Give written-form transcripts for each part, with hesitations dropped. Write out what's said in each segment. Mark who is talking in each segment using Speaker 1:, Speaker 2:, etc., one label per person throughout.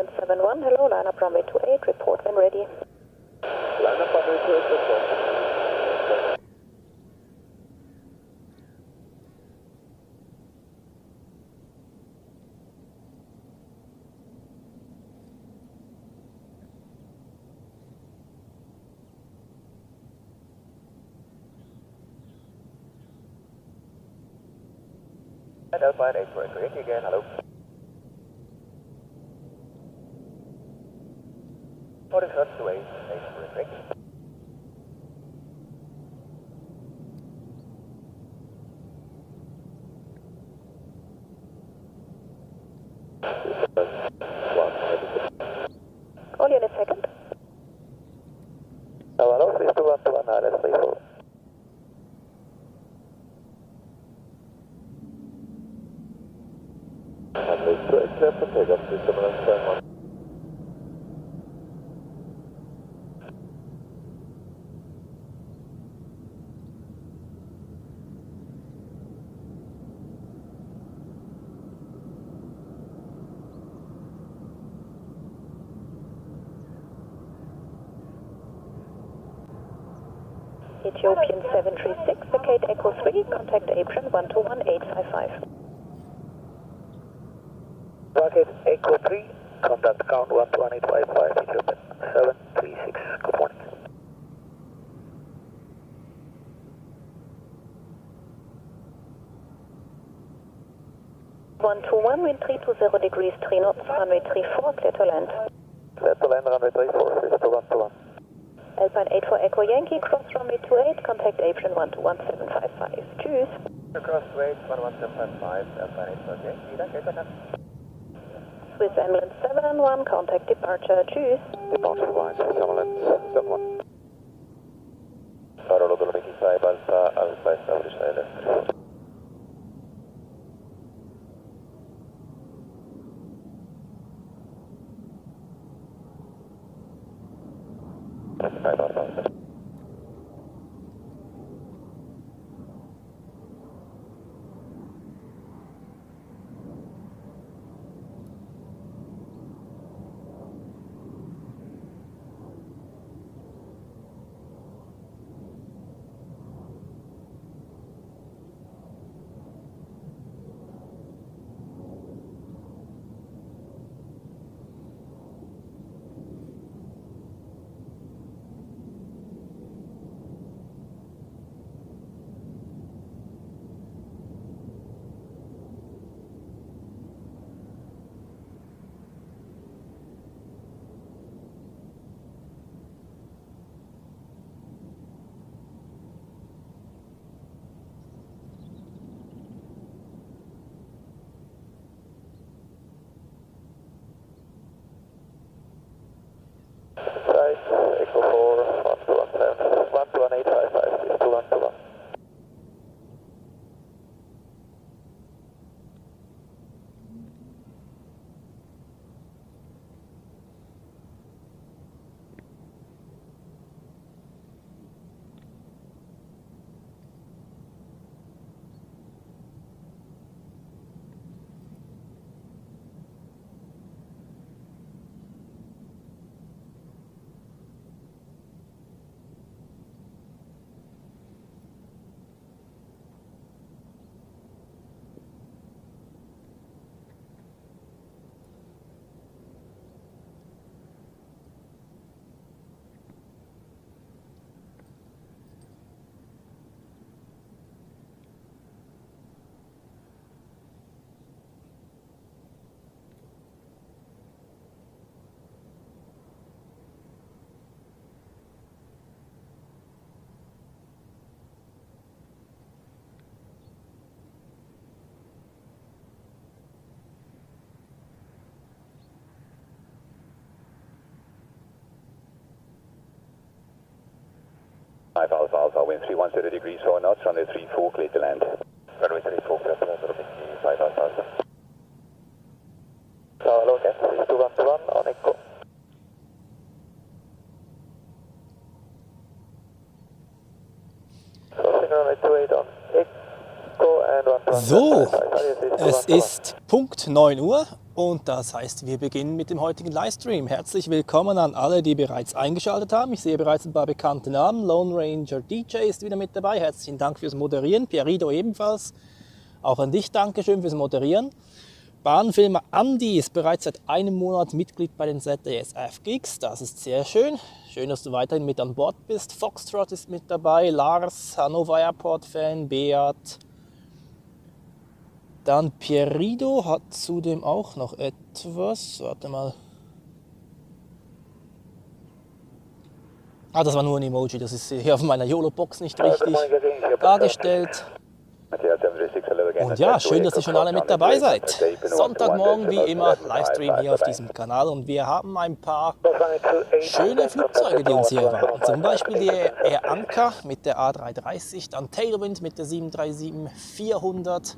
Speaker 1: Emirates 71, hello, line up runway 28, report when ready.
Speaker 2: Line up runway 28, report.
Speaker 3: Alpine A380 again, hello. For the first to A380.
Speaker 1: All units second.
Speaker 2: Hello, please 2121 A340. Zurich Airport, takeoff, system and turn 1.
Speaker 1: Ethiopian 736, vacate Echo 3, contact apron 121855.
Speaker 2: Rocket Echo 3, contact count 121855, Ethiopian 736, good morning.
Speaker 1: Wind 320 degrees, 3 knots, runway 34, clear to land.
Speaker 2: Clear to land, runway 34, please 2121.
Speaker 1: Alpine 84 Echo Yankee, cross runway 28, contact apron 121755. Tschüss.
Speaker 3: Cross rate 11755, Alpine 84 Yankee, danke, danke.
Speaker 1: Swiss Emirates 711, contact departure, tschüss.
Speaker 2: Departure line, Swiss Emirates 71.
Speaker 3: Farolo Dolomiti 5 Alpha, Alpha establish ILS.
Speaker 2: Echo 4, 1217, 11855, please 2121.
Speaker 3: Alpha Alpha, wind 3130 degrees, 4 knots, runway 34, clear to land. Runway 34, clear to land, 5 Alpha.
Speaker 2: Hello again, please 2121 on Echo.
Speaker 4: So, es ist Punkt 9 Uhr Und das heißt, wir beginnen mit dem heutigen Livestream. Herzlich willkommen an alle, die bereits eingeschaltet haben. Ich sehe bereits ein paar bekannte Namen. Lone Ranger DJ ist wieder mit dabei. Herzlichen Dank fürs Moderieren. Pierrido ebenfalls. Auch an dich Dankeschön fürs Moderieren. Bahnfilmer Andy ist bereits seit einem Monat Mitglied bei den ZDSF Gigs. Das ist sehr schön. Schön, dass du weiterhin mit an Bord bist. Foxtrot ist mit dabei. Lars, Hannover Airport Fan, Beat. Dann Pierrido hat zudem auch noch etwas. Warte mal. Ah, das war nur ein Emoji. Das ist hier auf meiner Yolobox nicht richtig dargestellt. Und ja, schön, dass ihr schon alle mit dabei seid. Sonntagmorgen wie immer Livestream hier auf diesem Kanal und wir haben ein paar schöne Flugzeuge, die uns hier erwarten. Zum Beispiel die Air Anka mit der A330, dann Tailwind mit der 737-400,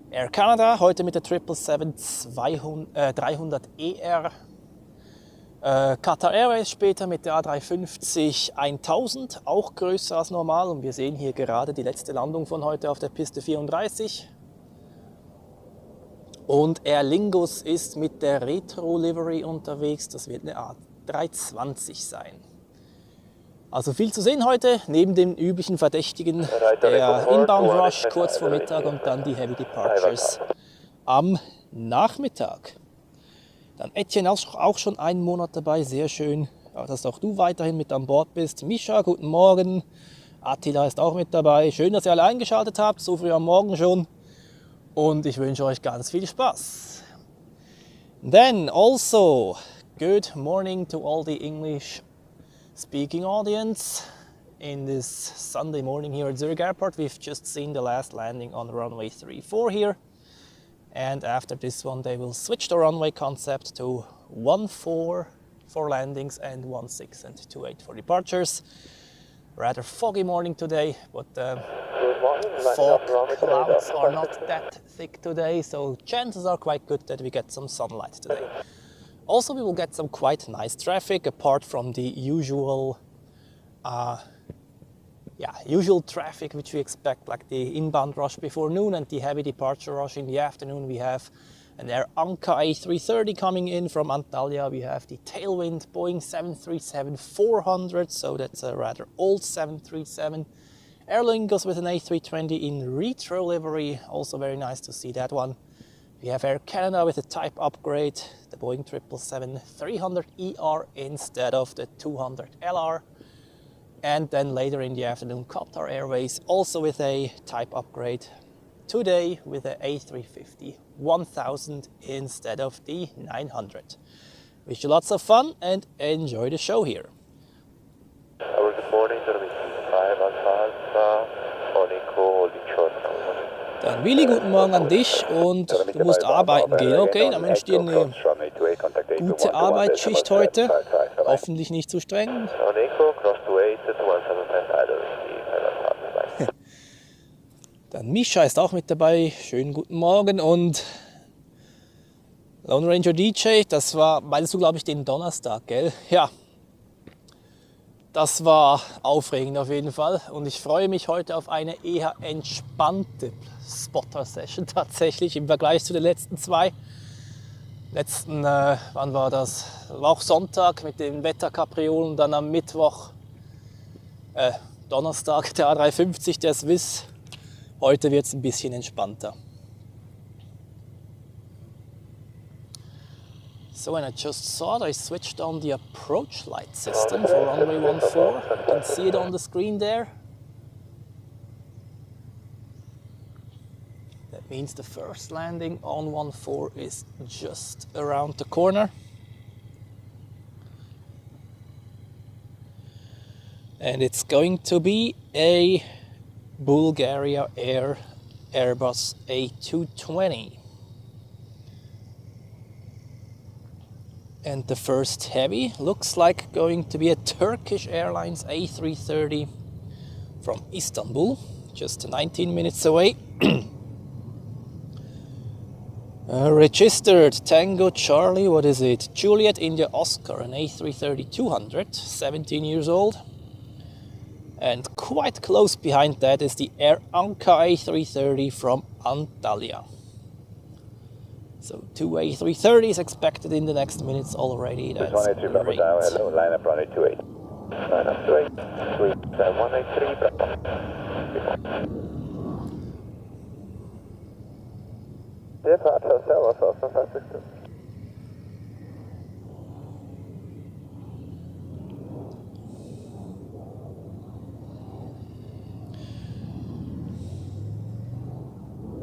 Speaker 4: Air Canada heute mit der 777-300ER, Qatar Airways später mit der A350-1000, auch größer als normal. Und wir sehen hier gerade die letzte Landung von heute auf der Piste 34. Und Aer Lingus ist mit der Retro-Livery unterwegs. Das wird eine A320 sein. Also viel zu sehen heute, neben den üblichen Verdächtigen, der Inbound Rush kurz vor Mittag und dann die Heavy Departures am Nachmittag. Dann Etienne auch schon einen Monat dabei, sehr schön, dass auch du weiterhin mit an Bord bist. Mischa, guten Morgen. Attila ist auch mit dabei. Schön, dass ihr alle eingeschaltet habt, so früh am Morgen schon. Und ich wünsche euch ganz viel Spaß. Then also, good morning to all the English speaking audience. In this Sunday morning here at Zurich Airport, we've just seen the last landing on runway 34 here. And after this one, they will switch the runway concept to 14 for landings and 16 and 28 for departures. Rather foggy morning today, but fog clouds are not that thick today, so chances are quite good that we get some sunlight today. Also, we will get some quite nice traffic apart from the usual usual traffic which we expect, like the inbound rush before noon and the heavy departure rush in the afternoon. We have an Air Anka A330 coming in from Antalya. We have the Tailwind Boeing 737-400, so that's a rather old 737. Aer Lingus with an A320 in retro livery, also very nice to see that one. We have Air Canada with a type upgrade, the Boeing 777-300ER instead of the 200LR. And then later in the afternoon, Qatar Airways also with a type upgrade. Today with the A350-1000 instead of the 900. Wish you lots of fun and enjoy the show here.
Speaker 3: Good morning, Zurich 5 Alpha, holding short.
Speaker 4: Dann Willi, guten Morgen an dich und du musst arbeiten gehen. Okay, dann wünsche ich dir eine gute Arbeitsschicht heute. Hoffentlich nicht zu streng. Dann Mischa ist auch mit dabei. Schönen guten Morgen und Lone Ranger DJ, das war, meinst du, glaube ich, den Donnerstag, gell? Ja, das war aufregend auf jeden Fall und ich freue mich heute auf eine eher entspannte Spotter-Session tatsächlich im Vergleich zu den letzten zwei. Wann war das? War auch Sonntag mit den Wetterkapriolen, dann am Mittwoch, Donnerstag der A350, der Swiss. Heute wird es ein bisschen entspannter. So, and I just saw that I switched on the approach light system for runway 14. You can see it on the screen there. That means the first landing on 14 is just around the corner. And it's going to be a Bulgaria Air Airbus A220. And the first heavy looks like going to be a Turkish Airlines A330 from Istanbul, just 19 minutes away. Registered Tango Charlie, what is it? Juliet India Oscar, an A330-200, 17 years old. And quite close behind that is the Air Anka A330 from Antalya. So 2 A330 is expected in the next minutes already. That's
Speaker 3: Runway 3
Speaker 4: great.
Speaker 3: Bravo, hello, line up runway 28.
Speaker 2: Line up 28, 183 Bravo. Yeah, fantastic.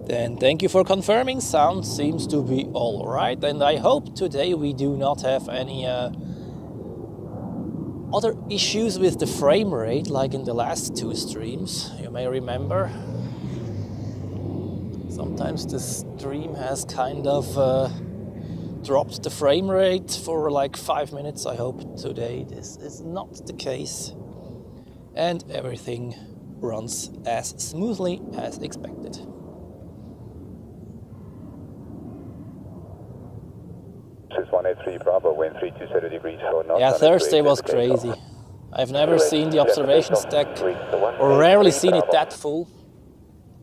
Speaker 4: Then thank you for confirming. Sound seems to be all right, and I hope today we do not have any other issues with the frame rate like in the last two streams. You may remember sometimes the stream has kind of dropped the frame rate for like 5 minutes. I hope today this is not the case and everything runs as smoothly as expected.
Speaker 3: This is 183 Bravo, wind 320 degrees, 4 knots.
Speaker 4: Yeah, Thursday was crazy. I've never seen the observation stack, or rarely seen it that full.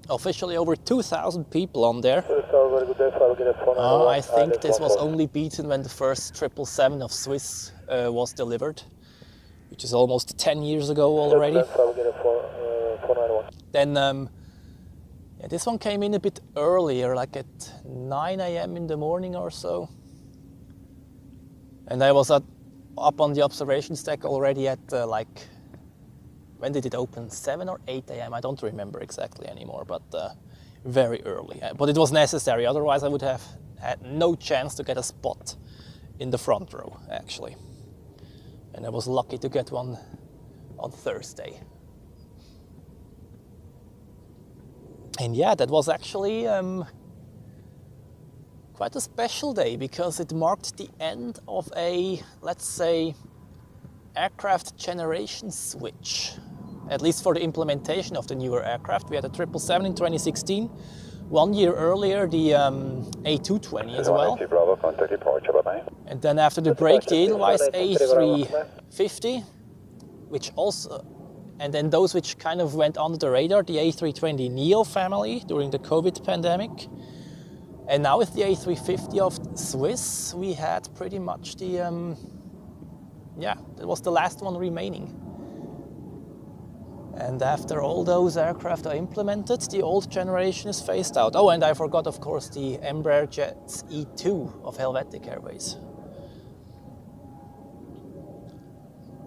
Speaker 4: Officially over 2,000 people on there. I think this was only beaten when the first 777 of Swiss was delivered, which is almost 10 years ago already. Then yeah, this one came in a bit earlier, like at 9 AM in the morning or so. And I was up on the observation stack already at like, when did it open? 7 or 8 AM? I don't remember exactly anymore, but very early. But it was necessary, otherwise I would have had no chance to get a spot in the front row, actually. And I was lucky to get one on Thursday. And yeah, that was actually quite a special day because it marked the end of a, let's say, aircraft generation switch. At least for the implementation of the newer aircraft. We had a 777 in 2016. 1 year earlier, the A220 as well.
Speaker 3: Bravo, contact departure, bye-bye.
Speaker 4: And then after the break, the Edelweiss A350, which also, and then those which kind of went under the radar, the A320 Neo family during the COVID pandemic. And now with the A350 of Swiss, we had pretty much the, yeah, that was the last one remaining. And after all those aircraft are implemented, the old generation is phased out. Oh, and I forgot, of course, the Embraer Jets E2 of Helvetic Airways.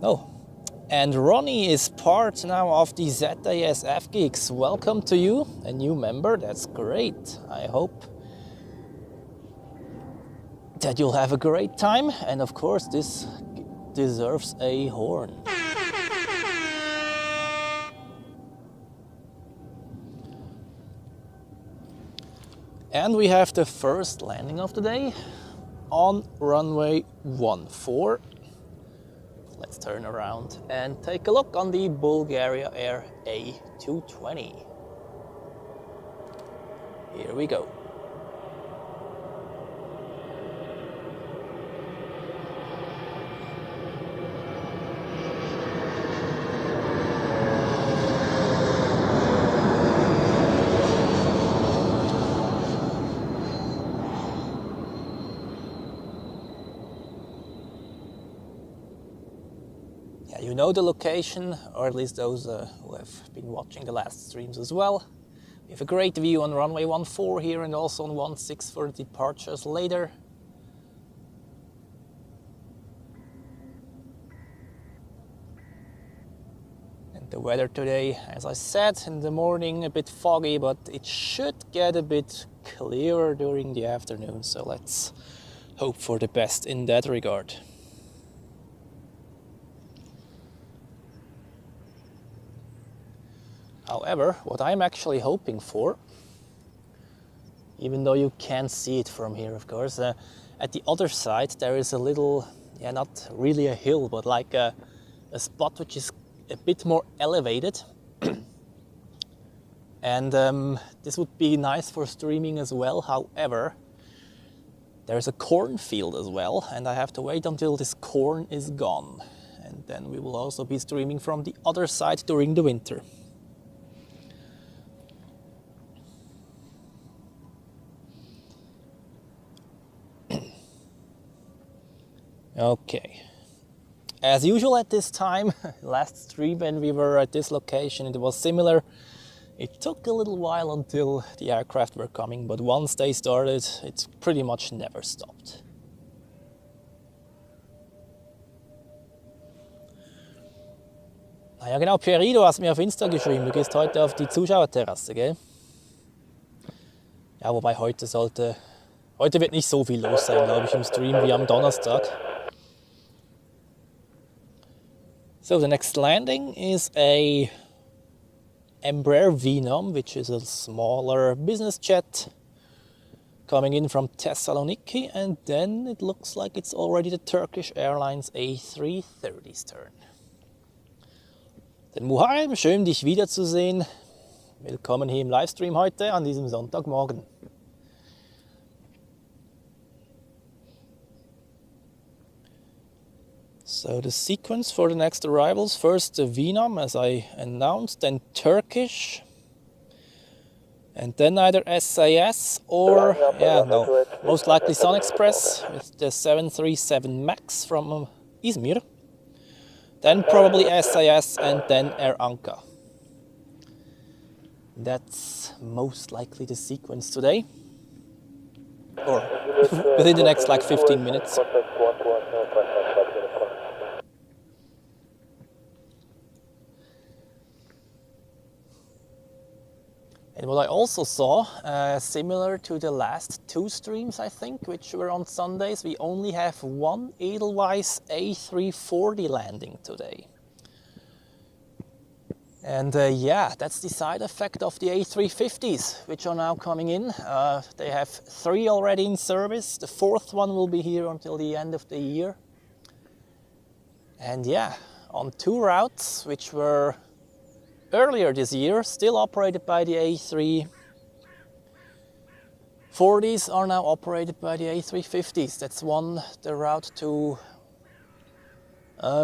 Speaker 4: Oh, and Ronnie is part now of the ZAS FGX. Welcome to you, a new member. That's great. I hope that you'll have a great time. And of course, this deserves a horn. And we have the first landing of the day on runway 14. Let's turn around and take a look on the Bulgaria Air A220. Here we go. You know the location, or at least those who have been watching the last streams as well. We have a great view on runway 14 here and also on 16 for departures later. And the weather today, as I said, in the morning a bit foggy, but it should get a bit clearer during the afternoon. So let's hope for the best in that regard. However, what I'm actually hoping for, even though you can't see it from here, of course, at the other side there is a little, yeah, not really a hill, but like a spot which is a bit more elevated. And this would be nice for streaming as well. However, there's a cornfield as well, and I have to wait until this corn is gone. And then we will also be streaming from the other side during the winter. Okay. As usual at this time, last stream when we were at this location, it was similar. It took a little while until the aircraft were coming, but once they started, it pretty much never stopped. Ja genau, Pierre, du hast mir auf Insta geschrieben, du gehst heute auf die Zuschauerterrasse, gell? Ja, wobei heute wird nicht so viel los sein, glaube ich, im Stream wie am Donnerstag. So the next landing is a Embraer Venom, which is a smaller business jet coming in from Thessaloniki, and then it looks like it's already the Turkish Airlines A330's turn. Then Muharrem, schön dich wiederzusehen. Willkommen hier im Livestream heute an diesem Sonntagmorgen. So the sequence for the next arrivals, first the Venom as I announced, then Turkish, and then either SAS or, most likely Sun Express with the 737 MAX from Izmir. Then probably SAS and then Air Anka. That's most likely the sequence today. Or within the next like 15 minutes. And what I also saw, similar to the last two streams I think, which were on Sundays, we only have one Edelweiss A340 landing today. And yeah, that's the side effect of the A350s, which are now coming in. They have 3 already in service. The 4th one will be here until the end of the year. And yeah, on 2 routes, which were earlier this year, still operated by the A340s, are now operated by the A350s. That's one, the route to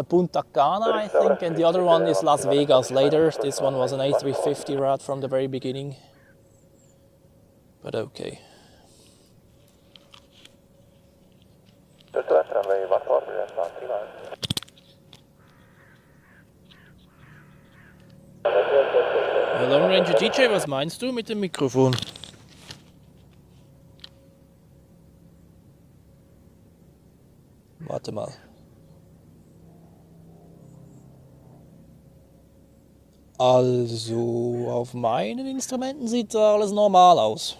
Speaker 4: Punta Cana, I think, and the other one is Las Vegas later. This one was an A350 route from the very beginning. But okay. Long Ranger DJ, was meinst du mit dem Mikrofon? Warte mal. Also, auf meinen Instrumenten sieht da alles normal aus.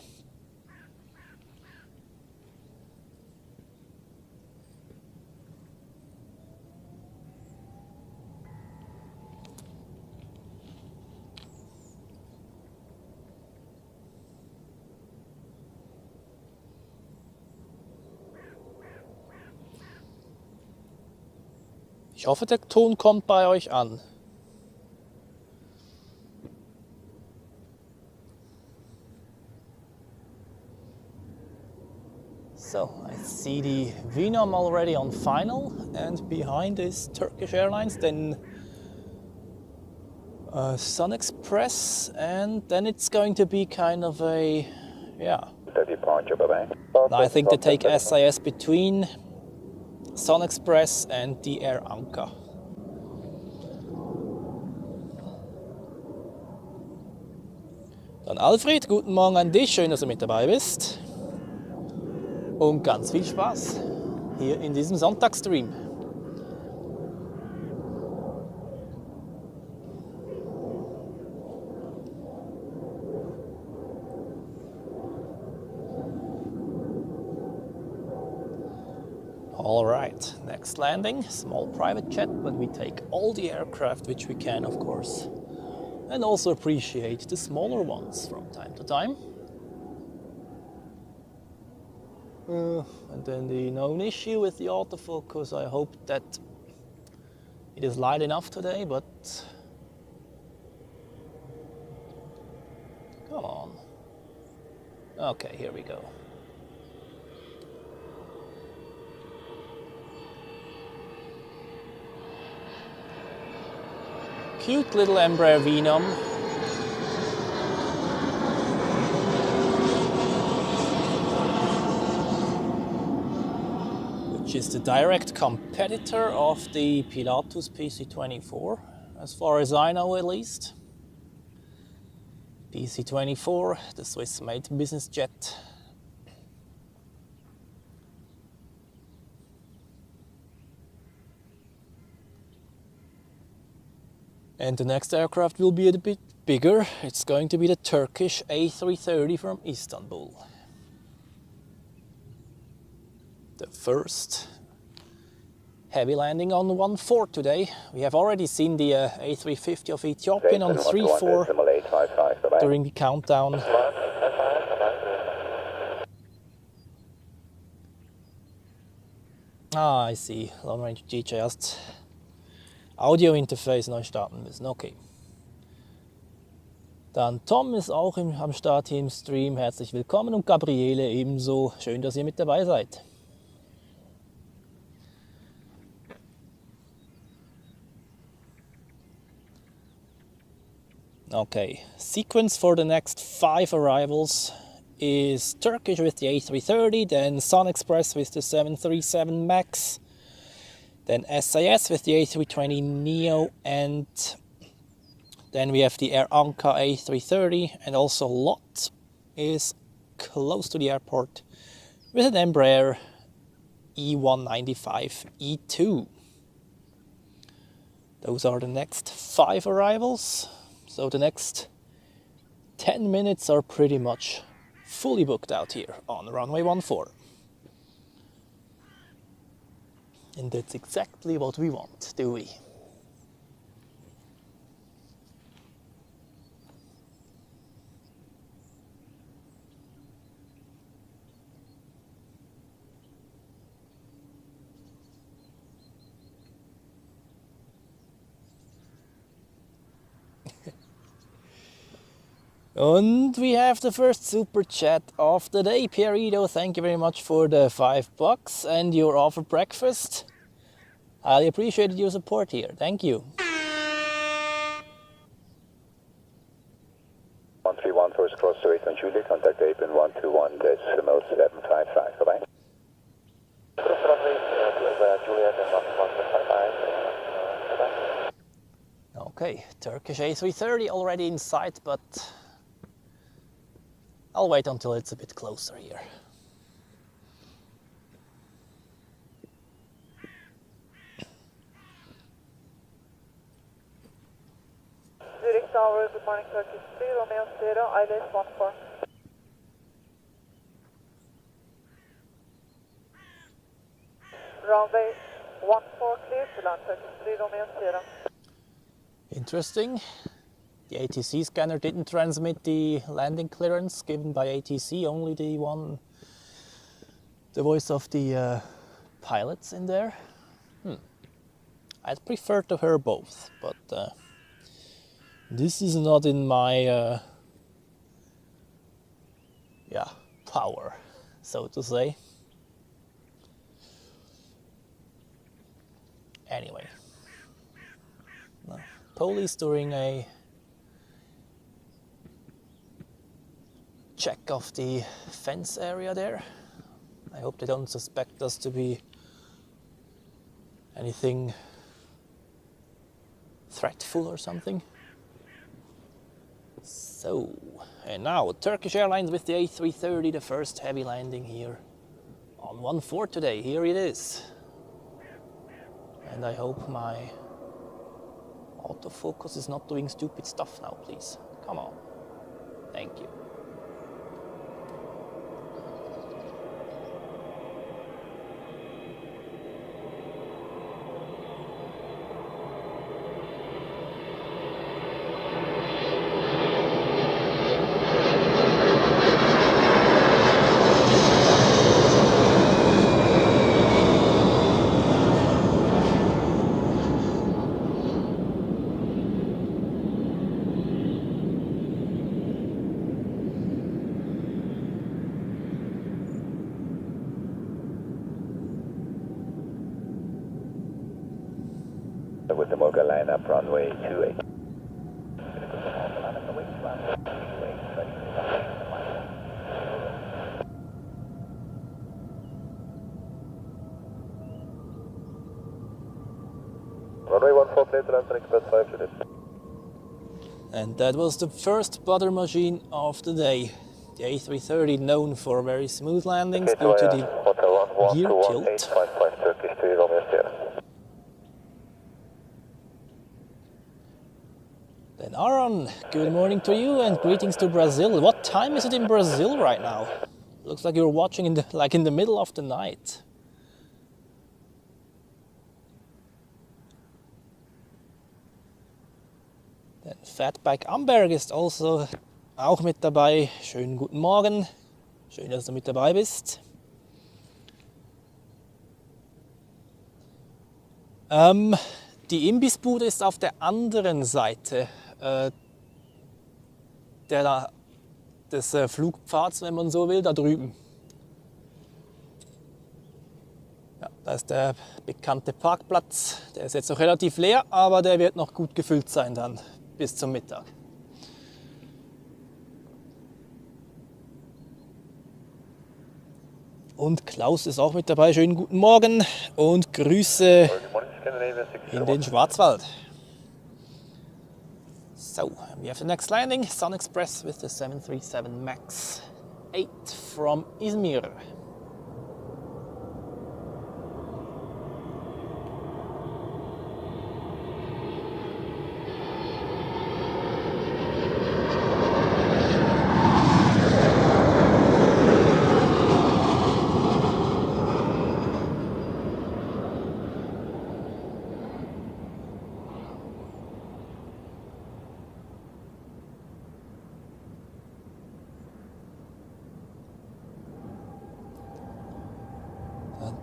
Speaker 4: Ich hoffe, der Ton kommt bei euch an. So, I see the Venom already on final, and behind is Turkish Airlines, then Sun Express, and then it's going to be kind of a, yeah. I think they take SAS between Sun Express and the Air Anka. Dann Alfred, guten Morgen an dich, schön, dass du mit dabei bist. Und ganz viel Spaß hier in diesem Sonntagsstream. All right, next landing, small private jet, but we take all the aircraft which we can, of course, and also appreciate the smaller ones from time to time. And then the known issue with the autofocus, I hope that it is light enough today, but come on. Okay, here we go. Cute little Embraer Venom. which is the direct competitor of the Pilatus PC-24, as far as I know at least. PC-24, the Swiss-made business jet. And the next aircraft will be a bit bigger. It's going to be the Turkish A330 from Istanbul. The first heavy landing on 1-4 today. We have already seen the A350 of Ethiopian on 3-4 during the countdown. Ah, I see. Long range GJS. Audio-Interface neu starten müssen, okay. Dann Tom ist auch am Start hier im Stream, herzlich willkommen, und Gabriele ebenso, schön, dass ihr mit dabei seid. Okay, sequence for the next 5 arrivals is Turkish with the A330, then Sun Express with the 737 MAX, then SAS with the A320 Neo, and then we have the Air Anka A330, and also LOT is close to the airport with an Embraer E195 E2. Those are the next 5 arrivals, so the next 10 minutes are pretty much fully booked out here on runway 14. And that's exactly what we want, do we? And we have the first super chat of the day. Pierito, thank you very much for the $5 and your offer breakfast. Highly appreciated your support here. Thank you.
Speaker 3: 131 first cross to 8 on Juliet, contact apron 121.755. Bye-bye.
Speaker 4: Okay, Turkish A330 already in sight, but I'll wait until it's a bit closer here.
Speaker 5: Zurich Tower, good morning, Turkish 3, Romeo 0, ILS 14. Runway 14 clear to land, Turkish 3, Romeo 0.
Speaker 4: Interesting. The ATC scanner didn't transmit the landing clearance given by ATC, only the voice of the pilots in there. I'd prefer to hear both, but this is not in my power, so to say. Anyway, police doing a check of the fence area there. I hope they don't suspect us to be anything threatful or something. So, and now Turkish Airlines with the A330, the first heavy landing here on 1-4 today. Here it is. And I hope my autofocus is not doing stupid stuff now, please. Come on. Thank you.
Speaker 3: With the Mocha lineup, runway 28.
Speaker 2: Runway 14 clear to land, express 5 units.
Speaker 4: And that was the first butter machine of the day. The A330, known for very smooth landings due to the gear tilt.
Speaker 2: Turkish to Romeo Sierra.
Speaker 4: Then Aaron, good morning to you and greetings to Brazil. What time is it in Brazil right now? Looks like you're watching in the middle of the night. Dann Fatback Amberg ist also auch mit dabei. Schönen guten Morgen. Schön, dass du mit dabei bist. Die Imbissbude ist auf der anderen Seite des Flugpfads, wenn man so will, da drüben. Ja, da ist der bekannte Parkplatz. Der ist jetzt noch relativ leer, aber der wird noch gut gefüllt sein dann bis zum Mittag. Und Klaus ist auch mit dabei. Schönen guten Morgen und Grüße in den Schwarzwald. So, we have the next landing, Sun Express with the 737 MAX 8 from Izmir.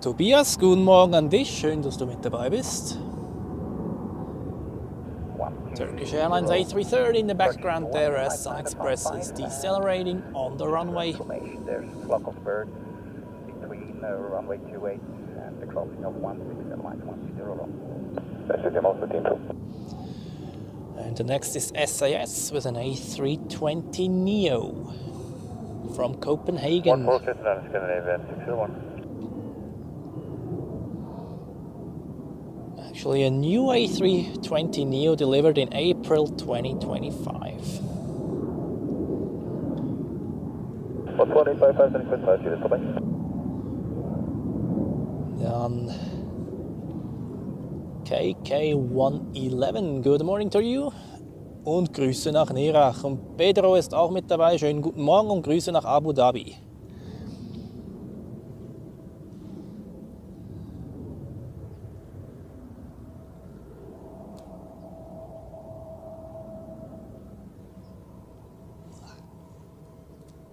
Speaker 4: Tobias, guten Morgen an dich. Schön, dass du mit dabei bist. Turkish Airlines A330 in the background there as Sun Express is decelerating on the runway.
Speaker 2: There's a flock of birds between runway 28 and the crossing of 16 and line 100. That's the most info.
Speaker 4: And the next is SAS with an A320 Neo from Copenhagen.
Speaker 2: 14 Scandinavian 601.
Speaker 4: Actually, a new A320 Neo delivered in April 2025. Then KK111, good morning to you und Grüße nach Nerach. Und Pedro ist auch mit dabei, schönen guten Morgen und Grüße nach Abu Dhabi.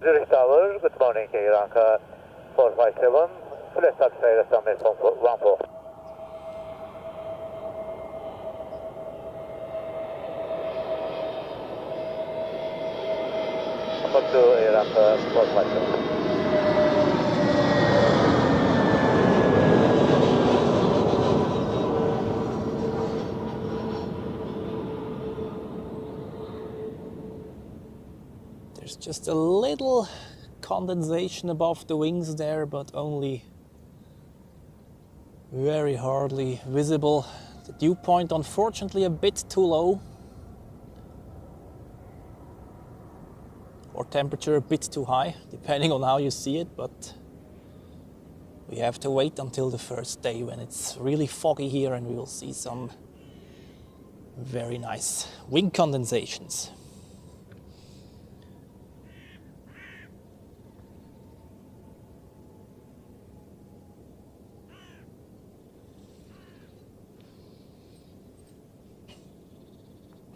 Speaker 2: Zurich Tower, good morning, Iranka 457, flight outside summit 14. Number 2, Iranka 457.
Speaker 4: There's just a little condensation above the wings there, but only very hardly visible. The dew point, unfortunately, a bit too low. Or temperature a bit too high, depending on how you see it, but we have to wait until the first day when it's really foggy here and we will see some very nice wing condensations.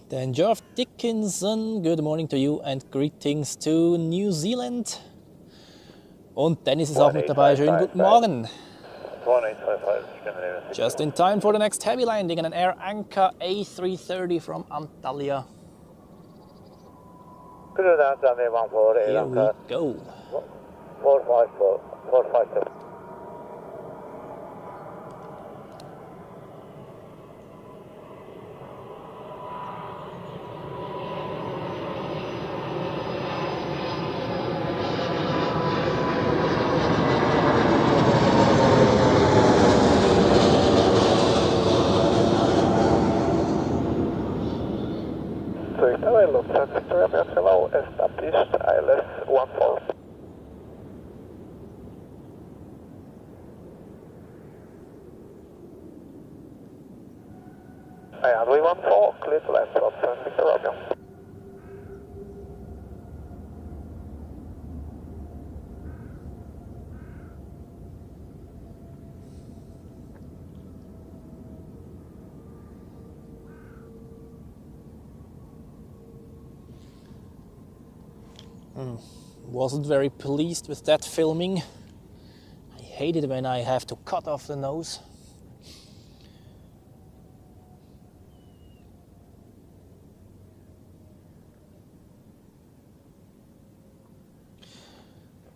Speaker 4: Then Geoff Dickinson, good morning to you and greetings to New Zealand. Und Dennis ist auch mit dabei, schönen guten Morgen.
Speaker 2: 1855,
Speaker 4: Just in time for the next heavy landing and an Air Anka A330 from Antalya.
Speaker 2: Clear down runway 14,
Speaker 4: Here we
Speaker 2: Iranka
Speaker 4: go.
Speaker 2: 457. Zurich Airlines A330 hello, established ILS 14. Runway 14, clear to land from San Victor.
Speaker 4: Wasn't very pleased with that filming. I hate it when I have to cut off the nose.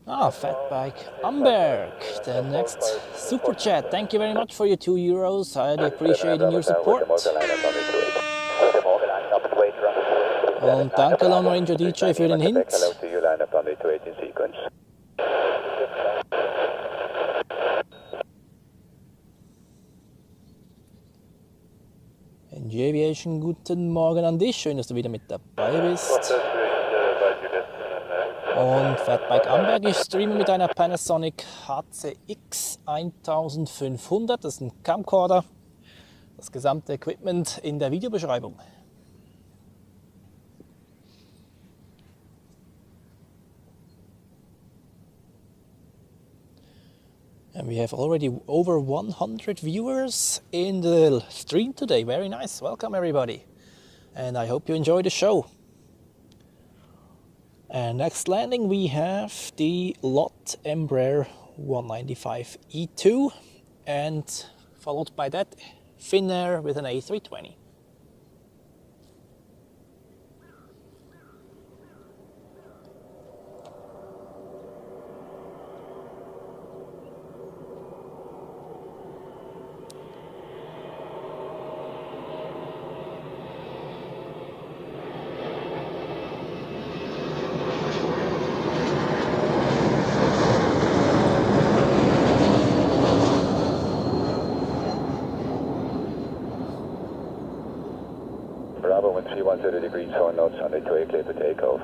Speaker 4: Fatbike Amberg, the next super chat. Thank you very much for your €2. I'd appreciate your support. Und danke Long Ranger DJ für den Hint. NG Aviation, guten Morgen an dich. Schön, dass du wieder mit dabei bist. Und Fatbike Amberg, ich streame mit einer Panasonic HCX1500. Das ist ein Camcorder. Das gesamte Equipment in der Videobeschreibung. And we have already over 100 viewers in the stream today. Very nice. Welcome everybody. And I hope you enjoy the show. And next landing we have the LOT Embraer 195 E2 and followed by that Finnair with an A320.
Speaker 3: Bravo 1310 degrees 4 knots on the 28 clear for takeoff.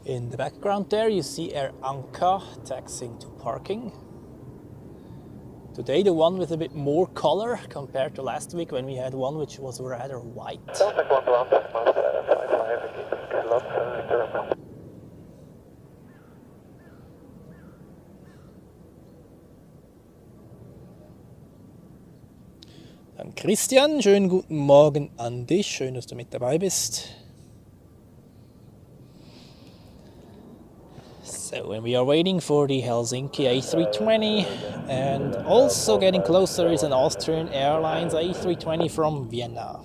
Speaker 4: In the background there you see Air Anka taxiing to parking. Today the one with a bit more color compared to last week when we had one which was rather white. Dann Christian, schönen guten Morgen an dich, schön, dass du mit dabei bist. So, and we are waiting for the Helsinki A320, and also getting closer is an Austrian Airlines A320 from Vienna.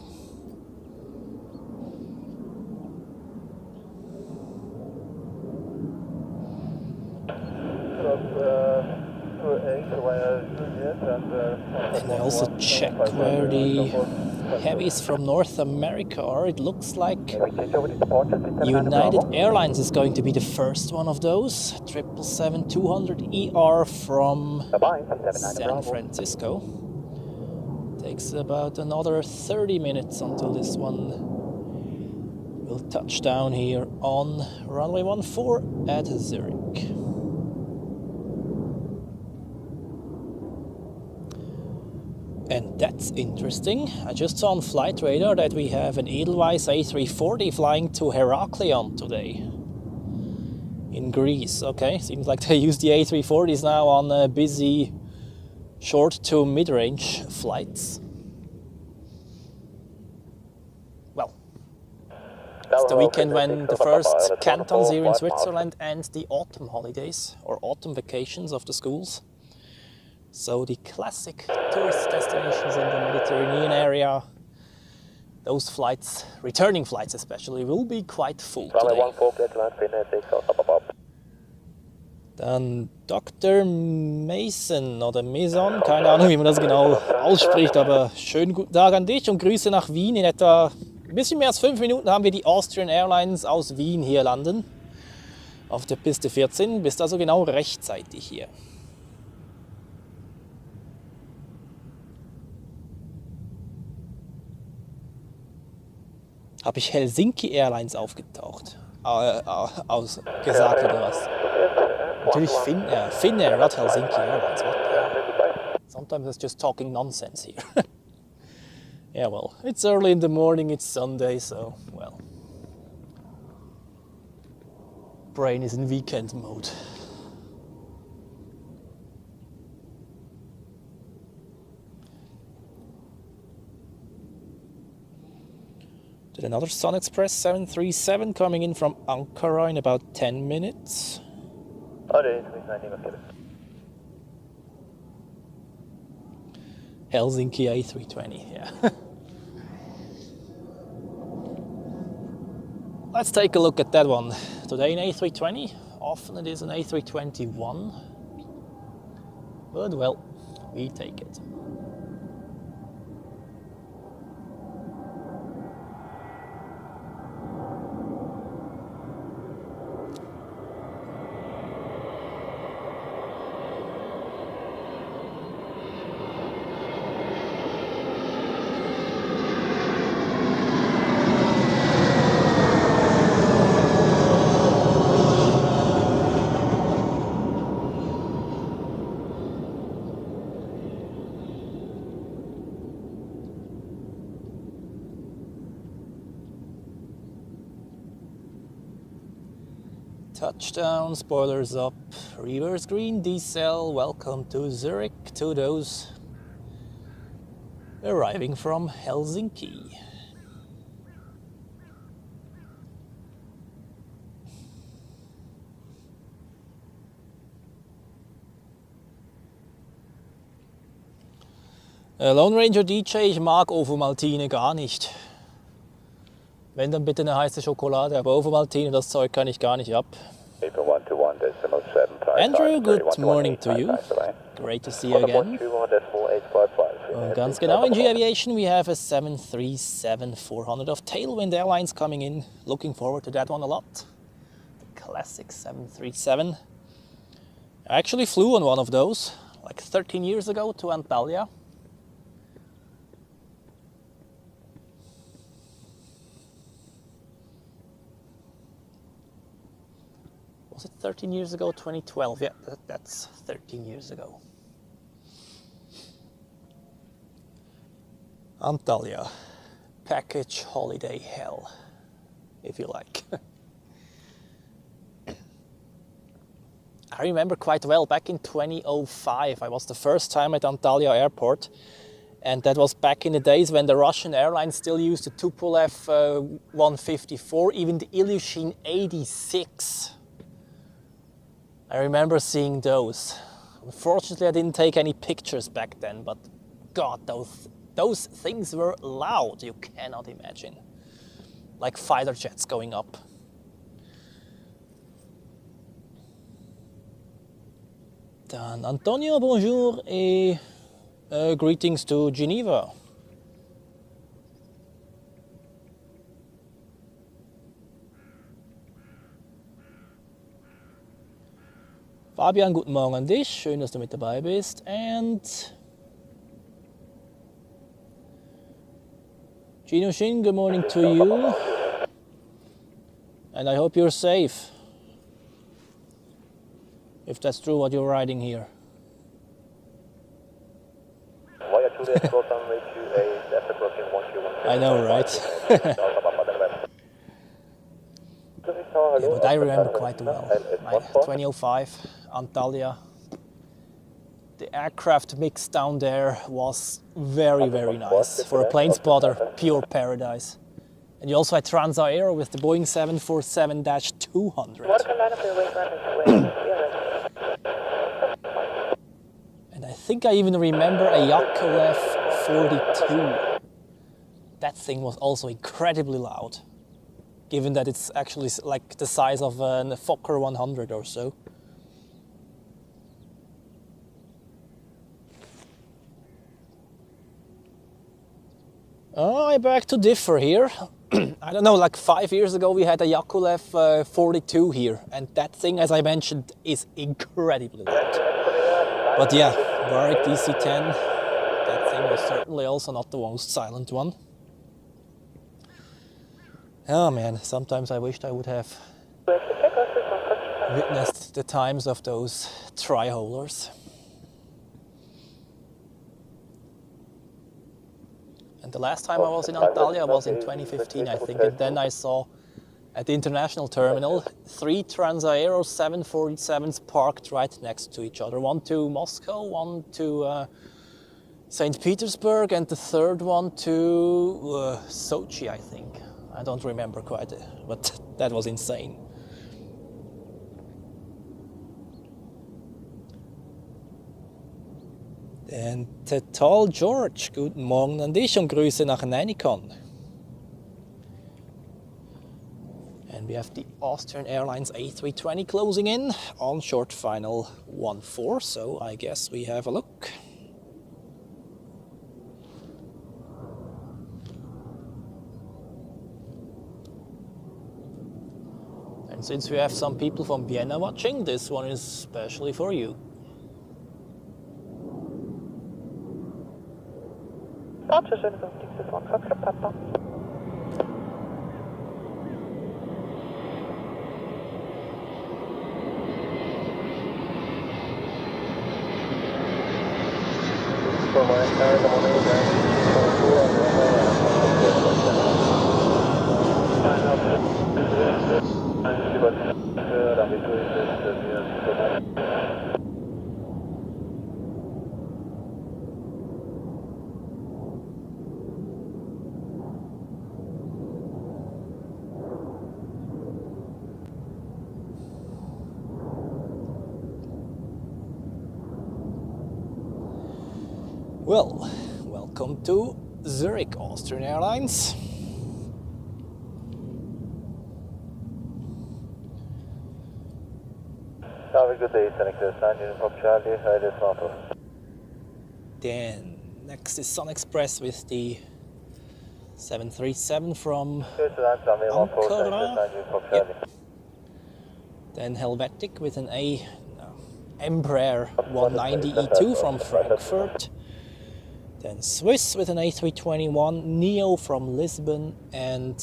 Speaker 4: And I also check where the heavies from North America are. It looks like United Airlines is going to be the first one of those. 777-200ER from San Francisco. Takes about another 30 minutes until this one will touch down here on runway 14 at Zurich. And that's interesting. I just saw on Flight Radar that we have an Edelweiss A340 flying to Heraklion today in Greece. Okay, seems like they use the A340s now on busy short to mid-range flights. Well, it's the weekend when the first cantons here in Switzerland end the autumn holidays or autumn vacations of the schools. So the classic tourist destinations in the Mediterranean area, those flights, returning flights especially, will be quite full today. Dann Dr. Mason oder Mason, keine Ahnung, wie man das genau ausspricht, aber schönen guten Tag an dich und Grüße nach Wien. In etwa ein bisschen mehr als 5 Minuten haben wir die Austrian Airlines aus Wien hier landen. Auf der Piste 14, bist also genau rechtzeitig hier. Habe ich Helsinki Airlines aufgetaucht? Gesagt oder was? Natürlich Finnair, not Helsinki Airlines. What the hell? Sometimes it's just talking nonsense here. Yeah, well, it's early in the morning, it's Sunday, so, well. Brain is in weekend mode. Did another Sun Express 737 coming in from Ankara in about 10 minutes. Helsinki A320, yeah. Let's take a look at that one. Today an A320, often it is an A321. But well, we take it. Touchdown, spoilers up, reverse green, decel, welcome to Zurich, to those arriving from Helsinki. Lone Ranger DJ, ich mag Ovomaltine gar nicht. Wenn, dann bitte eine heiße Schokolade, aber Ovomaltine, das Zeug kann ich gar nicht ab. Andrew, good morning to you. Great to see you again. Ganz genau, in G Aviation we have a 737-400 of Tailwind Airlines coming in. Looking forward to that one a lot. The classic 737. I actually flew on one of those like 13 years ago to Antalya. Was it 13 years ago? 2012, yeah, that's 13 years ago. Antalya, package holiday hell, if you like. I remember quite well, back in 2005, I was the first time at Antalya Airport, and that was back in the days when the Russian airlines still used the Tupolev 154, even the Ilyushin 86. I remember seeing those. Unfortunately, I didn't take any pictures back then, but God, those things were loud, you cannot imagine. Like fighter jets going up. Dann Antonio, bonjour, et greetings to Geneva. Fabian, guten Morgen an dich. Schön, dass du mit dabei bist. And Gino Shin, good morning to you. And I hope you're safe. If that's true what you're riding here. I know, right? Yeah, but I remember quite well. 2005, Antalya. The aircraft mix down there was very, very nice. For a plane spotter, pure paradise. And you also had Transaero with the Boeing 747-200. And I think I even remember a Yakolev 42. That thing was also incredibly loud, given that it's actually like the size of a Fokker 100 or so. I beg to differ here. I don't know, like 5 years ago we had a Yakolev 42 here, and that thing, as I mentioned, is incredibly loud. But yeah, Warwick DC-10, that thing was certainly also not the most silent one. Oh man, sometimes I wished I would have witnessed the times of those tri-holers. And the last time I was in Antalya was in 2015, I think, and then I saw at the international terminal 3 Transaero 747s parked right next to each other. One to Moscow, one to St. Petersburg, and the third one to Sochi, I think. I don't remember quite, but that was insane. And Tall George, guten Morgen an dich und Grüße nach Nanikon. And we have the Austrian Airlines A320 closing in on short final 14, so I guess we have a look. And since we have some people from Vienna watching, this one is especially for you.
Speaker 5: Dankeschön, 56 Foxtrot Papa.
Speaker 4: Well, welcome to Zurich Austrian Airlines.
Speaker 2: Have a good day, Sun Express 9 Uniform Charlie, Friday Sample.
Speaker 4: Then next is Sun Express with the 737 from Ankara. Yep. Then Helvetic with an Embraer 190 E2 from Frankfurt. Then Swiss with an A321 Neo from Lisbon, and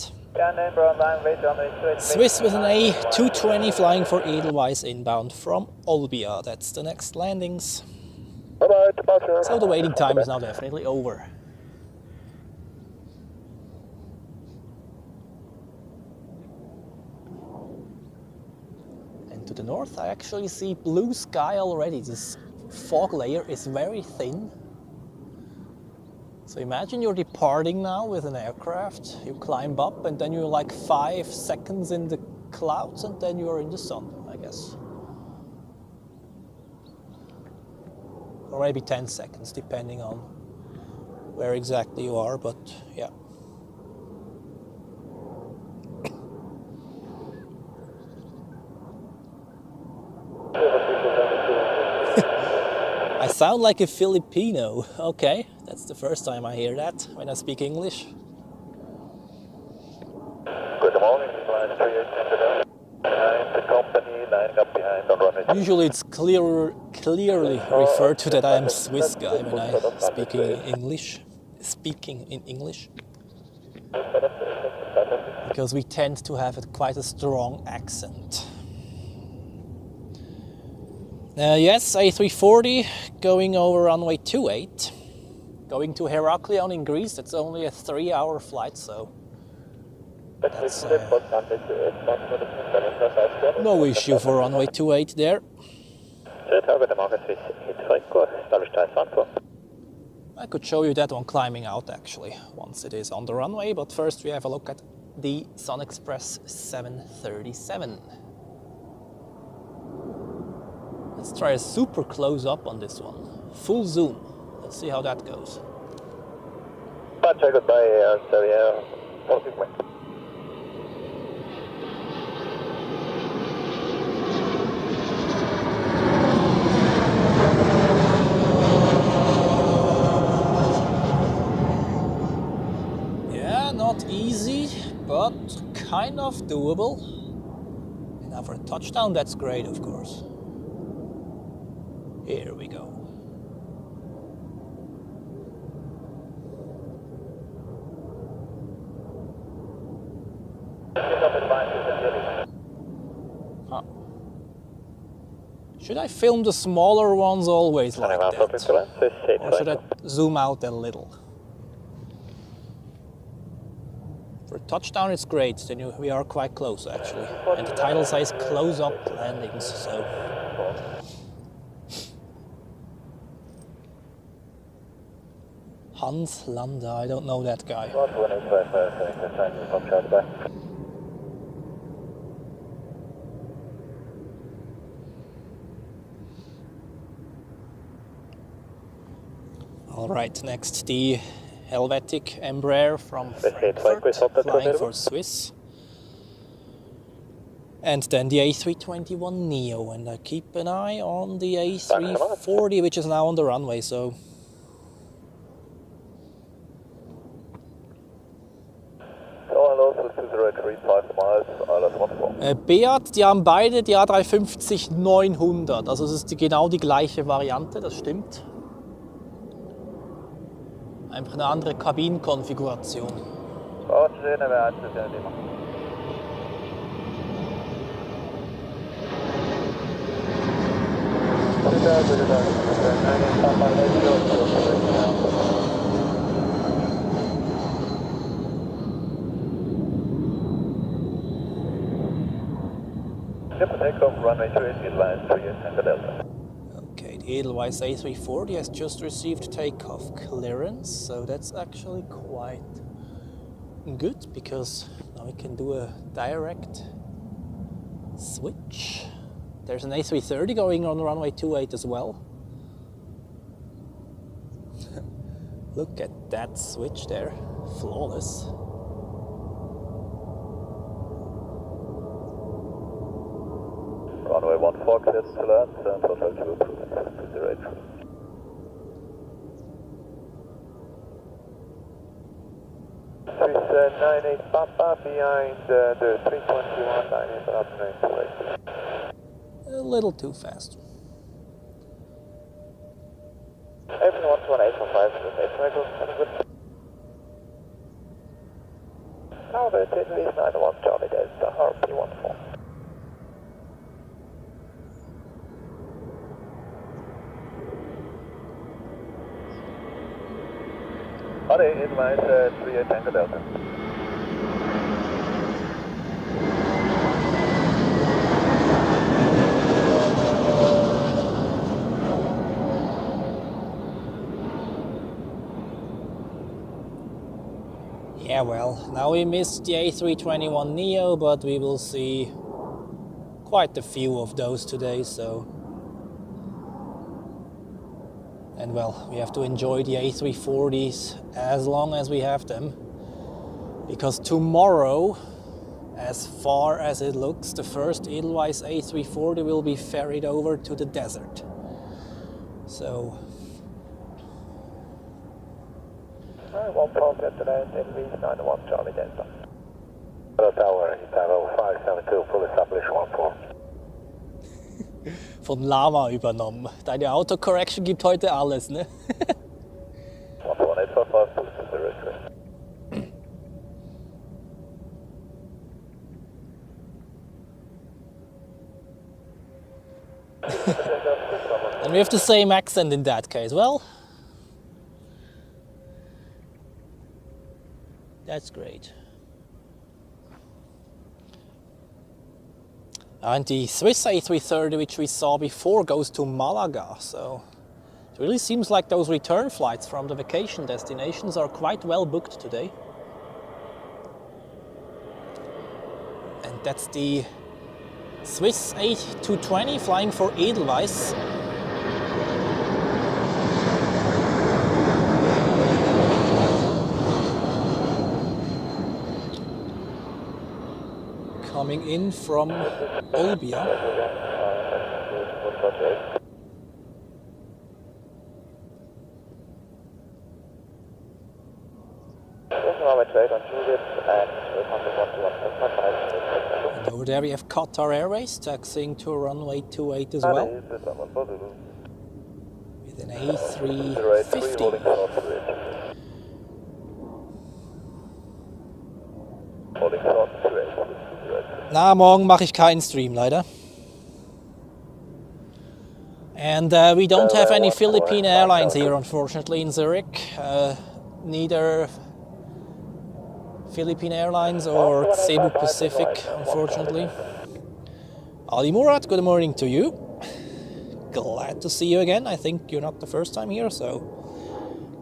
Speaker 4: Swiss with an A220 flying for Edelweiss inbound from Olbia. That's the next landings.
Speaker 2: Bye-bye, departure.
Speaker 4: So the waiting time is now definitely over. And to the north I actually see blue sky already. This fog layer is very thin. So imagine you're departing now with an aircraft, you climb up and then you're like 5 seconds in the clouds and then you're in the sun, I guess. Or maybe 10 seconds, depending on where exactly you are, but yeah. I sound like a Filipino. Okay, that's the first time I hear that when I speak English.
Speaker 2: Good morning, line 38 behind the company, line up behind on runway.
Speaker 4: Usually it's clearly referred to that I am Swiss guy when I speak in English. Because we tend to have quite a strong accent. Yes, A340 going over runway 28, going to Heraklion in Greece. It's only a 3-hour flight, so that's no issue for runway 28 there. I could show you that one climbing out actually, once it is on the runway, but first we have a look at the Sun Express 737. Let's try a super close up on this one. Full zoom. Let's see how that goes.
Speaker 2: Goodbye,
Speaker 4: but kind of doable. And now for a touchdown, that's great, of course. Here we go. Huh. Should I film the smaller ones always like that? Or should I zoom out a little? For a touchdown it's great, then we are quite close actually. And the title says close-up landings, so... Hans Landa, I don't know that guy. All right, next the Helvetic Embraer from Frankfurt, flying for Swiss. And then the A321neo, and I keep an eye on the A340, which is now on the runway, so... Beat, die haben beide die A350-900, also es ist genau die gleiche Variante, das stimmt. Einfach eine andere Kabinenkonfiguration.
Speaker 3: Takeoff, runway 28, Edelweiss 38 Tango Delta.
Speaker 4: Okay, the Edelweiss A340 has just received takeoff clearance, so that's actually quite good because now we can do a direct switch. There's an A330 going on runway 28 as well. Look at that switch there, flawless.
Speaker 3: Runway 14, clear to land, and total to consideration.
Speaker 2: Swiss 98 Papa behind the 321 line is up 928.
Speaker 4: A little too fast.
Speaker 2: Apron 11845 is 8 good. Now the Italy is 91 Charlie Delta, RP14.
Speaker 3: Edelweiss 38 Tango Delta.
Speaker 4: Yeah, well, now we missed the A321neo, but we will see quite a few of those today, so... And well, we have to enjoy the A340s as long as we have them. Because tomorrow, as far as it looks, the first Edelweiss A340 will be ferried over to the desert. So...
Speaker 2: I won't progress today, Italy is 91 Charlie Delta.
Speaker 3: Tower, Tower 572, full establish 14.
Speaker 4: Von Lama übernommen. Deine Autocorrection gibt heute alles, ne?
Speaker 3: 11845, full consideration.
Speaker 4: And we have the same accent in that case. Well, that's great. And the Swiss A330, which we saw before, goes to Malaga, so it really seems like those return flights from the vacation destinations are quite well booked today. And that's the Swiss A220 flying for Edelweiss. Coming in from Olbia. And over there we have Qatar Airways taxiing to runway 28 as well, with an A350. Na, morgen mache ich keinen Stream, leider. And we don't have any Philippine Airlines here, unfortunately, in Zurich. Neither Philippine Airlines or Cebu Pacific, unfortunately. Ali Murad, good morning to you. Glad to see you again. I think you're not the first time here, so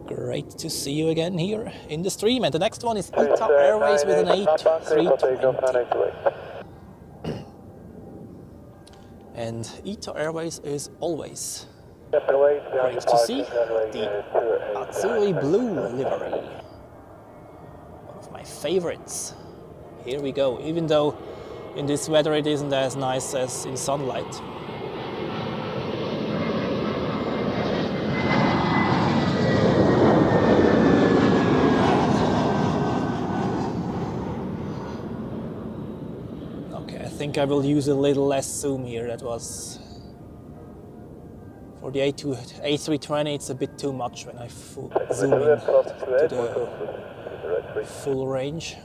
Speaker 4: great to see you again here in the stream. And the next one is ITA Airways with an A320. And ITA Airways is always great to see. The Azzurri blue livery. One of my favorites. Here we go, even though in this weather it isn't as nice as in sunlight. I think I will use a little less zoom here. That was for the A320. It's a bit too much when I zoom in to the full range.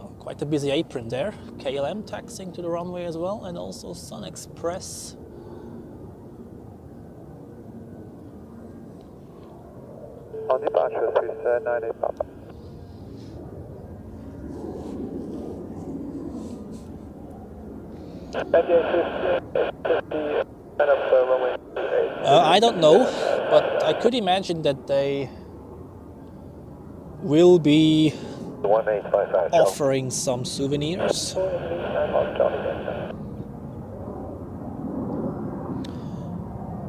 Speaker 4: Oh, quite a busy apron there. KLM taxiing to the runway as well, and also Sun Express.
Speaker 5: On departure, Swiss 98 Papa.
Speaker 4: I don't know, but I could imagine that they will be offering some souvenirs.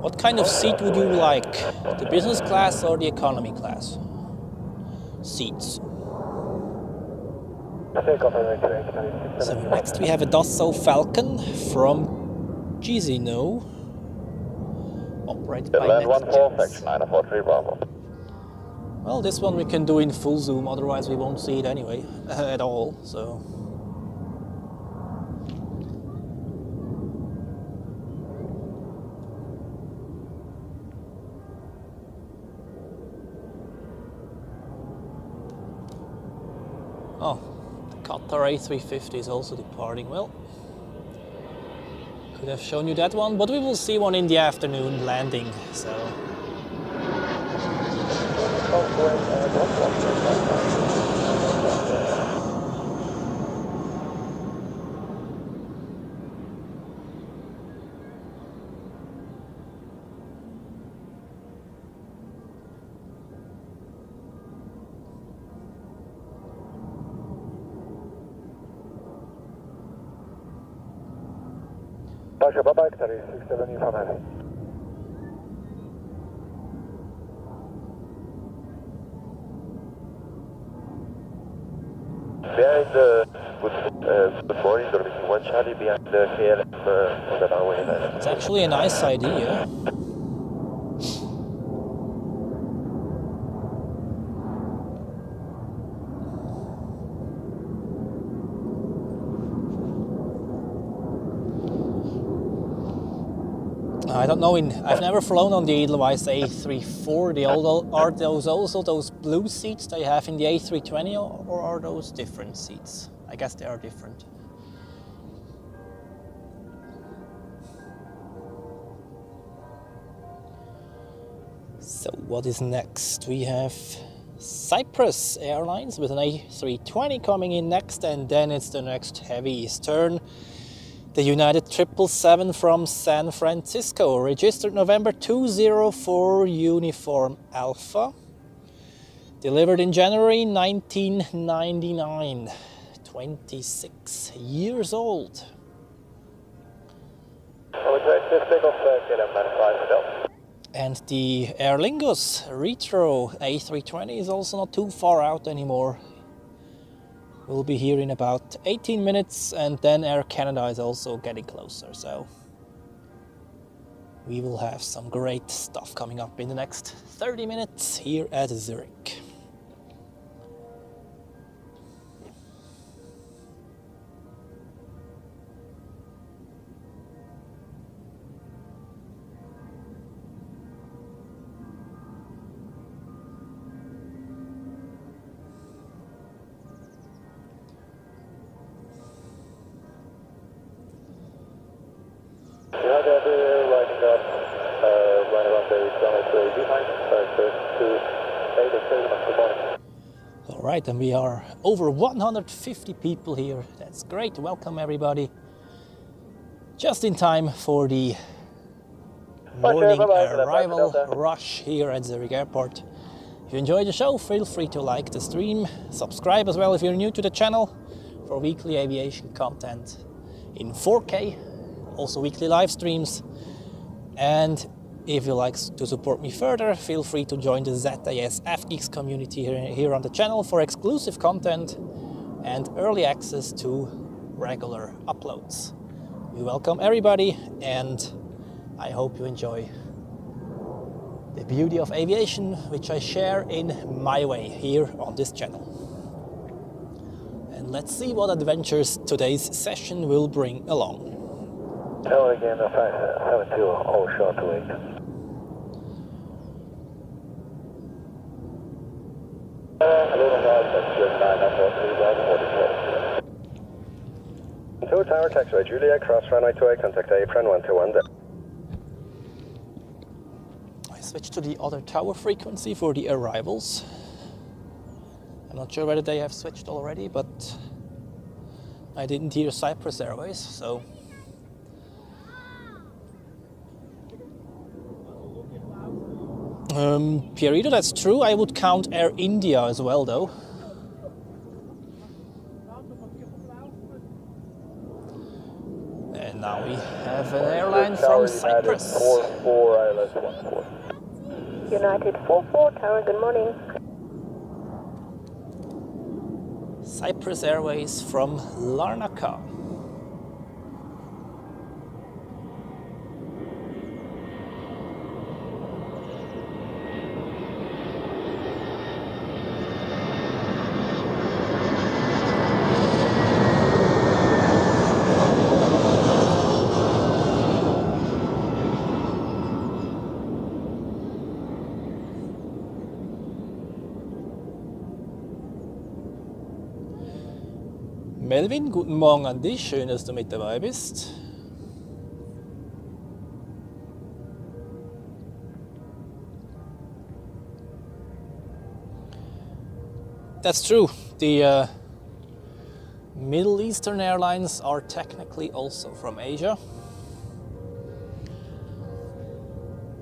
Speaker 4: What kind of seat would you like? The business class or the economy class? Seats. So next we have a Dassault Falcon from Gizino, operated by NetJets. Well, this one we can do in full zoom, otherwise we won't see it anyway, at all, so... Oh, the Qatar A350 is also departing. Well, could have shown you that one, but we will see one in the afternoon landing, so...
Speaker 5: Bye-bye, 67 information.
Speaker 3: Behind good morning, Dormitory 1 Charlie, behind the KLM on the runway.
Speaker 4: It's actually a nice idea. I don't know, I've never flown on the Edelweiss A340, although are those also those blue seats they have in the A320, or are those different seats? I guess they are different. So what is next? We have Cyprus Airlines with an A320 coming in next, and then it's the next heavy Eastern. The United 777 from San Francisco, registered November 204 Uniform Alpha. Delivered in January 1999. 26 years old. And the Aer Lingus Retro A320 is also not too far out anymore. We'll be here in about 18 minutes, and then Air Canada is also getting closer, so we will have some great stuff coming up in the next 30 minutes here at Zurich. All right, and we are over 150 people here. That's great. Welcome everybody. Just in time for the morning arrival rush here at Zurich Airport. If you enjoy the show, feel free to like the stream, subscribe as well if you're new to the channel for weekly aviation content in 4K, also weekly live streams. And if you like to support me further, feel free to join the ZAS FGeeks community here on the channel for exclusive content and early access to regular uploads. We welcome everybody, and I hope you enjoy the beauty of aviation, which I share in my way here on this channel. And let's see what adventures today's session will bring along.
Speaker 6: Hello again, 572, all short to wait. Two Tower, taxiway Juliet, cross runway 28, contact apron 121 there.
Speaker 4: I switched to the other tower frequency for the arrivals. I'm not sure whether they have switched already, but I didn't hear Cyprus Airways, so. Pierito, that's true. I would count Air India as well, though. And now we have an airline from Cyprus.
Speaker 1: United 44, Tower, good morning.
Speaker 4: Cyprus Airways from Larnaca. Melvin, guten Morgen an dich. Schön, dass du mit dabei bist. That's true. The Middle Eastern airlines are technically also from Asia.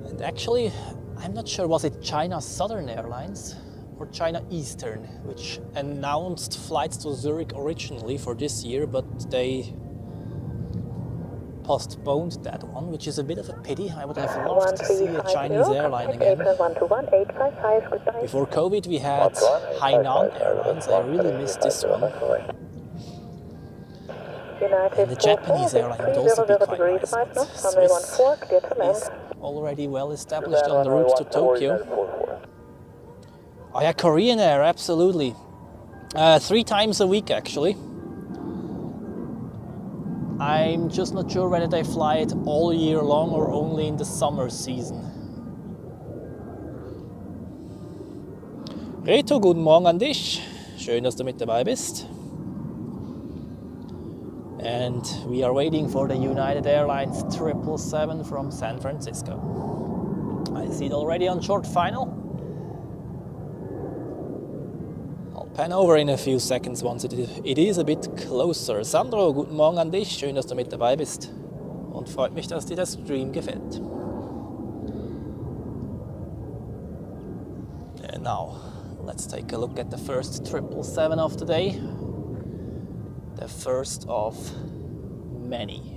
Speaker 4: And actually, I'm not sure, was it China Southern Airlines or China Eastern, which announced flights to Zurich originally for this year, but they postponed that one, which is a bit of a pity. I would have loved to see a Chinese airline again. Before COVID we had Hainan Airlines. I really missed this one. And the Japanese airline would also be quite nice, but Swiss is already well established on the route to Tokyo. Oh yeah, Korean Air, absolutely. 3 times a week, actually. I'm just not sure whether they fly it all year long or only in the summer season. Reto, guten Morgen an dich. Schön, dass du mit dabei bist. And we are waiting for the United Airlines 777 from San Francisco. I see it already on short final. Pan over in a few seconds once it is a bit closer. Sandro, guten Morgen an dich. Schön, dass du mit dabei bist. Und freut mich, dass dir der Stream gefällt. And now, let's take a look at the first 777 of the day. The first of many.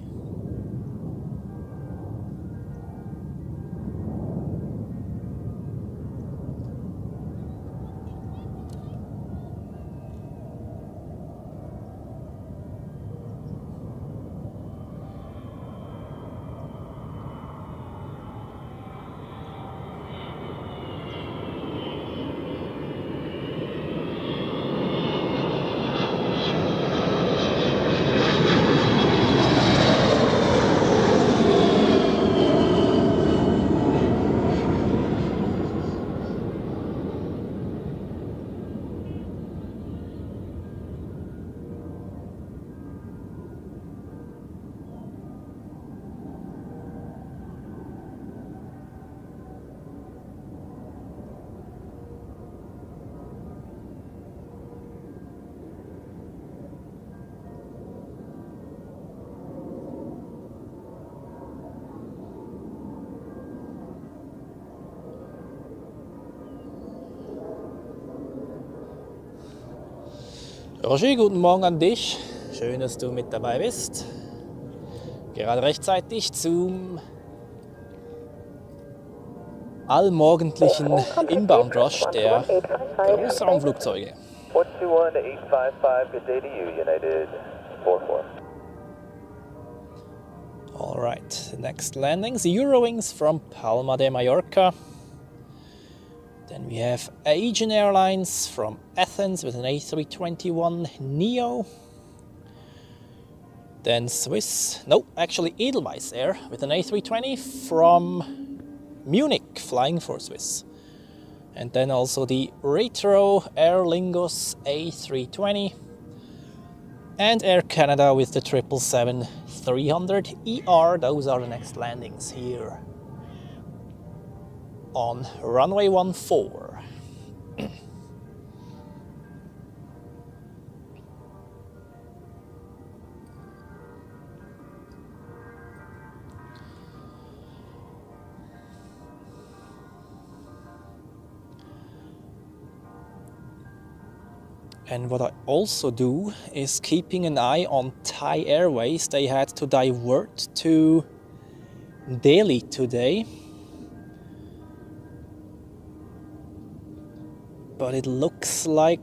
Speaker 4: Roger, guten Morgen an dich. Schön, dass du mit dabei bist. Gerade rechtzeitig zum allmorgendlichen Inbound-Rush der Großraumflugzeuge.
Speaker 6: 421-855, good day to you, United 44.
Speaker 4: Alright, the next landings, Eurowings from Palma de Mallorca. Then we have Asian Airlines from Athens with an A321neo. Then Edelweiss Air with an A320 from Munich, flying for Swiss. And then also the retro Aer Lingus A320. And Air Canada with the 777-300ER. Those are the next landings here on runway 14. And what I also do is keeping an eye on Thai Airways. They had to divert to Delhi today. But it looks like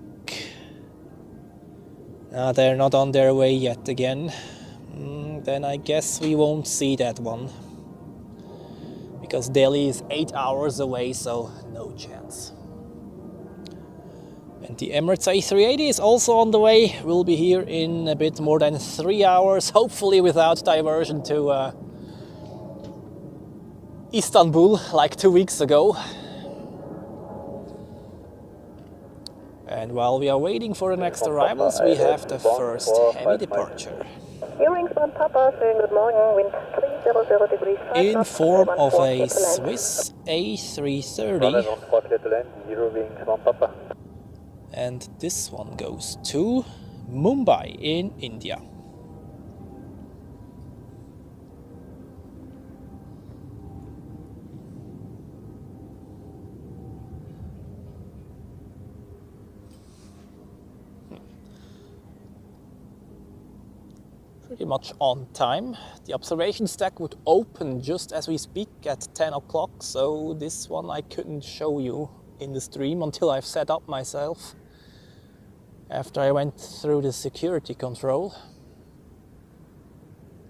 Speaker 4: they're not on their way yet again. Then I guess we won't see that one. Because Delhi is 8 hours away, so no chance. And the Emirates A380 is also on the way. We'll be here in a bit more than 3 hours, hopefully without diversion to Istanbul like 2 weeks ago. And while we are waiting for the next arrivals, we have the first heavy departure.
Speaker 1: Eurowings 1 Papa, saying good morning, wind 300 degrees 5
Speaker 4: In
Speaker 1: knots,
Speaker 4: form of a
Speaker 1: 14
Speaker 4: Swiss A330. And this one goes to Mumbai in India. Pretty much on time. The observation stack would open just as we speak at 10 o'clock, so this one I couldn't show you in the stream until I've set up myself after I went through the security control.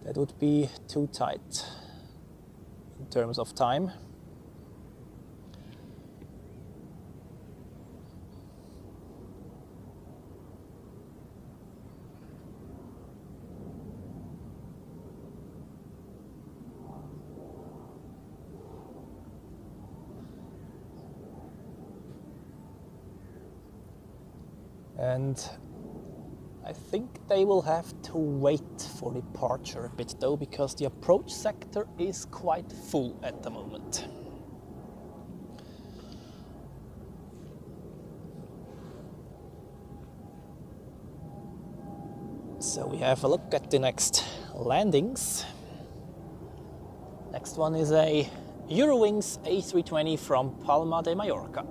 Speaker 4: That would be too tight in terms of time. And I think they will have to wait for departure a bit though, because the approach sector is quite full at the moment. So we have a look at the next landings. Next one is a Eurowings A320 from Palma de Mallorca.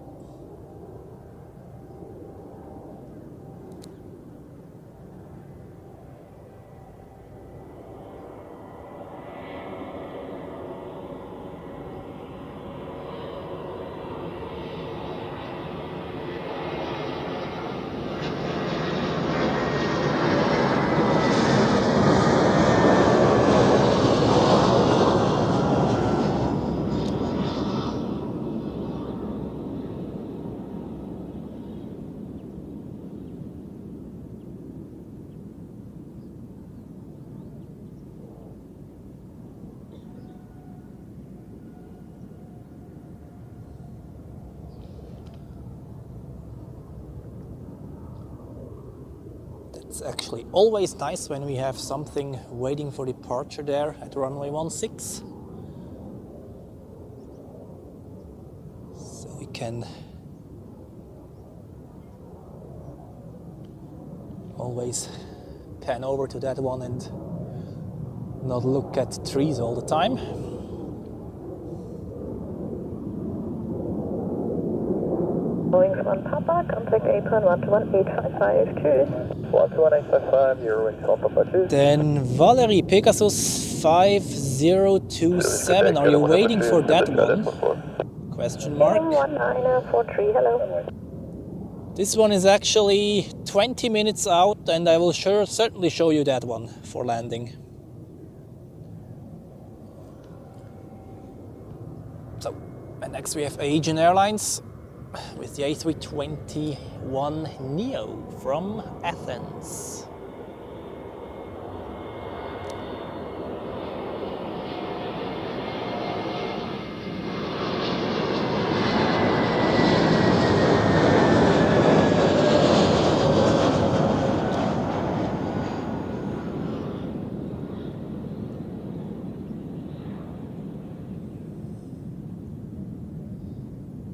Speaker 4: It's actually always nice when we have something waiting for departure there at runway 16. So we can always pan over to that one and not look at trees all the time.
Speaker 1: Boeing 1 Papa, contact apron 121855, tschüss.
Speaker 6: 121855, you're ready for Papa 2.
Speaker 4: Then Valerie, Pegasus 5027, are you waiting for that one? Question mark.
Speaker 1: 1943, hello.
Speaker 4: This one is actually 20 minutes out, and I will certainly show you that one for landing. So, and next we have Asian Airlines with the A321neo from Athens.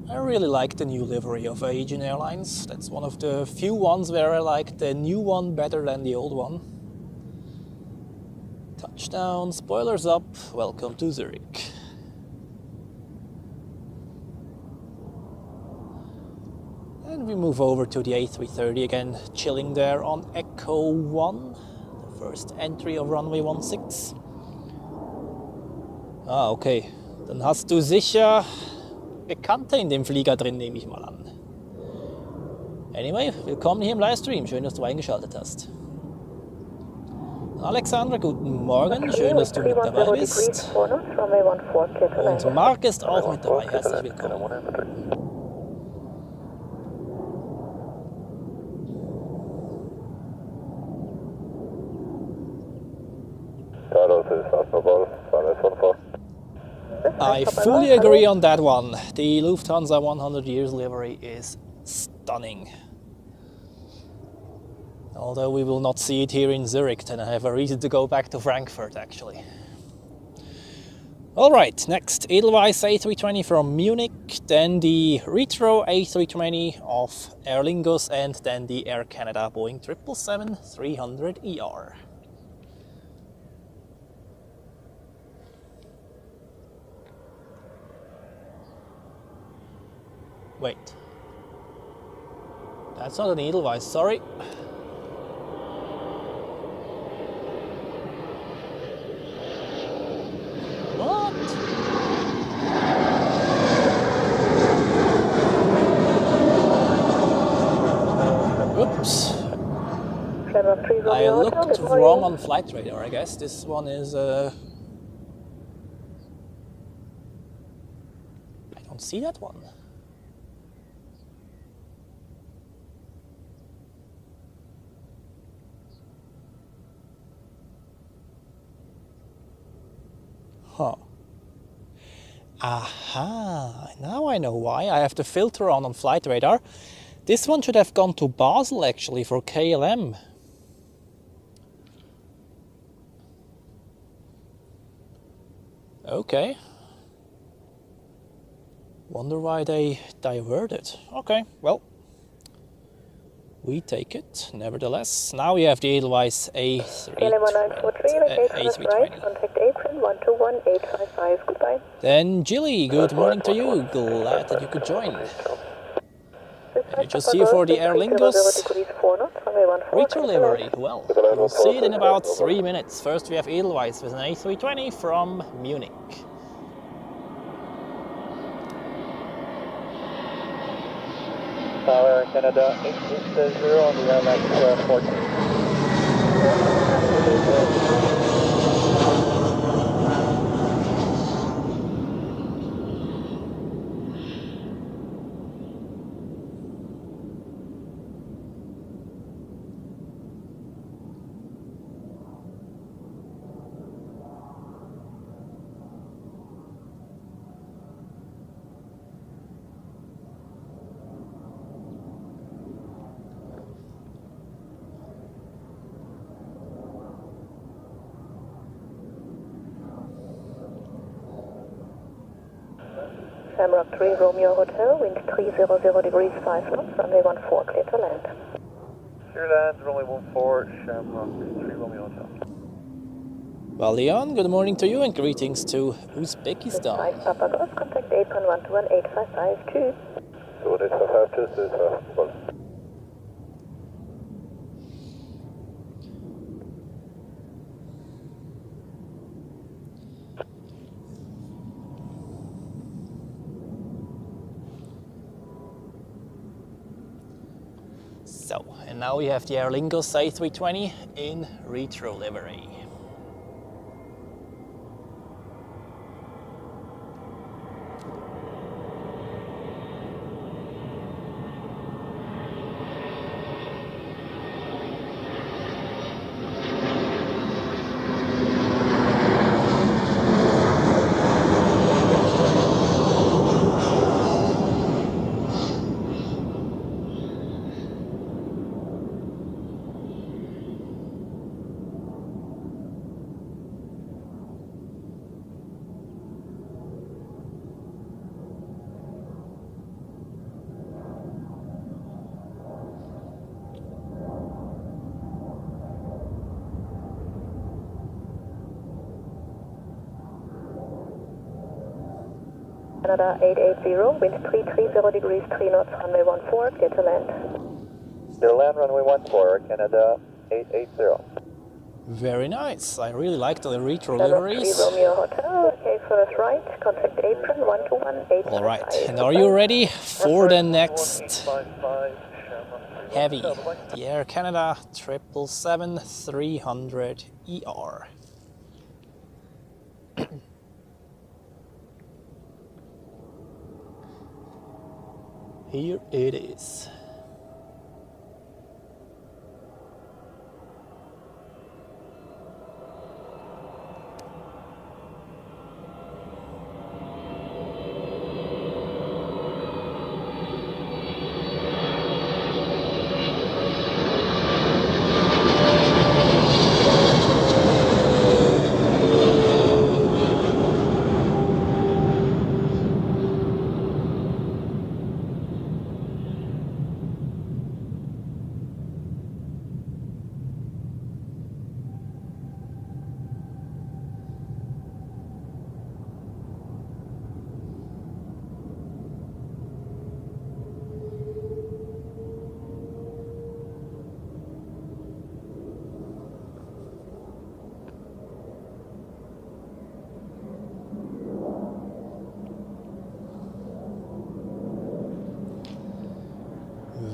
Speaker 4: I really like the new livery of Asian Airlines. That's one of the few ones where I like the new one better than the old one. Touchdown, spoilers up, welcome to Zurich. And we move over to the A330 again, chilling there on Echo 1, the first entry of runway 16. Ah, okay. Dann hast du sicher Bekannte in dem Flieger drin, nehme ich mal an. Anyway, willkommen hier im Livestream. Schön, dass du eingeschaltet hast. Alexander, guten Morgen. Schön, dass du mit dabei bist. Und Marc ist auch mit dabei. Herzlich willkommen. I fully agree on that one. The Lufthansa 100 years livery is stunning. Although we will not see it here in Zurich, then I have a reason to go back to Frankfurt actually. Alright, next Edelweiss A320 from Munich, then the retro A320 of Aer Lingus, and then the Air Canada Boeing 777-300ER. Wait, that's not an Edelweiss, sorry. What? Oops. I looked wrong on flight radar, I guess. This one is I don't see that one. Huh. Aha, now I know why. I have the filter on flight radar. This one should have gone to Basel actually for KLM. Okay. Wonder why they diverted. Okay, well. We take it, nevertheless. Now we have the Edelweiss A320.
Speaker 1: Contact apron 121855. Goodbye.
Speaker 4: Then Jilly, good morning to you. Glad that you could join. And just here for the Aer Lingus retro livery. Well, you'll see it in about 3 minutes. First we have Edelweiss with an A320 from Munich.
Speaker 6: Tower Canada 880 on the airline 14.
Speaker 1: Shamrock 3 Romeo Hotel, wind 300 degrees 5 knots, runway 14, clear to land.
Speaker 6: Clear land, runway 14, Shamrock 3 Romeo Hotel.
Speaker 4: Well, Leon, good morning to you and greetings to Uzbekistan.
Speaker 1: 5 Papa Golf, contact apron 121855, 2.
Speaker 6: Zurich Airport.
Speaker 4: So, and now we have the Aer Lingus A320 in retro livery.
Speaker 1: Canada 880, wind 330 degrees, 3 knots, runway 14, clear to land.
Speaker 6: Clear land, runway 14, Canada 880.
Speaker 4: Very nice. I really like the retro
Speaker 1: Level
Speaker 4: liveries.
Speaker 1: 3 Romeo Hotel, okay, first right, contact apron 1218.
Speaker 4: All right, and are you ready for the next heavy, the Air Canada 777-300 ER. Here it is.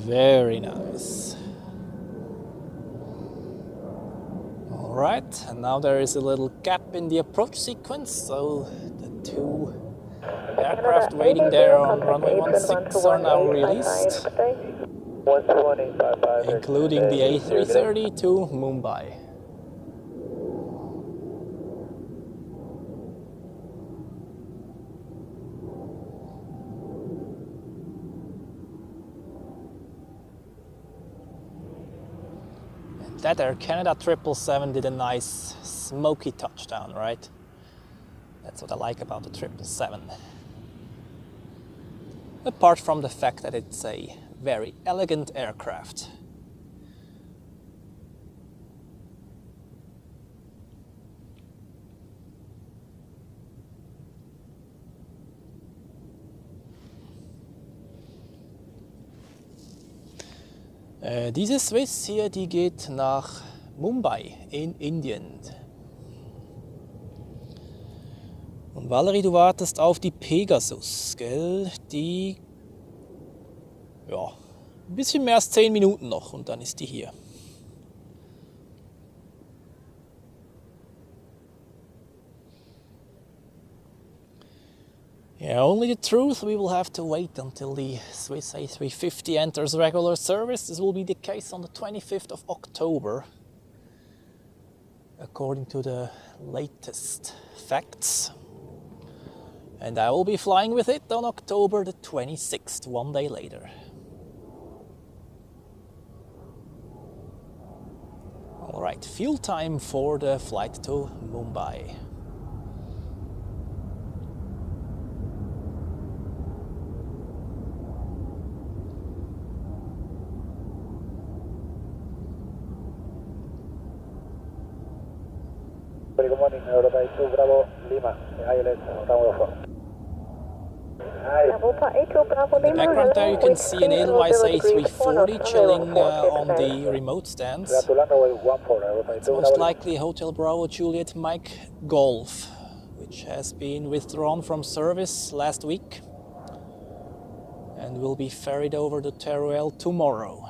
Speaker 4: Very nice. All right, and now there is a little gap in the approach sequence, so the two aircraft waiting there on runway 16 are now released, including the A330 to Mumbai. That Air Canada 777 did a nice smoky touchdown, right? That's what I like about the 777. Apart from the fact that it's a very elegant aircraft. Diese Swiss hier, die geht nach Mumbai in Indien. Und Valerie, du wartest auf die Pegasus, gell? Die, ja, ein bisschen mehr als 10 Minuten noch und dann ist die hier. Yeah, only the truth, we will have to wait until the Swiss A350 enters regular service. This will be the case on the 25th of October, according to the latest facts. And I will be flying with it on October the 26th, one day later. All right, fuel time for the flight to Mumbai.
Speaker 2: Good morning, Airbus A2 Bravo Lima, ILS, runway 4.
Speaker 1: Europa A2 Bravo Lima.
Speaker 4: In the background there you can
Speaker 1: wind
Speaker 4: see an
Speaker 1: 30
Speaker 4: Airbus
Speaker 1: degrees,
Speaker 4: 340 chilling
Speaker 1: 14,
Speaker 4: on the remote stands.
Speaker 2: To runway 14,
Speaker 4: It's most likely Hotel Bravo Juliet Mike Golf, which has been withdrawn from service last week and will be ferried over to Teruel tomorrow.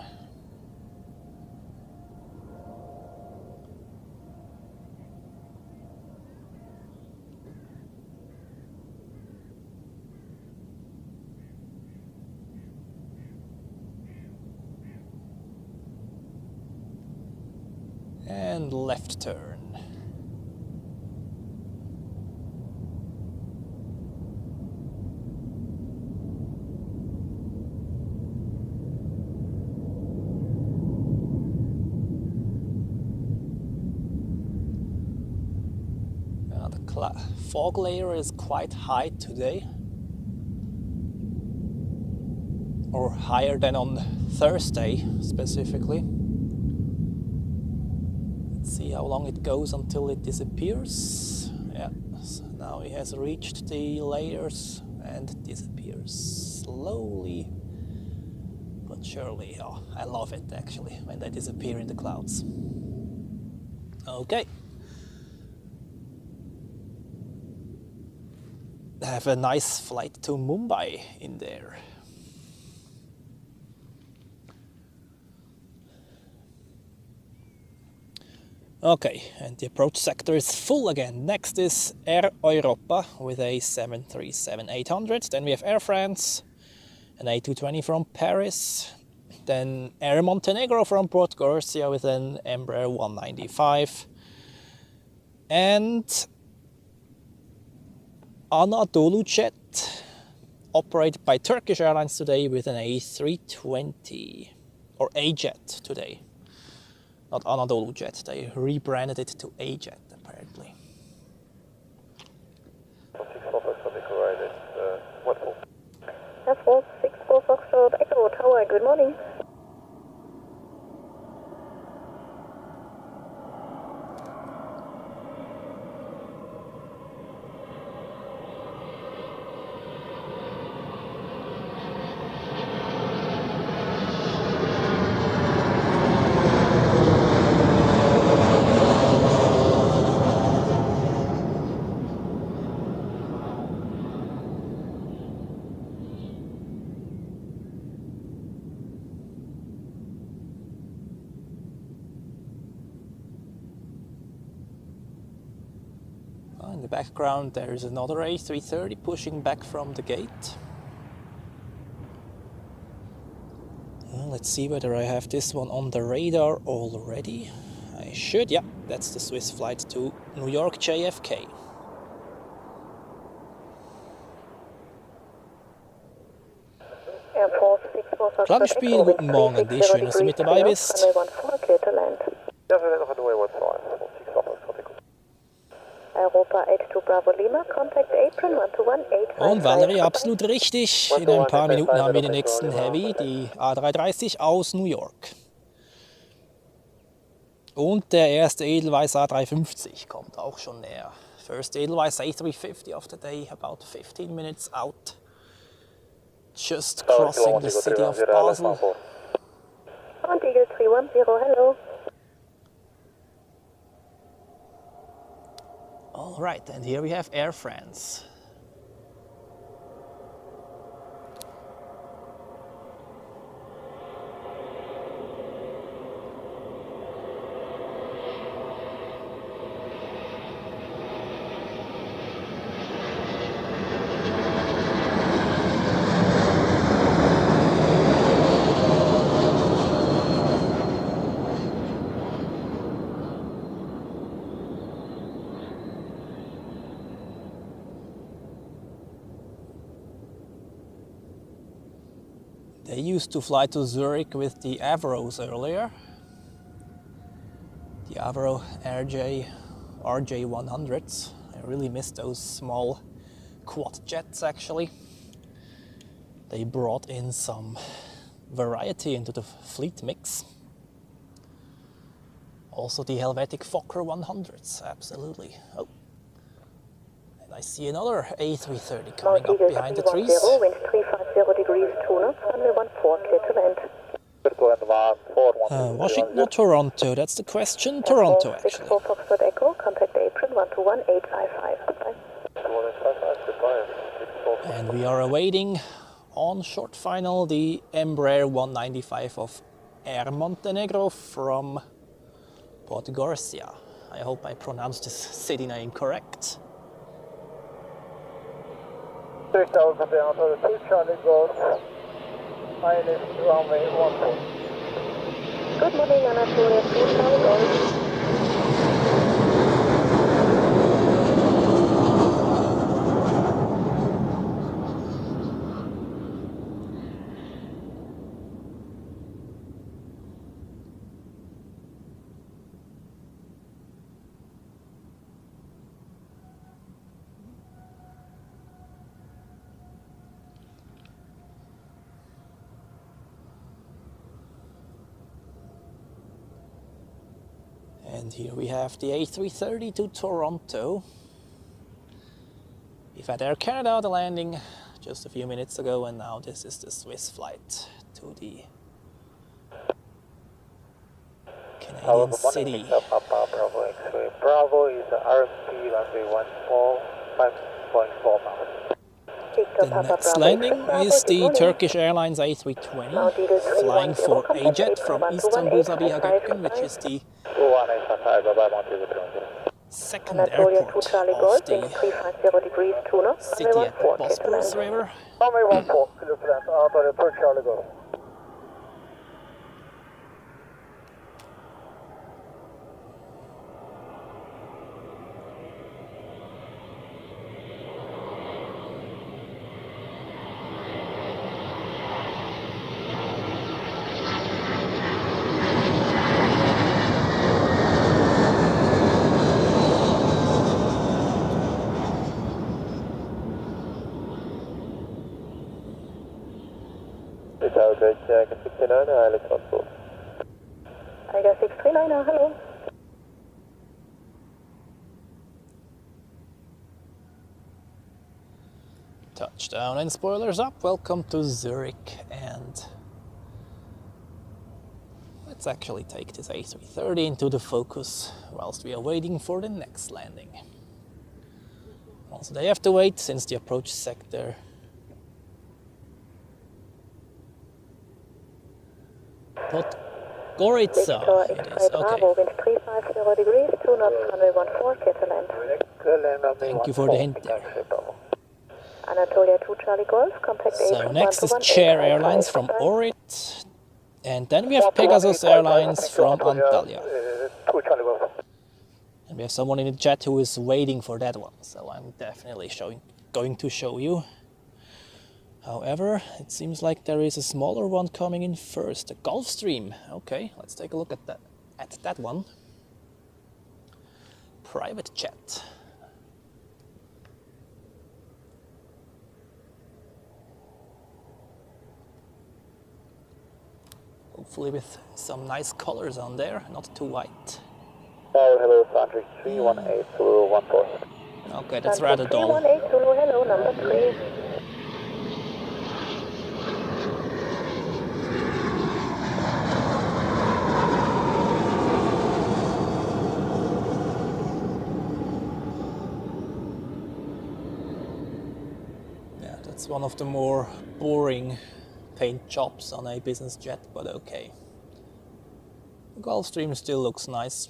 Speaker 4: And left turn. The fog layer is quite high today, or higher than on Thursday specifically. See how long it goes until it disappears. Yeah, so now it has reached the layers and disappears slowly but surely. Oh, I love it actually when they disappear in the clouds. Okay. Have a nice flight to Mumbai in there. Okay, and the approach sector is full again. Next is Air Europa with a 737-800. Then we have Air France, an A220 from Paris. Then Air Montenegro from Podgorica with an Embraer 195. And Anadolu Jet, operated by Turkish Airlines today with an A320. Or A-Jet today. Not Anadolu Jet, they rebranded it to A-Jet apparently.
Speaker 6: 64 Foxtrot Echo Ride at Watford.
Speaker 1: Air Force 64 Foxtrot Echo Tower, good morning.
Speaker 4: In the background there is another A330 pushing back from the gate. Let's see whether I have this one on the radar already. I should, yeah, that's the Swiss flight to New York JFK.
Speaker 1: Air Force 64 Foxtrot
Speaker 4: Klappspiel,
Speaker 1: Echo,
Speaker 4: guten Morgen, wie schön, dass du mit dabei bist.
Speaker 1: Runway 14, clear to land.
Speaker 6: Ja, wir werden auf Runway 15, 64 Foxtrot Echo.
Speaker 1: Europa 82 Bravo Lima, contact apron 12185.
Speaker 4: Und Valerie, absolut richtig. In ein paar Minuten haben wir den nächsten Heavy, die A330 aus New York. Und der erste Edelweiss A350 kommt auch schon näher. First Edelweiss A350 of the day, about 15 minutes out. Just crossing the city of Basel.
Speaker 1: Und Eagle 310, hello.
Speaker 4: All right, and here we have Air France. They used to fly to Zurich with the Avros earlier. The Avro RJ100s. I really miss those small quad jets actually. They brought in some variety into the fleet mix. Also the Helvetic Fokker 100s, absolutely. Oh. And I see another A330 coming
Speaker 1: Mount
Speaker 4: up
Speaker 1: Eagle
Speaker 4: behind the
Speaker 1: 310,
Speaker 4: trees.
Speaker 1: wind 350 degrees, 2 knots, runway 14, clear to land.
Speaker 4: Washington or Toronto? That's the question. Toronto, actually.
Speaker 1: 64 Foxtrot Echo, contact apron 121855. Goodbye.
Speaker 4: And we are awaiting on short final the Embraer 195 of Air Montenegro from Podgorica. I hope I pronounced this city name correct.
Speaker 5: Zurich Tower, copy, Anatolia 2 Charlie Golf, minus runway 14.
Speaker 1: Good morning, Anatolia 2 Charlie Golf.
Speaker 4: And here we have the A330 to Toronto. We've had Air Canada, the landing just a few minutes ago, and now this is the Swiss flight to the Canadian city.
Speaker 5: Bravo X-ray. Bravo is RMP runway 5.4 miles.
Speaker 4: The next landing is the Turkish Airlines A320, flying for AJet from Istanbul Sabiha Gökçen, which is the second airport of the city at the Bosporus River.
Speaker 5: Runway 14, clear to land, Anatolia 2 Charlie Golf.
Speaker 6: Airbus 639, Alex Hospital.
Speaker 1: Airbus 639, hello.
Speaker 4: Touchdown and spoilers up. Welcome to Zurich, and let's actually take this A330 into the focus whilst we are waiting for the next landing. Also, they have to wait since the approach sector Podgorica it is. Okay.
Speaker 1: Wind 350 degrees, 2 knots, runway 14, clear to land.
Speaker 4: Thank you for the hint there.
Speaker 1: Anatolia 2 Charlie Golf, contact
Speaker 4: So next is Chair Airlines from Orit, and then we have Pegasus Airlines from Antalya. And we have someone in the chat who is waiting for that one, so I'm definitely going to show you. However, it seems like there is a smaller one coming in first, the Gulfstream. Okay, let's take a look at that one. Private jet. Hopefully with some nice colors on there, not too white.
Speaker 6: Hello, Sandra 318 Zulu 14.
Speaker 4: Okay, that's rather dull.
Speaker 1: 318 Zulu, hello, number 3.
Speaker 4: It's one of the more boring paint jobs on a business jet, but okay. The Gulfstream still looks nice.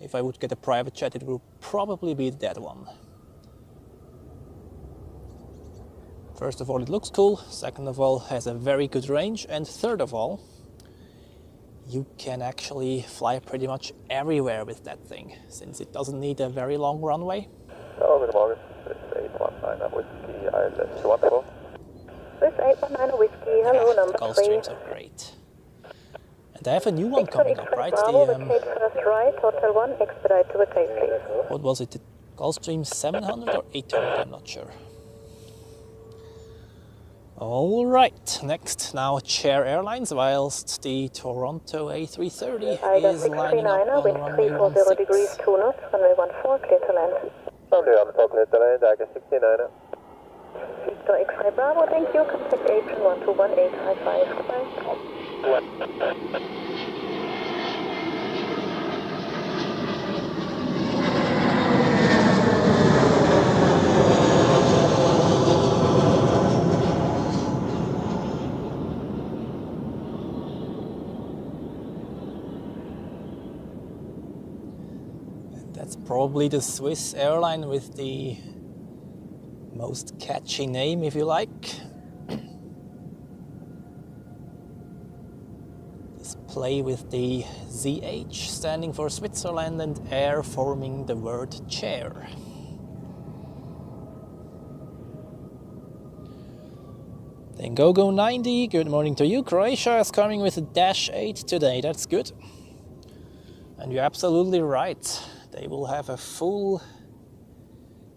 Speaker 4: If I would get a private jet, it would probably be that one. First of all, it looks cool. Second of all, has a very good range. And third of all, you can actually fly pretty much everywhere with that thing, since it doesn't need a very long runway.
Speaker 6: Hello, good morning. This is 819 Whiskey Island 214.
Speaker 1: This is 819 Whiskey, hello, number 3.
Speaker 4: Gulfstreams are great. And they have a new one coming up, right?
Speaker 1: Bravo, vacate first right, Hotel 1, expedite to vacate, please.
Speaker 4: What was it, the Gulfstream 700 or 800? I'm not sure. All right, next now Chair Airlines, whilst the Toronto A330 is lining up on
Speaker 1: wind
Speaker 4: runway
Speaker 1: 340 degrees, 2 knots, runway 14, clear to land.
Speaker 6: Family on Falcon Delay, Dagger 69.
Speaker 1: Victor X-Ray Bravo, thank you. Contact Agent 121855. Goodbye.
Speaker 4: That's probably the Swiss airline with the most catchy name, if you like. This play with the ZH standing for Switzerland and air forming the word chair. Then GoGo 90, good morning to you. Croatia is coming with a -8 today, that's good. And you're absolutely right. They will have a full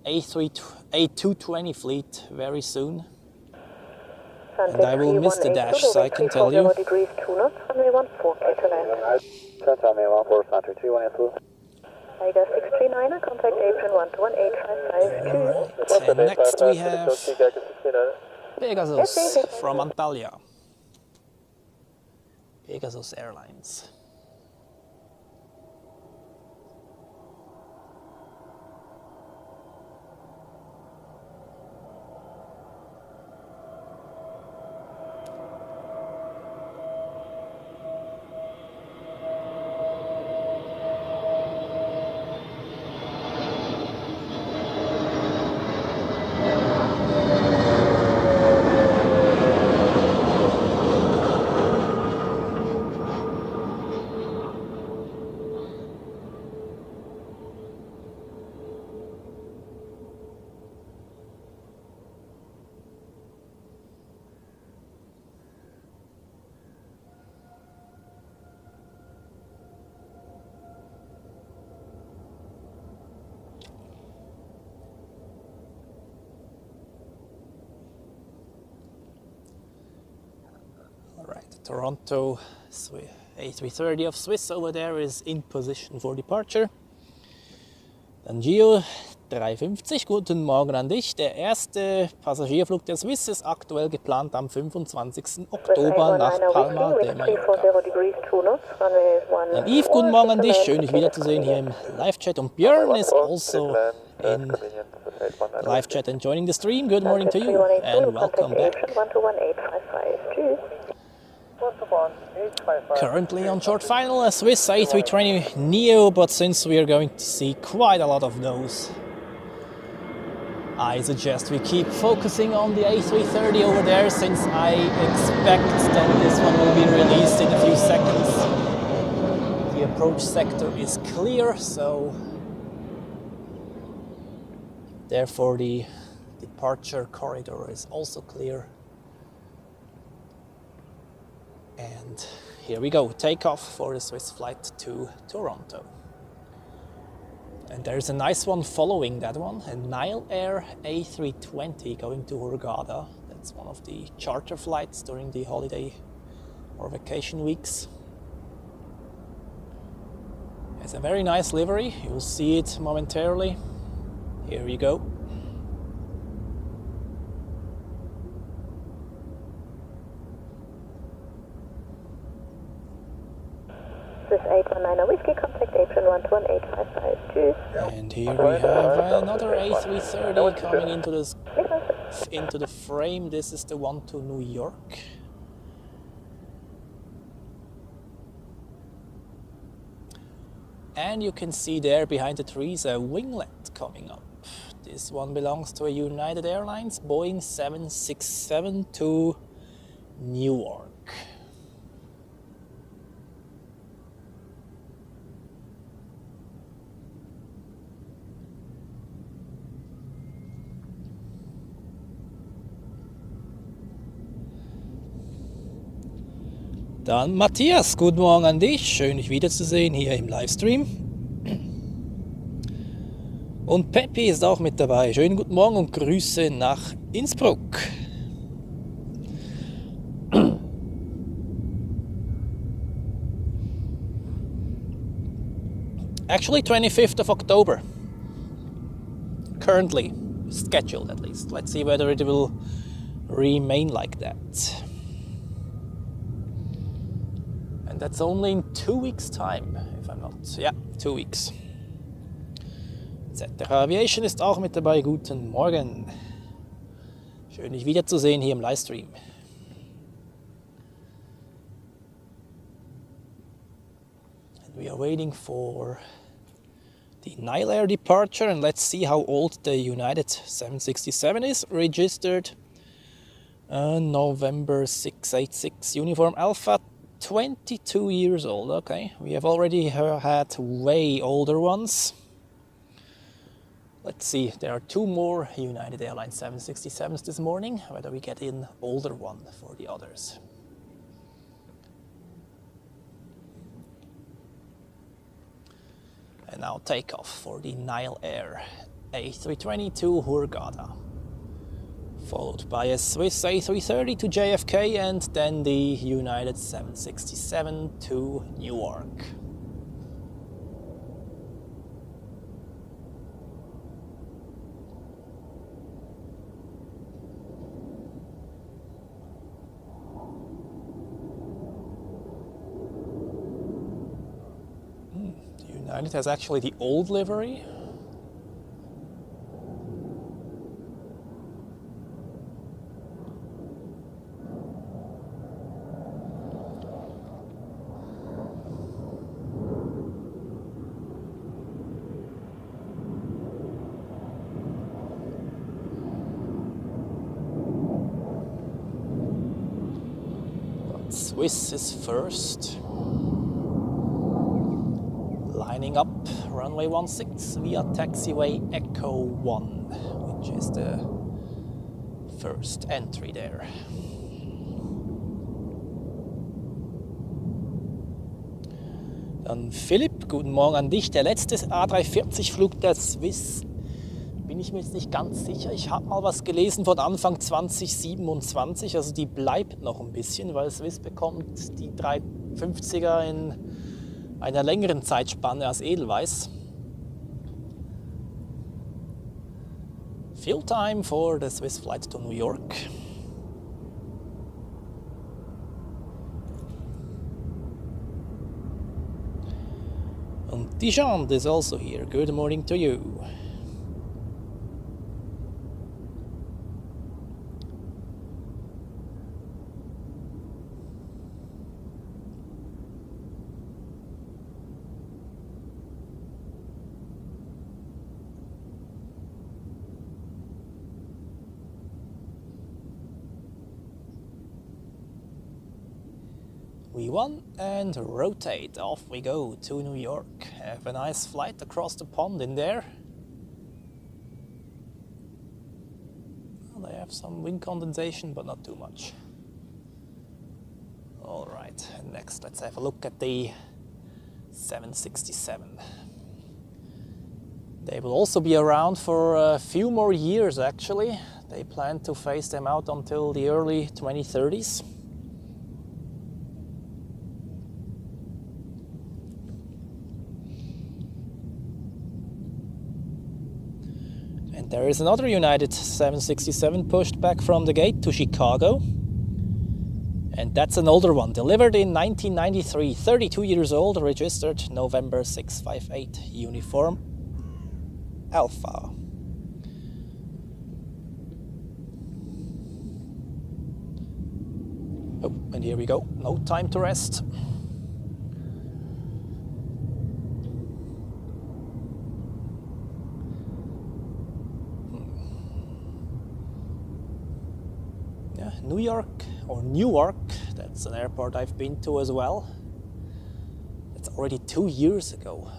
Speaker 4: A220 fleet very soon. And I will miss the dash, so I can tell you.
Speaker 1: Runway 2 knots, runway 14, clear to land.
Speaker 2: Runway 14, Center 212.
Speaker 1: Tiger 639, contact Agent 121855.
Speaker 4: And next we have Pegasus from Antalya. Pegasus Airlines. Toronto A330 of Swiss over there is in position for departure. Dann Gio 350, guten Morgen an dich. Der erste Passagierflug der Swiss ist aktuell geplant am 25. Oktober nach Palma de Mallorca. Dann Yves, guten Morgen an dich. Schön dich wiederzusehen hier im Live-Chat. Und Björn is also in Live-Chat and joining the stream. Good morning to you and welcome back. Currently on short final, a Swiss A320 Neo, but since we are going to see quite a lot of those, I suggest we keep focusing on the A330 over there, since I expect that this one will be released in a few seconds. The approach sector is clear, so therefore the departure corridor is also clear. And here we go, takeoff for the Swiss flight to Toronto. And there's a nice one following that one, a Nile Air A320 going to Hurghada. That's one of the charter flights during the holiday or vacation weeks. It's a very nice livery, you'll see it momentarily. Here we go.
Speaker 1: Swiss 819 Whiskey, contact Apron 121855.
Speaker 4: And here we have another A330 coming into the frame. This is the one to New York. And you can see there behind the trees a winglet coming up. This one belongs to a United Airlines Boeing 767 to Newark. Dann Matthias, guten Morgen an dich. Schön, dich wiederzusehen hier im Livestream. Und Peppi ist auch mit dabei. Schönen guten Morgen und Grüße nach Innsbruck. Actually, 25th of October. currently scheduled at least. Let's see whether it will remain like that. And that's only in 2 weeks' time, if I'm not... Ja, 2 weeks. ZRH Aviation ist auch mit dabei. Guten Morgen. Schön, dich wiederzusehen hier im Livestream. And we are waiting for the Nile Air departure, and let's see how old the United 767 is. Registered November 686, uniform Alpha, 22 years old. Okay, we have already had way older ones. Let's see, there are 2 more United Airlines 767s this morning, whether we get in older one for the others. And now takeoff for the Nile Air A320 to Hurghada, followed by a Swiss A330 to JFK, and then the United 767 to Newark. United has actually the old livery. But Swiss is first. Lining up runway 16 via taxiway Echo 1, which is the first entry there. Dann Philipp, guten Morgen an dich. Der letzte A340-Flug der Swiss, bin ich mir jetzt nicht ganz sicher. Ich habe mal was gelesen von Anfang 2027, also die bleibt noch ein bisschen, weil Swiss bekommt die 350er in einer längeren Zeitspanne als Edelweiss. Fuel time for the Swiss flight to New York. And Dijon is also here. Good morning to you. We won and rotate. Off we go to New York. Have a nice flight across the pond in there. Well, they have some wind condensation, but not too much. All right, next let's have a look at the 767. They will also be around for a few more years actually. They plan to phase them out until the early 2030s. There is another United 767 pushed back from the gate to Chicago. And that's an older one, delivered in 1993, 32 years old, registered November 658, uniform Alpha. Oh, and here we go, no time to rest. New York, or Newark, that's an airport I've been to as well. It's already 2 years ago.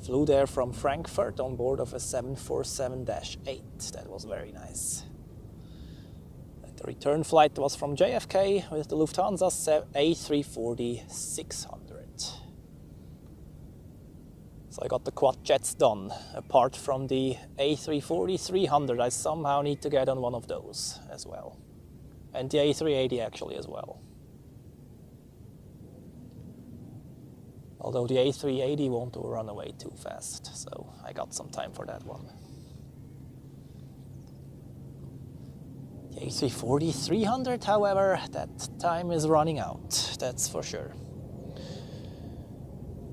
Speaker 4: Flew there from Frankfurt on board of a 747-8. That was very nice. And the return flight was from JFK with the Lufthansa A340-600. So I got the quad jets done. Apart from the A340-300, I somehow need to get on one of those as well. And the A380 actually as well. Although the A380 won't run away too fast, so I got some time for that one. A340-300, however, that time is running out, that's for sure.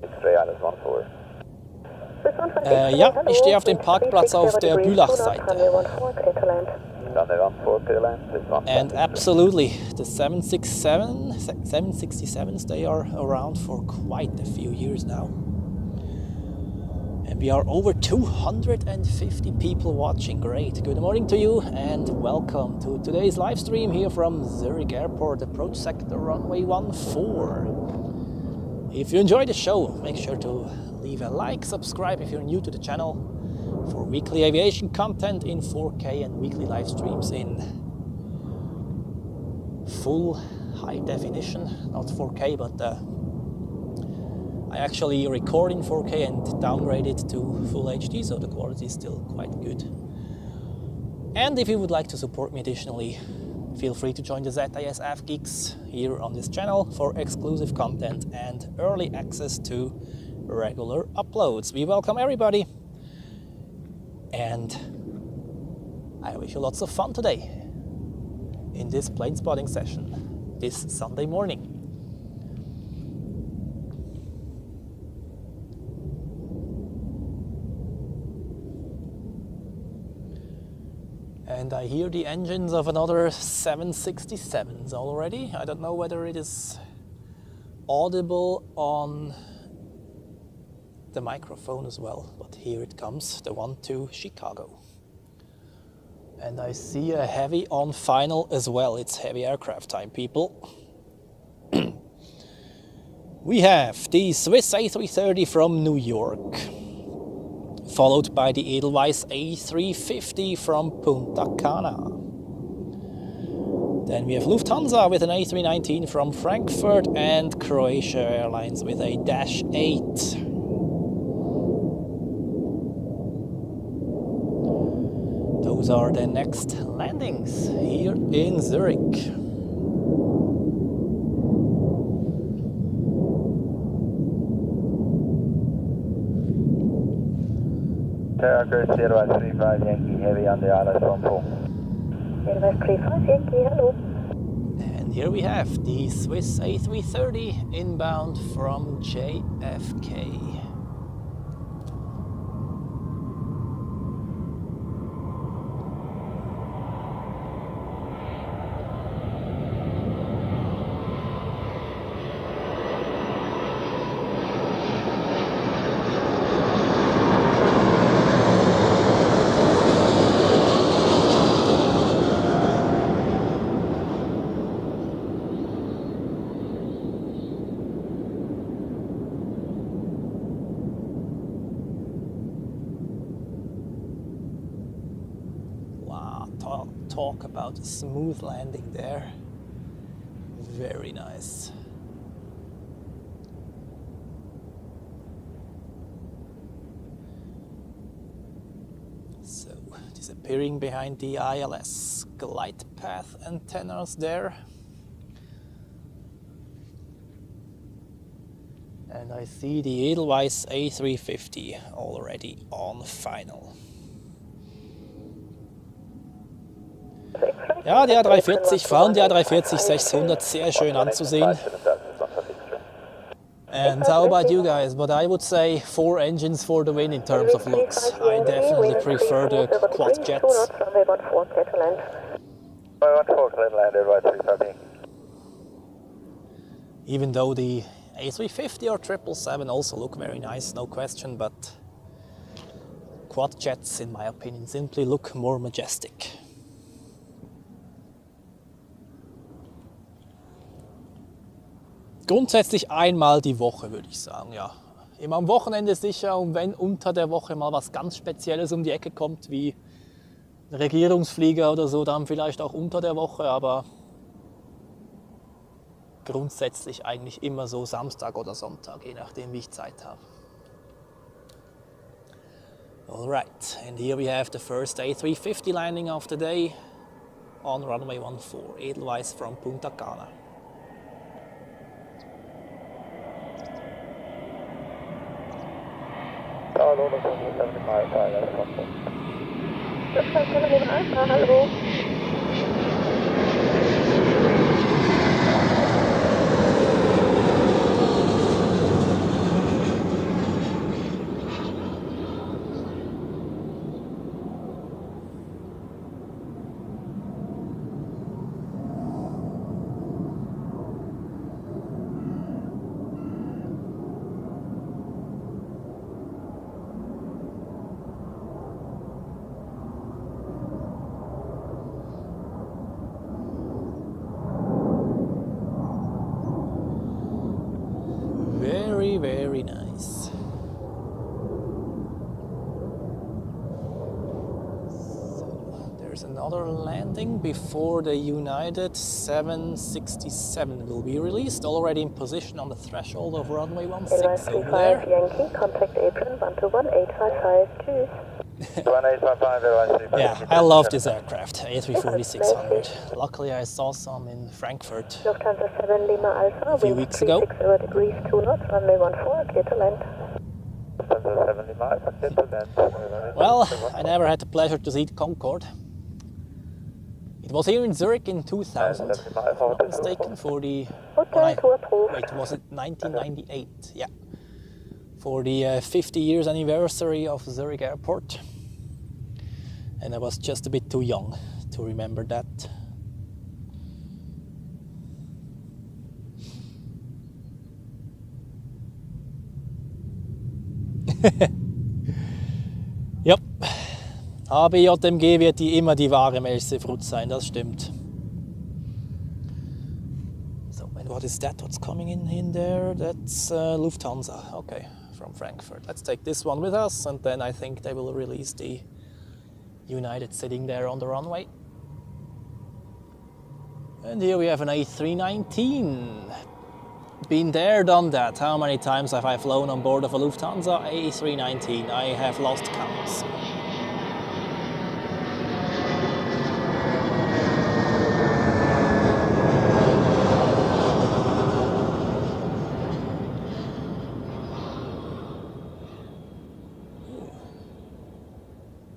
Speaker 3: X-Ray Alice 14.
Speaker 4: Ja, ich stehe auf dem Parkplatz auf der Bülach-Seite. And absolutely, the 767s, they are around for quite a few years now. And we are over 250 people watching. Great. Good morning to you and welcome to today's live stream here from Zurich Airport, approach sector runway 14. If you enjoy the show, make sure to leave a like, subscribe if you're new to the channel for weekly aviation content in 4K and weekly live streams in full high definition, not 4K, but I actually record in 4K and downgrade it to full HD, so the quality is still quite good. And if you would like to support me additionally, feel free to join the ZAS AF Geeks here on this channel for exclusive content and early access to regular uploads. We welcome everybody, and I wish you lots of fun today in this plane spotting session this Sunday morning. And I hear the engines of another 767s already. I don't know whether it is audible on the microphone as well, but here it comes, the one to Chicago. And I see a heavy on final as well. It's heavy aircraft time, people. We have the Swiss A330 from New York, followed by the Edelweiss A350 from Punta Cana. Then we have Lufthansa with an A319 from Frankfurt and Croatia Airlines with a -8. Those are the next landings here in Zurich.
Speaker 6: Turkish Airlines 35 Yankee Heavy on the Alice 14.
Speaker 1: Airlines 35 Yankee, hello.
Speaker 4: And here we have the Swiss A330 inbound from JFK. Talk about a smooth landing there. Very nice. So, disappearing behind the ILS glide path antennas there. And I see the Edelweiss A350 already on final. Ja, die A340, vor allem die A340-600, sehr schön anzusehen. And how about you guys? But I would say 4 engines for the win in terms of looks. I definitely prefer the quad jets. Even though the A350 or 777 also look very nice, no question, but quad jets, in my opinion, simply look more majestic. Grundsätzlich einmal die Woche, würde ich sagen, ja. Immer am Wochenende sicher, und wenn unter der Woche mal was ganz Spezielles um die Ecke kommt, wie ein Regierungsflieger oder so, dann vielleicht auch unter der Woche, aber grundsätzlich eigentlich immer so Samstag oder Sonntag, je nachdem wie ich Zeit habe. Alright, and here we have the first A350 landing of the day on runway 14, Edelweiss from Punta Cana.
Speaker 5: Hallo, das ist 75 Alpha, das kommt.
Speaker 1: Das ist 75 Alpha, hallo.
Speaker 4: another landing before the United 767 will be released. Already in position on the threshold of runway 16 over there.
Speaker 1: Yankee, contact apron 121855. Tschüss.
Speaker 6: 1855,
Speaker 4: Yeah, I love this aircraft, A340-600. Luckily I saw some in Frankfurt
Speaker 1: Lufthansa 7 Lima Alpha,
Speaker 4: a few weeks ago.
Speaker 1: 360 degrees 2 knots, runway 14, clear to land.
Speaker 4: Well, I never had the pleasure to see the Concorde. It was here in Zurich in 2000, if I'm not mistaken, for the... wait, was it 1998? Yeah. For the 50 years anniversary of Zurich Airport. And I was just a bit too young to remember that. Ja, HBJMG wird immer die wahre Melseefrucht sein, das stimmt. So, and what is that? What's coming in there? That's Lufthansa, okay, from Frankfurt. Let's take this one with us, and then I think they will release the United sitting there on the runway. And here we have an A319. Been there, done that. How many times have I flown on board of a Lufthansa A319? I have lost counts.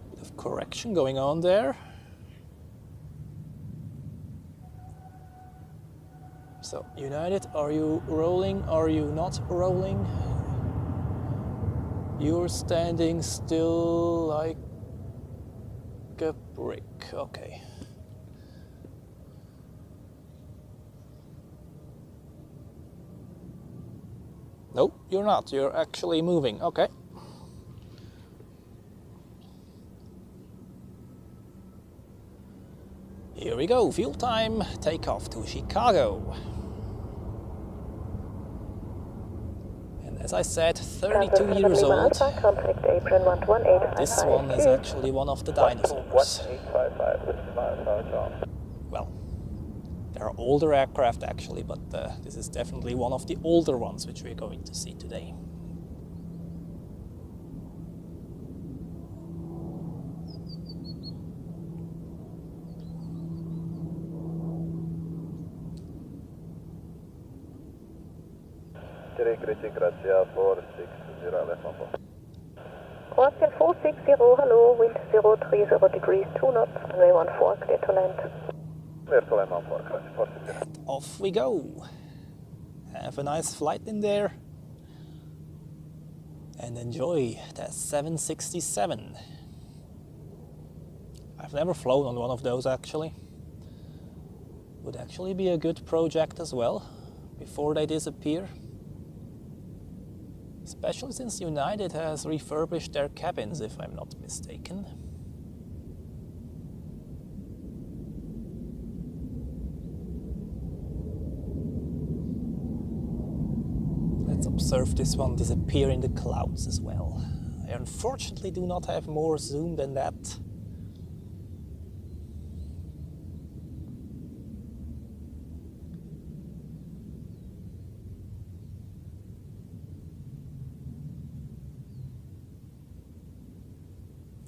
Speaker 4: Bit of correction going on there. So, United, are you rolling? Are you not rolling? You're standing still like a brick. Okay. No, you're not. You're actually moving. Okay. Here we go. Fuel time. Takeoff to Chicago. As I said, 32 years old. This one is actually one of the dinosaurs. Well, there are older aircraft actually, but this is definitely one of the older ones which we're going to see today.
Speaker 6: Grazie, 460 left on board.
Speaker 1: Croatia 460, hello, wind 030 degrees 2 knots, runway 14, clear to land.
Speaker 6: Clear to land on 460.
Speaker 4: And off we go. Have a nice flight in there. And enjoy the 767. I've never flown on one of those actually. Would actually be a good project as well, before they disappear. Especially since United has refurbished their cabins, if I'm not mistaken. Let's observe this one disappear in the clouds as well. I unfortunately do not have more zoom than that.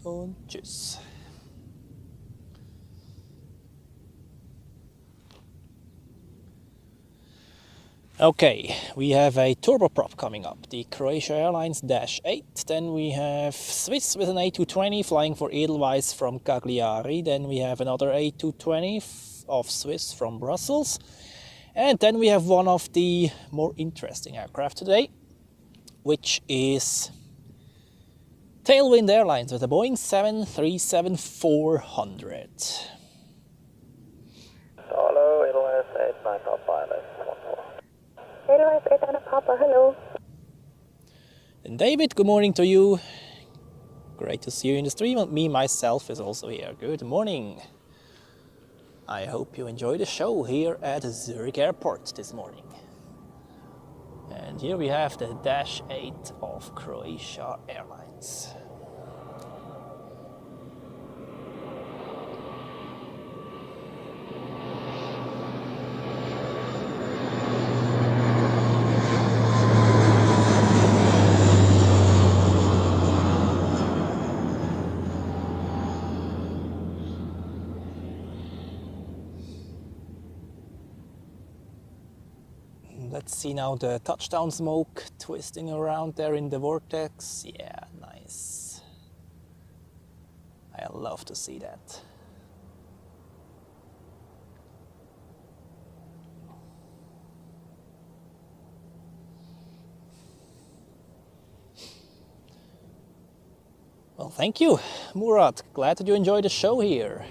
Speaker 4: Und tschüss. Okay, we have a turboprop coming up, the Turkish Airlines -8. Then we have Swiss with an A220 flying for Edelweiss from Cagliari. Then we have another A220 of Swiss from Brussels. And then we have one of the more interesting aircraft today, which is Tailwind Airlines with a Boeing 737-400.
Speaker 6: Hello, Edelweiss 89 pilot.
Speaker 1: Edelweiss 89 Papa, hello.
Speaker 4: And David, good morning to you. Great to see you in the stream, and me, myself, is also here. Good morning. I hope you enjoy the show here at Zurich Airport this morning. And here we have the -8 of Croatia Airlines. Let's see now the touchdown smoke twisting around there in the vortex. Yeah, nice. I love to see that. Well, thank you, Murat. Glad that you enjoyed the show here.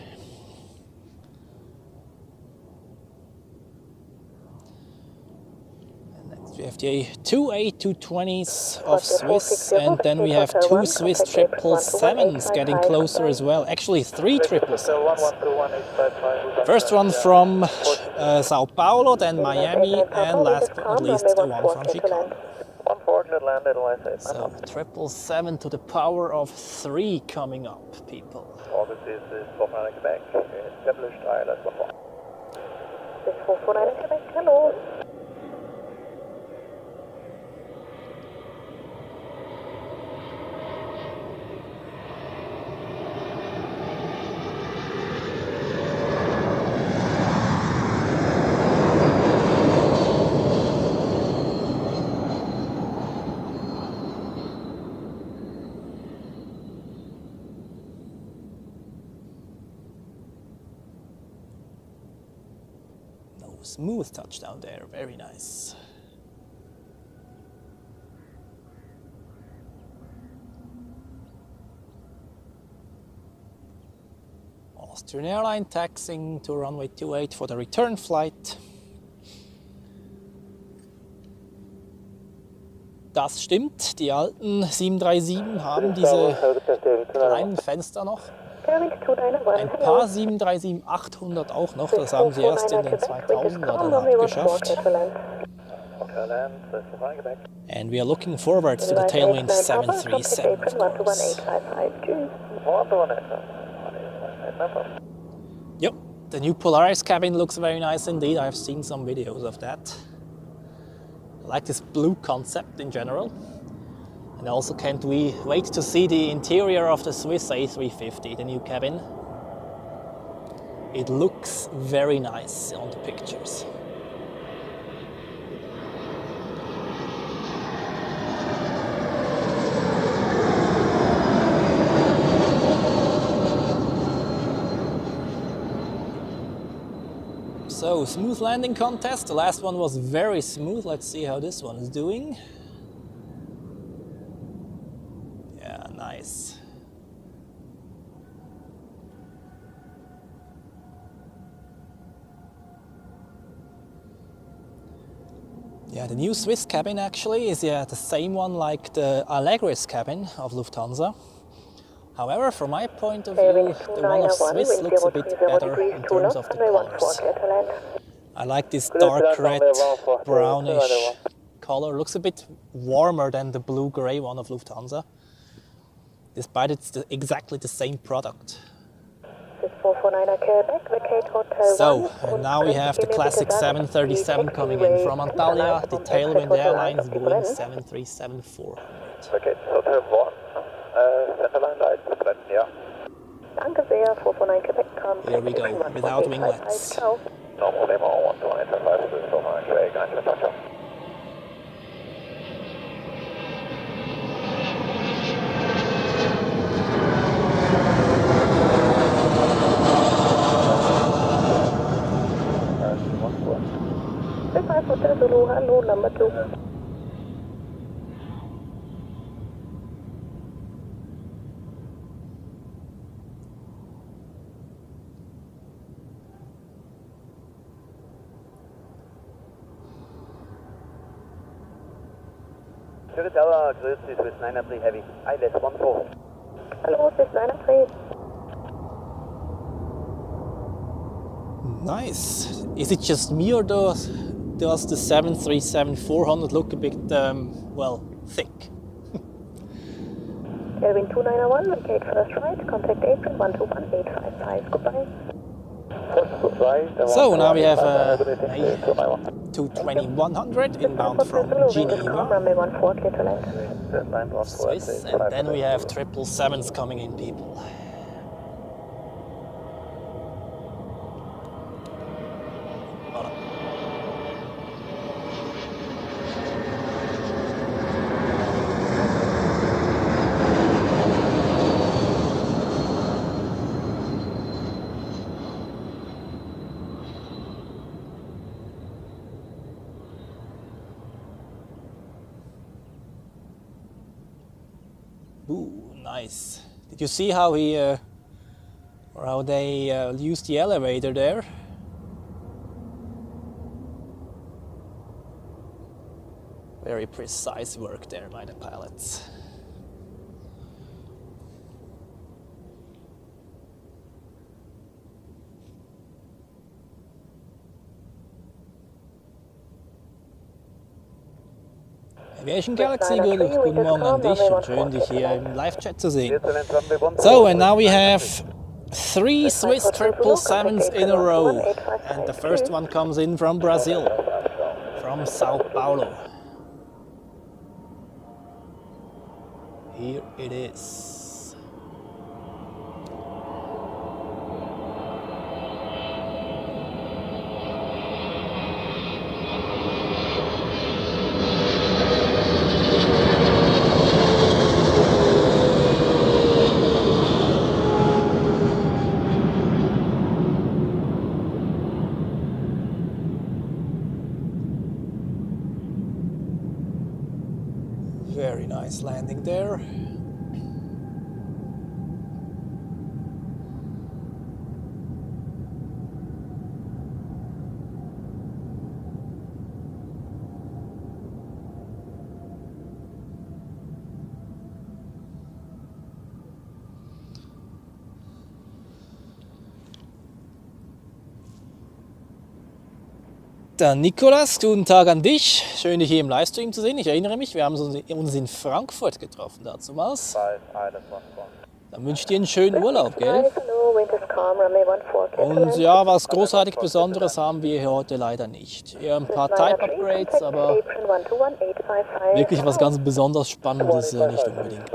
Speaker 4: We have the two A220s of Swiss, and then we have two Swiss 777s getting closer as well. Actually, three 777s. First one from Sao Paulo, then Miami, and last but not least, the one from Chicago. So 777 to the power of 3 coming up, people.
Speaker 6: August is 449 Quebec, established ILS 14.
Speaker 1: This 449 Quebec, hello.
Speaker 4: Smooth touchdown there, very nice. Austrian Airline taxiing to runway 28 for the return flight. Das stimmt, die alten 737 haben diese kleinen Fenster noch. Ein paar 737-800 auch noch, das haben sie erst in den 2000er dann abgeschafft. And we are looking forward to the Tailwind 737, of course. Yep, the new Polaris cabin looks very nice indeed. I've seen some videos of that. I like this blue concept in general. And also can't we wait to see the interior of the Swiss A350, the new cabin. It looks very nice on the pictures. So, smooth landing contest. The last one was very smooth. Let's see how this one is doing. Nice. Yeah, the new Swiss cabin actually is the same one like the Allegris cabin of Lufthansa. However, from my point of view, the one of Swiss looks a bit better in terms of the colors. I like this dark red, brownish color. Looks a bit warmer than the blue-gray one of Lufthansa, despite it's exactly the same product. So, and now we have the classic 737 coming in from Antalya, the Tailwind Airlines Boeing 737-400.
Speaker 6: Okay, Hotel 1, Centerline lights, yeah.
Speaker 4: Here we go, without winglets.
Speaker 6: No problemo, 12975, this is 409 Quebec, 9 touch.
Speaker 1: Hotel Zulu, hallo, number 2.
Speaker 6: Zurich Tower, grüß Sie, Swiss 903 Heavy, ILS 14.
Speaker 1: Hallo, Swiss 903.
Speaker 4: Nice. Is it just me or does the 737-400 look a bit, well, thick?
Speaker 1: Tailwind 2901, vacate first right, contact apron 121855, goodbye.
Speaker 4: So now we have a A220-100 inbound from Geneva, Swiss, and then we have 777s coming in, people. Ooh, nice. Did you see how he or how they used the elevator there? Very precise work there by the pilots. Aviation Galaxy, guten Morgen an dich und schön, dich hier im Live-Chat zu sehen. So, and now we have 3 Swiss 777s in a row. And the first one comes in from Brazil, from Sao Paulo. Here it is. Very nice landing there. Dann Nikolas, guten Tag an dich. Schön, dich hier im Livestream zu sehen. Ich erinnere mich, wir haben uns in Frankfurt getroffen dazumals. Dann wünsche ich dir einen schönen Urlaub, gell? Und ja, was großartig Besonderes haben wir hier heute leider nicht. Eher ein paar Type-Upgrades, aber wirklich was ganz besonders Spannendes nicht unbedingt.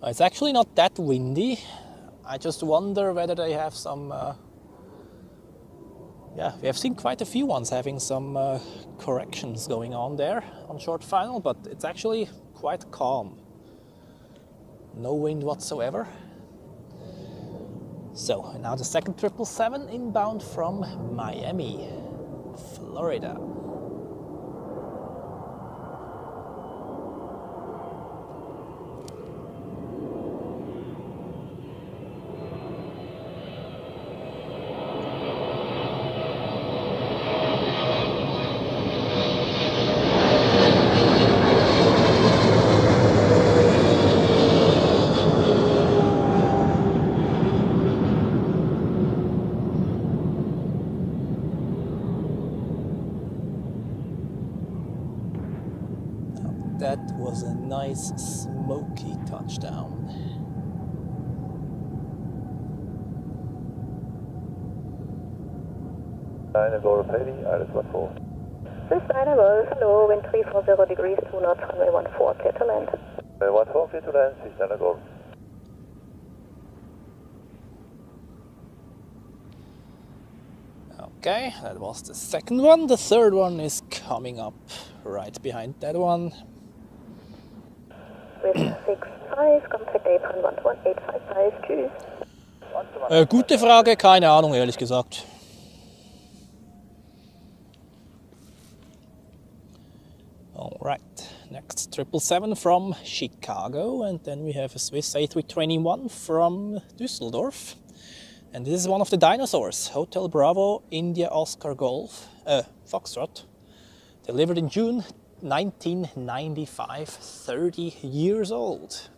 Speaker 4: It's actually not that windy. I just wonder whether they have some, yeah, we have seen quite a few ones having some corrections going on there on short final, but it's actually quite calm. No wind whatsoever. So, now the second 777 inbound from Miami, Florida. That was a nice smoky touchdown.
Speaker 6: Embraer Pedi, Iris 14.
Speaker 1: Swiss Dynamo, hello, wind 340 degrees, 2 knots, runway 14, clear to land.
Speaker 6: 14, clear to land, Swiss Dynamo.
Speaker 4: Okay, that was the second one. The third one is coming up right behind that one.
Speaker 1: With 65, contact apron 11855, tschüss.
Speaker 4: Gute Frage, keine Ahnung, ehrlich gesagt. Alright, next 777 from Chicago, and then we have a Swiss A321 from Düsseldorf. And this is one of the dinosaurs, Hotel Bravo, India Oscar Golf, Foxtrot, delivered in June 1995, 30 years old.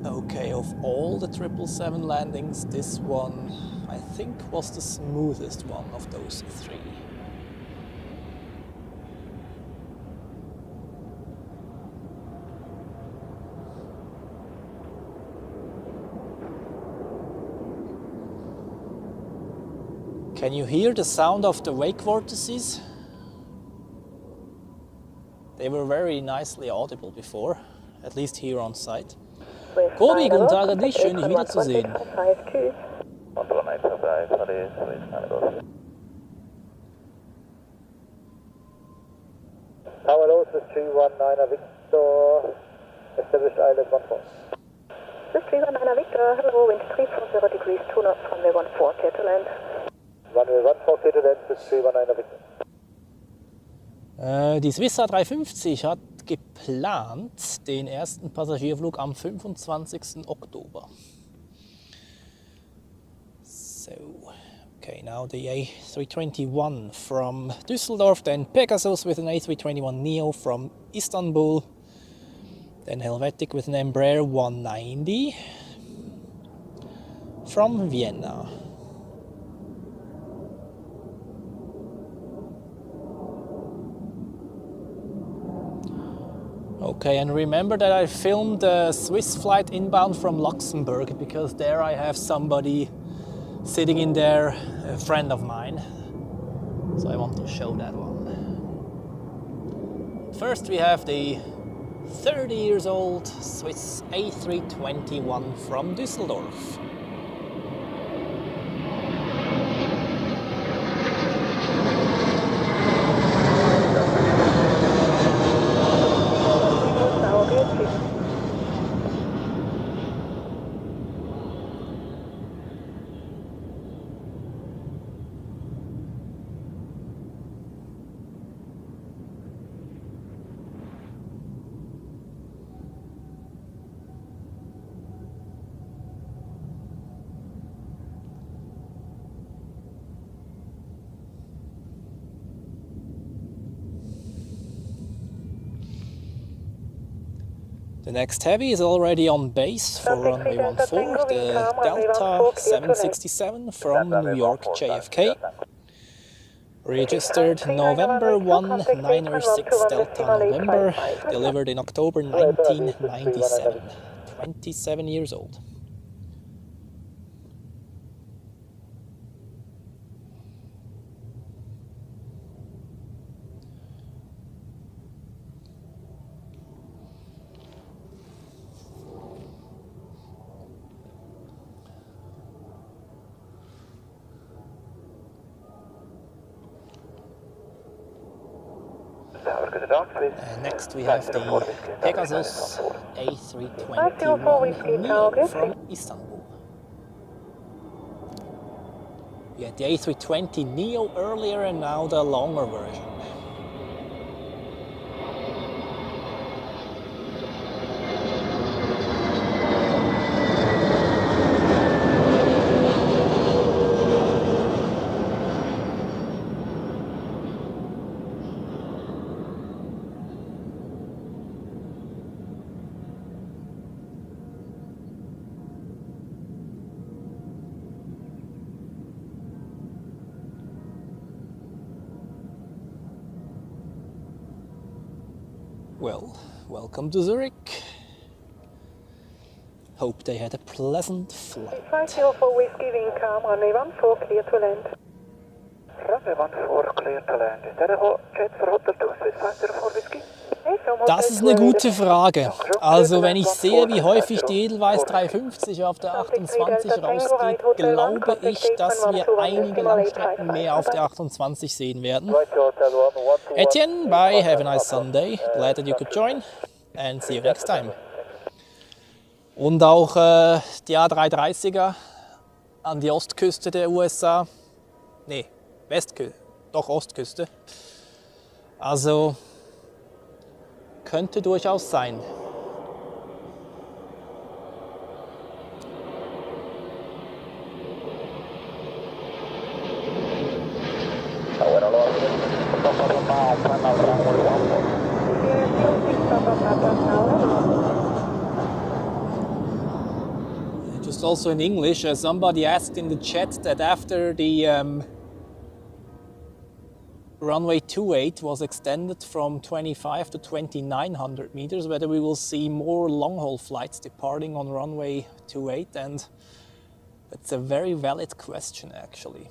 Speaker 4: Okay, of all the 777 landings, this one, I think, was the smoothest one of those three. Can you hear the sound of the wake vortices? They were very nicely audible before, at least here on site. Kobi, guten Tag an dich, schön dich wiederzusehen.
Speaker 5: Tower Low, Swiss 319 Victor, establish island 14.
Speaker 1: Swiss 319 Victor, hello, wind 340 degrees, 2 knots, runway 14, clear to land.
Speaker 5: Runway 14, clear to land, Swiss 319 Victor.
Speaker 4: Die Swiss A350 hat geplant den ersten Passagierflug am 25. Oktober. So, okay, now the A321 from Düsseldorf, then Pegasus with an A321neo from Istanbul, then Helvetic with an Embraer 190 from Vienna. Okay, and remember that I filmed a Swiss flight inbound from Luxembourg because there I have somebody sitting in there, a friend of mine. So I want to show that one. First we have the 30 years old Swiss A321 from Düsseldorf. The next heavy is already on base for runway 14, the Delta 767 from New York JFK. Registered November 196 Delta November, delivered in October 1997, 27 years old. Next we have the Pegasus A320 from Istanbul. We had the A320neo earlier and now the longer version. Well, welcome to Zurich. Hope they had a pleasant flight.
Speaker 1: 504 Whiskey Wing, calm, runway 14, clear to land.
Speaker 5: Runway 14, clear to land. Is that a jet for Hotel 2, Swiss 504 Whiskey?
Speaker 4: Das ist eine gute Frage. Also wenn ich sehe, wie häufig die Edelweiss 350 auf der 28 rausgeht, glaube ich, dass wir einige Langstrecken mehr auf der 28 sehen werden. Etienne, bye, have a nice Sunday. Glad that you could join and see you next time. Und auch die A330er an die Ostküste der USA. Nee, Westküste, doch Ostküste. Also könnte durchaus sein. Just also in English, somebody asked in the chat that after the runway 28 was extended from 25 to 2900 meters, whether we will see more long-haul flights departing on runway 28, and it's a very valid question actually.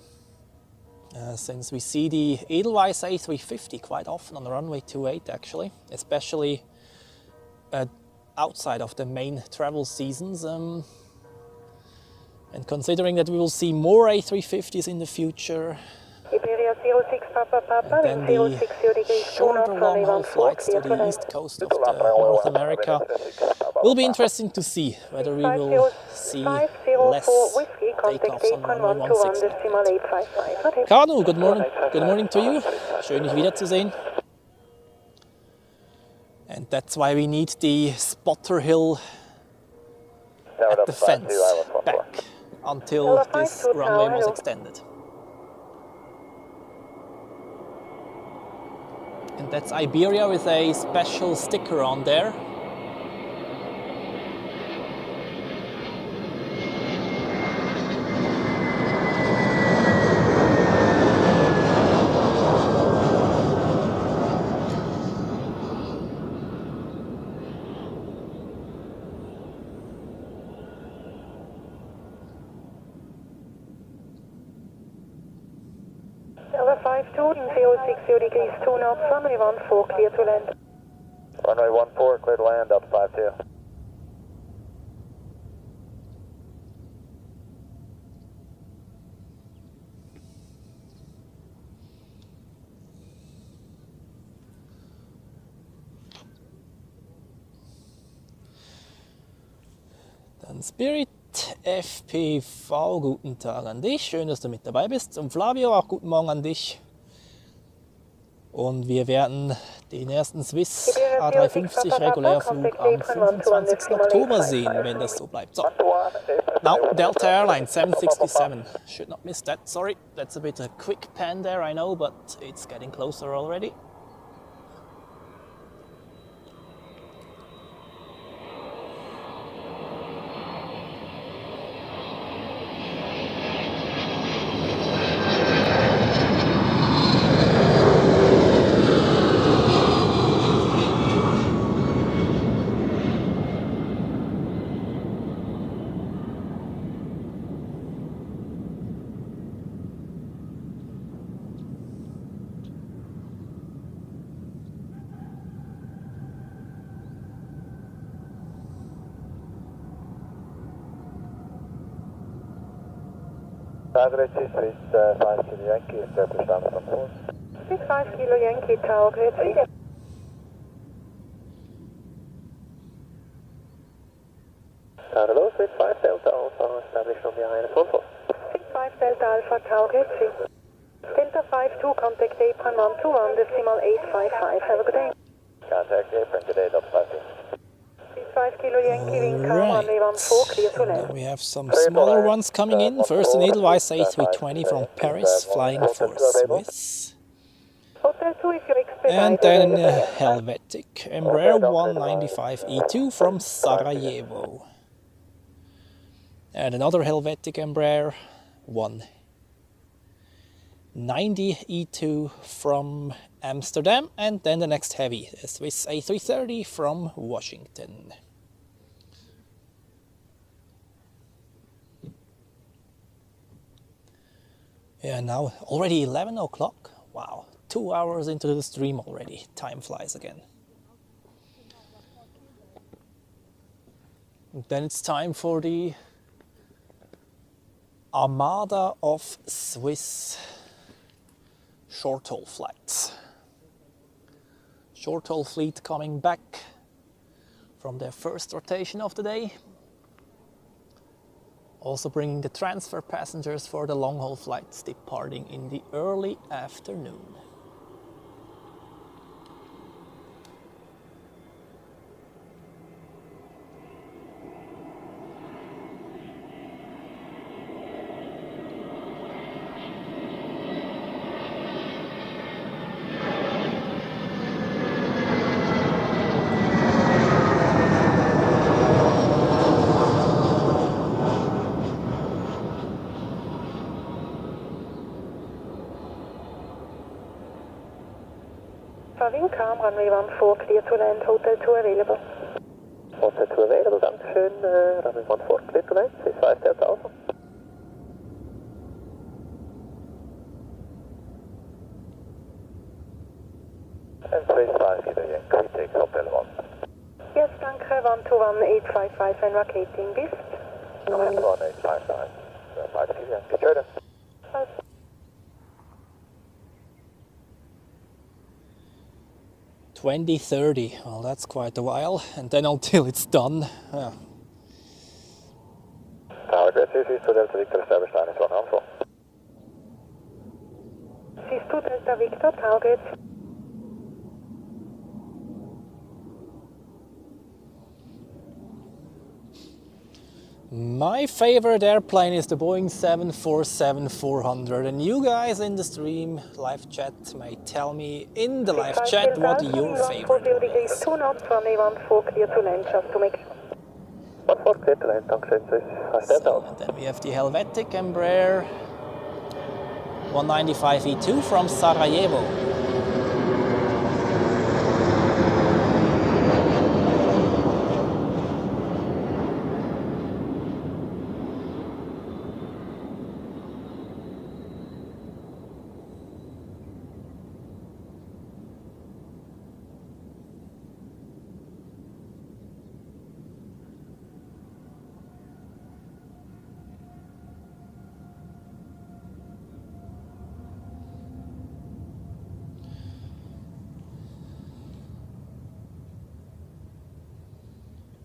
Speaker 4: since we see the Edelweiss A350 quite often on the runway 28 actually, especially outside of the main travel seasons. And considering that we will see more A350s in the future,
Speaker 1: Iberia 06 Papa Papa,
Speaker 4: and then the shorter long-haul flights to the east coast of North America will be interesting to see whether we will see less takeoffs on runway 16. Kanu, good morning to you. Schön dich wiederzusehen. And that's why we need the spotter hill at the fence back until this runway was extended. And that's Iberia with a special sticker on there.
Speaker 1: Delta 52 in 060 degrees 2 knots, runway 14 clear to land.
Speaker 6: Runway 14, clear to land, Delta 52.
Speaker 4: Dann Spirit FPV, guten Tag an dich, schön, dass du mit dabei bist. Und Flavio, auch guten Morgen an dich. Und wir werden den ersten Swiss A350 Regulärflug am 25. Oktober sehen, wenn das so bleibt. So, now Delta Airlines 767, should not miss that, sorry, that's a bit of a quick pan there, I know, but it's getting closer already.
Speaker 6: Average is 5 Kilo Yankee, establish down from 4.
Speaker 1: 65 Kilo Yankee Tower, great.
Speaker 6: Hello, 65 Delta Alpha, establish from behind 44.
Speaker 1: 65 Delta Alpha Tower, great. Delta 52, contact apron 121, decimal 855, have a good day.
Speaker 6: Contact apron today, Delta 52.
Speaker 1: 65 Kilo Yankee, wing calm, runway 14 clear to land.
Speaker 4: We have some smaller ones coming in. First an Edelweiss A320 from Paris, flying for Swiss.
Speaker 1: Hotel 2 if you're expedited.
Speaker 4: And then a Helvetic Embraer 195E2 from Sarajevo. And another Helvetic Embraer 190E2 from Amsterdam. And then the next heavy, a Swiss A330 from Washington. Yeah, now already 11 o'clock. Wow, 2 hours into the stream already. Time flies again. And then it's time for the armada of Swiss short-haul flights. Short-haul fleet coming back from their first rotation of the day. Also bringing the transfer passengers for the long-haul flights departing in the early afternoon.
Speaker 1: Wing calm, runway 14 clear to land, Hotel 2 available.
Speaker 6: Hotel 2 available, Dankeschön, runway 14 clear to land, 65 Delta Alpha.
Speaker 1: 121-855 ein Raketing bist.
Speaker 6: 11855. 54, ja. Geht weiter.
Speaker 4: 2030, well that's quite a while, and then until it's done. Yeah.
Speaker 6: Tower Grid, CC to Delta Victor, establish line is 1 on 4.
Speaker 1: Siehst du Delta Victor, Target?
Speaker 4: My favorite airplane is the Boeing 747-400, and you guys in the stream live chat may tell me in the live chat what your favorite is.
Speaker 1: 2 knots, runway 14 clear to land, just to make sure.
Speaker 6: 14 clear to land, thanks, I stepped out.
Speaker 4: And then we have the Helvetic Embraer 195E2 from Sarajevo.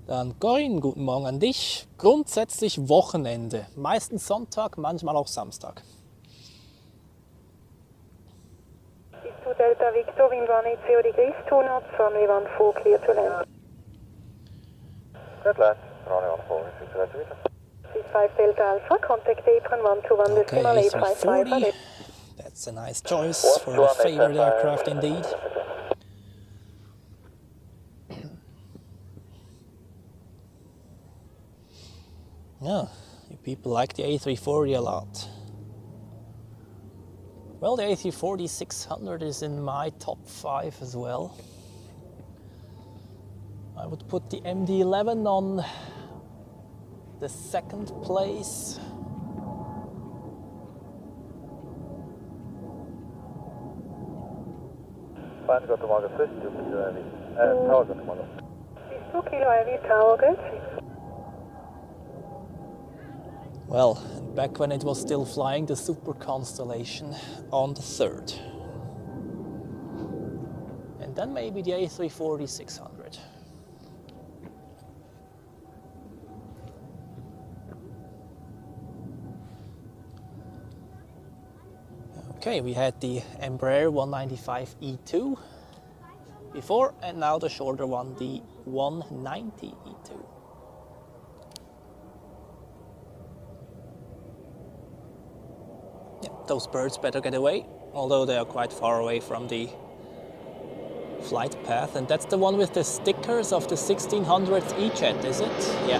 Speaker 4: Dann Corinne, guten Morgen an dich. Grundsätzlich Wochenende, meistens Sonntag, manchmal auch Samstag.
Speaker 1: Siehst du Delta Victor, wind 180 degrees, 2 knots, runway 14 clear to land.
Speaker 6: Good land, runway 14, 6 to Delta Victor.
Speaker 1: 65 Delta Alpha, contact apron 121 decimal 855.
Speaker 4: A340, that's a nice choice for a favorite aircraft indeed. Yeah, you people like the A340 a lot. Well, the A340-600 is in my top 5 as well. I would put the MD-11 on the 2nd place.
Speaker 6: Fine, go to Margaret 2 kilo heavy. Tower, go to Margaret.
Speaker 1: 2 kilo heavy, tower good.
Speaker 4: Well, back when it was still flying the Super Constellation on the 3rd. And then maybe the A340-600. Okay, we had the Embraer 195E2 before, and now the shorter one, the 190E2. Yeah, those birds better get away, although they are quite far away from the flight path. And that's the one with the stickers of the 1600th E-Jet, is it? Yeah.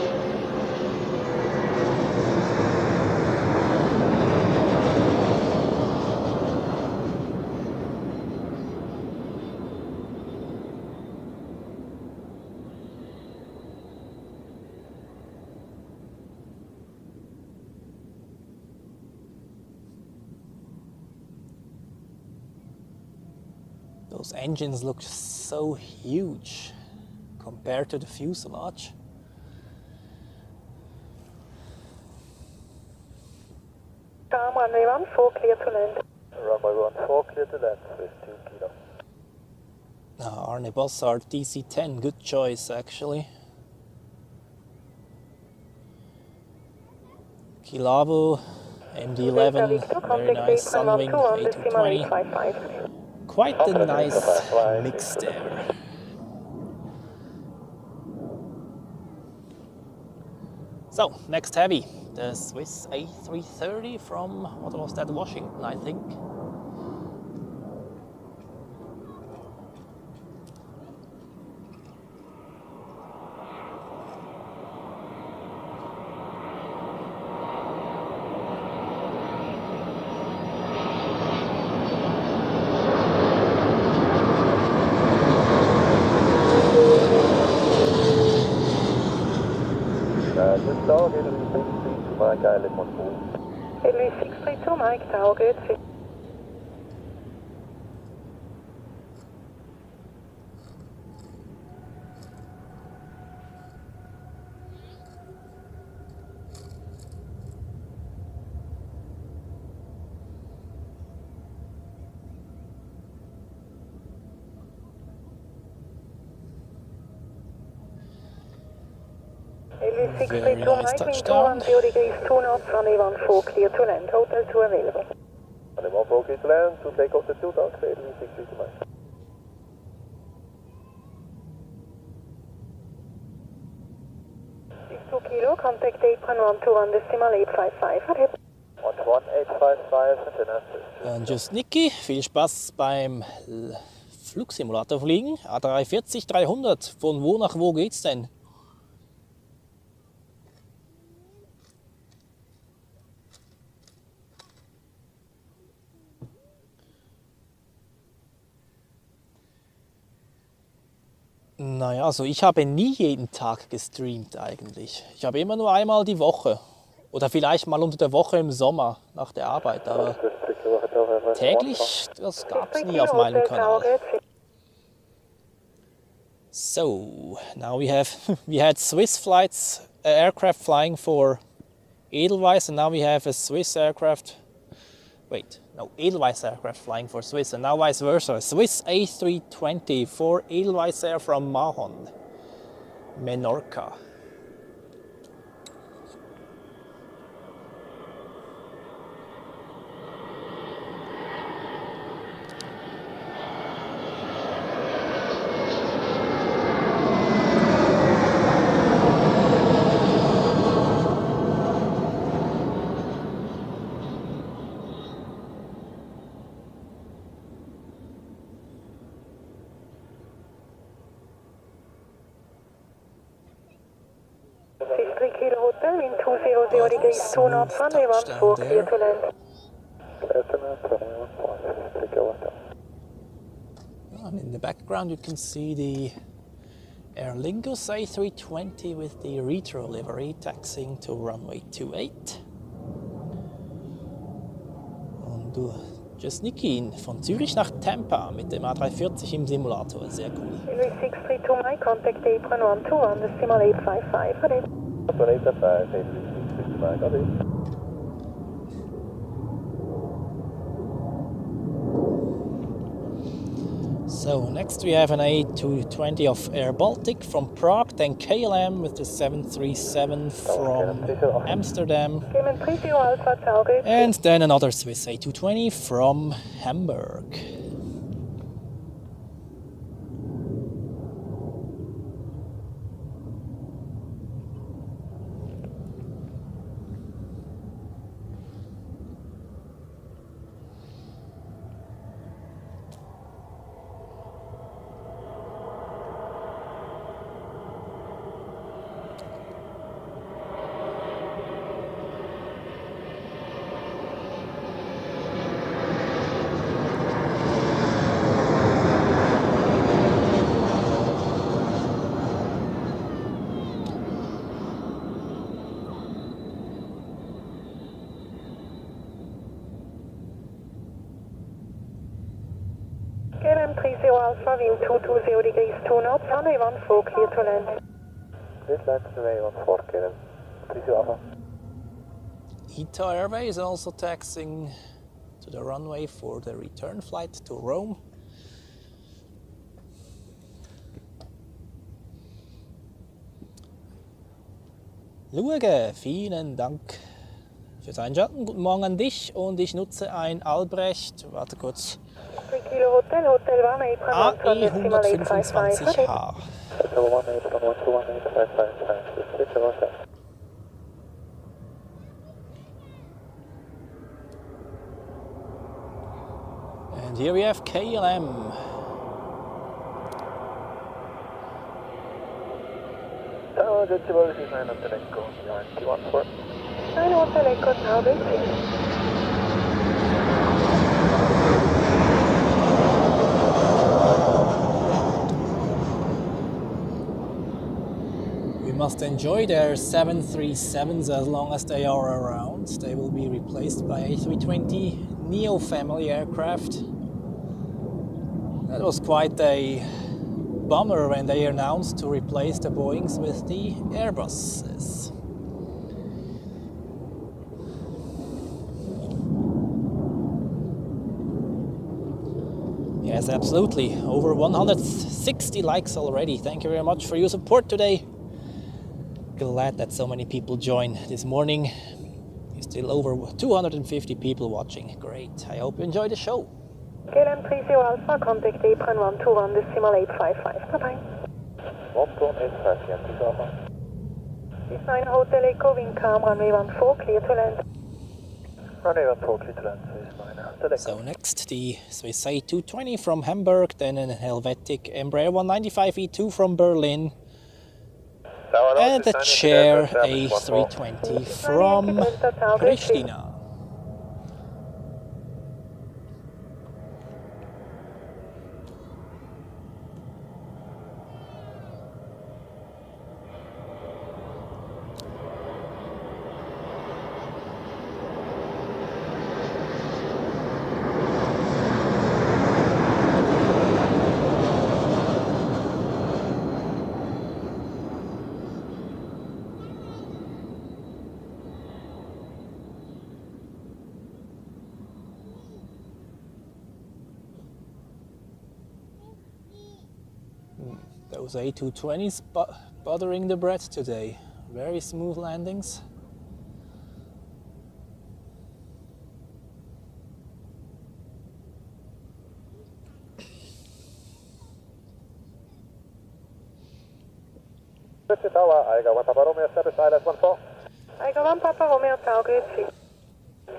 Speaker 4: Those engines look so huge compared to the fuselage.
Speaker 1: Runway 14 clear to land.
Speaker 6: Runway 14 clear to land with 2 kilo.
Speaker 4: Arne Bossard DC-10, good choice actually. Kilavo, MD-11, very nice, Sunwing A220. Quite a nice mix there. So, next heavy, the Swiss A330 from, what was that, Washington, I think.
Speaker 1: Louis 632, Mike, tower good.
Speaker 4: Very nice touchdown.
Speaker 1: 2 degrees 2 knots, runway 14 clear to land, hotel 2 available.
Speaker 6: Runway 14 clear to land, to take off the 2000, 63 miles.
Speaker 1: 2 kilo, contact apron 121.855.
Speaker 6: 11855, antenna.
Speaker 4: Dann just Niki, viel Spaß beim Flugsimulator fliegen. A340, 300. Von wo nach wo geht's denn? Naja, also ich habe nie jeden Tag gestreamt eigentlich. Ich habe immer nur einmal die Woche. Oder vielleicht mal unter der Woche im Sommer nach der Arbeit. Aber täglich, das gab es nie auf meinem Kanal. So, now we had Swiss flights, aircraft flying for Edelweiss, and now we have a Swiss aircraft. Wait, no, Edelweiss aircraft flying for Swiss, and now vice versa. Swiss A320 for Edelweiss Air from Mahon, Menorca.
Speaker 1: Hotel, wind 200 degrees 2 knots, runway 14 clear to land.
Speaker 4: And in the background you can see the Aer Lingus A320 with the retro livery taxiing to runway 28. Und du just Niki von Zürich nach Tampa mit dem A340 im Simulator, sehr cool.
Speaker 1: 632 my contact apron 121.855.
Speaker 4: So next we have an A220 of Air Baltic from Prague, then KLM with the 737 from Amsterdam, and then another Swiss A220 from Hamburg.
Speaker 1: KLM 30 Alpha, wind 220 degrees 2 knots, runway 14 clear to land.
Speaker 6: This land runway 14, KLM 30 Alpha.
Speaker 4: ITA Airways is also taxiing to the runway for the return flight to Rome. Luege, vielen Dank fürs Einschalten. Guten Morgen an dich und ich nutze ein Albrecht, warte kurz, AE125H. And here we have KLM. We must enjoy their 737s as long as they are around. They will be replaced by A320 Neo family aircraft. That was quite a bummer when they announced to replace the Boeings with the Airbuses. Yes, absolutely. Over 160 likes already. Thank you very much for your support today. glad that so many people joined this morning. Still over 250 people watching. Great. I hope you enjoy the show.
Speaker 1: KLM 30 Alpha, contact apron 121 decimal 855. Bye-bye.
Speaker 6: 128 Alpha.
Speaker 1: 9 Hotel Echo, wind calm, runway 14, clear to land.
Speaker 6: Runway 14, clear to land, Swiss 9 Hotel Echo.
Speaker 4: So next, the Swiss A220 from Hamburg, then an Helvetic Embraer 195E2 from Berlin, and the Chair A320 from Pristina. Those A220s bothering the breath today. Very smooth landings.
Speaker 5: Tower, Aiga 1 Papa Romeo, service ILS 14.
Speaker 1: Aiga 1 Papa Romeo, target 3.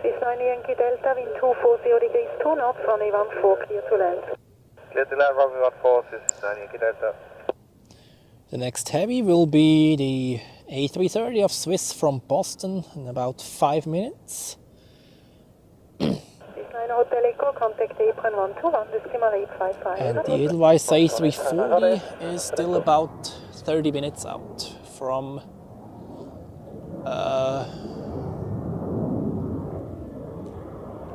Speaker 1: Swiss 9 Yankee Delta, wind 240 degrees 2 knots, runway 14, clear to land.
Speaker 6: Clear to land, runway 14, Swiss 9 Yankee Delta.
Speaker 4: The next heavy will be the A330 of Swiss from Boston in about 5 minutes.
Speaker 1: Swiss 9 Hotel Echo, contact apron 121 decimal 855.
Speaker 4: And the Edelweiss A340 is still about 30 minutes out from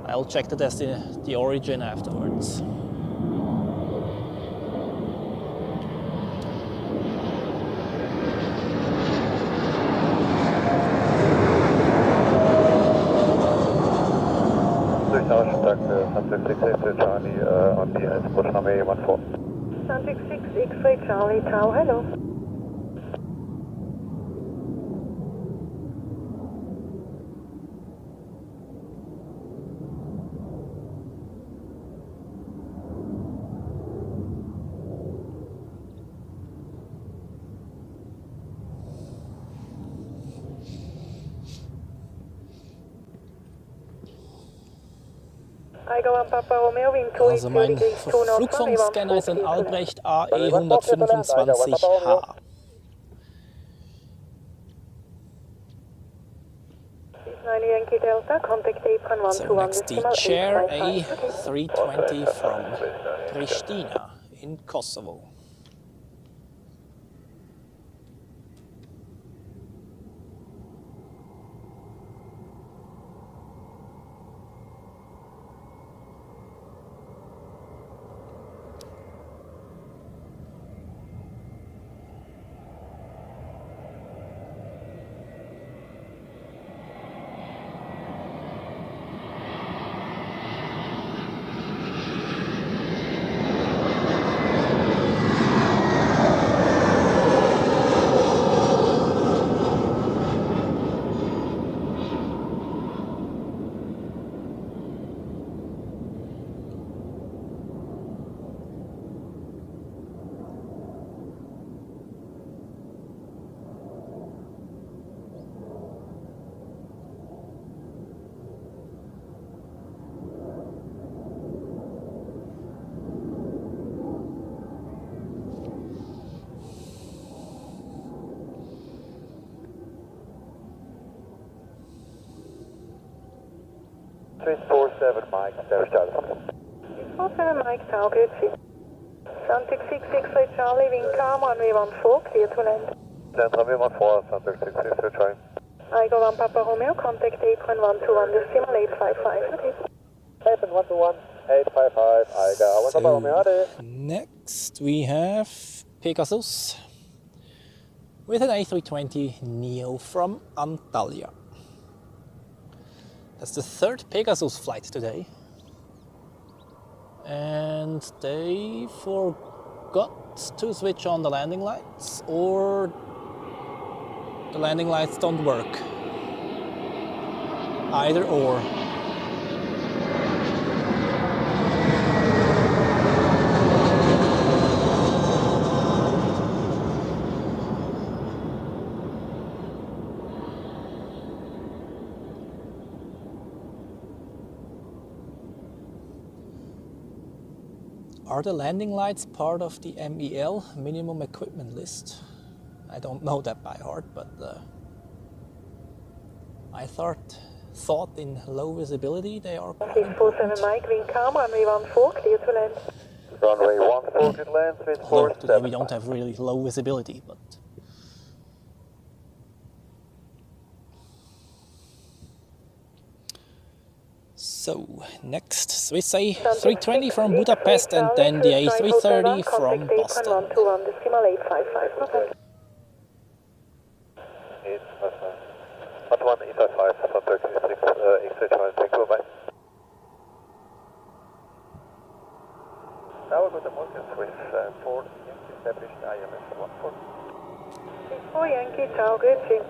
Speaker 4: I'll check the origin afterwards.
Speaker 6: Charlie on the Airport runway 14.
Speaker 1: Suntic 6 X-ray Charlie, Tau, hello.
Speaker 4: Also mein Flugfunkscanner ist ein Albrecht AE125H. So next the Chair A320 from Pristina in Kosovo.
Speaker 6: Swiss 47 Mike, service Charlie.
Speaker 1: 47 Mike, target 3. Suntic 6 X-ray Charlie, wind calm, runway 14, clear to land.
Speaker 6: Land runway 14, Suntic 6 X-ray Charlie.
Speaker 1: Aiga 1 Papa Romeo, contact apron 121 decimal 855. Okay.
Speaker 5: Apron 121 855, Aiga 1 Papa Romeo, Ade.
Speaker 4: Next we have Pegasus with an A320 Neo from Antalya. That's the third Pegasus flight today. And they forgot to switch on the landing lights, or The landing lights don't work. Either or. Are the landing lights part of the MEL, minimum equipment list? I don't know that by heart, but I thought in low visibility they are quite important.
Speaker 1: 647 Mike, wind calm, runway 14, clear to land.
Speaker 6: Runway 14, good land, wind
Speaker 4: Although today
Speaker 6: 47.
Speaker 4: we don't have really low visibility, but... So, next Swiss A320 from Budapest and then the A330 from Boston.
Speaker 1: 121, decimal 855.
Speaker 6: It's 11855 from Turkish A380, take over, bye. Now we've got the Moscow Swiss 4 Yankee established ILS 14.
Speaker 1: 4 Yankee, ciao, grazie.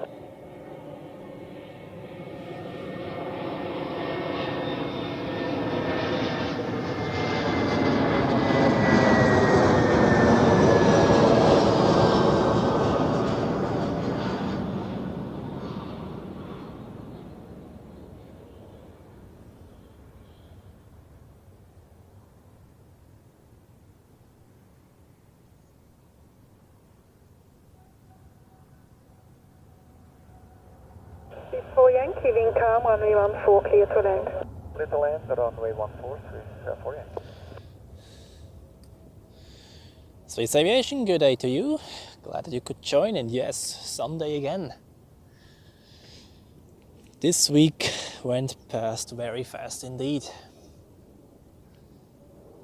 Speaker 1: Yankee, wind calm, runway 14, clear to land.
Speaker 6: Little land, runway 14, Swiss 4 Yankee.
Speaker 4: Swiss Aviation, good day to you. Glad that you could join, and yes, Sunday again. This week went past very fast indeed.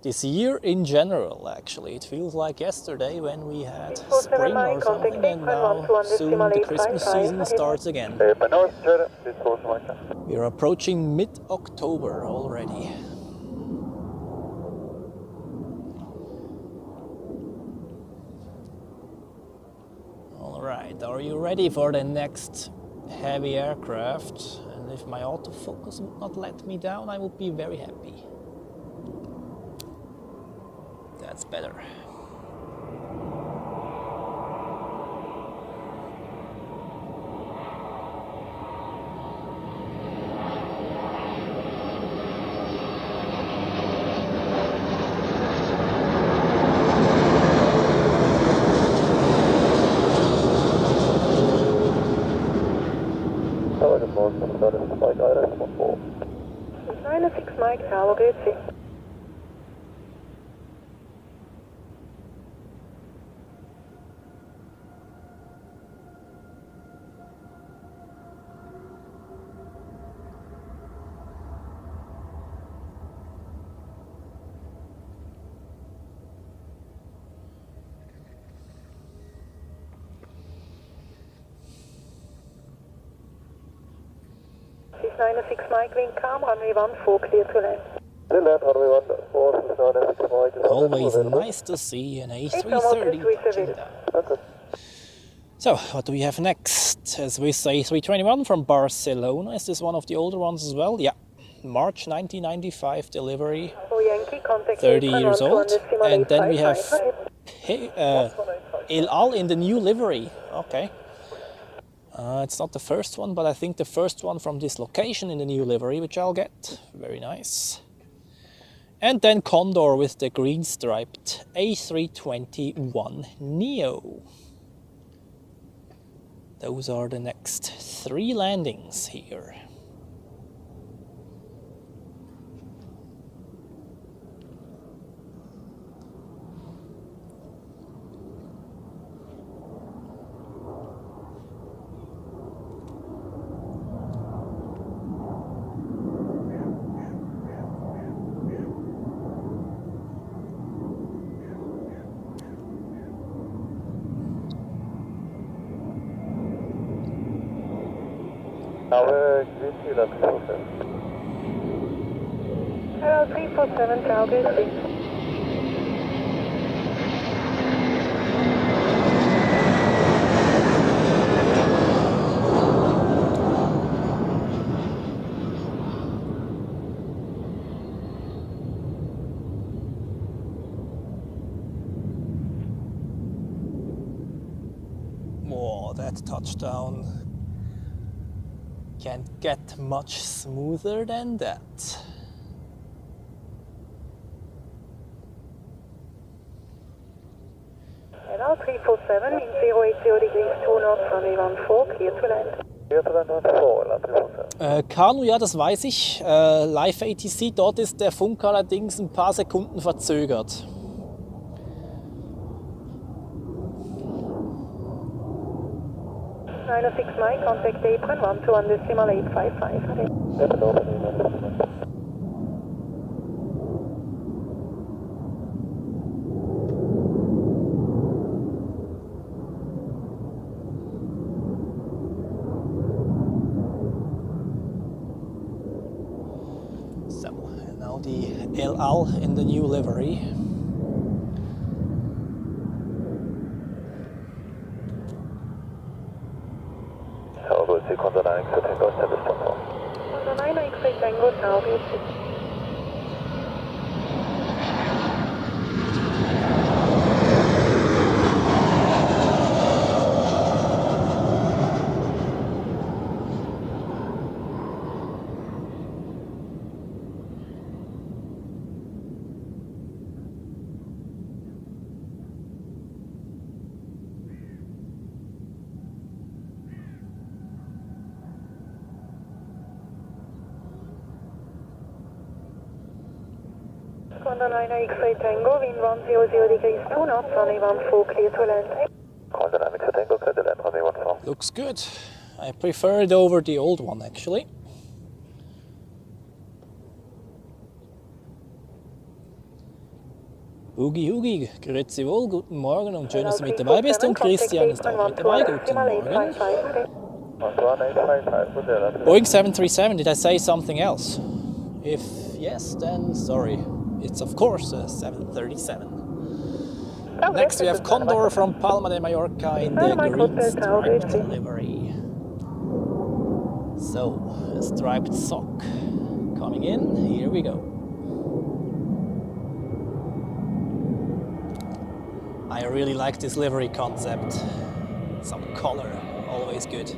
Speaker 4: This year in general, actually. It feels like yesterday when we had spring or something, and now soon the Christmas season starts again. We're approaching mid-October already. Alright, are you ready for the next heavy aircraft? And if my autofocus would not let me down, I would be very happy. That's better.
Speaker 1: It's 96 Mike, ciao, grazie. It's 96 Mike, wind calm, runway 14, clear to land.
Speaker 4: Always nice to see an A330 touching down. So, what do we have next? A Swiss A321 from Barcelona. Is this one of the older ones as well? Yeah. March 1995 delivery. 30 years old. And then we have El Al in the new livery. Okay. It's not the first one, but I think the first one from this location in the new livery, which I'll get. Very nice. And then Condor with the green striped A321 Neo. Those are the next 3 landings here.
Speaker 1: Hello, 347, ciao, grazie.
Speaker 4: Whoa, that touchdown can't get much smoother than that.
Speaker 1: Now 347, wind 080 degrees, 2 knots, runway 14, clear to land.
Speaker 6: Clear to land on 4, land 347.
Speaker 4: Kanu, ja, das weiß ich. Live ATC, dort ist der Funk allerdings ein paar Sekunden verzögert.
Speaker 1: Niner 6 Mike, contact apron 121.855.
Speaker 4: So, now the El Al in the new livery.
Speaker 6: How about the Condor 9 X Tango, status platform?
Speaker 1: Condor 9 X-ray Tango, target. Condor 9 X-ray Tango, wind 100 degrees, 2 knots, runway 14, clear to land.
Speaker 6: Condor 9 X Tango, clear to land, runway 14.
Speaker 4: Looks good. I prefer it over the old one actually. Hugi Hugi, grüezi wohl, guten Morgen und schön, dass du mit dabei bist und Christian ist auch mit dabei, guten Morgen. Boeing 737, did I say something else? If yes, then sorry. It's of course a 737. Next we have Condor from Palma de Mallorca in the green striped livery. So, a striped sock coming in, here we go. I really like this livery concept. Some color, always good.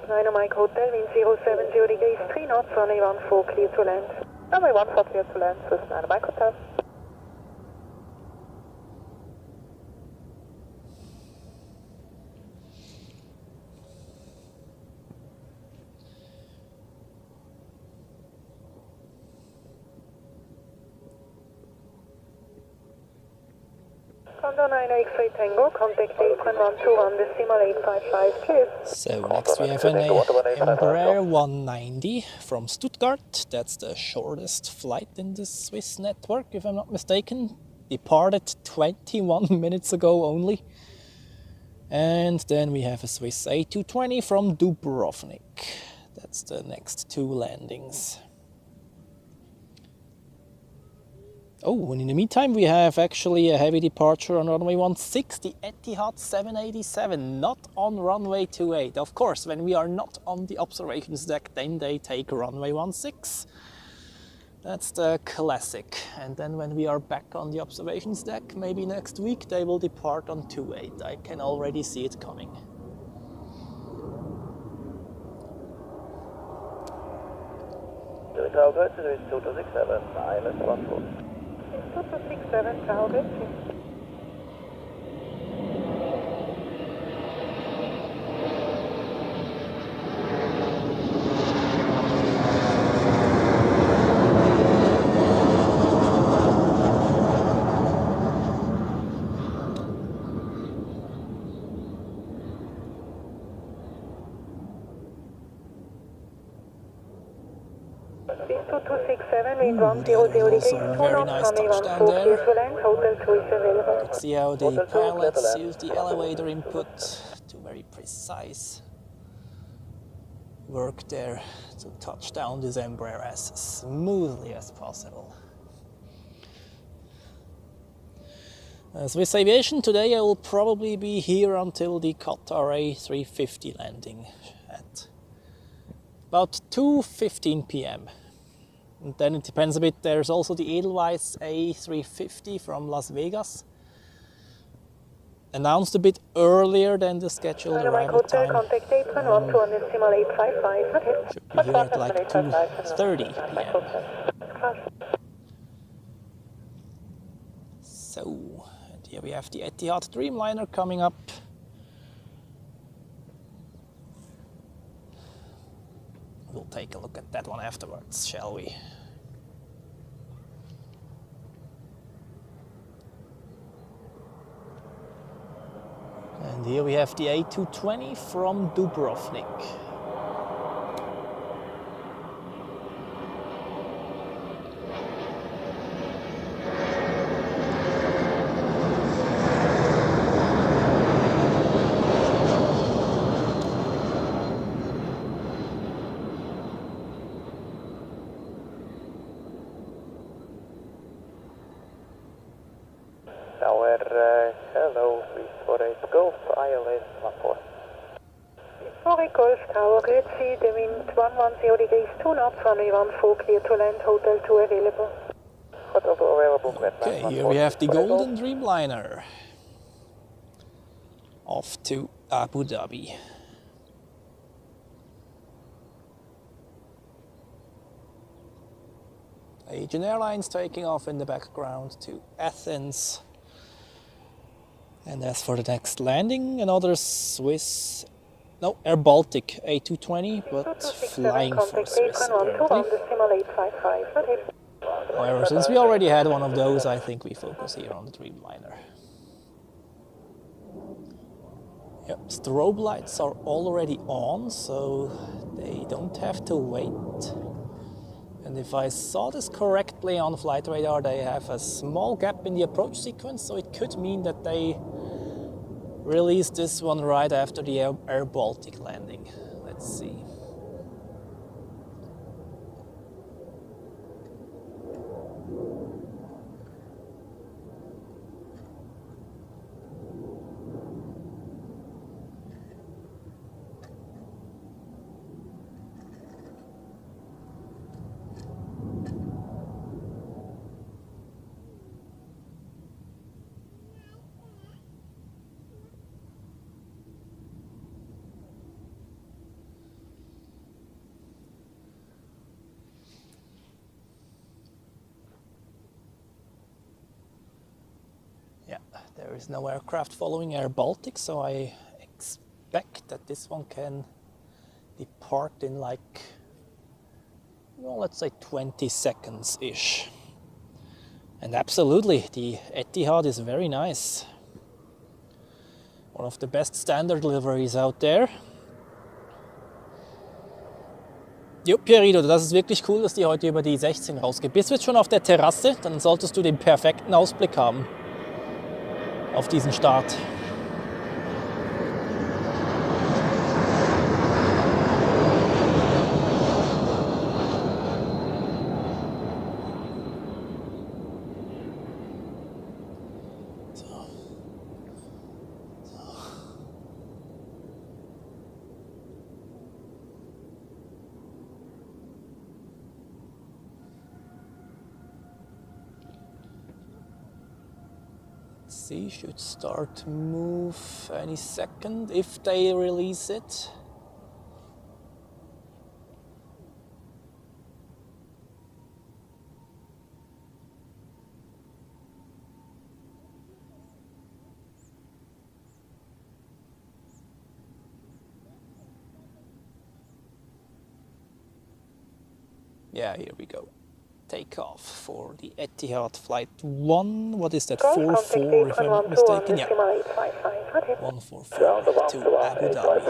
Speaker 1: Niner Mike Hotel, wind 070 degrees, 3 knots, runway 14, clear to land. Runway 14, clear to land, Swiss Niner Mike Hotel. Condor 9 X-ray Tango, contact apron 121.855, clear.
Speaker 4: So next we have an Embraer 190 from Stuttgart. That's the shortest flight in the Swiss network, if I'm not mistaken. Departed 21 minutes ago only. And then we have a Swiss A220 from Dubrovnik. That's the next two landings. Oh, and in the meantime we have actually a heavy departure on runway 16, the Etihad 787, not on runway 28. Of course, when we are not on the observations deck, then they take runway 16. That's the classic. And then when we are back on the observations deck, maybe next week, they will depart on 28. I can already see it coming.
Speaker 6: Zurich Airport, there is 2267, minus 14.
Speaker 1: 2267, target.
Speaker 4: Very nice touchdown there. Let's see how the pilots use the elevator input to very precise work there to touch down this Embraer as smoothly as possible. Swiss Aviation, today I will probably be here until the Qatar A350 landing at about 2:15 p.m. And then it depends a bit, there's also the Edelweiss A350 from Las Vegas. Announced a bit earlier than the scheduled arrival time.
Speaker 1: Contact apron 12 decimal 855. Okay.
Speaker 4: Should be here at like 2:30 p.m. So, and here we have the Etihad Dreamliner coming up. We'll take a look at that one afterwards, shall we? And here we have the A220 from Dubrovnik.
Speaker 6: Hello, 348 Golf, ILS 14.
Speaker 1: Zurich Golf Tower, grid C, the wind 110 degrees, 2 knots, runway 14, clear to land, hotel 2 available.
Speaker 6: Hotel 2 available,
Speaker 4: Okay, here we have the Golden Dreamliner off to Abu Dhabi. Asian Airlines taking off in the background to Athens. And as for the next landing, another Swiss, no, Air Baltic A220, but flying for Swiss apparently. However, since we already had one of those, I think we focus here on the Dreamliner. Yep, strobe lights are already on, so they don't have to wait. And if I saw this correctly on flight radar, they have a small gap in the approach sequence, so it could mean that they released this one right after the Air Baltic landing. Let's see. There is no aircraft following Air Baltic, so I expect that this one can depart in like, well, let's say 20 seconds-ish. And absolutely, the Etihad is very nice. One of the best standard liveries out there. Jo, Pierino, das ist wirklich cool, dass die heute über die 16 rausgeht. Bist du jetzt schon auf der Terrasse? Dann solltest du den perfekten Ausblick haben auf diesen Start. See, should start to move any second if they release it. Yeah, here we go. Takeoff for the Etihad Flight 1. What is that? 44 if I'm not mistaken. Yeah. 144 to Abu Dhabi.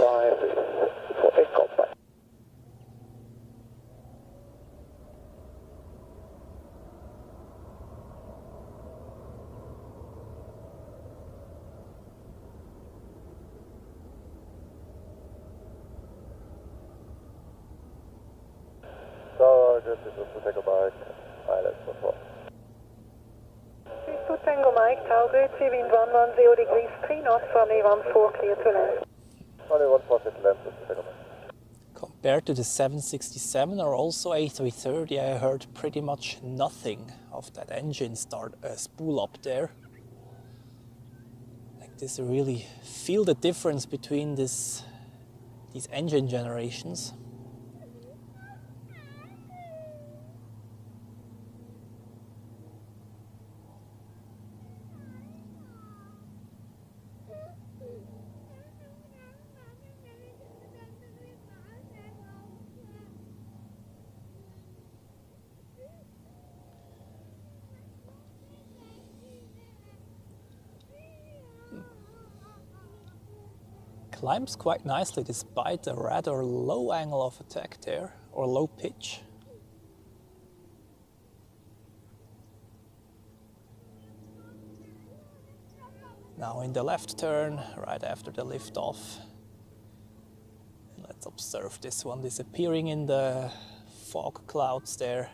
Speaker 5: So, just to take a bite, ILS 14.
Speaker 1: Mike, Tower Gracie, wind 110 degrees, 3 knots, runway 14, clear to land.
Speaker 5: Runway 14, clear to land.
Speaker 4: Compared to the 767 or also A330, I heard pretty much nothing of that engine spool up there. Like this, you really feel the difference between these engine generations. Climbs quite nicely despite a rather low angle of attack there, or low pitch. Now in the left turn, right after the liftoff. Let's observe this one disappearing in the fog clouds there.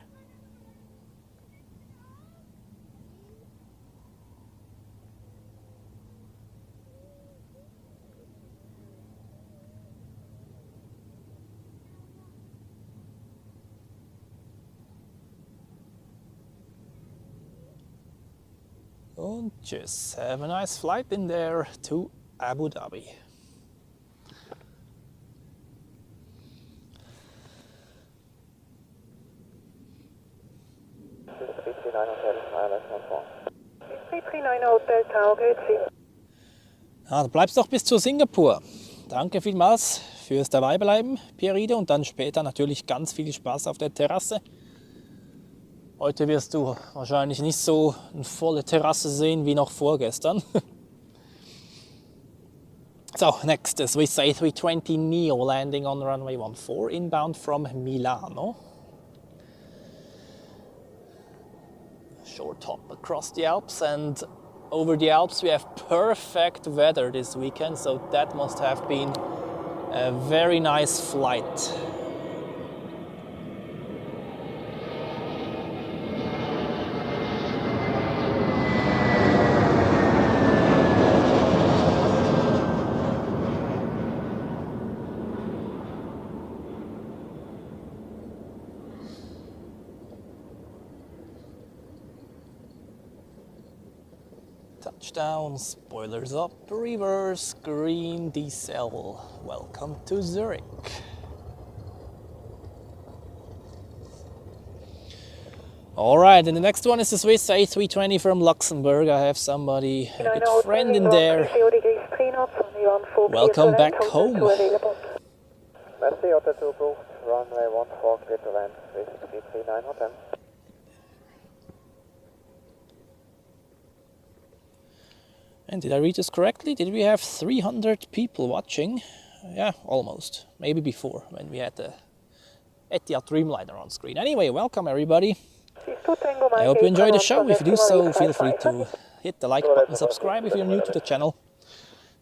Speaker 4: And just have a nice flight in there to Abu Dhabi.
Speaker 1: A339 Hotel, Tower Gracie.
Speaker 4: Ah, du bleibst doch bis zu Singapur. Danke vielmals fürs Dabeibleiben, Pieride, und dann später natürlich ganz viel Spaß auf der Terrasse. Heute wirst du wahrscheinlich nicht so eine volle Terrasse sehen wie noch vorgestern. So, next, the Swiss A320 Neo landing on runway 14 inbound from Milano. Short hop across the Alps, and over the Alps we have perfect weather this weekend, so that must have been a very nice flight. Touchdown, spoilers up, reverse, green decel. Welcome to Zurich. Alright, and the next one is the Swiss A320 from Luxembourg. I have somebody, a good friend in there. Welcome back home.
Speaker 5: Merci, Hotel 2 approved. Runway 14, clear to land. 339 Hotel.
Speaker 4: And did I read this correctly? Did we have 300 people watching? Yeah, almost. Maybe before, when we had the Etihad Dreamliner on screen. Anyway, welcome everybody. I hope you enjoyed the show. If you do so, feel free to hit the like button, subscribe if you're new to the channel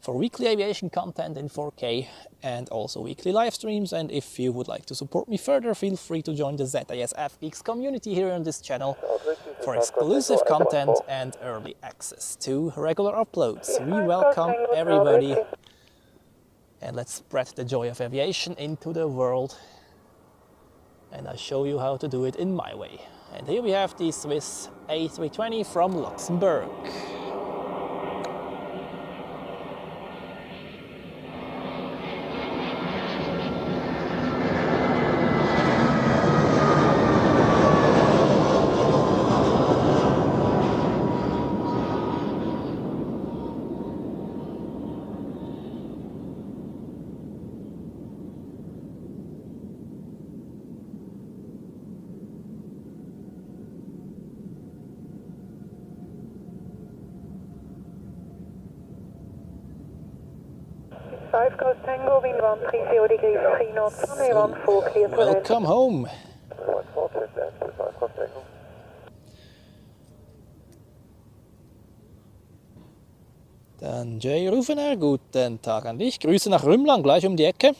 Speaker 4: for weekly aviation content in 4K and also weekly live streams. And if you would like to support me further, feel free to join the ZASF Geeks community here on this channel for exclusive content and early access to regular uploads. We welcome everybody, and let's spread the joy of aviation into the world. And I show you how to do it in my way. And here we have the Swiss A320 from Luxembourg.
Speaker 1: Five Coast Tango, wind 130 degrees, 3 knots, runway 14, clear to land.
Speaker 4: Welcome home. Dann Jay Rufener, guten Tag an dich. Grüße nach Rümlang, gleich um die Ecke.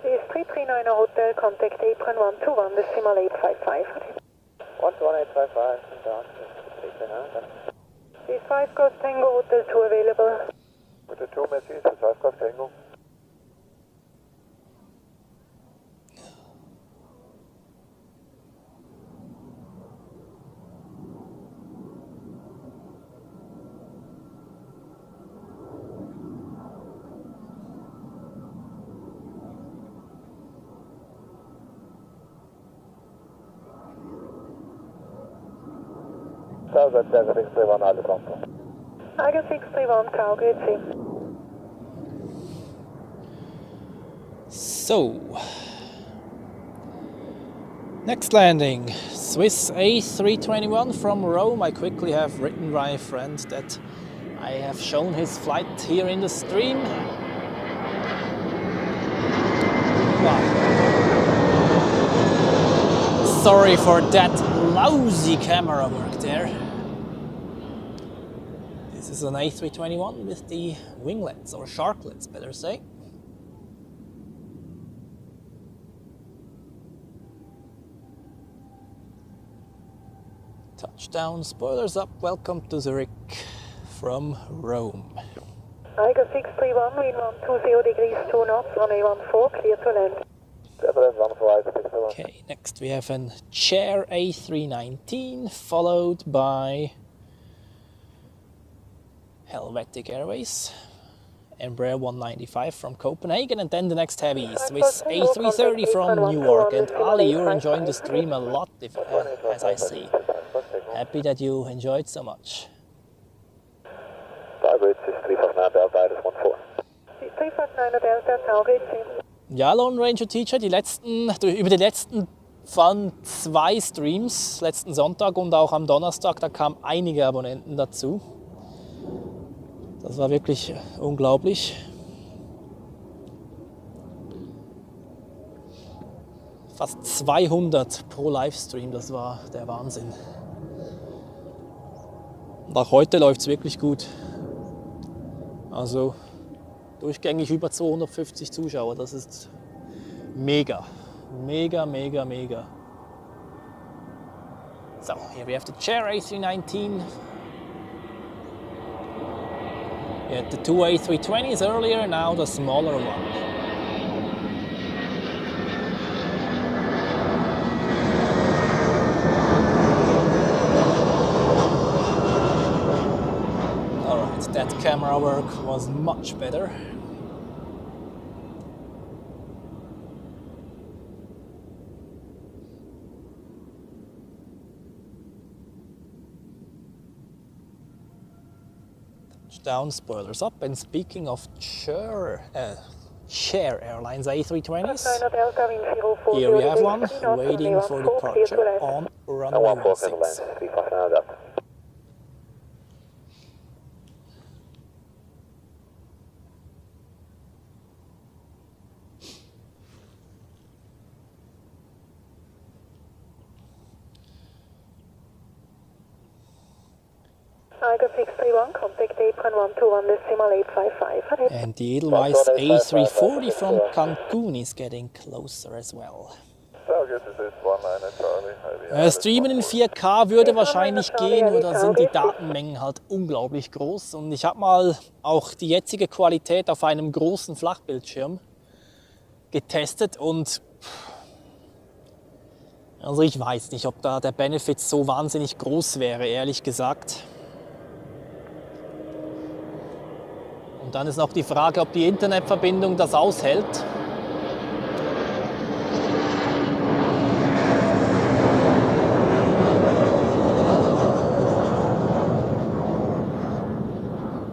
Speaker 1: This is 339 Hotel, contact apron 121, decimal 855.
Speaker 6: 11855, down to
Speaker 1: 5 Golf Tango, Hotel 2 available.
Speaker 5: With the 2 Messis, the 5 Golf Tango.
Speaker 6: Southwest 631, Aldo Control.
Speaker 1: Tiger 631, Calgary 3.
Speaker 4: So, next landing, Swiss A321 from Rome. I quickly have written my friend that I have shown his flight here in the stream. Wow. Sorry for that lousy camera work there. This is an A321 with the winglets, or sharklets better say. Touchdown, spoilers up, welcome to Zurich from Rome.
Speaker 1: Tiger 631, wind 120 degrees 2 knots, runway 14, clear to land.
Speaker 4: Okay, next we have an Chair A319 followed by Helvetic Airways, Embraer 195 from Copenhagen, and then the next heavy, Swiss A330 from Newark. And Ali, you're enjoying the stream a lot, as I see. Happy that you enjoyed so much.
Speaker 6: Target is 359 Delta, Iris 14.
Speaker 1: 359 Delta, Calgary 3.
Speaker 4: Ja, Lone Ranger Teacher, über die letzten von 2 Streams, letzten Sonntag und auch am Donnerstag, da kamen einige Abonnenten dazu. Das war wirklich unglaublich. Fast 200 pro Livestream, das war der Wahnsinn. Und auch heute läuft es wirklich gut. Also durchgängig über 250 Zuschauer, das ist mega. Mega, mega, mega. So, here we have the Chair A319. We had the 2 A320s earlier, now the smaller one. Alright, that camera work was much better. Down, spoilers up, and speaking of Chair Airlines A320s, here we have one waiting for departure on runway 16.
Speaker 1: Tiger 631, contact apron 121.855.
Speaker 4: And the Edelweiss A340 from Cancun is getting closer as well. Streamen in 4K würde wahrscheinlich gehen, nur da sind die Datenmengen halt unglaublich groß. Und ich habe mal auch die jetzige Qualität auf einem großen Flachbildschirm getestet und also ich weiß nicht, ob da der Benefit so wahnsinnig groß wäre, ehrlich gesagt. Und dann ist noch die Frage, ob die Internetverbindung das aushält.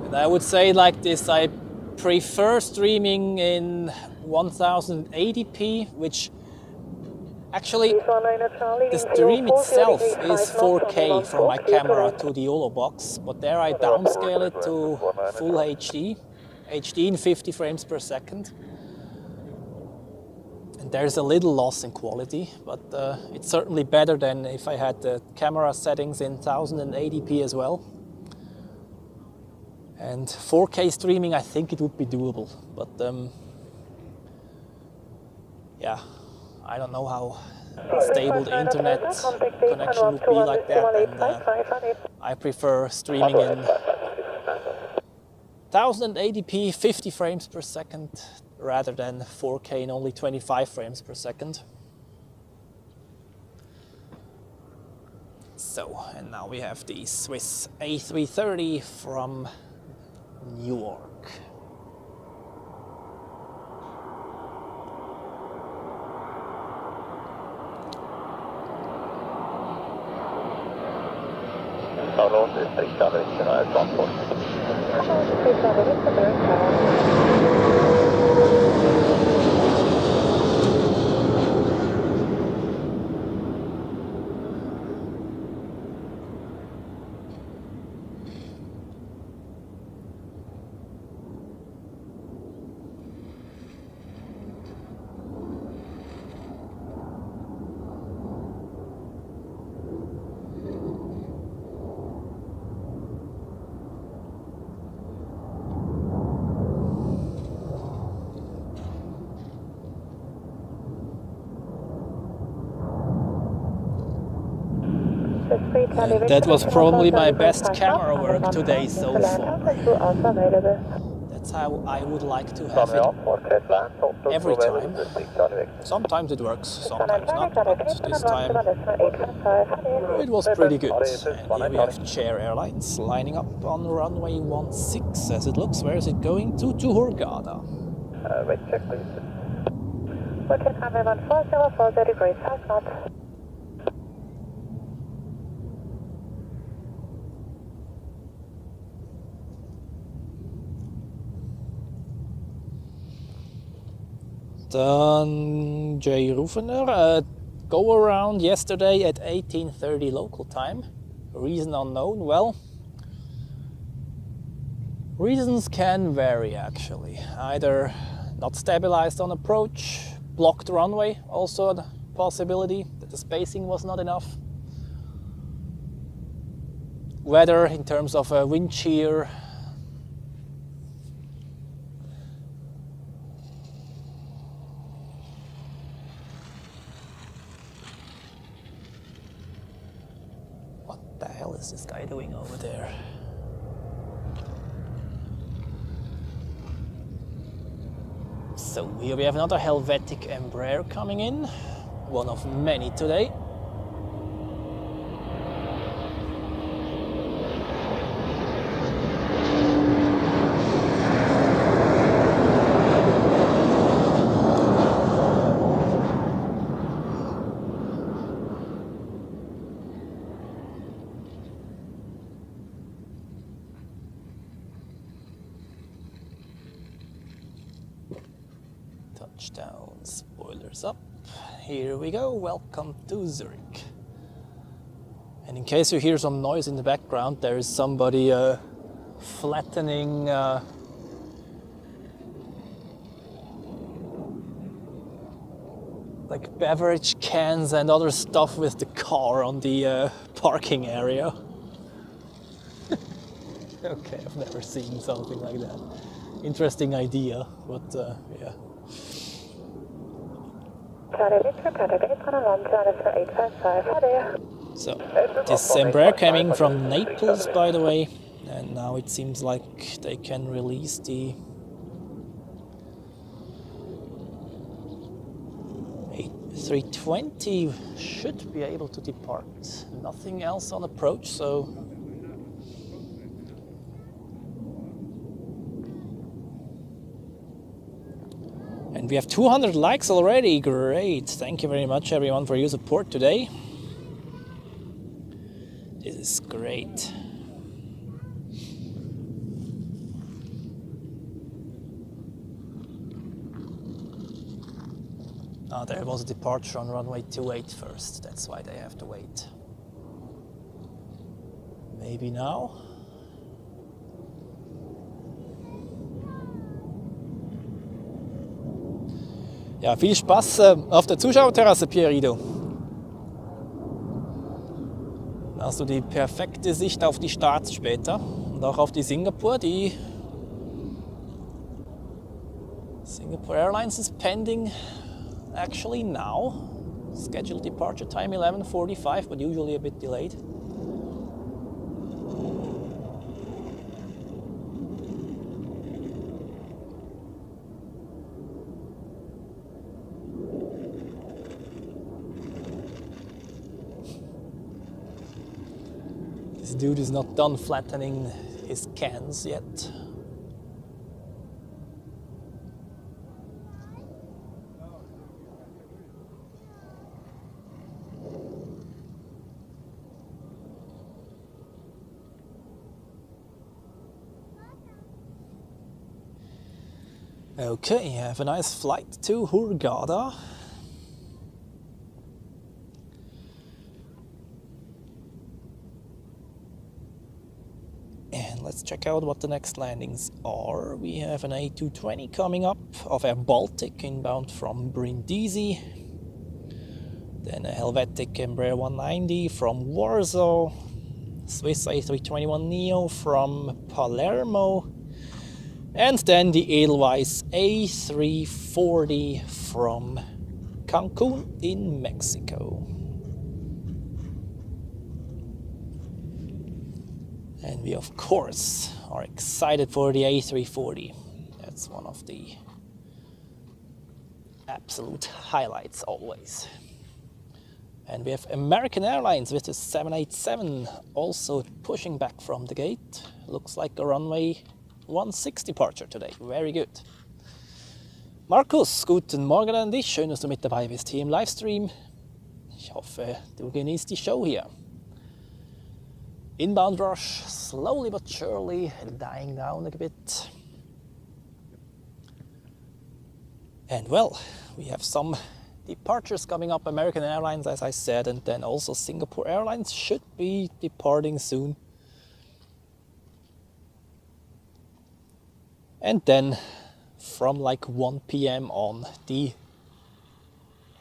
Speaker 4: And I would say like this, I prefer streaming in 1080p, which actually the stream itself is 4K from my camera to the Yolobox, but there I downscale it to full HD in 50 frames per second. And there's a little loss in quality, but it's certainly better than if I had the camera settings in 1080p as well. And 4K streaming, I think it would be doable, but yeah, I don't know how stable the internet connection would be like that, and I prefer streaming in 1080p 50 frames per second rather than 4K in only 25 frames per second. So, and now we have the Swiss A330 from New York.
Speaker 3: Hello, this is Takeoffs, transport.
Speaker 4: And that was probably my best camera work today so far. That's how I would like to have it every time. Sometimes it works, sometimes not, but this time it was pretty good. And here we have Chair Airlines lining up on runway 16 as it looks. Where is it going? To Hurghada.
Speaker 6: Wait, check please.
Speaker 1: Hotel Runway 1040 degrees, 5 knots.
Speaker 4: Then Jay Rufener, go around yesterday at 18:30 local time. Reason unknown. Well, reasons can vary actually. Either not stabilized on approach, blocked runway, also a possibility that the spacing was not enough. Weather in terms of wind shear. What the hell is this guy doing over there? So here we have another Helvetic Embraer coming in, one of many today. Touchdown, spoilers up. Here we go, welcome to Zurich. And in case you hear some noise in the background, there is somebody flattening like beverage cans and other stuff with the car on the parking area. Okay, I've never seen something like that. Interesting idea, but yeah. So, this Embraer came in from Naples, by the way, and now it seems like they can release the A320. Should be able to depart. Nothing else on approach, so and we have 200 likes already. Great. Thank you very much, everyone, for your support today. This is great. Ah, there was a departure on runway 28 first. That's why they have to wait. Maybe now? Ja, viel Spaß auf der Zuschauerterrasse, Pierrido. Da hast du die perfekte Sicht auf die Starts später und auch auf die Singapore. Die Singapore Airlines is pending actually now. Scheduled departure time 11:45, but usually a bit delayed. This dude is not done flattening his cans yet. Okay, have a nice flight to Hurghada. And let's check out what the next landings are. We have an A220 coming up of Air Baltic inbound from Brindisi. Then a Helvetic Embraer 190 from Warsaw. Swiss A321neo from Palermo. And then the Edelweiss A340 from Cancun in Mexico. And we of course are excited for the A340. That's one of the absolute highlights always. And we have American Airlines with the 787 also pushing back from the gate. Looks like a runway 16 departure today. Very good. Markus, guten Morgen an dich. Schön, dass du mit dabei bist hier im Livestream. Ich hoffe, du genießt die Show hier. Inbound rush, slowly but surely dying down a bit. And well, we have some departures coming up. American Airlines, as I said, and then also Singapore Airlines should be departing soon. And then from like 1 p.m. on, the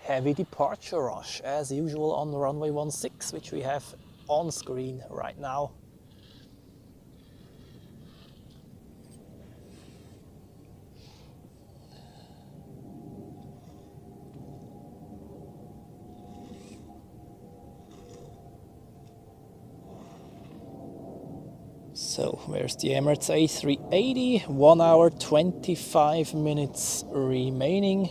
Speaker 4: heavy departure rush as usual on the runway 16, which we have on screen right now. So, where's the Emirates A380? 1 hour, 25 minutes remaining.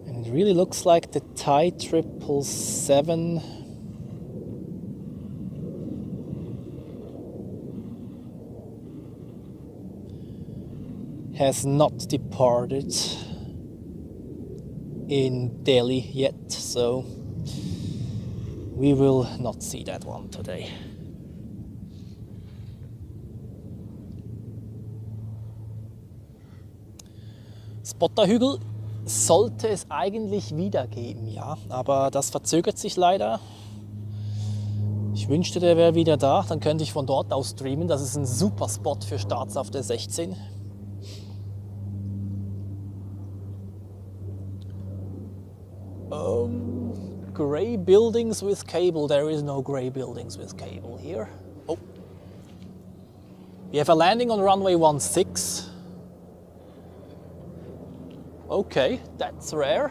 Speaker 4: And it really looks like the Thai 777 has not departed in Delhi yet, so we will not see that one today. Spotterhügel sollte es eigentlich wieder geben, ja, aber das verzögert sich leider. Ich wünschte, der wäre wieder da, dann könnte ich von dort aus streamen. Das ist ein super Spot für Starts auf der 16. Grey buildings with cable. There is no grey buildings with cable here. Oh. We have a landing on runway 16. Okay, that's rare.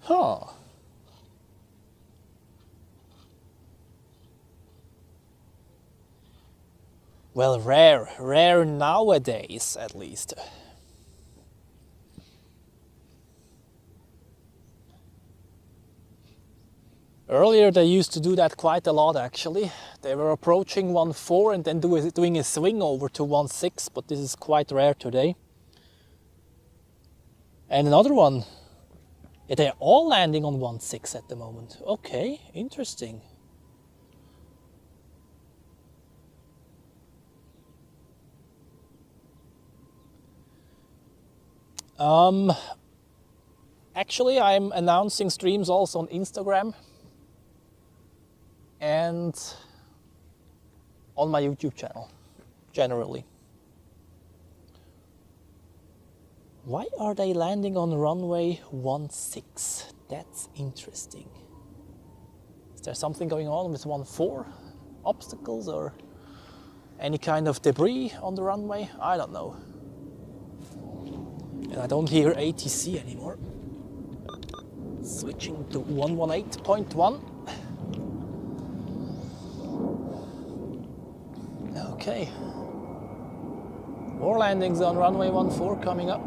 Speaker 4: Huh. Well, rare nowadays at least. Earlier they used to do that quite a lot actually. They were approaching 1.4 and then doing a swing over to 1.6, but this is quite rare today. And another one, yeah, they're all landing on 1.6 at the moment. Okay, interesting. Actually, I'm announcing streams also on Instagram and on my YouTube channel, generally. Why are they landing on runway 16? That's interesting. Is there something going on with 14? Obstacles or any kind of debris on the runway? I don't know. And I don't hear ATC anymore. Switching to 118.1. Okay. More landings on runway 14 coming up.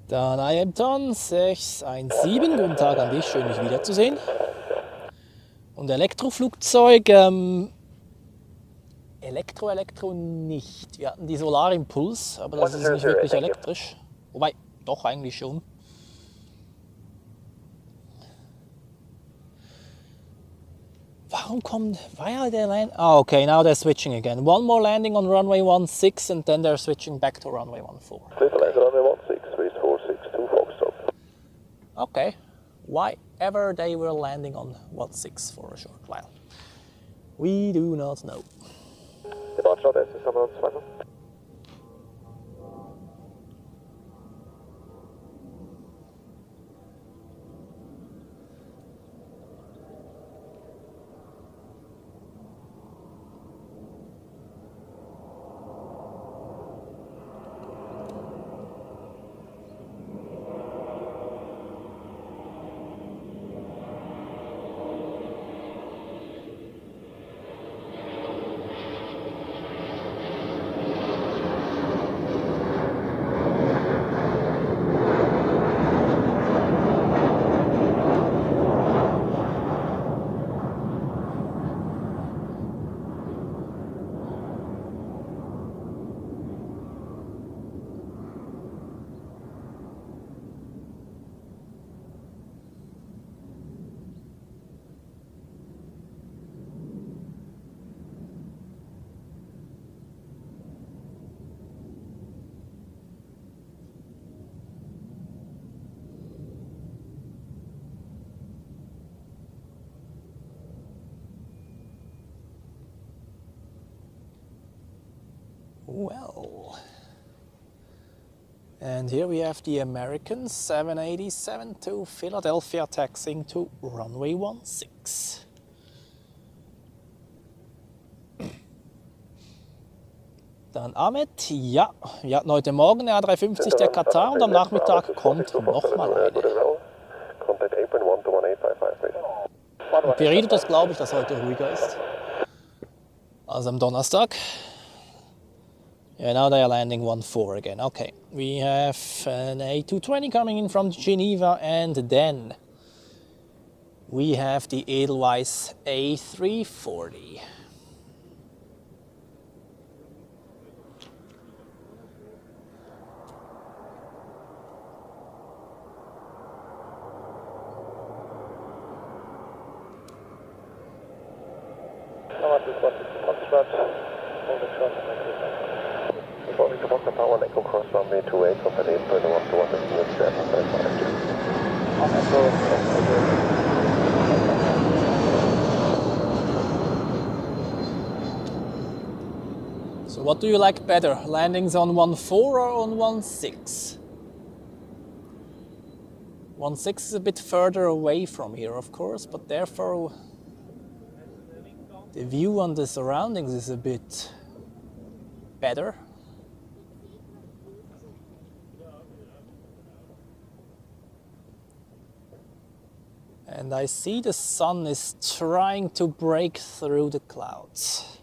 Speaker 4: Dann Ibeton 617, guten Tag an dich, schön dich wiederzusehen. Und Elektroflugzeug, Elektro nicht. Wir hatten die Solarimpuls, aber das ist nicht wirklich elektrisch. Wobei, doch eigentlich schon. Why are they landing? Oh, okay, now they're switching again. One more landing on runway 16 and then they're switching back to runway 14.
Speaker 3: Runway 16, 3462 Foxtrot.
Speaker 4: Okay, why ever they were landing on 16 for a short while? We do not know.
Speaker 3: Departure on SS-102.
Speaker 4: Well, and here we have the American 787 to Philadelphia taxiing to runway 16. Dann Ahmed, ja, wir hatten heute Morgen eine A350 der Katar und am Nachmittag kommt nochmal eine. Und Pirido, das glaube ich, dass heute ruhiger ist. Also am Donnerstag. Yeah, now they are landing 1-4 again. Okay, we have an A220 coming in from Geneva, and then we have the Edelweiss A340.
Speaker 6: Power Echo Cross Runway 28 from an apron to 1
Speaker 4: So what do you like better, landings on 1-4 or on 1-6? 1-6 is a bit further away from here, of course, but therefore the view on the surroundings is a bit better. And I see the sun is trying to break through the clouds.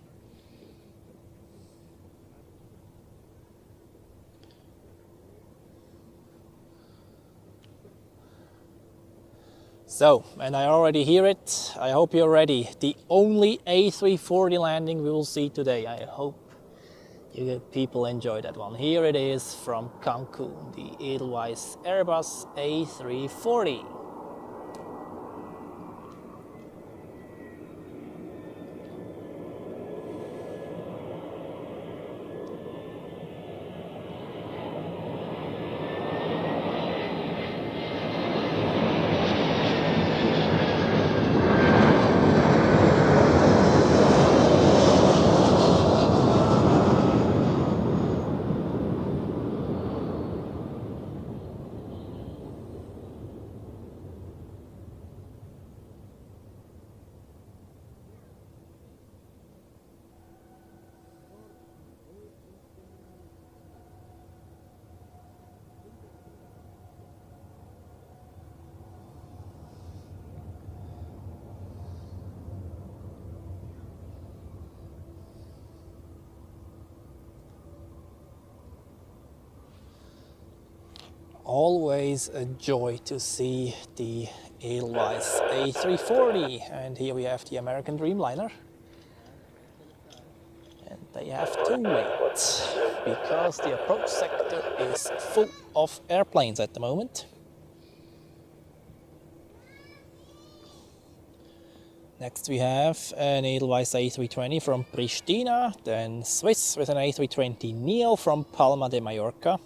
Speaker 4: So, and I already hear it, I hope you're ready. The only A340 landing we will see today. I hope you people enjoy that one. Here it is from Cancun, the Edelweiss Airbus A340. Always a joy to see the Edelweiss A340, and here we have the American Dreamliner, and they have to wait because the approach sector is full of airplanes at the moment. Next we have an Edelweiss A320 from Pristina, then Swiss with an A320 Neo from Palma de Mallorca,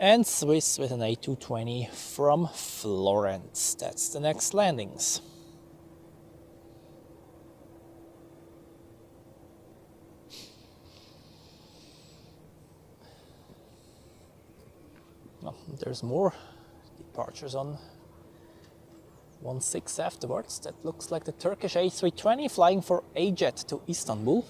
Speaker 4: and Swiss with an A220 from Florence. That's the next landings. Oh, there's more departures on 1-6 afterwards. That looks like the Turkish A320 flying for AJet to Istanbul.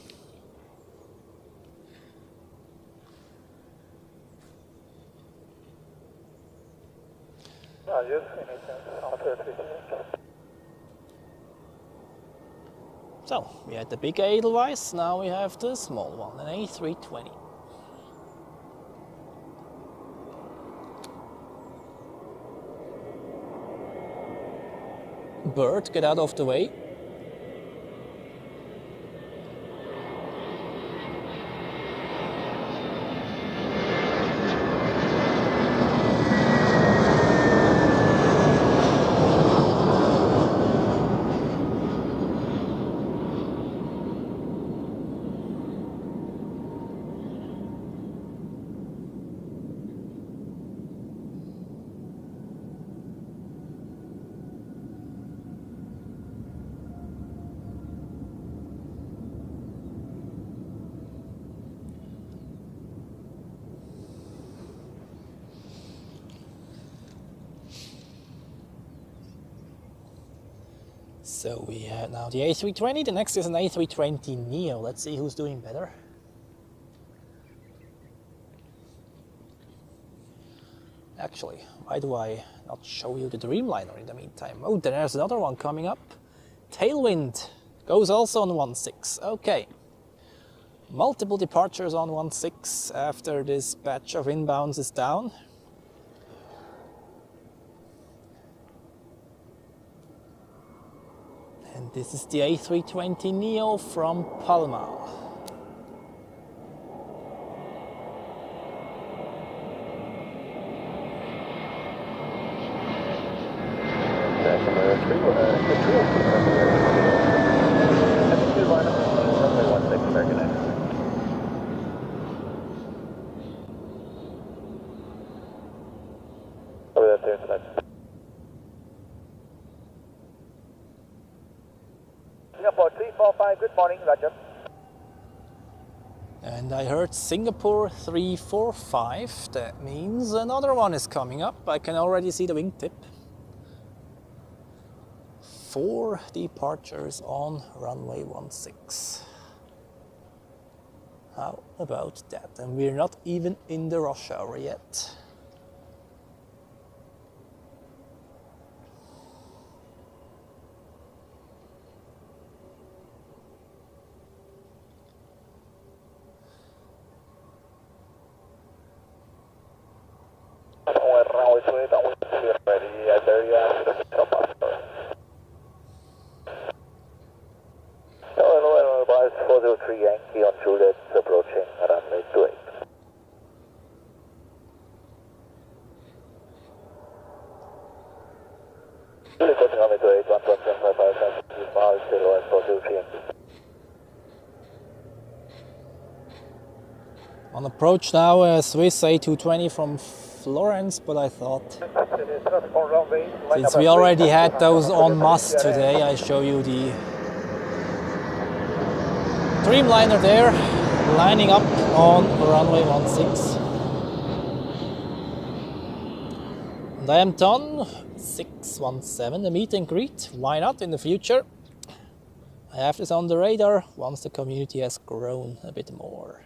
Speaker 4: So, we had the big Edelweiss, now we have the small one, an A320. Bird, get out of the way. So we have now the A320, the next is an A320 Neo. Let's see who's doing better. Actually, why do I not show you the Dreamliner in the meantime? Oh, there's another one coming up. Tailwind goes also on 1-6. Okay, Multiple departures on 16 after this batch of inbounds is down. And this is the A320neo from Palma.
Speaker 5: Singapore 345, good morning, Roger.
Speaker 4: And I heard Singapore 345, that means another one is coming up. I can already see the wingtip. 4 departures on runway 16. How about that? And we're not even in the rush hour yet.
Speaker 6: Yankee on Juliet, approaching runway 28. Reporting runway 28, 1.755, miles, still and 403 Yankee.
Speaker 4: On approach now, a Swiss A220 from Florence, but I thought since we already had those en masse today, I show you the Dreamliner there, lining up on runway 16. And I am done. 617, the meet and greet. Why not in the future? I have this on the radar once the community has grown a bit more.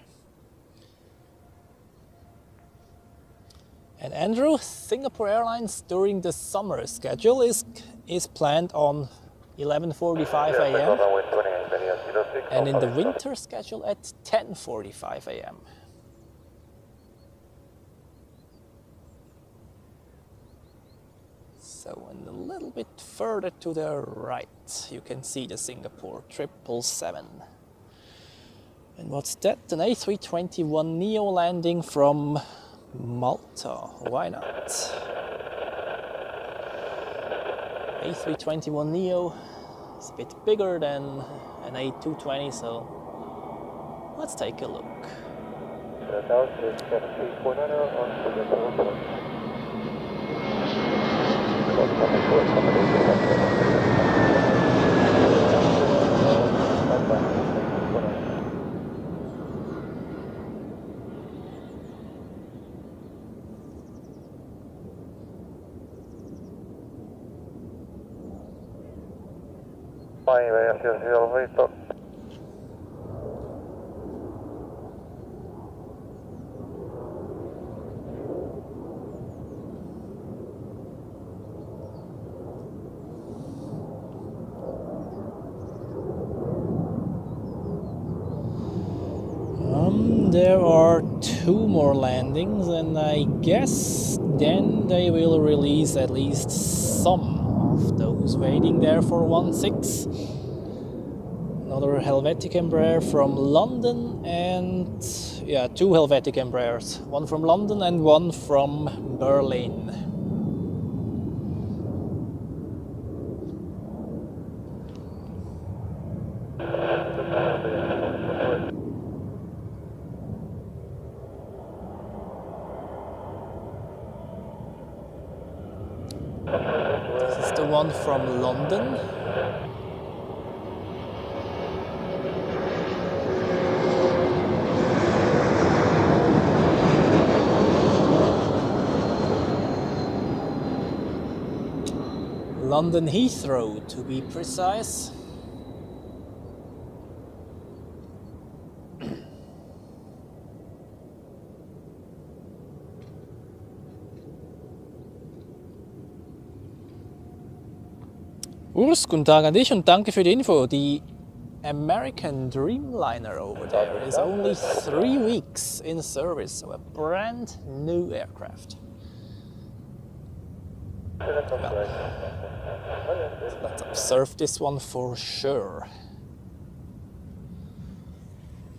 Speaker 4: And Andrew, Singapore Airlines during the summer schedule is planned on 11:45 a.m. and in the winter schedule at 10:45 a.m. So and a little bit further to the right you can see the Singapore 777. And what's that? An A321neo landing from Malta. Why not? A321neo is a bit bigger than an A220, so let's take a look. There are 2 more landings, and I guess then they will release at least some of those waiting there for 16. Another Helvetic Embraer from London, and yeah, 2 Helvetic Embraers, one from London and one from Berlin. This is the one from London. London Heathrow, to be precise. Urs, guten Tag an dich und danke für die Info. Die American Dreamliner over there is only 3 weeks in service, so a brand new aircraft. Well, let's observe this one for sure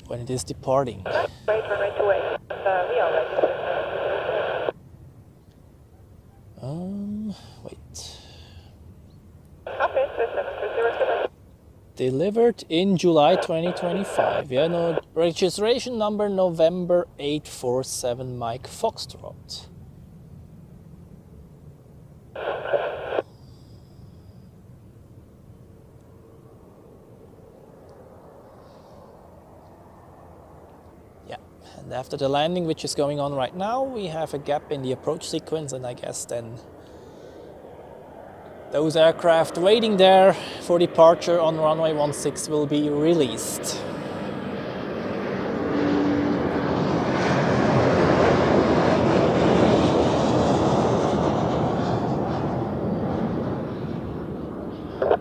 Speaker 4: when it is departing. Wait. Delivered in July 2025. Yeah, no, registration number November 847 Mike Foxtrot. Yeah, and after the landing, which is going on right now, we have a gap in the approach sequence, and I guess then those aircraft waiting there for departure on runway 16 will be released.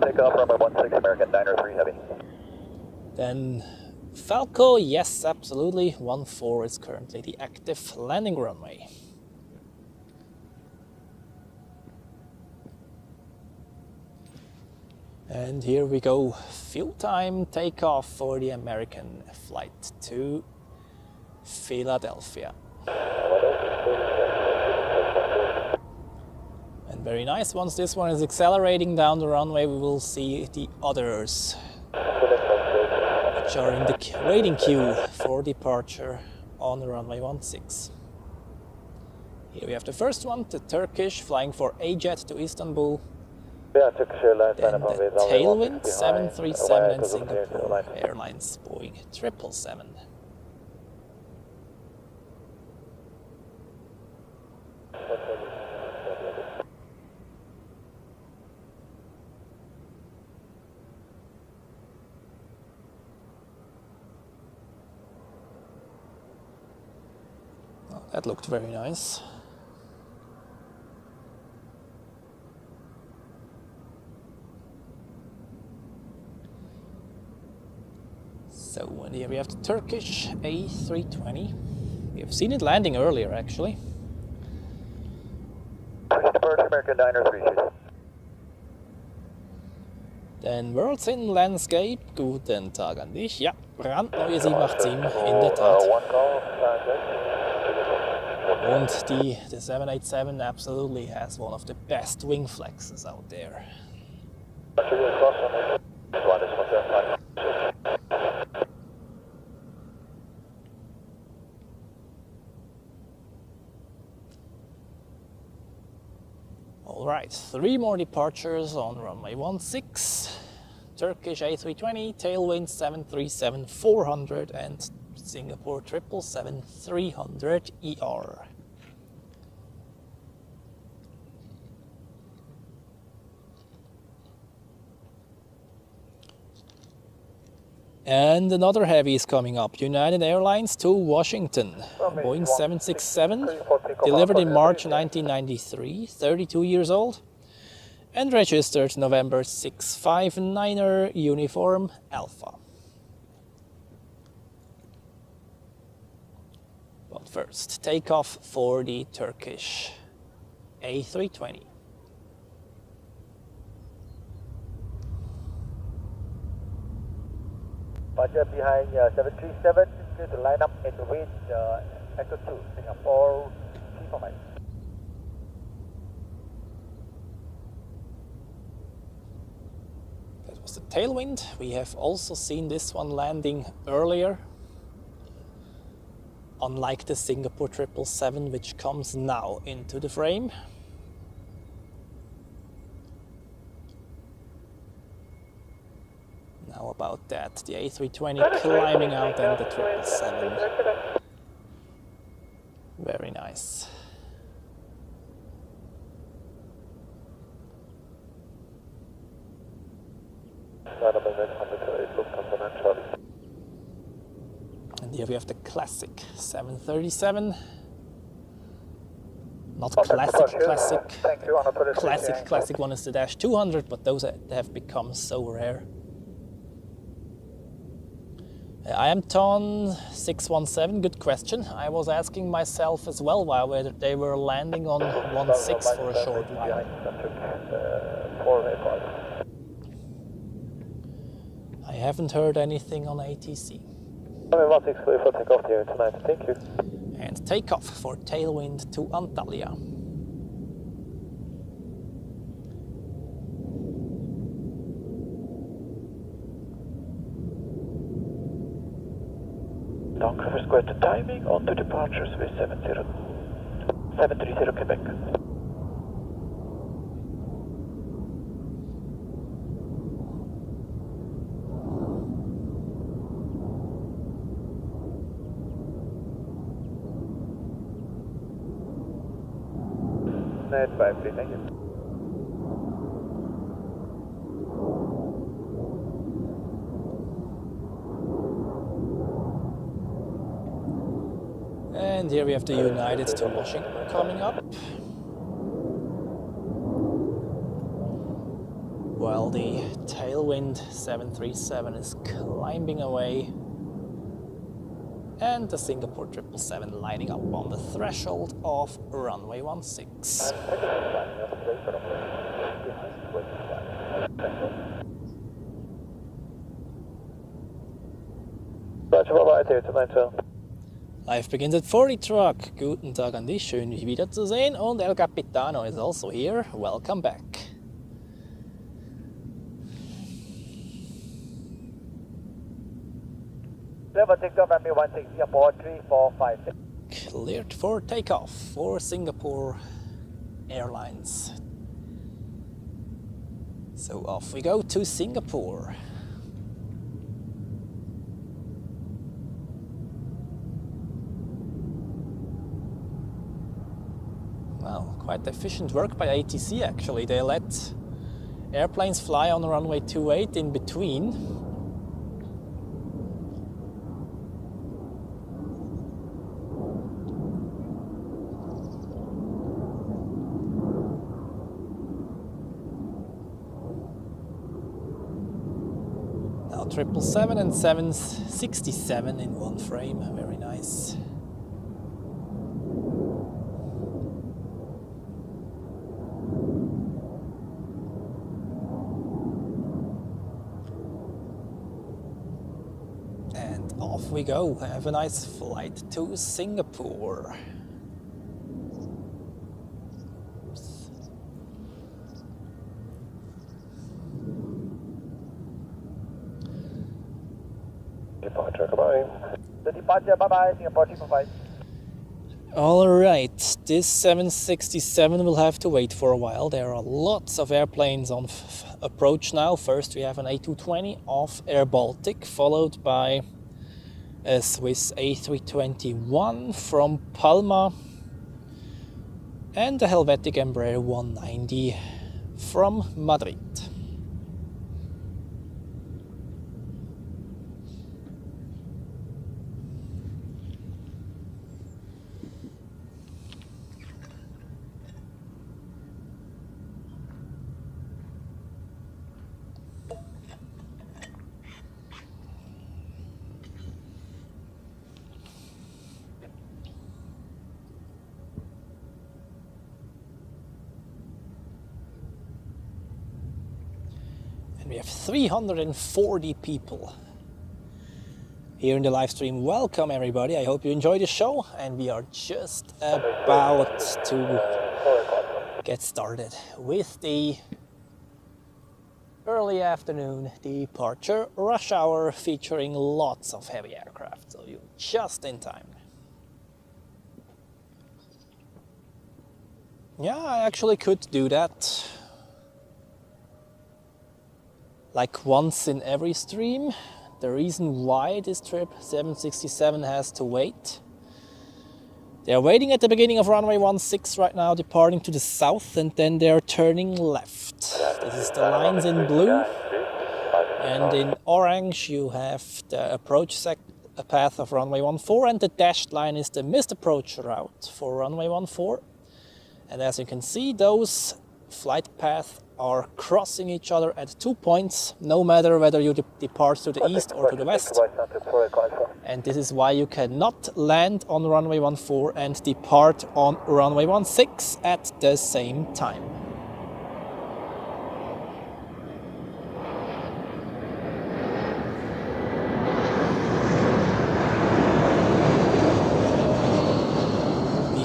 Speaker 6: Takeoff, runway 16, American 903 Heavy.
Speaker 4: Then Falco, yes, absolutely. 14 is currently the active landing runway. And here we go, fuel time takeoff for the American flight to Philadelphia. And very nice, once this one is accelerating down the runway, we will see the others, which are in the waiting queue for departure on the runway 16. Here we have the first one, the Turkish, flying for A-Jet to Istanbul.
Speaker 6: Yeah, Turkish Airlines,
Speaker 4: Then the Tailwind 737 and Singapore Airlines Boeing 777. Oh, that looked very nice. So, and here we have the Turkish A320. We have seen it landing earlier, actually.
Speaker 6: American 903.
Speaker 4: Den World's in Landscape, guten Tag an dich. Ja, brandneue 787 in der Tat. Und the 787 absolutely has one of the best wing flexes out there. Alright, 3 more departures on runway 16. Turkish A320, Tailwind 737-400 and Singapore 777-300ER. And another heavy is coming up. United Airlines to Washington. Boeing 767, delivered in March 1993, 32 years old, and registered November 659er uniform Alpha. But first, takeoff for the Turkish A320.
Speaker 5: Roger, behind 737, clear to line up and wait Echo 2, Singapore, T-format.
Speaker 4: That was the Tailwind. We have also seen this one landing earlier, unlike the Singapore 777, which comes now into the frame. How about that? The A320 climbing out and the 777. Very nice. And here we have the classic 737. Not classic one is the -200, but those have become so rare. I am Ton 617, good question. I was asking myself as well while they were landing on 16 for a short while. I haven't heard anything on ATC.
Speaker 6: Runway 16 clear for takeoff here tonight, thank you.
Speaker 4: And takeoff for Tailwind to Antalya.
Speaker 6: Down River Square to timing, on to departures with 730 Quebec.
Speaker 2: Net 53, thank you.
Speaker 4: And here we have the United to Washington coming up. While the Tailwind 737 is climbing away. And the Singapore 777 lining up on the threshold of runway 16.
Speaker 6: Roger, bye-bye, here tonight, sir.
Speaker 4: Live begins at 40 Truck. Guten Tag an dich, schön dich wiederzusehen. Und El Capitano is also here. Welcome back.
Speaker 5: Clear for takeoff, runway 16, Singapore 3456.
Speaker 4: Cleared for takeoff for Singapore Airlines. So off we go to Singapore. Well, quite efficient work by ATC actually. They let airplanes fly on runway 28 in between. Now 777 and 767 in one frame, very nice. And off we go. Have a nice flight to Singapore.
Speaker 6: Departure, goodbye.
Speaker 5: The departure, bye-bye, Singapore 345.
Speaker 4: Alright, this 767 will have to wait for a while. There are lots of airplanes on approach now. First we have an A220 off Air Baltic, followed by a Swiss A321 from Palma and a Helvetic Embraer 190 from Madrid. And we have 340 people here in the live stream. Welcome everybody, I hope you enjoy the show, and we are just about to get started with the early afternoon departure rush hour featuring lots of heavy aircraft, so you're just in time. Yeah, I actually could do that like once in every stream. The reason why this trip 767 has to wait. They are waiting at the beginning of runway 16 right now, departing to the south, and then they are turning left. This is the lines in blue, and in orange you have the approach path of runway 14, and the dashed line is the missed approach route for runway 14. And as you can see, those flight paths are crossing each other at 2 points, no matter whether you depart to the east or to the west. And this is why you cannot land on runway 14 and depart on runway 16 at the same time.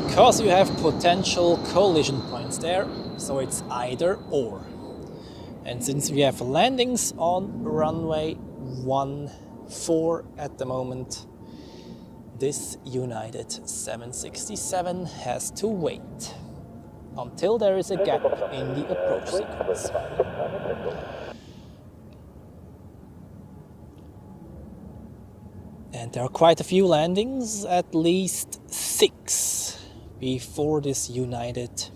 Speaker 4: Because you have potential collision points there, so it's either or. And since we have landings on runway 14 at the moment, this United 767 has to wait until there is a gap in the approach sequence. And there are quite a few landings, at least 6. Before this United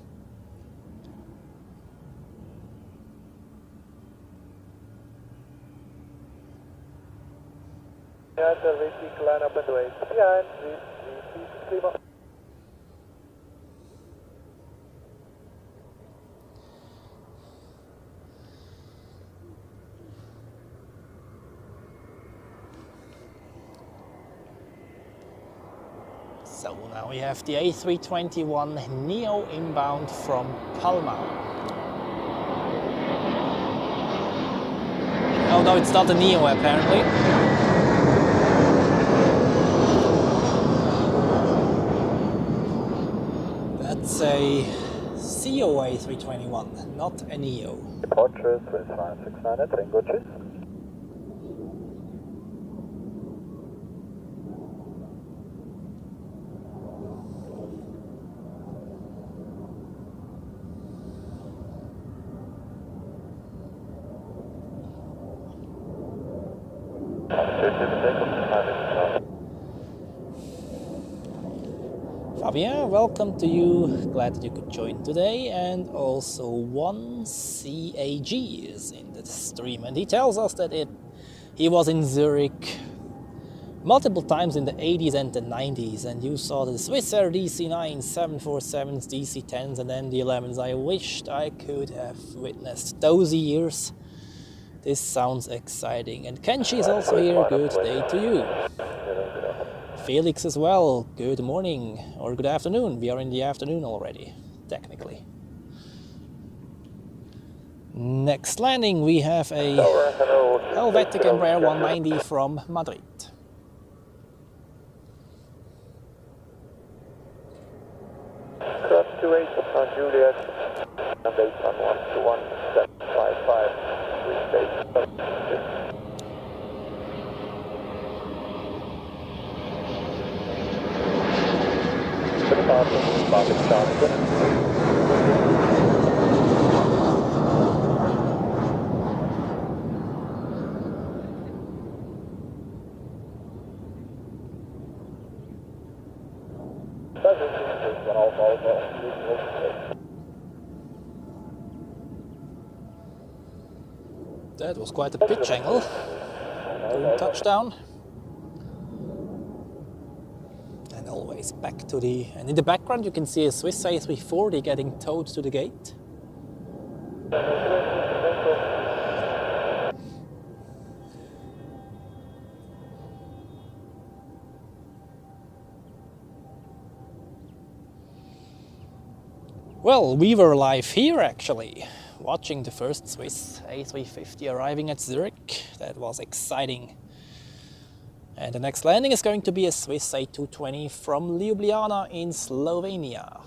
Speaker 5: line up and wait. Behind, Lima.
Speaker 4: So now we have the A321neo inbound from Palma. Oh no, it's not a neo apparently. That's a COA 321, not a neo.
Speaker 5: Departure Swiss 569 Tango Cheese.
Speaker 4: Fabien, welcome to you. Glad that you could join today. And also one CAG is in the stream, and he tells us that he was in Zurich multiple times in the 80s and the 90s, and you saw the Swiss Air DC-9s, 747s, DC-10s, and then the 11s. I wished I could have witnessed those years. This sounds exciting. And Kenshi is also here. Good day to you. Felix as well, good morning or good afternoon. We are in the afternoon already, technically. Next landing, we have a Helvetic Embraer 190 from Madrid.
Speaker 5: Cross 28 on Juliet, and base on 121.755, with base.
Speaker 4: That was quite a pitch angle. Boom, touchdown. And always back to the... And in the background you can see a Swiss A340 getting towed to the gate. Well, we were live here actually, watching the first Swiss A350 arriving at Zurich. That was exciting. And the next landing is going to be a Swiss A220 from Ljubljana in Slovenia.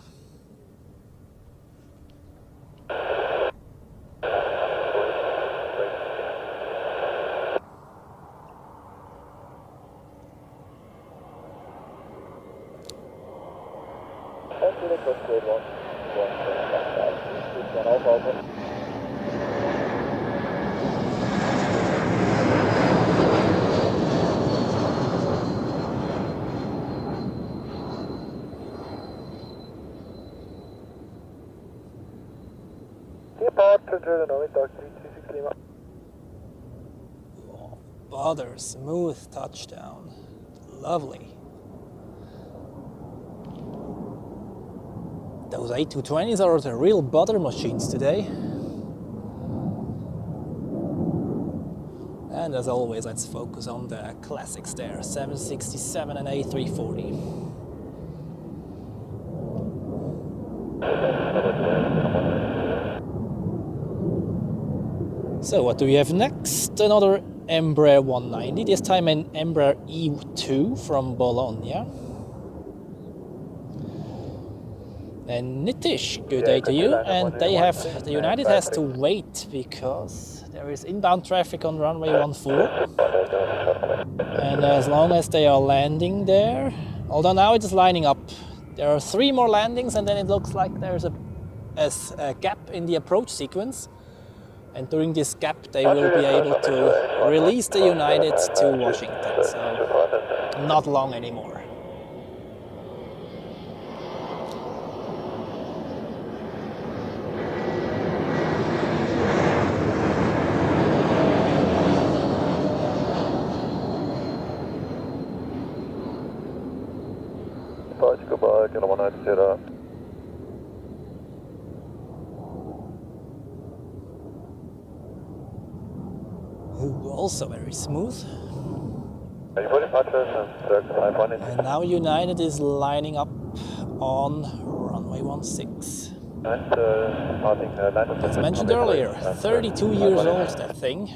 Speaker 4: Oh, bother, smooth touchdown. Lovely. Those A220s are the real butter machines today. And as always, let's focus on the classics there, 767 and A340. So what do we have next? Another Embraer 190, this time an Embraer E2 from Bologna. And Nitish, good day to you. And the United has to wait because there is inbound traffic on runway 14. And as long as they are landing there, although now it is lining up, there are 3 more landings and then it looks like there's a gap in the approach sequence. And during this gap, they will be able to release the United to Washington. So not long anymore.
Speaker 6: Goodbye, Kilo 190.
Speaker 4: Ooh, also very smooth.
Speaker 6: And
Speaker 4: And now United is lining up on runway 16. As mentioned earlier, 32 years old, that thing.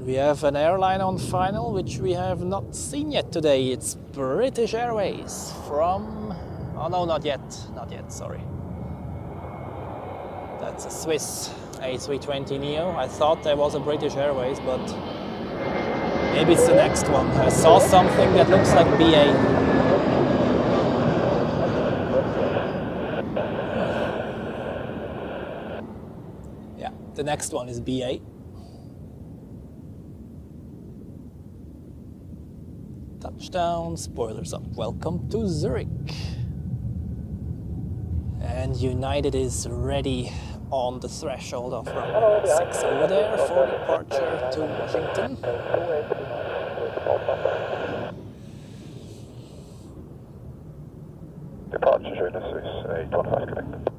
Speaker 4: We have an airline on final which we have not seen yet today. It's British Airways from... oh no, not yet, sorry. That's a Swiss A320 Neo. I thought there was a British Airways, but maybe it's the next one. I saw something that looks like BA. Yeah, the next one is BA. Touchdown, spoilers up. Welcome to Zurich. And United is ready on the threshold of runway 6 over there for departure to Washington.
Speaker 6: Departure showing a Swiss 815 connected.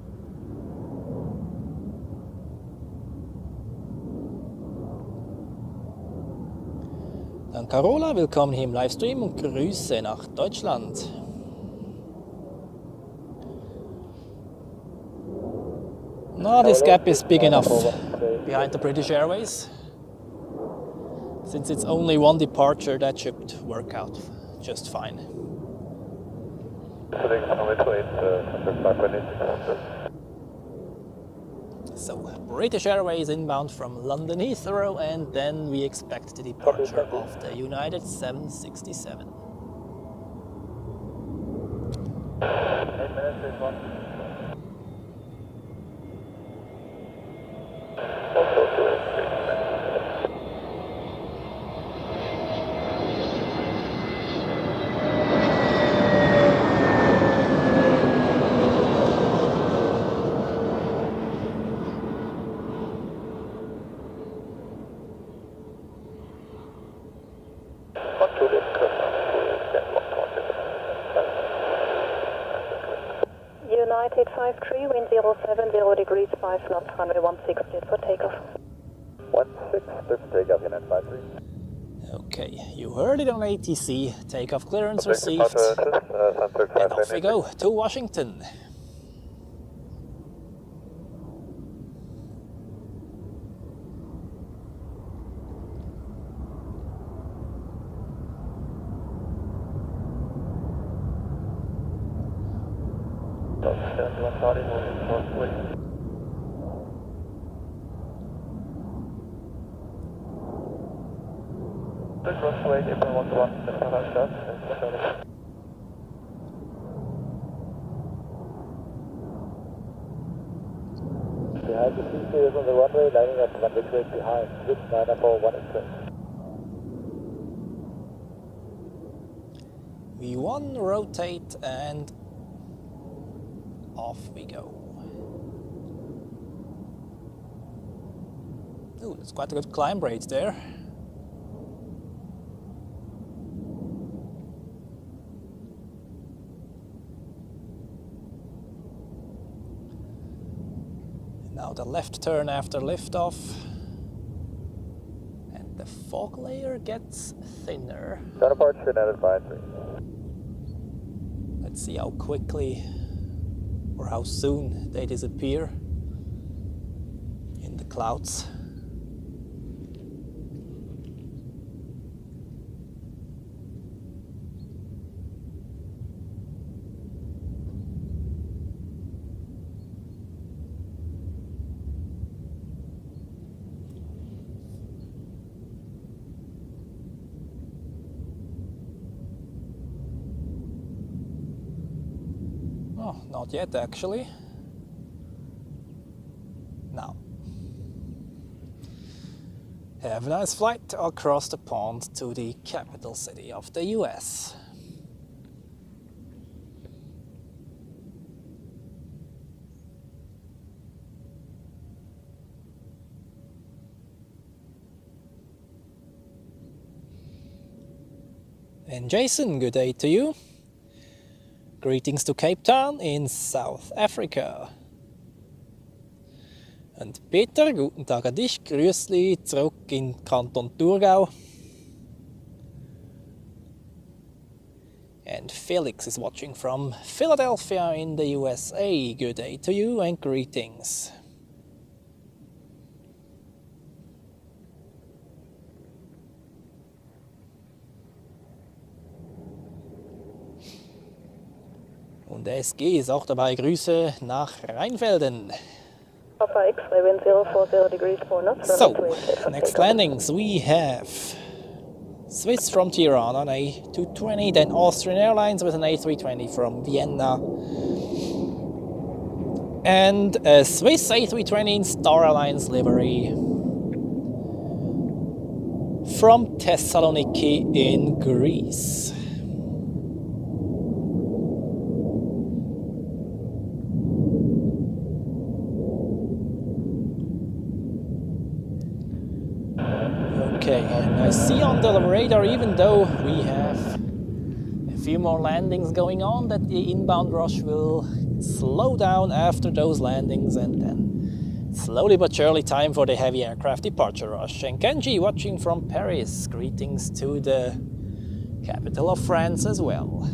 Speaker 4: Dann Carola, willkommen hier im Livestream und Grüße nach Deutschland. No, this gap is big enough behind the British Airways. Since it's only one departure, that should work out just fine. So, British Airways inbound from London Heathrow, and then we expect the departure of the United 767.
Speaker 5: 8 minutes, this one.
Speaker 1: United 53, wind 070 degrees, 5 knots, runway 16 for takeoff.
Speaker 6: 16, takeoff, United 53.
Speaker 4: Okay, you heard it on ATC. Takeoff clearance received. And off we go to Washington.
Speaker 5: Behind the C-series on the runway, lining up runway straight behind. Switch 941 express.
Speaker 4: V1, rotate and off we go. Ooh, that's quite a good climb rate there. Now the left turn after liftoff. And the fog layer gets thinner.
Speaker 6: Counterparts at 53.
Speaker 4: Let's see how quickly or how soon they disappear in the clouds. Oh, not yet actually. Now. Have a nice flight across the pond to the capital city of the US. And Jason, good day to you. Greetings to Cape Town in South Africa. Und Peter, guten Tag an dich. Grüßli zurück in Kanton Thurgau. And Felix is watching from Philadelphia in the USA. Good day to you and greetings. Und der SG ist auch dabei. Grüße nach Rheinfelden.
Speaker 1: Papa X-ray, wind 040 degrees 4 knots.
Speaker 4: So, next landings we have Swiss from Tehran on A220, then Austrian Airlines with an A320 from Vienna. And a Swiss A320 in Star Alliance livery from Thessaloniki in Greece. Okay, and I see on the radar, even though we have a few more landings going on, that the inbound rush will slow down after those landings, and then slowly but surely time for the heavy aircraft departure rush. And Kenji watching from Paris, greetings to the capital of France as well.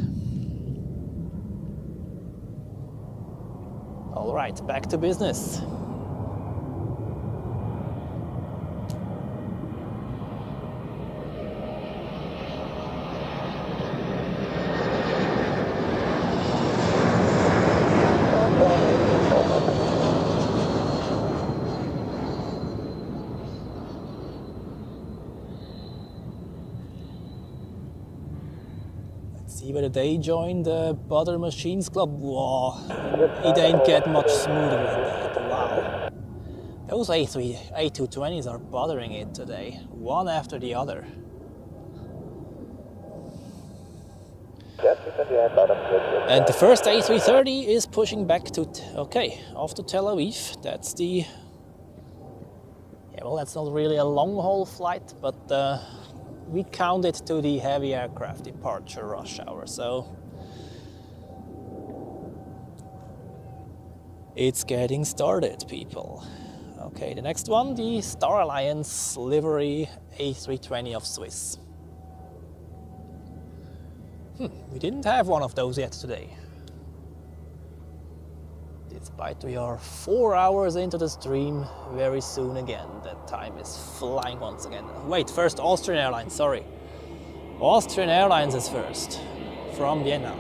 Speaker 4: All right, back to business. See whether they joined the Butter Machines Club. Wow, it ain't get much smoother than that. Wow. Those A220s are bothering it today, one after the other. And the first A330 is pushing back to, off to Tel Aviv. That's the, well, that's not really a long haul flight, but we count it to the heavy aircraft departure rush hour, so it's getting started, people. Okay, the next one, the Star Alliance livery A320 of Swiss. We didn't have one of those yet today. Despite we are 4 hours into the stream, very soon again. That time is flying once again. Wait, first Austrian Airlines, sorry. Austrian Airlines is first, from Vienna.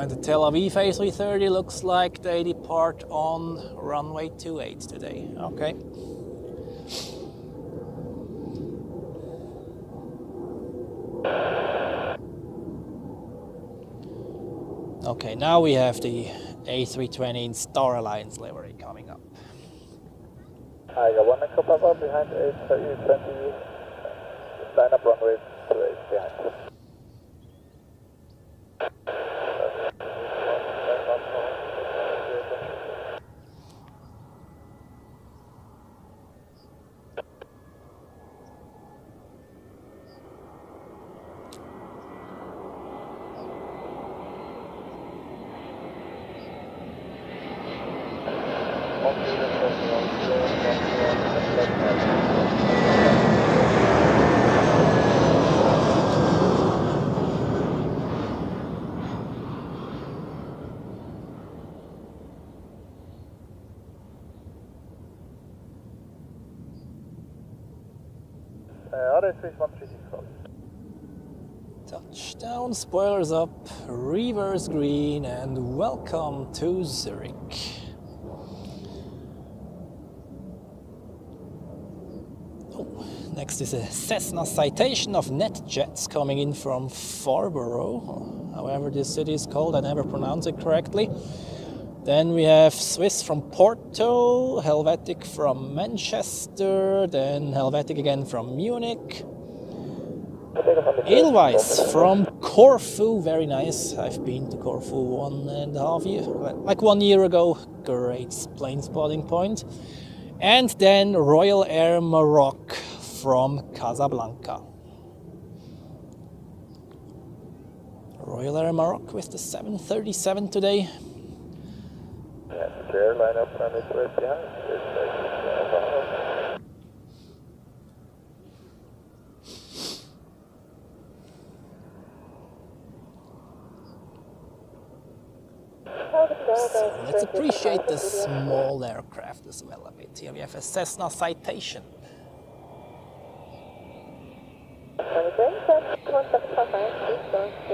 Speaker 4: And the Tel Aviv A330 looks like they depart on runway 28 today. Okay. Okay, now we have the A320 in Star Alliance livery coming up.
Speaker 5: I got one echo pop up behind A320. Line up runway 28 behind.
Speaker 4: Touchdown, spoilers up, reverse green, and welcome to Zurich. Oh, next is a Cessna Citation of NetJets coming in from Farborough, however this city is called, I never pronounce it correctly. Then we have Swiss from Porto, Helvetic from Manchester, then Helvetic again from Munich. Edelweiss from Corfu, very nice. I've been to Corfu 1 year ago. Great plane spotting point. And then Royal Air Maroc from Casablanca. Royal Air Maroc with the 737 today.
Speaker 5: Yeah, chair line up and it's right behind.
Speaker 4: So let's appreciate the small aircraft as well a bit. Here we have a Cessna Citation.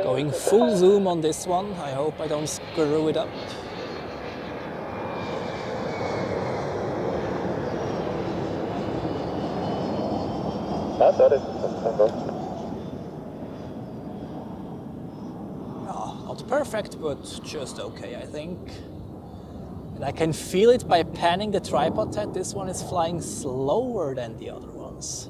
Speaker 4: Going full zoom on this one. I hope I don't screw it up. Not perfect, but just okay, I think. And I can feel it by panning the tripod head. This one is flying slower than the other ones.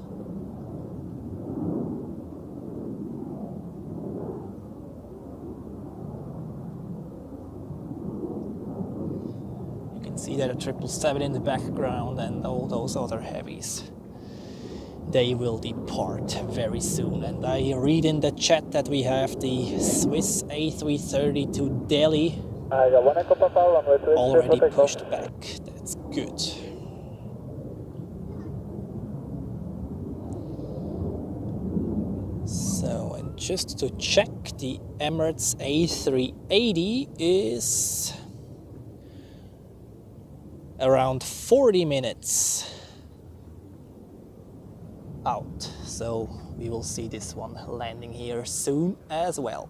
Speaker 4: You can see that a 777 in the background and all those other heavies. They will depart very soon, and I read in the chat that we have the Swiss A330 to Delhi already pushed back. That's good. So, and just to check, the Emirates A380 is around 40 minutes out, so we will see this one landing here soon as well.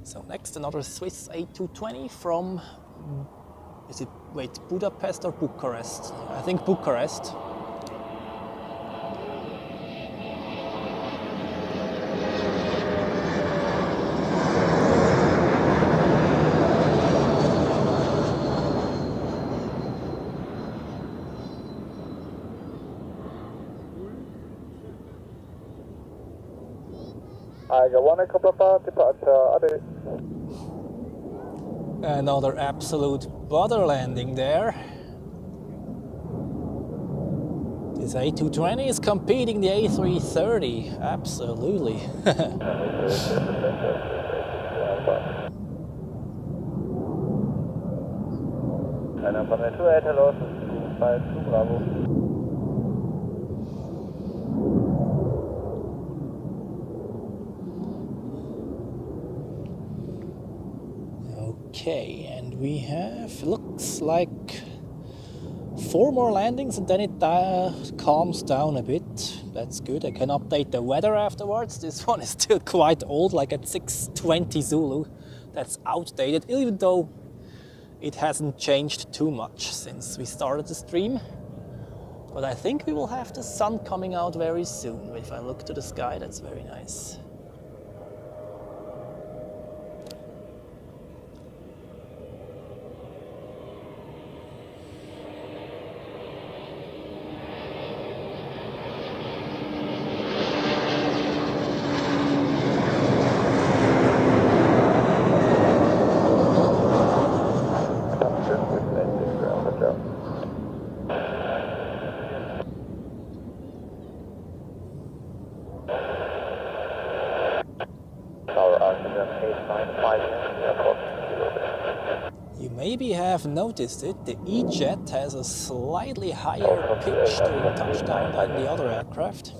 Speaker 4: So next, another Swiss A220 from, Budapest or Bucharest? I think Bucharest.
Speaker 5: I got one echo departure.
Speaker 4: Another absolute bother landing there. This A220 is competing the A330, absolutely.
Speaker 5: And I'm from the 28 hello to 52 Bravo.
Speaker 4: Okay, and we have, looks like 4 more landings and then it calms down a bit. that's good. I can update the weather afterwards. This one is still quite old, like at 6:20 Zulu. That's outdated, even though it hasn't changed too much since we started the stream. But I think we will have the sun coming out very soon. If I look to the sky, that's very nice. You maybe have noticed it, the E-Jet has a slightly higher pitch during touchdown than the other aircraft.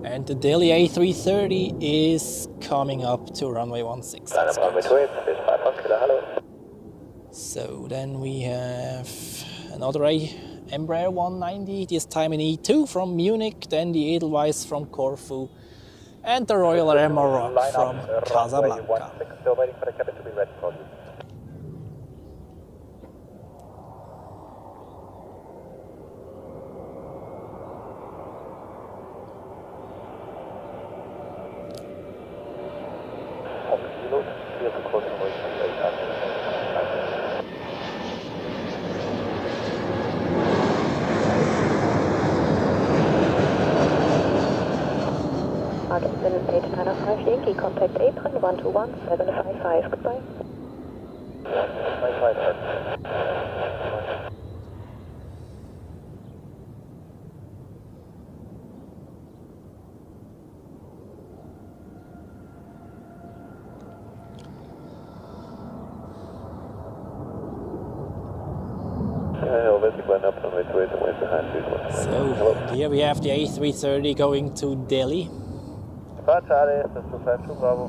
Speaker 4: And the Delhi A330 is coming up to runway 16. That's good. So then we have another Embraer 190, this time in E2 from Munich, then the Edelweiss from Corfu, and the Royal Air Maroc from Casablanca.
Speaker 6: Still waiting for the cabin to be ready for you.
Speaker 1: Yankee, contact apron 121755, goodbye.
Speaker 4: So here we have the A330 going to Delhi.
Speaker 6: Charlie, this is Central Bravo.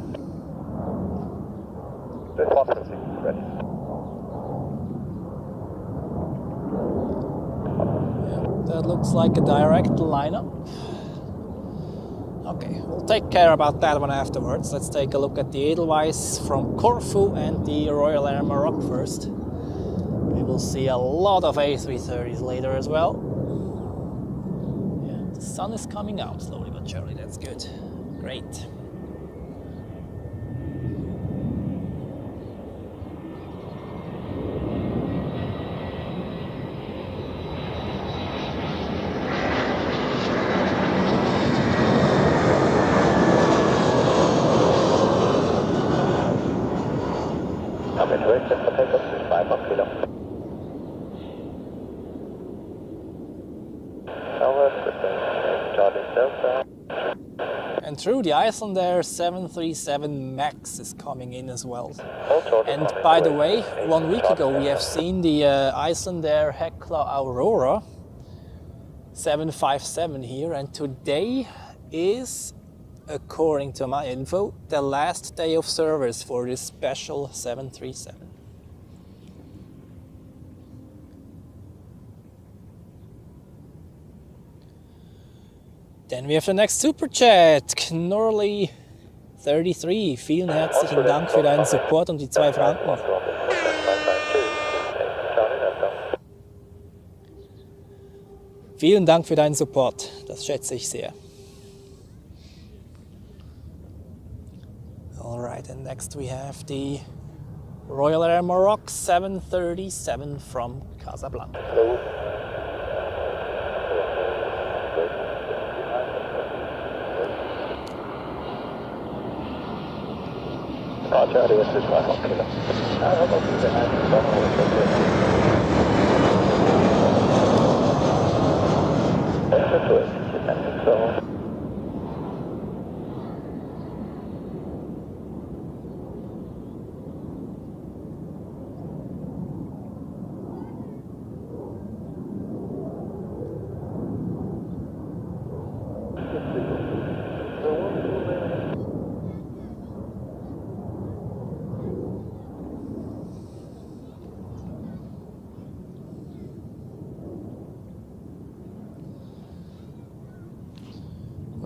Speaker 6: This 156 is ready.
Speaker 4: Yeah, that looks like a direct lineup. Okay, we'll take care about that one afterwards. Let's take a look at the Edelweiss from Corfu and the Royal Air Maroc first. We will see a lot of A330s later as well. Yeah, the sun is coming out slowly but surely, that's good. Great. And through the Icelander 737 MAX is coming in as well. And by the way, 1 week ago we have seen the Icelander Hecla Aurora 757 here, and today is, according to my info, the last day of service for this special 737. Then we have the next Super Chat, Knorley 33. Vielen herzlichen Dank für deinen Support und die 2 Franken. Vielen Dank für deinen Support, das schätze ich sehr. Alright, and next we have the Royal Air Maroc 737 from Casablanca.
Speaker 6: Roger, this is 1 kilo. How about the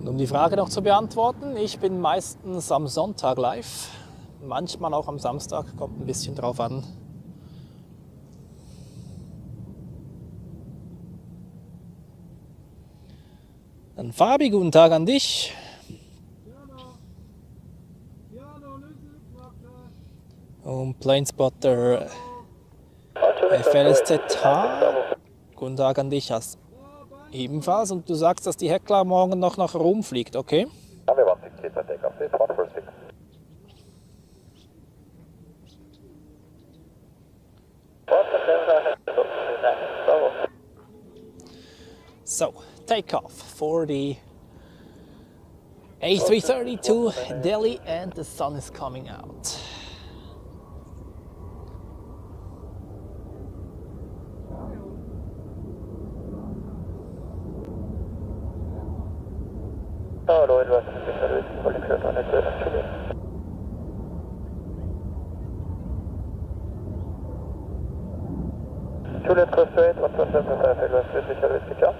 Speaker 4: Und um die Frage noch zu beantworten, ich bin meistens am Sonntag live, manchmal auch am Samstag, kommt ein bisschen drauf an. Dann Fabi, guten Tag an dich. Und Planespotter FLSZH, guten Tag an dich ebenfalls. Und du sagst, dass die Heckler morgen noch nach Rom fliegt, okay?
Speaker 6: Runway 16, Takeoffs, 146.
Speaker 4: So, takeoff for the A330 to Delhi, and the sun is coming out.
Speaker 5: Hello, Airbus A340, fully cleared on A380. Juliet cross to 8, 175, Airbus A380.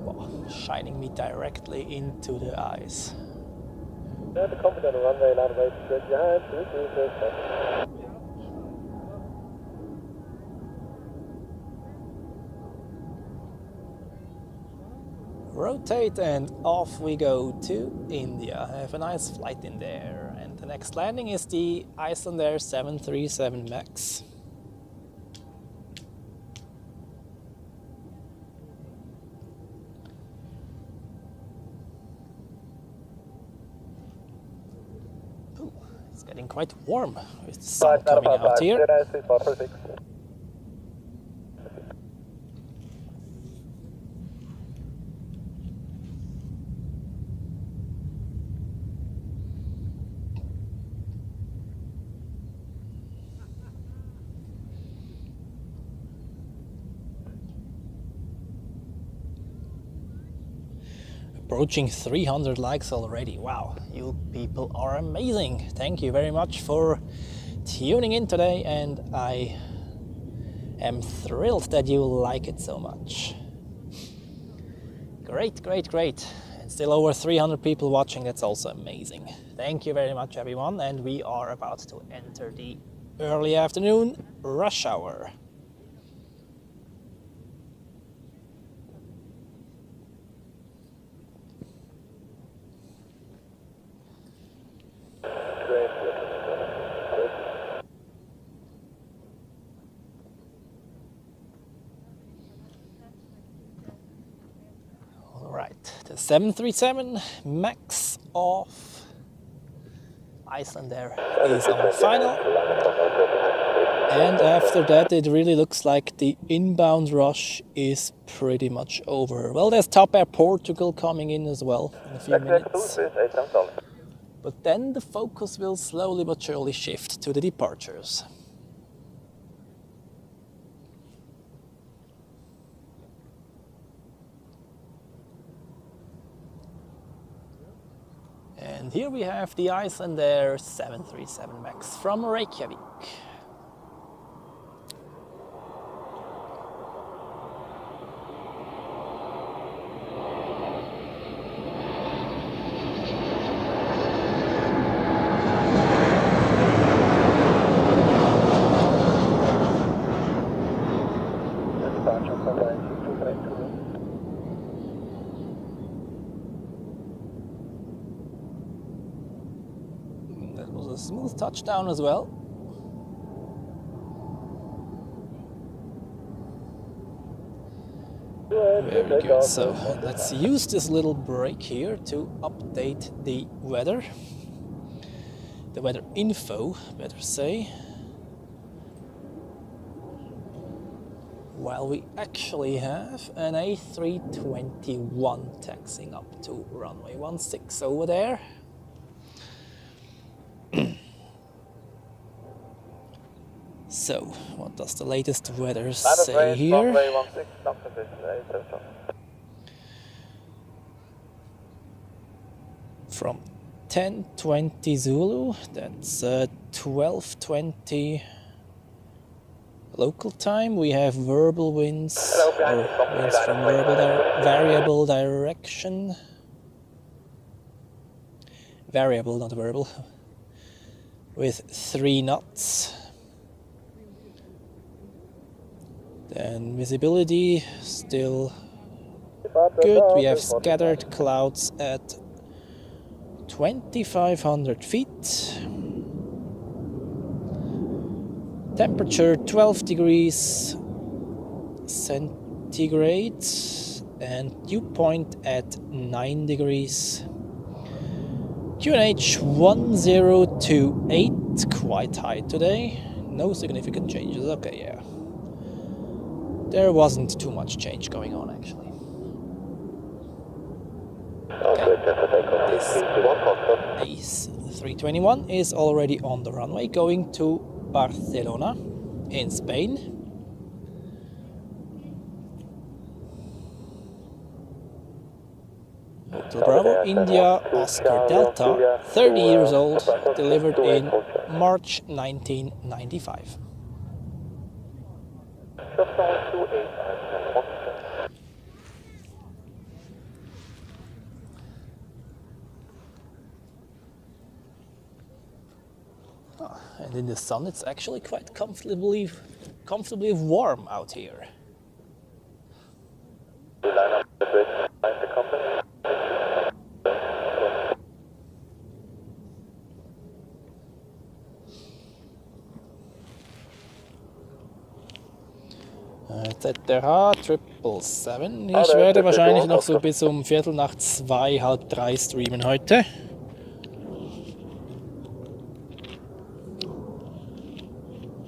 Speaker 4: Wow, shining me directly into the eyes.
Speaker 5: Yeah, the company on the runway, line right straight behind, 226.
Speaker 4: Rotate and off we go to India. Have a nice flight in there. And the next landing is the Icelander 737 MAX. Ooh, it's getting quite warm with the sun coming out here. Approaching 300 likes already. Wow, you people are amazing. Thank you very much for tuning in today, and I am thrilled that you like it so much. Great, great, great. And still over 300 people watching, that's also amazing. Thank you very much, everyone, and we are about to enter the early afternoon rush hour. The 737 MAX off. Icelander is on final. And after that, it really looks like the inbound rush is pretty much over. Well, there's Top Air Portugal coming in as well in a few minutes. But then the focus will slowly but surely shift to the departures. And here we have the Icelander 737 MAX from Reykjavik. Smooth touchdown as well. Very good. So let's use this little break here to update the weather info, better say, while we actually have an A321 taxiing up to runway 16 over there. So, what does the latest weather say here? From 10:20 Zulu, that's 12:20 local time. We have verbal winds, or winds from variable direction. Variable, not verbal. With 3 knots. Then visibility still good. We have scattered clouds at 2,500 feet. Temperature 12 degrees centigrade and dew point at 9 degrees. QNH 1028, quite high today. No significant changes. Okay, yeah. There wasn't too much change going on actually. This A321 is already on the runway going to Barcelona in Spain. Hotel Bravo, India, Oscar Delta, 30 years old, delivered in March 1995. And in the sun it's actually quite comfortably warm out here. ZRH 777. Ich werde wahrscheinlich noch so bis um 1:15, 2:30 streamen heute.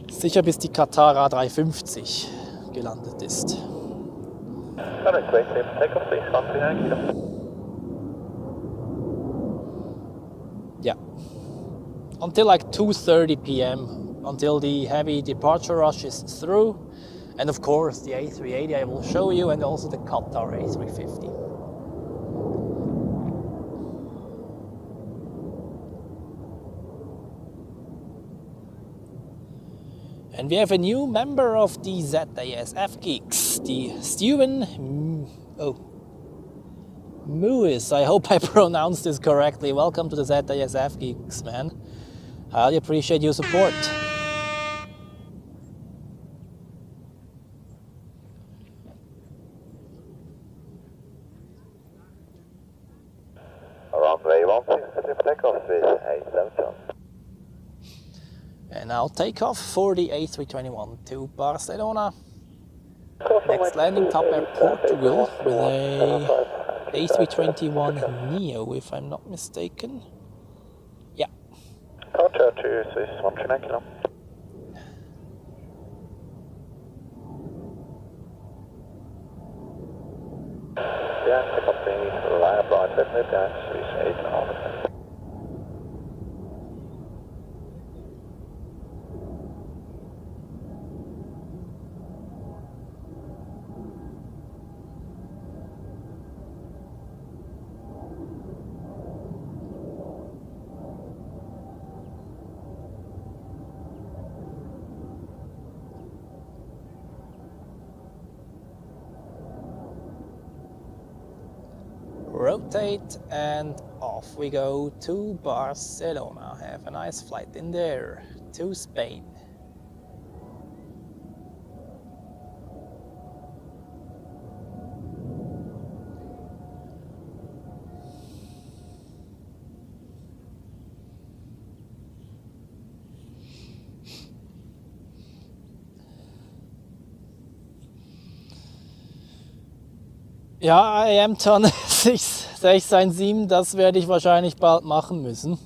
Speaker 4: Sicher bis die Qatar A350 gelandet ist. Yeah. Until like 2:30 p.m. until the heavy departure rush is through. And of course the A380 I will show you, and also the Qatar A350. And we have a new member of the ZASF Geeks, the Steven Mewis. I hope I pronounced this correctly. Welcome to the ZASF Geeks, man. Highly appreciate your support.
Speaker 6: Runway 16 takeoff with A7.
Speaker 4: And now takeoff for the A321 to Barcelona. Next landing Top Air Portugal with a A321neo, if I'm not mistaken. Yeah.
Speaker 5: Departure to Swiss 139 km. Yeah, takeoff please. Line up right at Midday, Swiss 8.5.
Speaker 4: Rotate and off we go to Barcelona. Have a nice flight in there to Spain. Ja, IM-Ton 617, das werde ich wahrscheinlich bald machen müssen.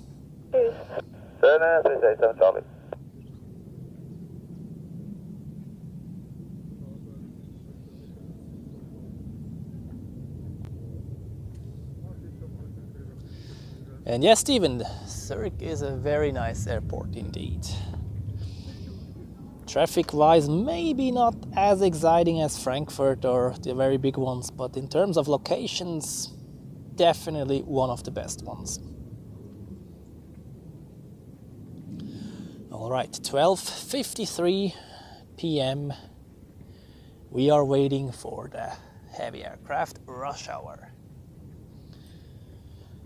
Speaker 4: And yes, Steven, Zurich is a very nice airport indeed. Traffic-wise, maybe not as exciting as Frankfurt or the very big ones, but in terms of locations, definitely one of the best ones. All right, 12:53, p.m. We are waiting for the heavy aircraft rush hour.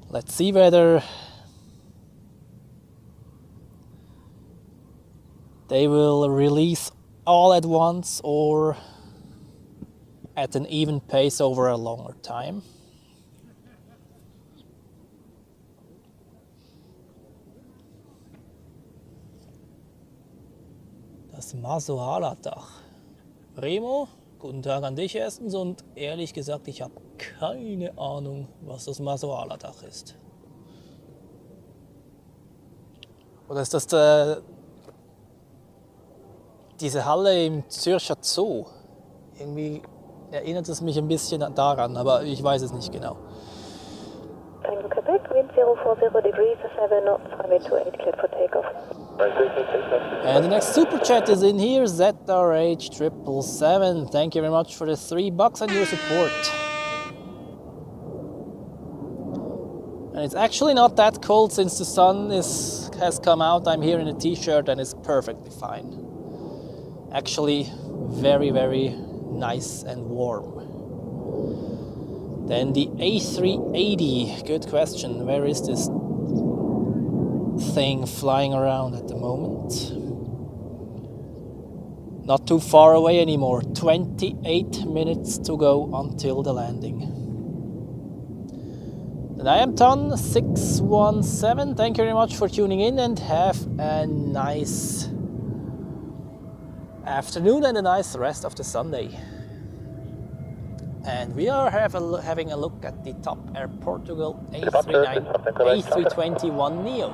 Speaker 4: Let's see whether they will release all at once or at an even pace over a longer time. Das Masuala-Dach. Remo, guten Tag an dich erstens und ehrlich gesagt, ich habe keine Ahnung, was das Masuala-Dach ist. Oder ist das diese Halle im Zürcher Zoo? Irgendwie erinnert es mich ein bisschen daran, aber ich weiß es nicht genau.
Speaker 1: Tango Quebec, wind 040 degrees, 7 knots, highway 28, cleared for takeoff.
Speaker 4: And the next super chat is in here, ZRH777. Thank you very much for the $3 and your support. And it's actually not that cold since the sun has come out. I'm here in a t-shirt and it's perfectly fine. Actually, very, very nice and warm. Then the A380, good question. Where is this thing flying around at the moment? Not too far away anymore. 28 minutes to go until the landing. And I am Ton617. Thank you very much for tuning in and have a nice afternoon and a nice rest of the Sunday. And we are having a look at the Top Air Portugal A321 Neo.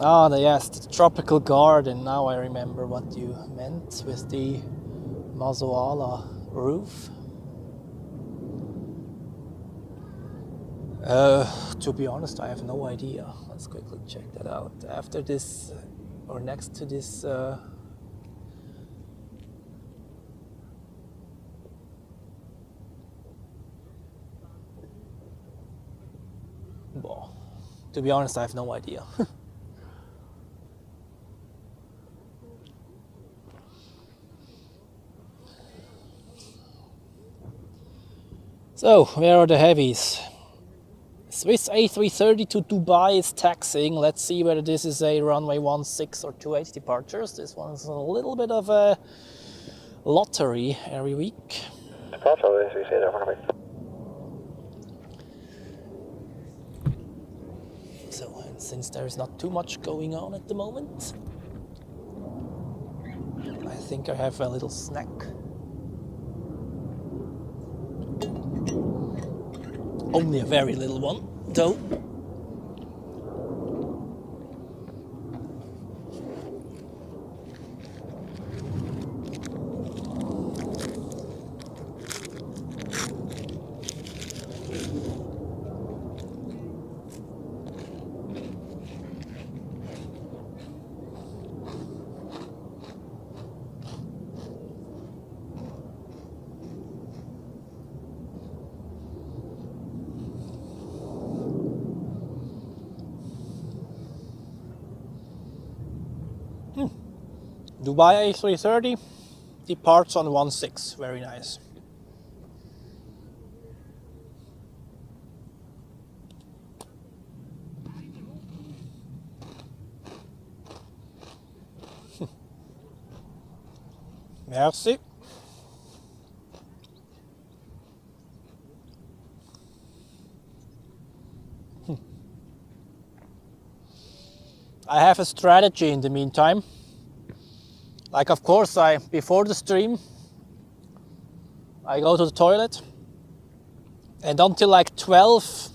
Speaker 4: Ah, yes, the tropical garden. Now I remember what you meant with the Masuala roof. To be honest, I have no idea. Let's quickly check that out. After this, or next to this, well, to be honest, I have no idea. So, where are the heavies? Swiss A330 to Dubai is taxiing. Let's see whether this is a runway 16 or 28 departures. This one's a little bit of a lottery every week. So, and since there's not too much going on at the moment, I think I have a little snack. Only a very little one, though. Dubai A330 departs on 16, very nice. Merci. I have a strategy in the meantime. Like, of course, before the stream, I go to the toilet And until like 12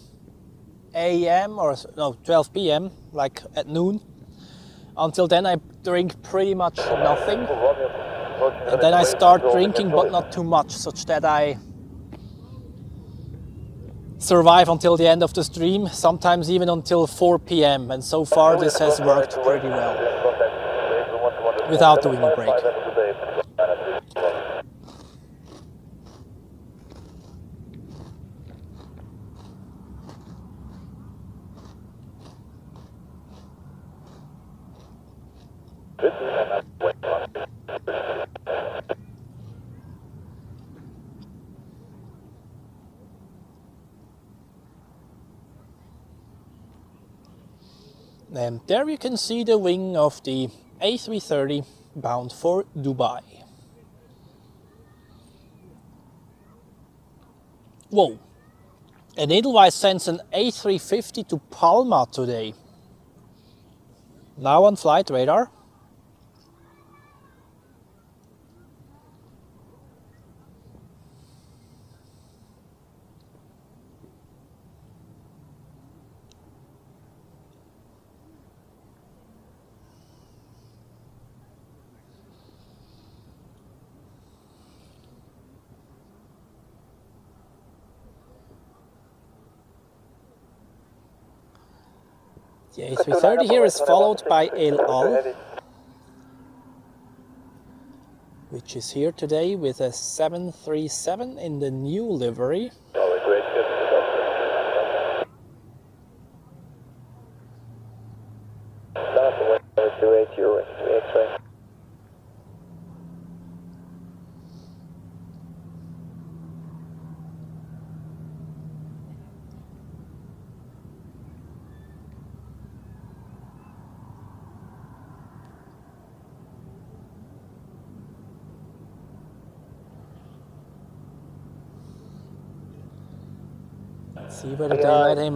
Speaker 4: a.m. or no, 12 p.m., like at noon, until then I drink pretty much nothing. And then I start drinking, but not too much, such that I survive until the end of the stream, sometimes even until 4 p.m. And so far this has worked pretty well, without doing a break. And there you can see the wing of the A330 bound for Dubai. Whoa! And Edelweiss sends an A350 to Palma today. Now on flight radar. The A330 here is followed by El Al, which is here today with a 737 in the new livery. See whether they let him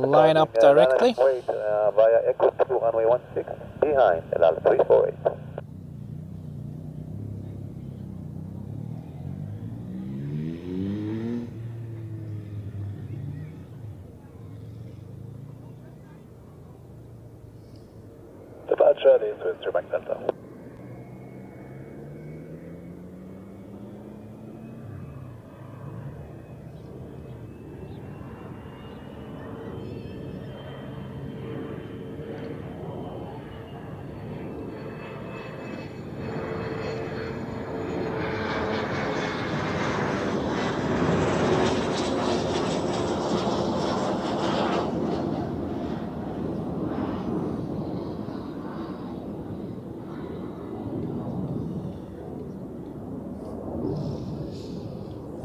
Speaker 4: line up directly.
Speaker 6: Via Echo 2 runway 16 behind A340.
Speaker 5: Departure to instrument center.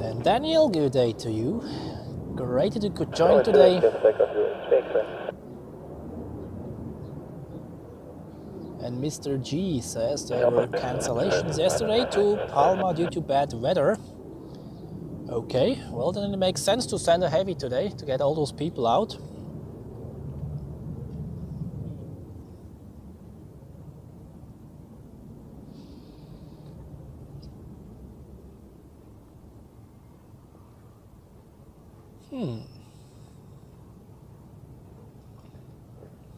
Speaker 4: And Daniel, good day to you. Great that you could join today. And Mr. G says there were cancellations yesterday to Palma due to bad weather. Okay, well then it makes sense to send a heavy today to get all those people out.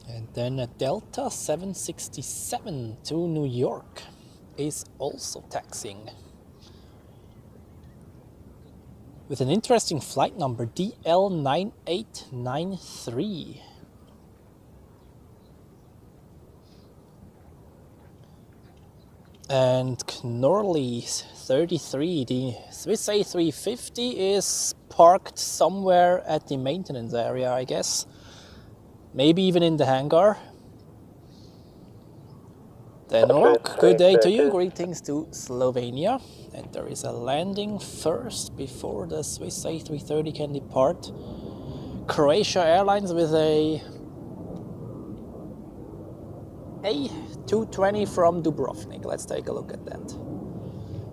Speaker 4: And then a Delta 767 to New York is also taxiing. With an interesting flight number, DL9893. And Knorley 33, the Swiss A350 is parked somewhere at the maintenance area, I guess. Maybe even in the hangar. Denmark, good day to you. Greetings to Slovenia. And there is a landing first before the Swiss A330 can depart. Croatia Airlines with a A220 from Dubrovnik. Let's take a look at that.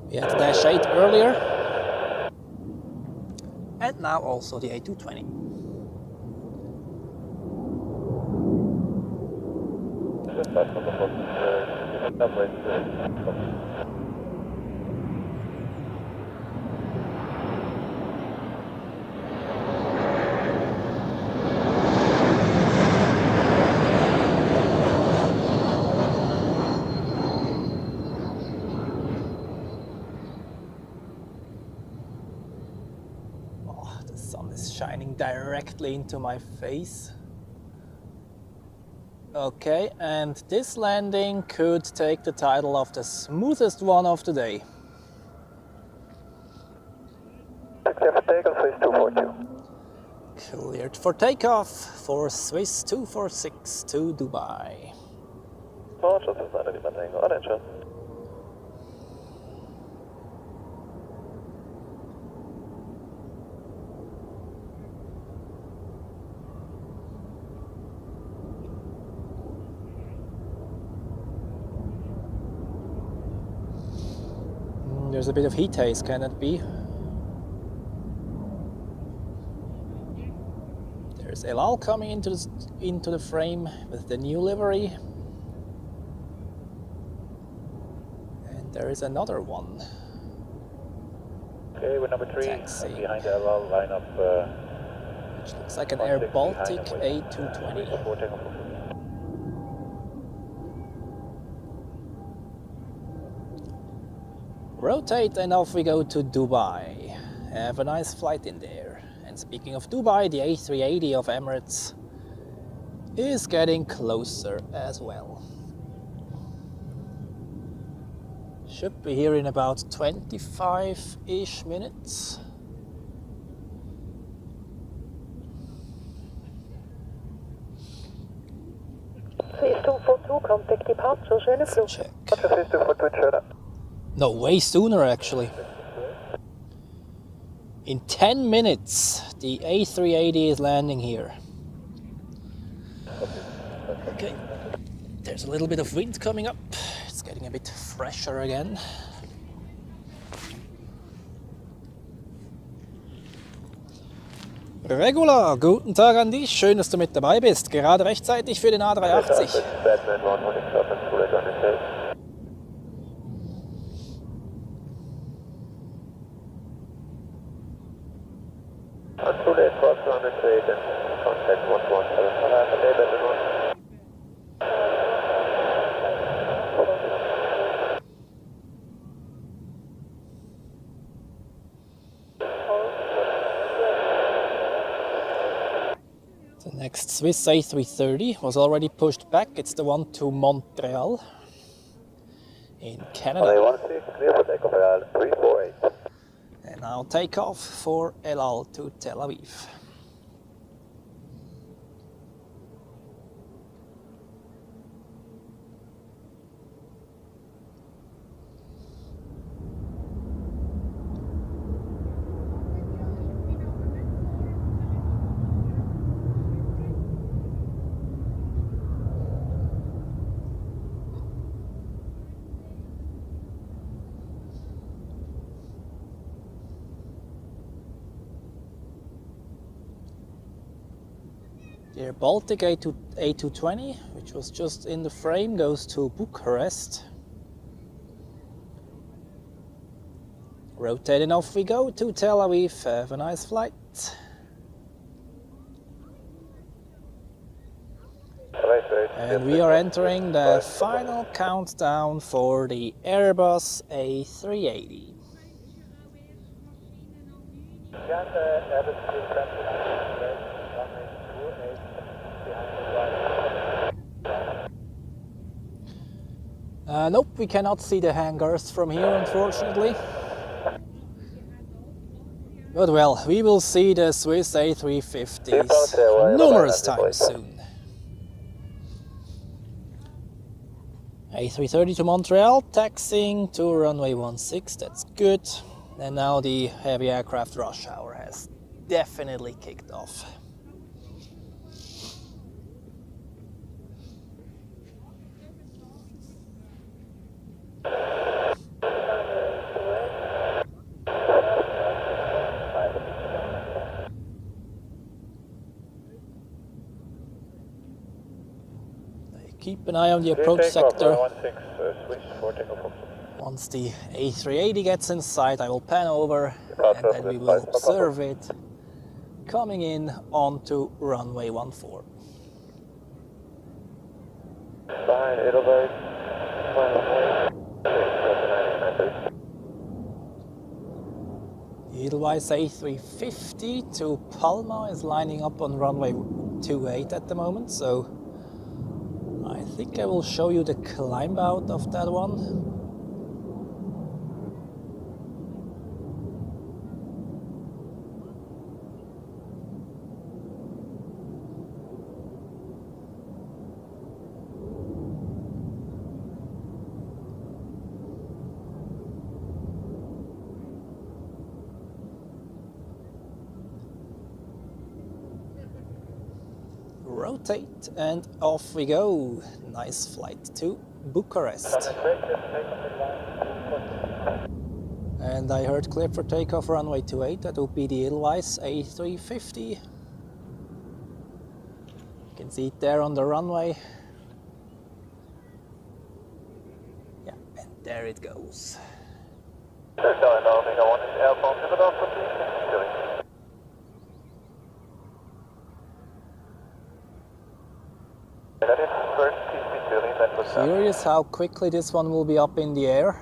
Speaker 4: We had the Dash 8 earlier. And now also the A220. directly into my face. Okay, and this landing could take the title of the smoothest one of the day.
Speaker 5: Clear for takeoff, Swiss 242.
Speaker 4: Cleared for takeoff for Swiss 246 to Dubai. There's a bit of heat haze, can it be? There's El Al coming into the frame with the new livery. And there is another one.
Speaker 5: Okay, we're number 3.
Speaker 4: Taxi.
Speaker 5: Behind the LL, line up.
Speaker 4: Which looks like an Air Baltic A220. Rotate and off we go to Dubai. Have a nice flight in there. And speaking of Dubai, the A380 of Emirates is getting closer as well. Should be here in about 25-ish minutes.
Speaker 1: Swiss 242, contact departure, schöne Flug.
Speaker 4: Check.
Speaker 5: Swiss 242, schöner.
Speaker 4: No, way sooner actually. In 10 minutes, the A380 is landing here. Okay, there's a little bit of wind coming up. It's getting a bit fresher again. Regula, guten Tag an dich. Schön, dass du mit dabei bist. Gerade rechtzeitig für den A380.
Speaker 5: Too late for 208 and contact 117.
Speaker 4: The next Swiss A330 was already pushed back. It's the one to Montreal in Canada.
Speaker 5: 16, clear for takeoff, LL 348.
Speaker 4: And now takeoff for El Al to Tel Aviv. The Air Baltic A220, which was just in the frame, goes to Bucharest. Rotating off we go to Tel Aviv. Have a nice flight. And we are entering the final countdown for the Airbus A380. Nope, we cannot see the hangars from here, unfortunately. But well, we will see the Swiss A350s numerous times soon. A330 to Montreal, taxiing to runway 16, that's good. And now the heavy aircraft rush hour has definitely kicked off. Keep an eye on the approach sector. Once the A380 gets in sight, I will pan over and then we will observe it coming in onto runway 14. Edelweiss A350 to Palma is lining up on runway 28 at the moment, so I think I will show you the climb out of that one. Rotate and off we go. Nice flight to Bucharest. And I heard clear for takeoff runway 28. That would be the Edelweiss A350. You can see it there on the runway. Yeah, and there it goes. Curious how quickly this one will be up in the air.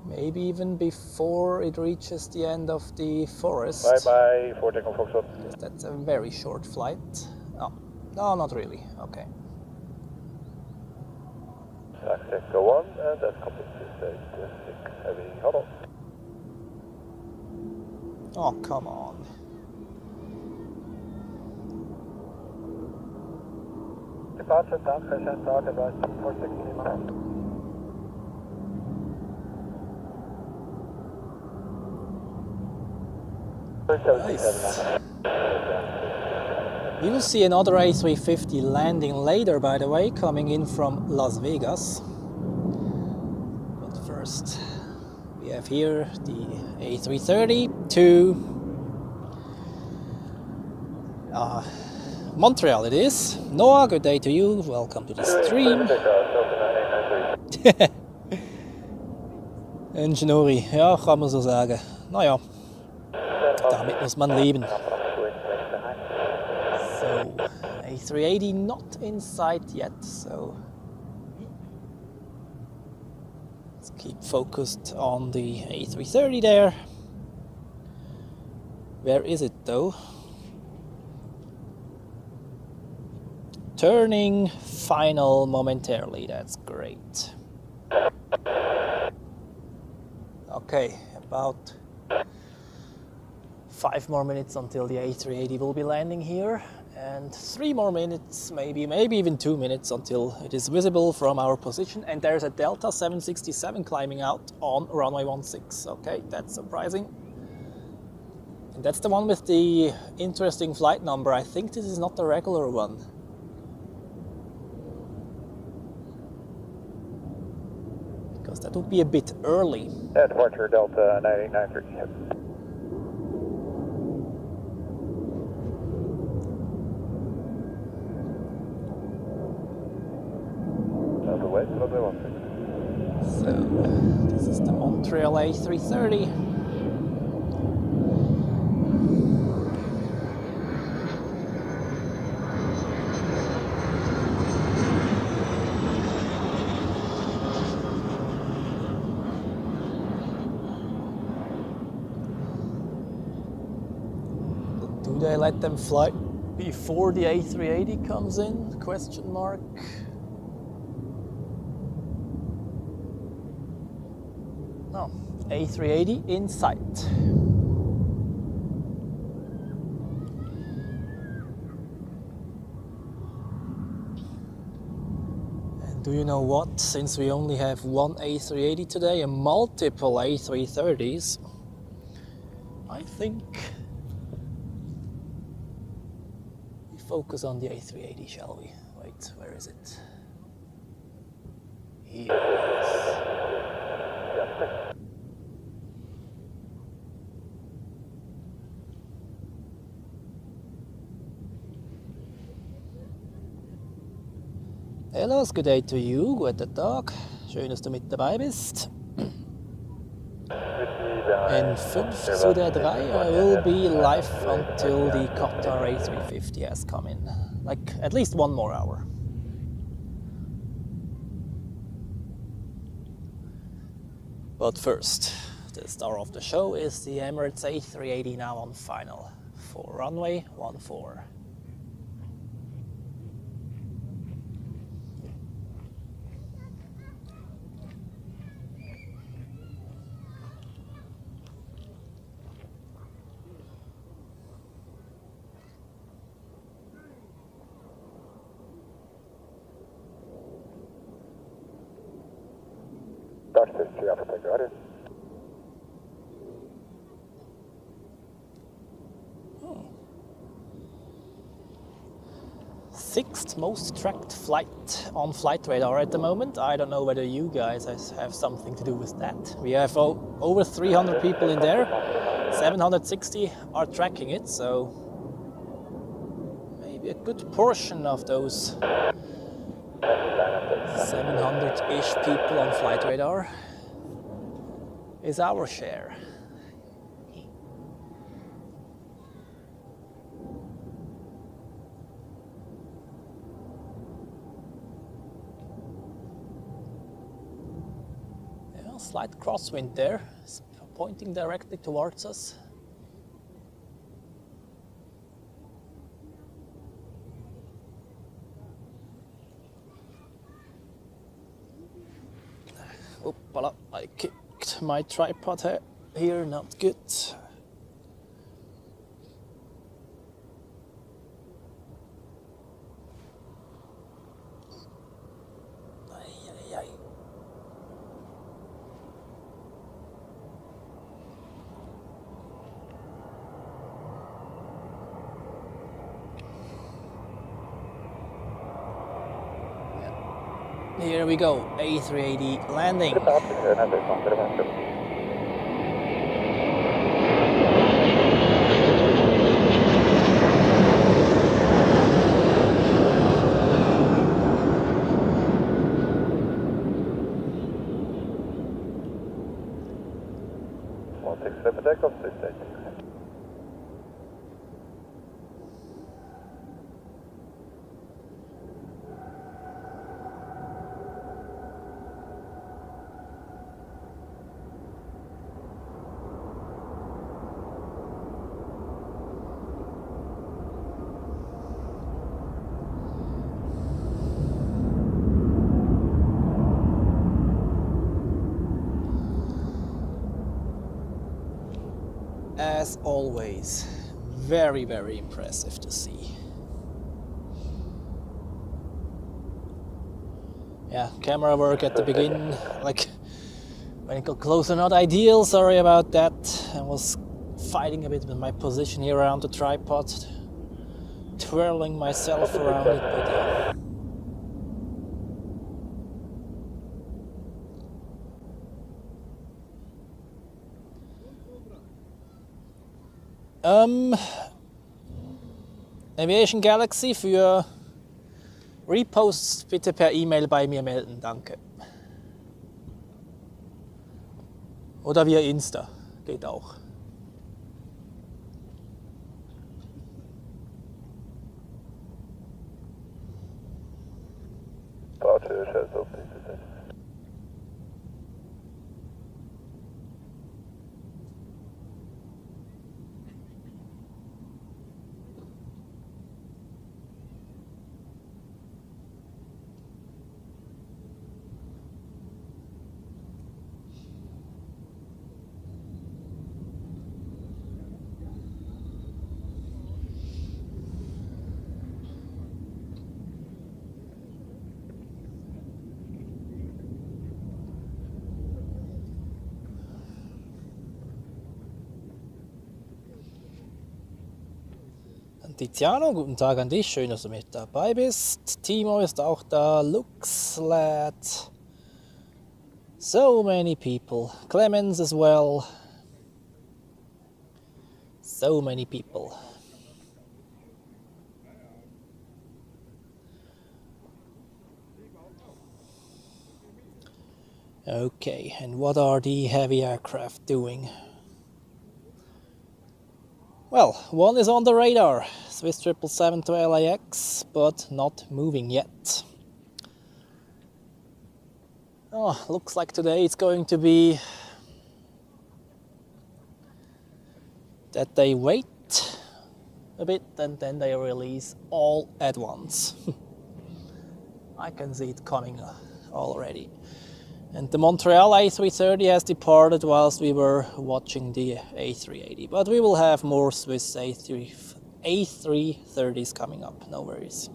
Speaker 4: Maybe even before it reaches the end of the forest.
Speaker 5: Bye-bye, 4 Echo Foxtrot.
Speaker 4: Because that's a very short flight. Oh, no, not really. Okay.
Speaker 5: Echo 1, and that's completely safe. 6 heavy, hold on.
Speaker 4: Oh, come on.
Speaker 5: Departure down, pressure start about 460 miles.
Speaker 4: Nice. We will see another A350 landing later, by the way, coming in from Las Vegas. But first, we have here the A330 to Montreal it is. Noah, good day to you. Welcome to the stream. Engineering, ja, kann man so sagen. Naja, damit muss man leben. So, A380 not in sight yet, so let's keep focused on the A330 there. Where is it though? Turning final momentarily, that's great. Okay, about 5 more minutes until the A380 will be landing here, and 3 more minutes, maybe even 2 minutes until it is visible from our position. And there's a Delta 767 climbing out on runway 16. Okay, that's surprising. And that's the one with the interesting flight number. I think this is not the regular one. Because that would be a bit early.
Speaker 5: Departure Delta 98930.
Speaker 4: So, this is the Montreal A330. Do they let them fly before the A380 comes in? Question mark. No, A380 in sight. And do you know what? Since we only have one A380 today and multiple A330s, I think we focus on the A380, shall we? Wait, where is it? Here it is. Hello, good day to you, guten Tag. Schön, dass du mit dabei bist. In 5 zu der 3, I will be live until the Qatar A350 has come in. Like, at least 1 more hour. But first, the star of the show is the Emirates A380 now on final for runway 14.
Speaker 2: Dutch 3 Alpha Take Guardian.
Speaker 4: Sixth most tracked flight on flight radar at the moment. I don't know whether you guys have something to do with that. We have over 300 people in there. 760 are tracking it, so maybe a good portion of those 700-ish people on flight radar is our share. Yeah, slight crosswind there, it's pointing directly towards us. Oopala, I kicked my tripod here, not good. Here we go, A380 landing.
Speaker 6: Takeoffs, Midday.
Speaker 4: As always, very, very impressive to see. Yeah, camera work at the beginning, like when it got closer, not ideal, sorry about that. I was fighting a bit with my position here around the tripod, twirling myself around it, but yeah. Aviation Galaxy, für Reposts bitte per E-Mail bei mir melden, danke. Oder via Insta, geht auch. Tiziano, guten Tag an dich, schön, dass du mit dabei bist. Timo ist auch da, Lux, Lad. So many people. Clemens as well. So many people. Okay, and what are the heavy aircraft doing? Well, one is on the radar, Swiss 777 to LAX, but not moving yet. Oh, looks like today it's going to be that they wait a bit and then they release all at once. I can see it coming already. And the Montreal A330 has departed whilst we were watching the A380. But we will have more Swiss A330s coming up, no worries.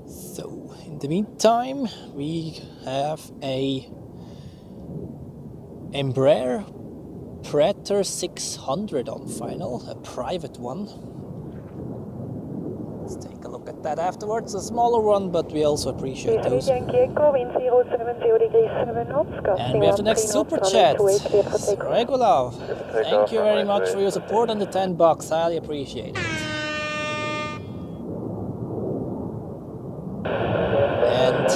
Speaker 4: So, in the meantime, we have a Embraer Praetor 600 on final, a private one. Let's take a look at that afterwards, a smaller one, but we also appreciate those. And we have the next super chat. Regular, thank you very much for your support and the $10, highly appreciate it. And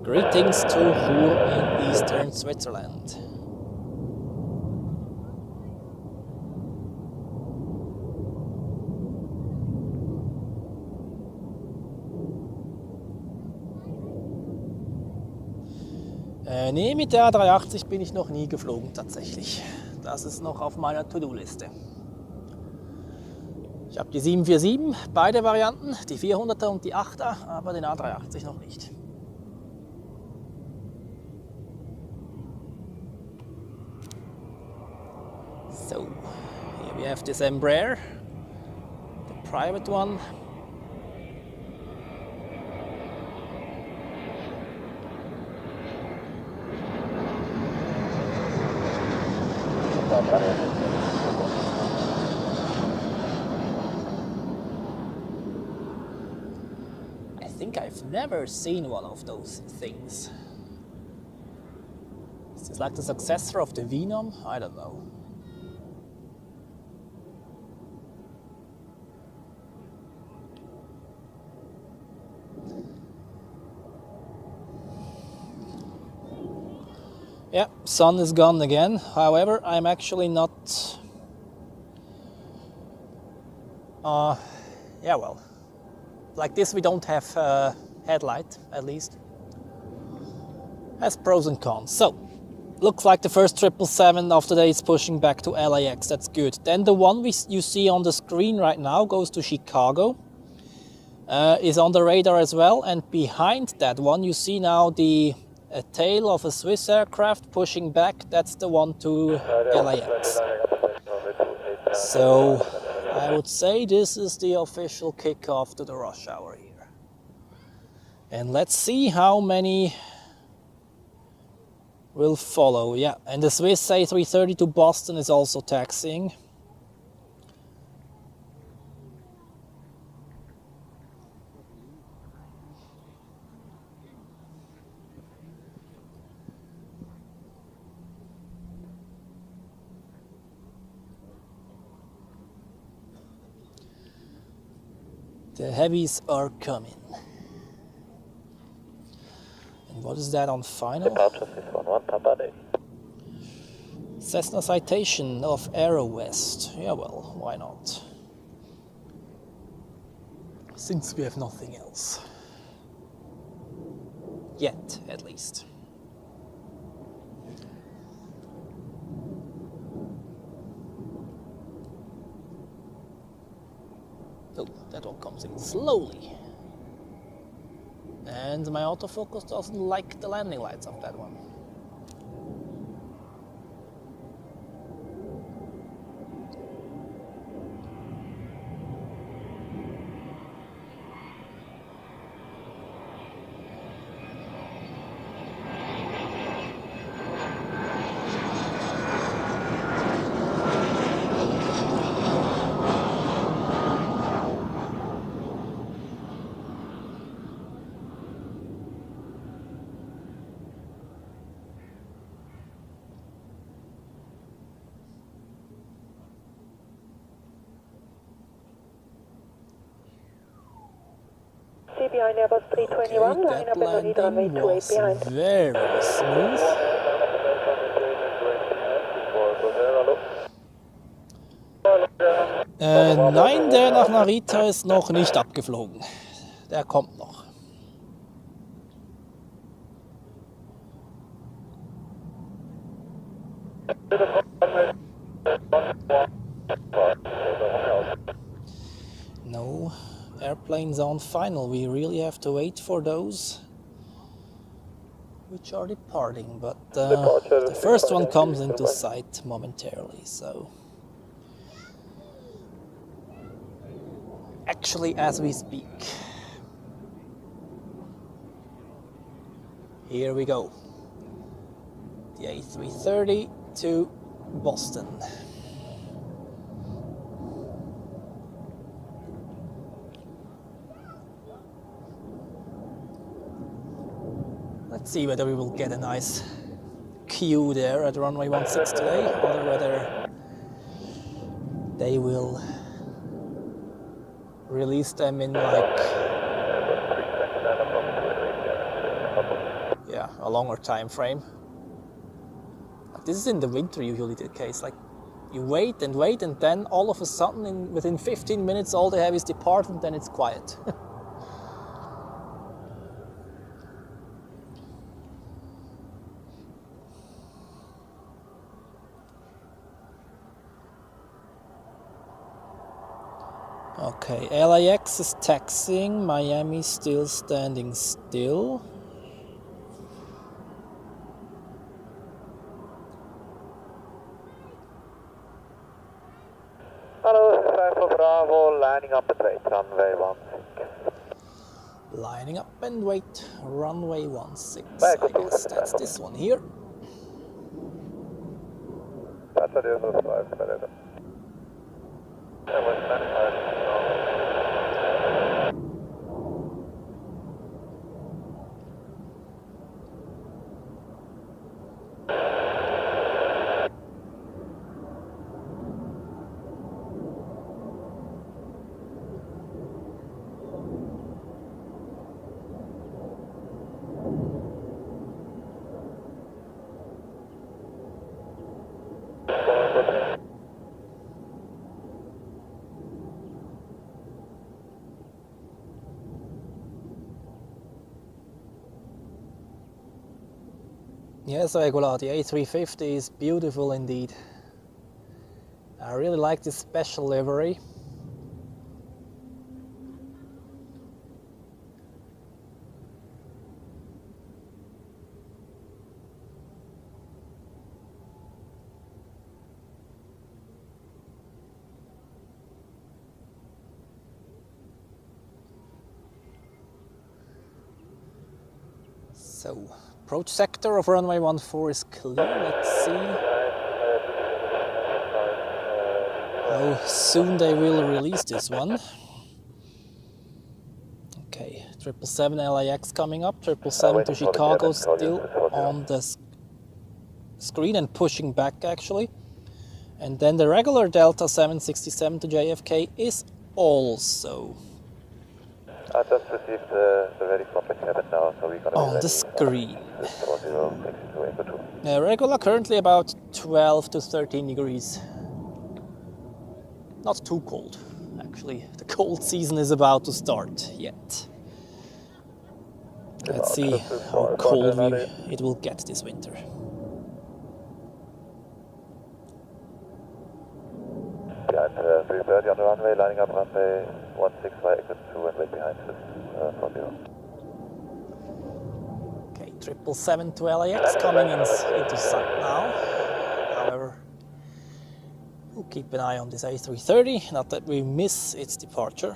Speaker 4: greetings to Chur in eastern Switzerland. Nee, mit der A380 bin ich noch nie geflogen tatsächlich. Das ist noch auf meiner To-Do-Liste. Ich habe die 747, beide Varianten, die 400er und die 8er, aber den A380 noch nicht. So, here we have this Embraer, the private one. I think I've never seen one of those things. Is this like the successor of the Venom? I don't know. Yeah, sun is gone again. However, I'm actually not... yeah, well, like this we don't have headlight, at least. Has pros and cons. So, looks like the first 777 of the day is pushing back to LAX. That's good. Then the one you see on the screen right now goes to Chicago. Is on the radar as well. And behind that one you see now a tail of a Swiss aircraft pushing back. That's the one to LAX. So I would say this is the official kickoff to the rush hour here. And let's see how many will follow. Yeah, and the Swiss A330 to Boston is also taxiing. The heavies are coming. And what is that on final?
Speaker 6: Departure 611, Papa Day.
Speaker 4: Cessna Citation of Aero West. Yeah, well, why not? Since we have nothing else. Yet, at least. Oh, that one comes in slowly. And my autofocus doesn't like the landing lights of that one.
Speaker 1: Behind Airbus A321, line up and on lead runway 28 behind.
Speaker 4: Very smooth. Nein, der nach Narita ist noch nicht abgeflogen. Der kommt noch. No airplanes on final. We really have to wait for those which are departing, but the first one comes into sight momentarily, so actually as we speak. Here we go. The A330 to Boston. Let's see whether we will get a nice queue there at runway 16 today, or whether they will release them in like a longer time frame. Like, this is in the winter usually the case. Like, you wait and wait, and then all of a sudden, within 15 minutes, all they have is depart, and then it's quiet. Okay, LAX is taxiing, Miami still standing still.
Speaker 6: Hello, 5 Bravo, lining up at wait, runway 16.
Speaker 4: Lining up and wait, runway 16. I guess that's this one here.
Speaker 6: That's a deal for 5 minutes.
Speaker 4: Yes, regular, the A350 is beautiful indeed. I really like this special livery. So, approach sector of runway 14 is clear. Let's see how soon they will release this one. Okay, 777 LAX coming up, 777 to Chicago still on the screen and pushing back actually. And then the regular Delta 767 to JFK is also
Speaker 6: I just received the very complex cabin now, so we're gonna
Speaker 4: on the screen.
Speaker 6: 062.
Speaker 4: Regular currently about 12 to 13 degrees. Not too cold, actually. The cold season is about to start yet. Let's see how cold it will get this winter.
Speaker 6: Behind 330 on the runway, lining up runway 16 by exit 2 and wait behind 40.
Speaker 4: Okay, 777 to LAX coming into sight now. However, we'll keep an eye on this A330, not that we miss its departure.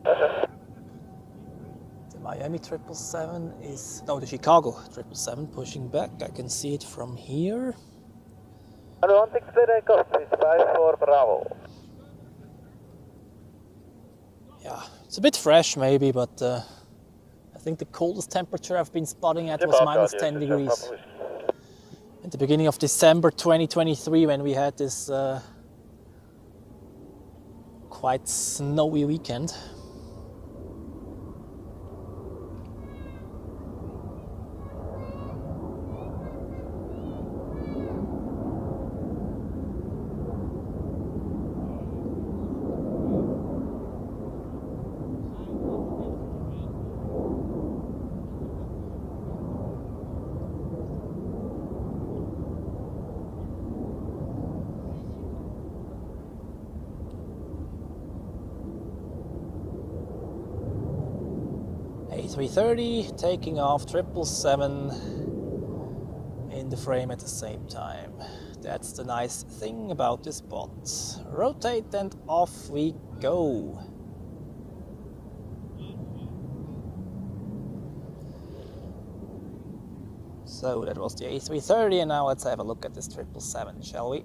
Speaker 4: The Miami 777 is, no, the Chicago 777 pushing back. I can see it from here.
Speaker 6: And 16 takeoff, please, 54 Bravo.
Speaker 4: Yeah, it's a bit fresh maybe, but I think the coldest temperature I've been spotting at was minus 10 degrees. At the beginning of December 2023, when we had this quite snowy weekend. A330 taking off 777 in the frame at the same time. That's the nice thing about this bot. Rotate and off we go. So that was the A330, and now let's have a look at this 777, shall we?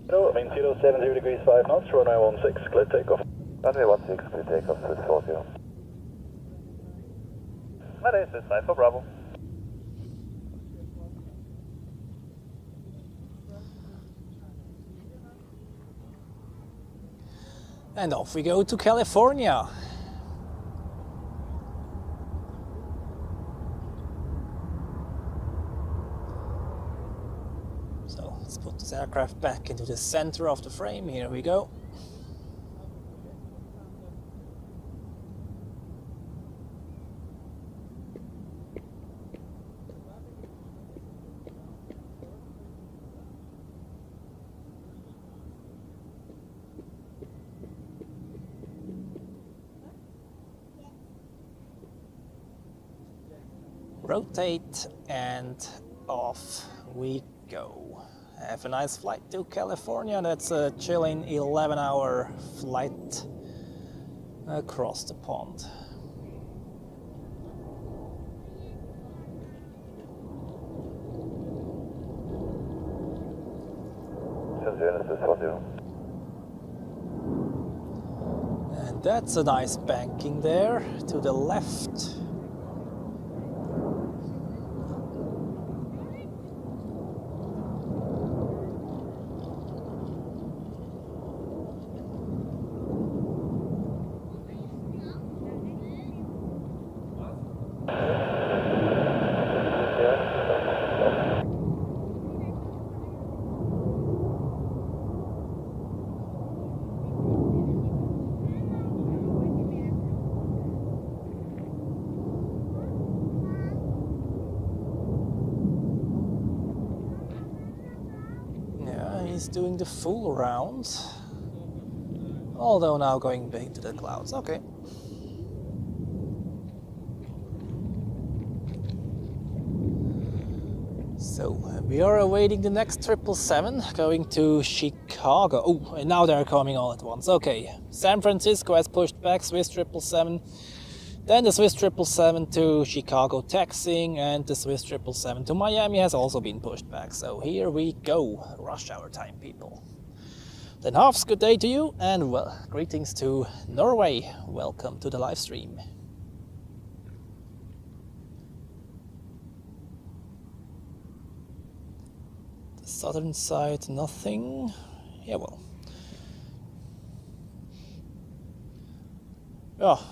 Speaker 5: No, I mean 070 degrees 5 knots, runway 16, clear takeoff.
Speaker 6: Runway 16, clear takeoff, Swiss 40.
Speaker 5: Midday, Swiss 5 for Bravo.
Speaker 4: And off we go to California. So let's put this aircraft back into the center of the frame. Here we go. Rotate and off we go. Have a nice flight to California. That's a chilling 11-hour flight across the pond. And that's a nice banking there to the left. He's doing the full round, although now going back into the clouds. Okay. So we are awaiting the next 777 going to Chicago. Oh, and now they're coming all at once. Okay, San Francisco has pushed back Swiss 777. Then the Swiss 777 to Chicago taxiing, and the Swiss 777 to Miami has also been pushed back. So here we go, rush hour time, people. Then Hafs, good day to you, and well, greetings to Norway. Welcome to the live stream. The southern side, nothing. Yeah, well. Oh.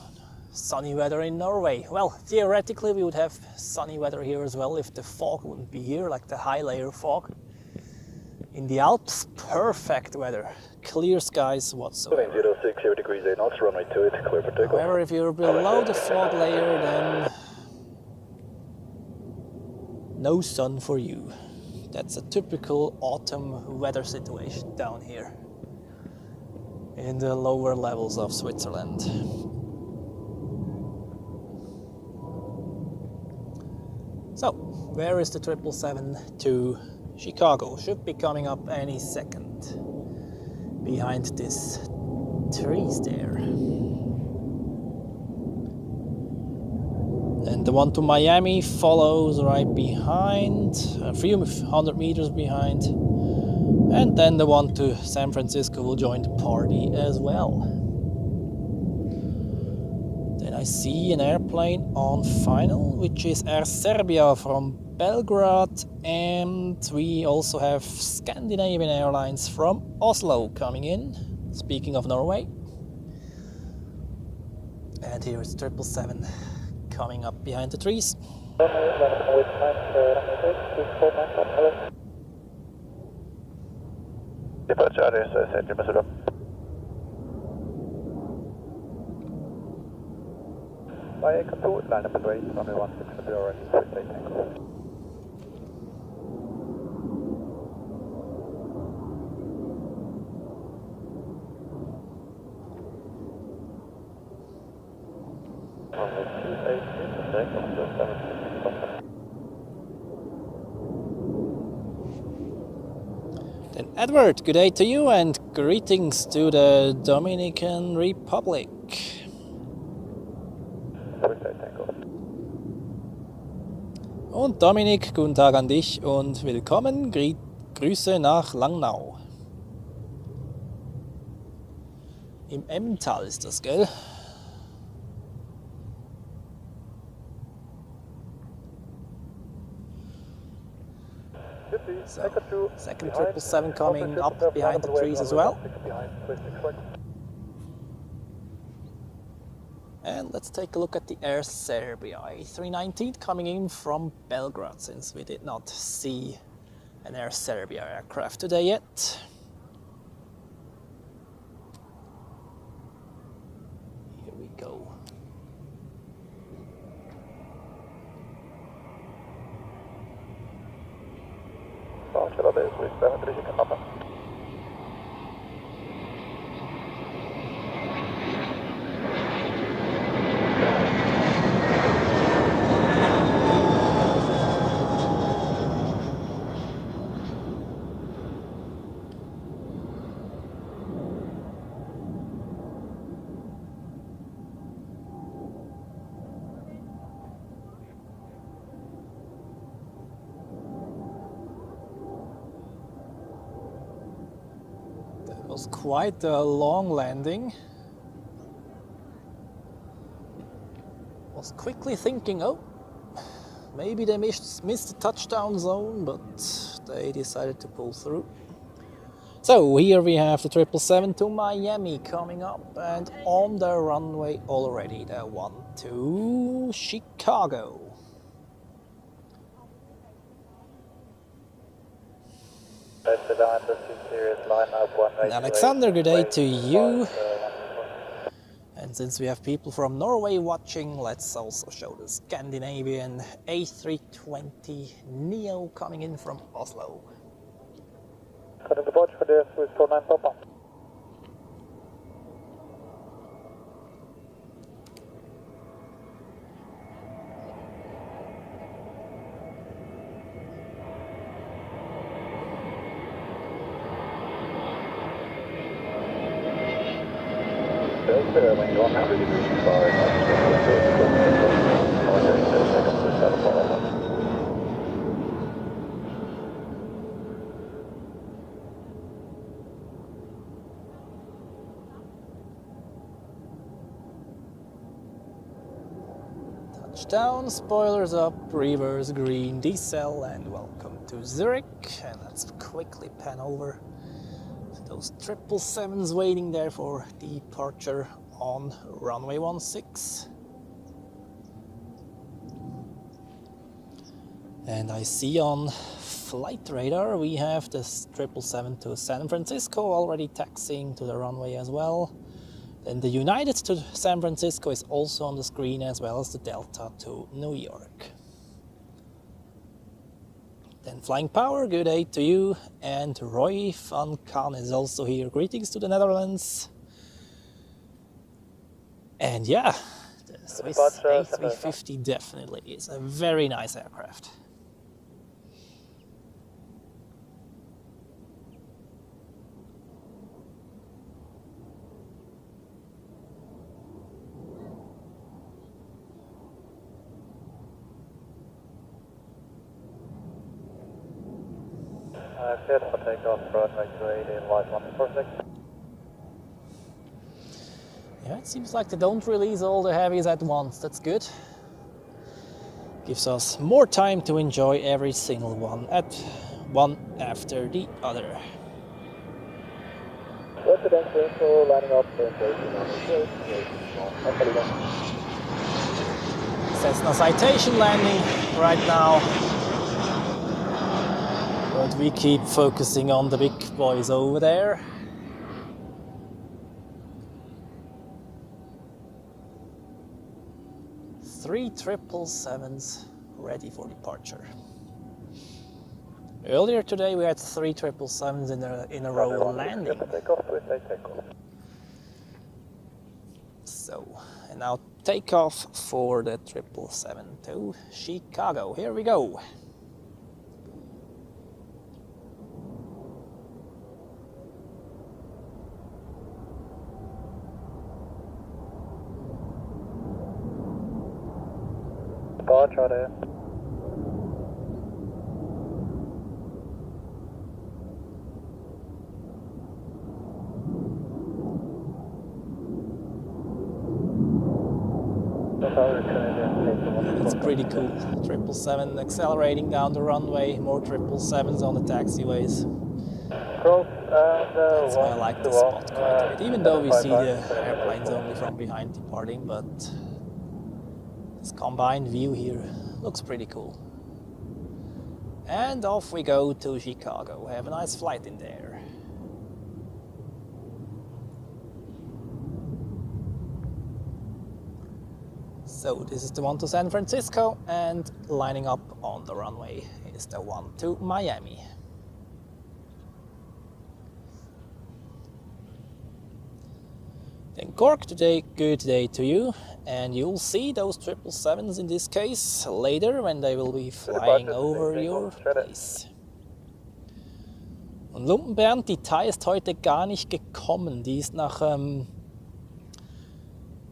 Speaker 4: Sunny weather in Norway. Well, theoretically we would have sunny weather here as well if the fog wouldn't be here, like the high layer fog. In the Alps, perfect weather. Clear skies whatsoever.
Speaker 5: 060 degrees 8 knots, runway 28, clear for takeoff.
Speaker 4: However, if you're below the fog layer, then no sun for you. That's a typical autumn weather situation down here in the lower levels of Switzerland. So, where is the 777 to Chicago? Should be coming up any second. Behind this trees there. And the one to Miami follows right behind, a few hundred meters behind. And then the one to San Francisco will join the party as well. Then I see an airplane on final, which is Air Serbia from Belgrade, and we also have Scandinavian Airlines from Oslo coming in. Speaking of Norway. And here is 777 coming up behind the trees.
Speaker 6: Departure is Center Missouri.
Speaker 5: By contour, line up and wait, runway 16 Iberia and Midday takeoff.
Speaker 6: Runway 28, takeoff to 750.
Speaker 4: Then Edward, good day to you and greetings to the Dominican Republic. Und Dominik, guten Tag an dich und willkommen, Grüße nach Langnau. Im Emmental ist das, gell? So, second 777 coming up behind the trees as well. And let's take a look at the Air Serbia A319 coming in from Belgrade, since we did not see an Air Serbia aircraft today yet. Here we go. It was quite a long landing. Was quickly thinking, oh, maybe they missed the touchdown zone, but they decided to pull through. So here we have the 777 to Miami coming up and on the runway already, the one to Chicago. Alexander, good day to you. And since we have people from Norway watching, let's also show the Scandinavian A320 Neo coming in from Oslo.
Speaker 5: Cutting departure for the Swiss 49 Papa.
Speaker 6: When 100 degrees forward,
Speaker 4: Touchdown, spoilers up, reverse green decel, and welcome to Zurich. And let's quickly pan over those 777s waiting there for departure on runway 16. And I see on flight radar we have the 777 to San Francisco already taxiing to the runway as well. Then the United to San Francisco is also on the screen, as well as the Delta to New York. Then Flying Power, good day to you. And Roy van Kaan is also here. Greetings to the Netherlands. And yeah, the Swiss A350 definitely is a very nice aircraft.
Speaker 5: Cleared for takeoff, runway 280 and light 146.
Speaker 4: Yeah, it seems like they don't release all the heavies at once. That's good. Gives us more time to enjoy every single one after the other.
Speaker 5: Residential lining up
Speaker 4: Cessna Citation landing right now. But we keep focusing on the big boys over there. Three 777s ready for departure. Earlier today we had 3 777s in a row landing. So, and now takeoff for the 777 to Chicago. Here we go.
Speaker 5: Departure there.
Speaker 4: It's pretty cool. 777 accelerating down the runway, more 777s on the taxiways. That's why I like this spot quite a bit, even though we see the airplanes only from behind departing, but this combined view here looks pretty cool. And off we go to Chicago. Have a nice flight in there. So this is the one to San Francisco, and lining up on the runway is the one to Miami. In Cork today, good day to you, and you'll see those 777s in this case later when they will be flying over your place. Und Lumpenbernd, die Thai ist heute gar nicht gekommen, die ist nach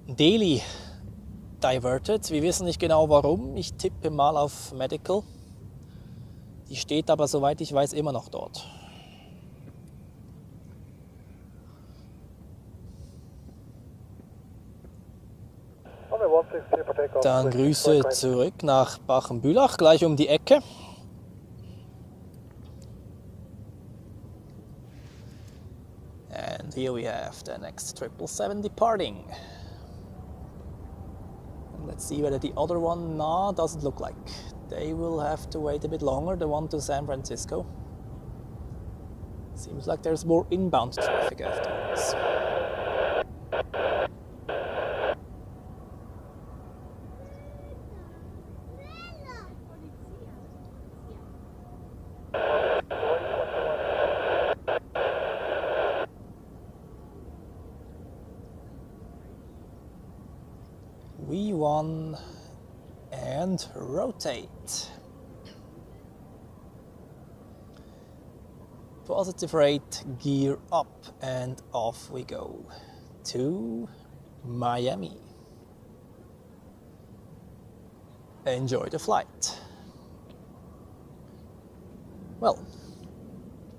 Speaker 4: Delhi diverted. Wir wissen nicht genau warum, ich tippe mal auf Medical. Die steht aber, soweit ich weiß, immer noch dort. Dann Grüße zurück nach Bachenbülach, gleich um die Ecke. And here we have the next 777 departing. And let's see whether the other one, no, doesn't look like. They will have to wait a bit longer, the one to San Francisco. Seems like there's more inbound traffic afterwards. V1 and rotate. Positive rate, gear up, and off we go to Miami. Enjoy the flight. Well,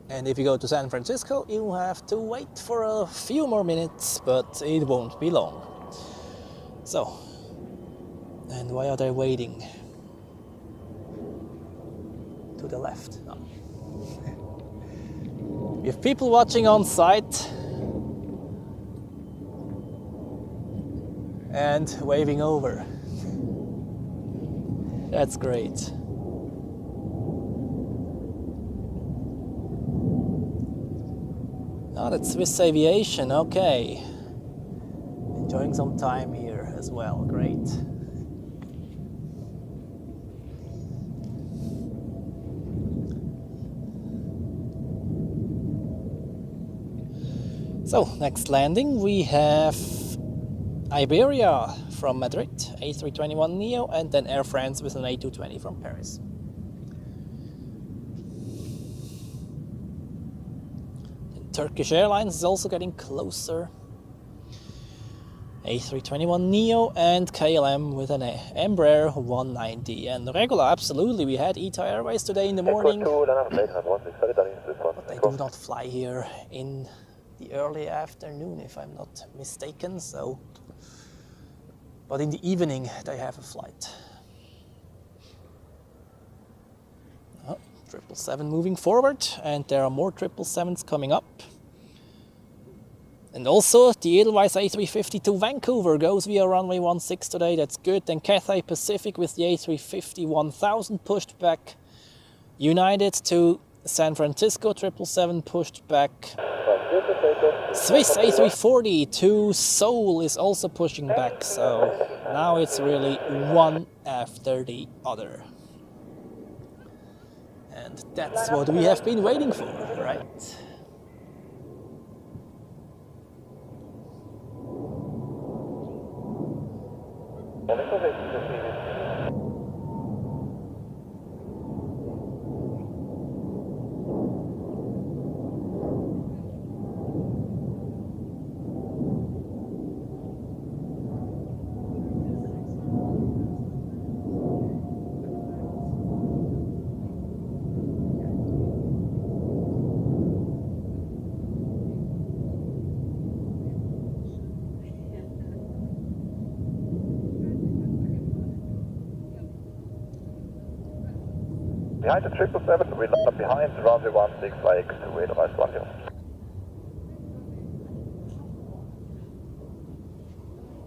Speaker 4: and if you go to San Francisco, you'll have to wait for a few more minutes, but it won't be long. So, and why are they waiting? To the left. No. We have people watching on site and waving over. That's great. Oh, that's Swiss Aviation, okay. Enjoying some time here as well, great. So, next landing we have Iberia from Madrid, A321neo, and then Air France with an A220 from Paris. And Turkish Airlines is also getting closer. A321neo and KLM with an Embraer 190. And regular, absolutely, we had ITA Airways today in the morning, but they do not fly here in the early afternoon, if I'm not mistaken. So, but in the evening they have a flight. 777 moving forward, and there are more 777s coming up. And also the Edelweiss A350 to Vancouver goes via runway 16 today. That's good. Then Cathay Pacific with the A350 1000 pushed back. United to San Francisco 777 pushed back. Swiss A340 to Seoul is also pushing back. So now it's really one after the other. And that's what we have been waiting for, right?
Speaker 6: Behind the 777, we land up behind runway 16 by X2, Edelweiss 10.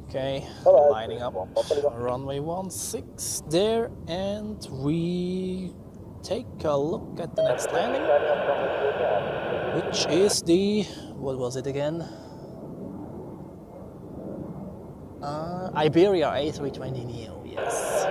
Speaker 4: Okay, lining up runway 16 there, and we take a look at the next landing, which is the, what was it again? Iberia A320 Neo, yes.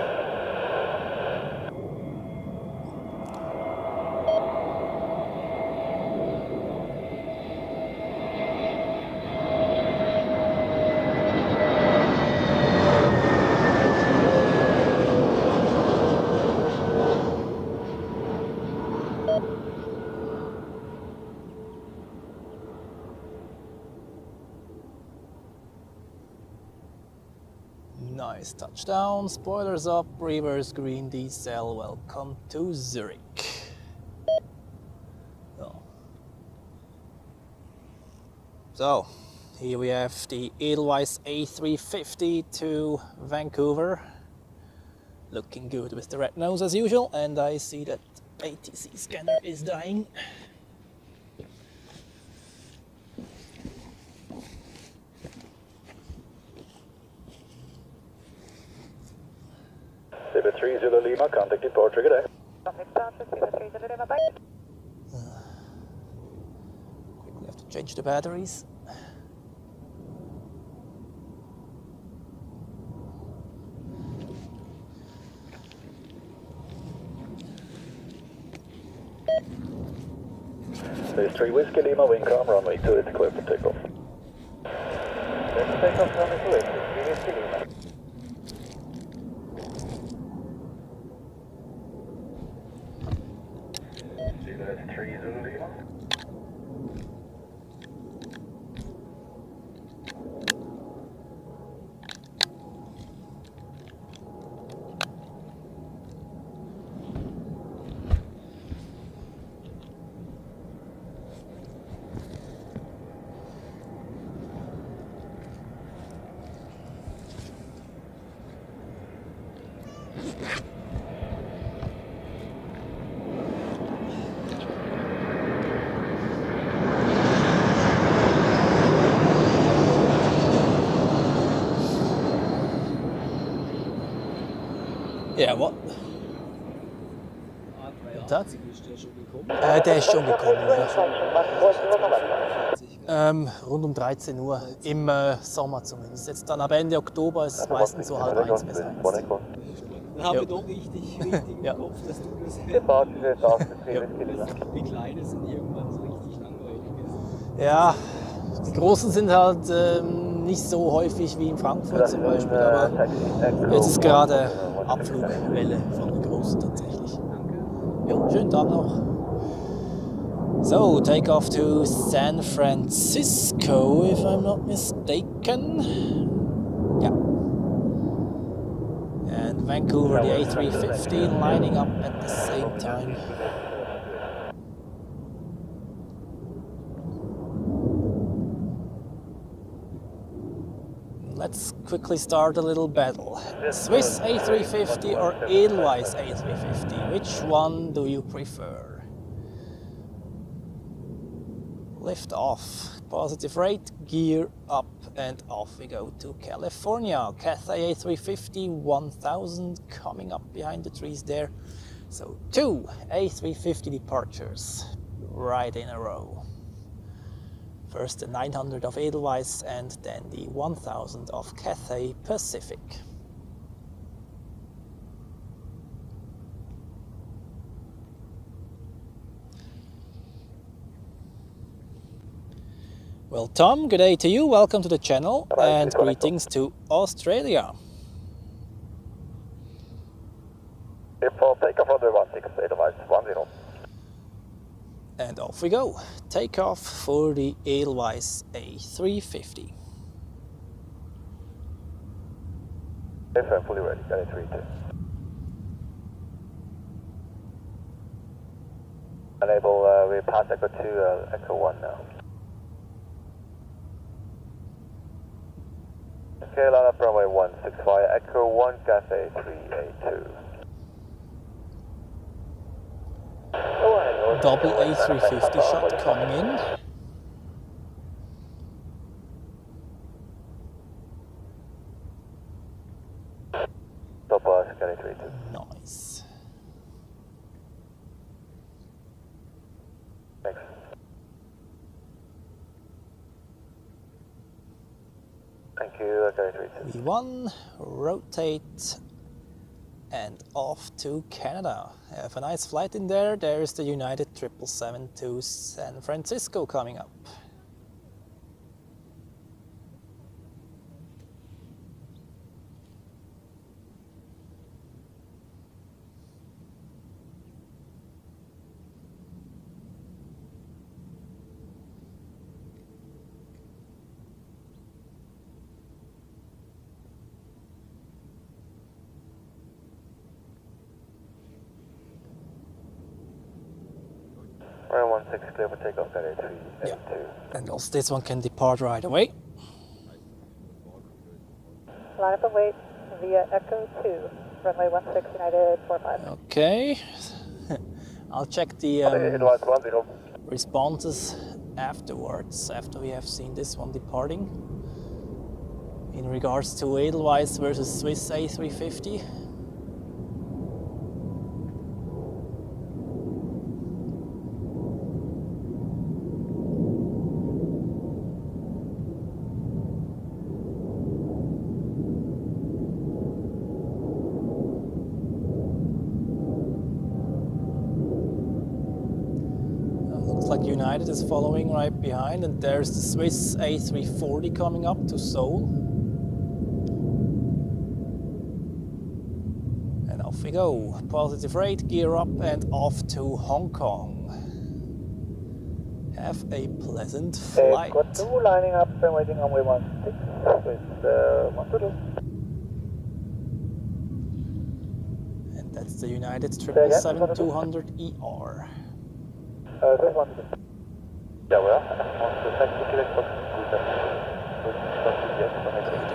Speaker 4: Nice touchdown, spoilers up, reverse green diesel, welcome to Zurich. So, here we have the Edelweiss A350 to Vancouver. Looking good with the red nose as usual, and I see that ATC scanner is dying.
Speaker 6: Zulu 3 Zulu Lima, contact departure, good day.
Speaker 4: Quickly have to change the batteries.
Speaker 6: There's 3 Whiskey Lima, wing-com, runway 2, it's clear for takeoff. There's the takeoff, runway 2, it's 3 Whiskey Lima. There's 3 Zulu Lima.
Speaker 4: Ja, what? Der ist schon gekommen, ja. Rund um 13 Uhr, im Sommer zumindest. Jetzt dann ab Ende Oktober ist es meistens so 12:30 bis 1.
Speaker 7: Dann haben wir doch richtig
Speaker 4: ja.
Speaker 7: im Kopf, dass du das die Kleinen sind irgendwann so richtig langweilig gewesen.
Speaker 4: Ja, die Großen sind halt nicht so häufig wie in Frankfurt zum Beispiel, aber jetzt ist gerade Abflugwelle von den Großen tatsächlich. Jo, schönen Tag noch. So, take off to San Francisco, if I'm not mistaken. Yeah. And Vancouver, the A350 lining up at the same time. Let's quickly start a little battle. Swiss A350 or Edelweiss A350? Which one do you prefer? Lift off. Positive rate, gear up, and off we go to California. Cathay A350 1000 coming up behind the trees there. So 2 A350 departures right in a row. First the 900 of Edelweiss and then the 1000 of Cathay Pacific. Well, Tom, good day to you. Welcome to the channel and greetings to Australia.
Speaker 6: Airport takeoff runway 16, Edelweiss 10.
Speaker 4: And off we go. Takeoff for the Edelweiss A350.
Speaker 6: FM fully ready, A380. Enable, we pass Echo 2, Echo 1 now. Okay, line up runway 165, Echo 1, Cathay 382.
Speaker 4: Double A350 shot coming in.
Speaker 6: Top bus, Cathay 382.
Speaker 4: Nice.
Speaker 6: Thanks. Thank you, Cathay 382.
Speaker 4: V1, rotate, and off to Canada. Have a nice flight in there. There's the United 777 to San Francisco coming up.
Speaker 6: Runway 16 clear for takeoff, Cathay 382.
Speaker 4: Yeah. And also this one can depart right away.
Speaker 1: Line up and wait via Echo 2, runway 16 United 45.
Speaker 4: Okay. I'll check the
Speaker 6: Edelweiss 10.
Speaker 4: responses afterwards, after we have seen this one departing. In regards to Edelweiss versus Swiss A350. United is following right behind, and there's the Swiss A340 coming up to Seoul. And off we go. Positive rate, gear up, and off to Hong Kong. Have a pleasant flight.
Speaker 5: Got 2 lining up and waiting on runway 16 with 122.
Speaker 4: And that's the United 777-200ER.
Speaker 5: Just 122.
Speaker 6: Yeah, well,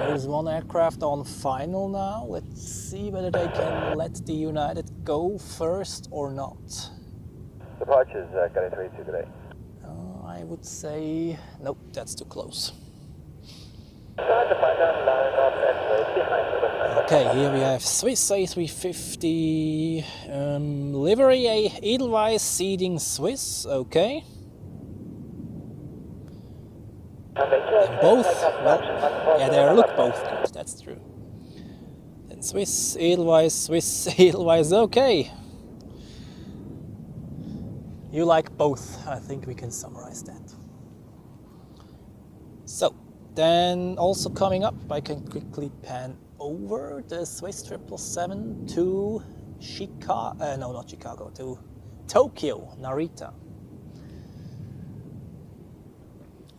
Speaker 4: There's one aircraft on final now. Let's see whether they can let the United go first or not.
Speaker 6: departures, Cathay 382 today.
Speaker 4: I would say, nope, that's too close. Okay, here we have Swiss A350, livery Edelweiss seeding Swiss, okay. And both, well, yeah, they look both good, that's true. Then Swiss Edelweiss, okay. You like both, I think we can summarize that. So, then also coming up, I can quickly pan over the Swiss 777 to Chicago, no, not Chicago, to Tokyo, Narita.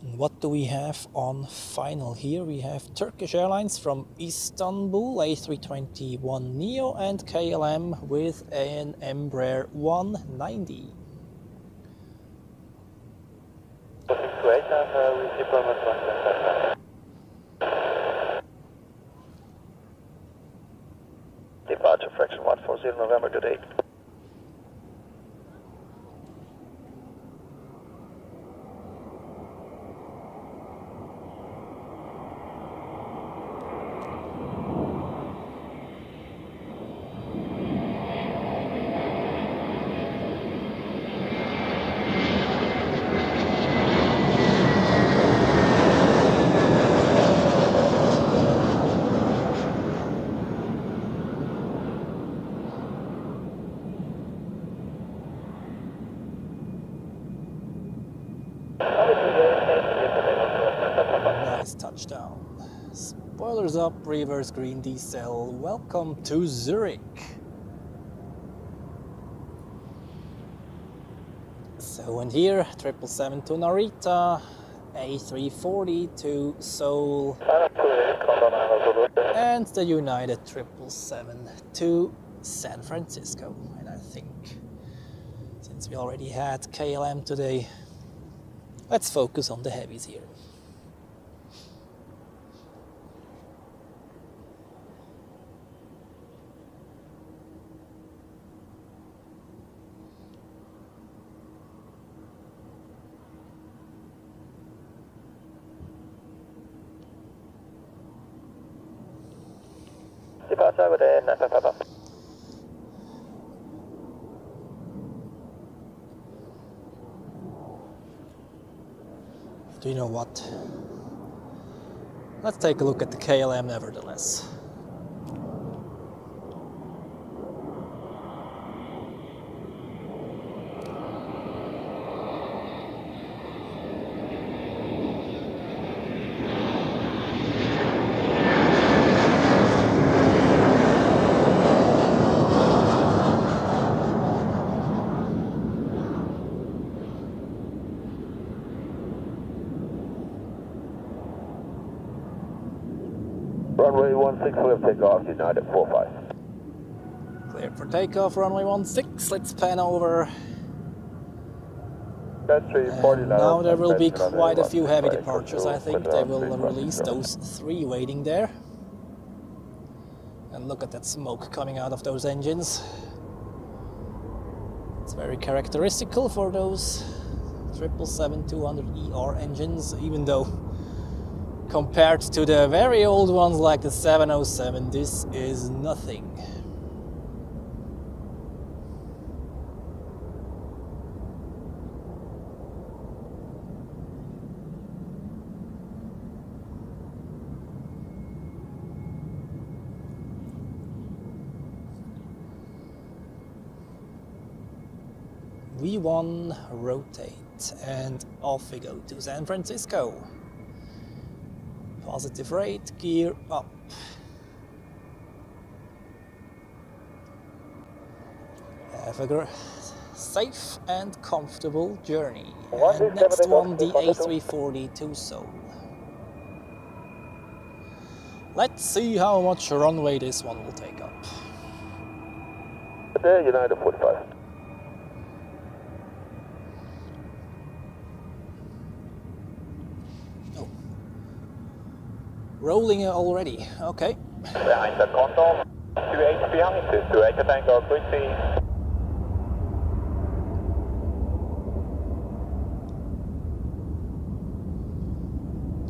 Speaker 4: And what do we have on final here? We have Turkish Airlines from Istanbul, A321neo, and KLM with an Embraer 190.
Speaker 6: Departure fraction 140 November today.
Speaker 4: nice touchdown. Spoilers up, reverse green decel. Welcome to Zurich. So, and here, 777 to Narita, A340 to Seoul, and the United 777 to San Francisco. And I think, since we already had KLM today, let's focus on the heavies here.
Speaker 6: Departure within 955.
Speaker 4: Do you know what? Let's take a look at the KLM nevertheless.
Speaker 3: Runway 16, we have takeoff, United 45.
Speaker 4: Cleared for takeoff, runway 16. Let's pan over. And now there will be quite a few heavy departures. I think they will release those 3 waiting there. And look at that smoke coming out of those engines. It's very characteristical for those 777-200ER engines, even though compared to the very old ones like the 707, this is nothing. V1 rotate and off we go to San Francisco. Positive rate, gear up. Have a safe and comfortable journey. And next one, the A340 to Seoul. Let's see how much runway this one will take up.
Speaker 3: Midday, United 45.
Speaker 4: Rolling already, okay.
Speaker 6: Behind the condom, 28 behind, 28 Tango, quickly.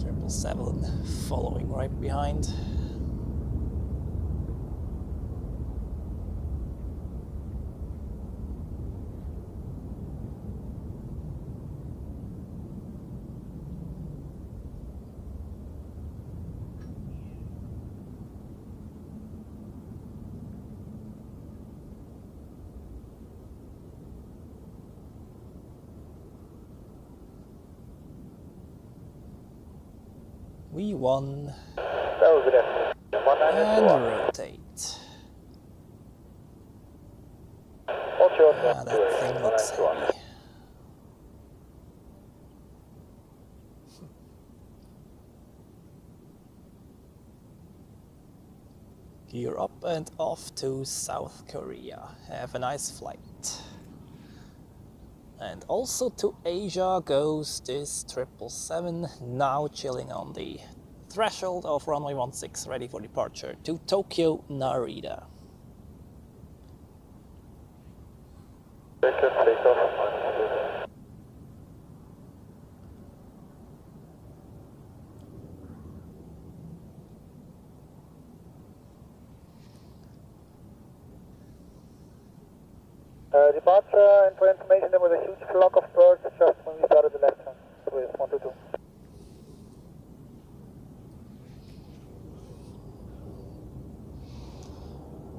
Speaker 4: 777 following right behind. V1 and rotate. That thing looks heavy. Gear up and off to South Korea. Have a nice flight. And also to Asia goes this 777, now chilling on the threshold of runway 16, ready for departure to Tokyo Narita.
Speaker 5: Departure, and for information, there was a huge flock of birds just when we started the left turn with 122.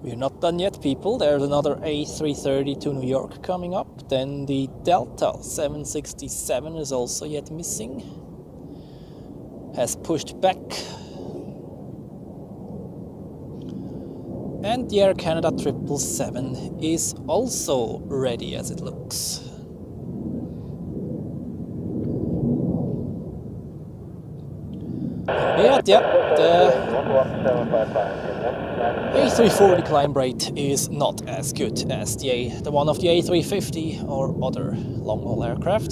Speaker 4: We're not done yet, people. There's another A330 to New York coming up. Then the Delta 767 is also yet missing. has pushed back. And the Air Canada 777 is also ready as it looks. But yeah, the A340 climb rate is not as good as the one of the A350 or other long-haul aircraft.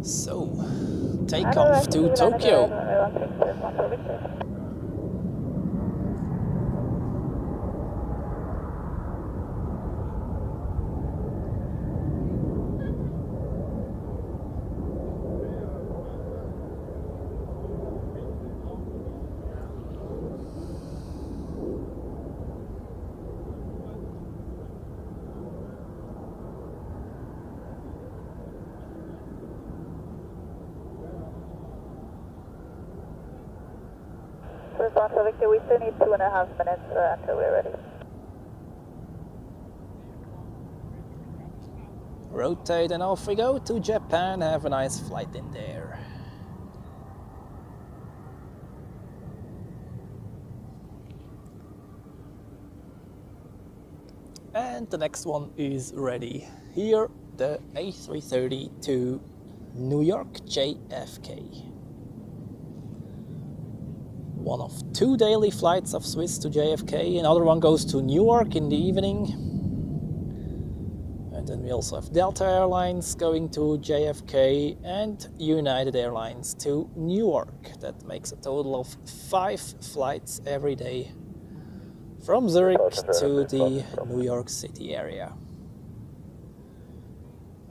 Speaker 4: So, takeoff to Tokyo.
Speaker 5: Response to Victor, we still need 2.5 minutes until we're ready.
Speaker 4: Rotate and off we go to Japan. Have a nice flight in there. And the next one is ready. Here, the A330 to New York JFK. One of 2 daily flights of Swiss to JFK. Another one goes to Newark in the evening. And then we also have Delta Airlines going to JFK and United Airlines to Newark. That makes a total of 5 flights every day from Zurich to the New York City area.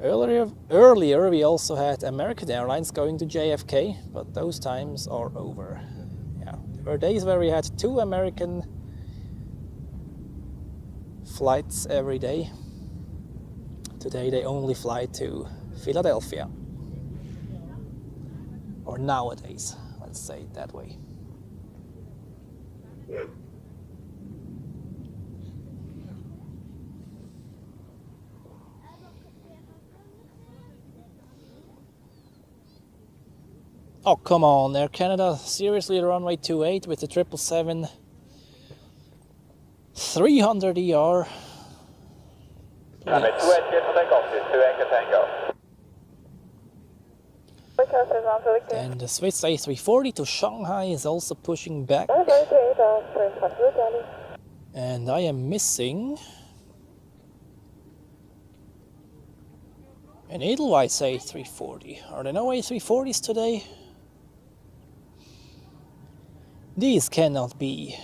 Speaker 4: Earlier we also had American Airlines going to JFK, but those times are over. There were days where we had 2 American flights every day. Today they only fly to Philadelphia. Or nowadays, let's say it that way. Oh, come on, Air Canada, seriously, the runway 28 with the 777 300 ER.
Speaker 6: Runway 28 here for takeoff, 2 anchor tango.
Speaker 4: And the Swiss A340 to Shanghai is also pushing back. And I am missing an Edelweiss A340. Are there no A340s today? These cannot be.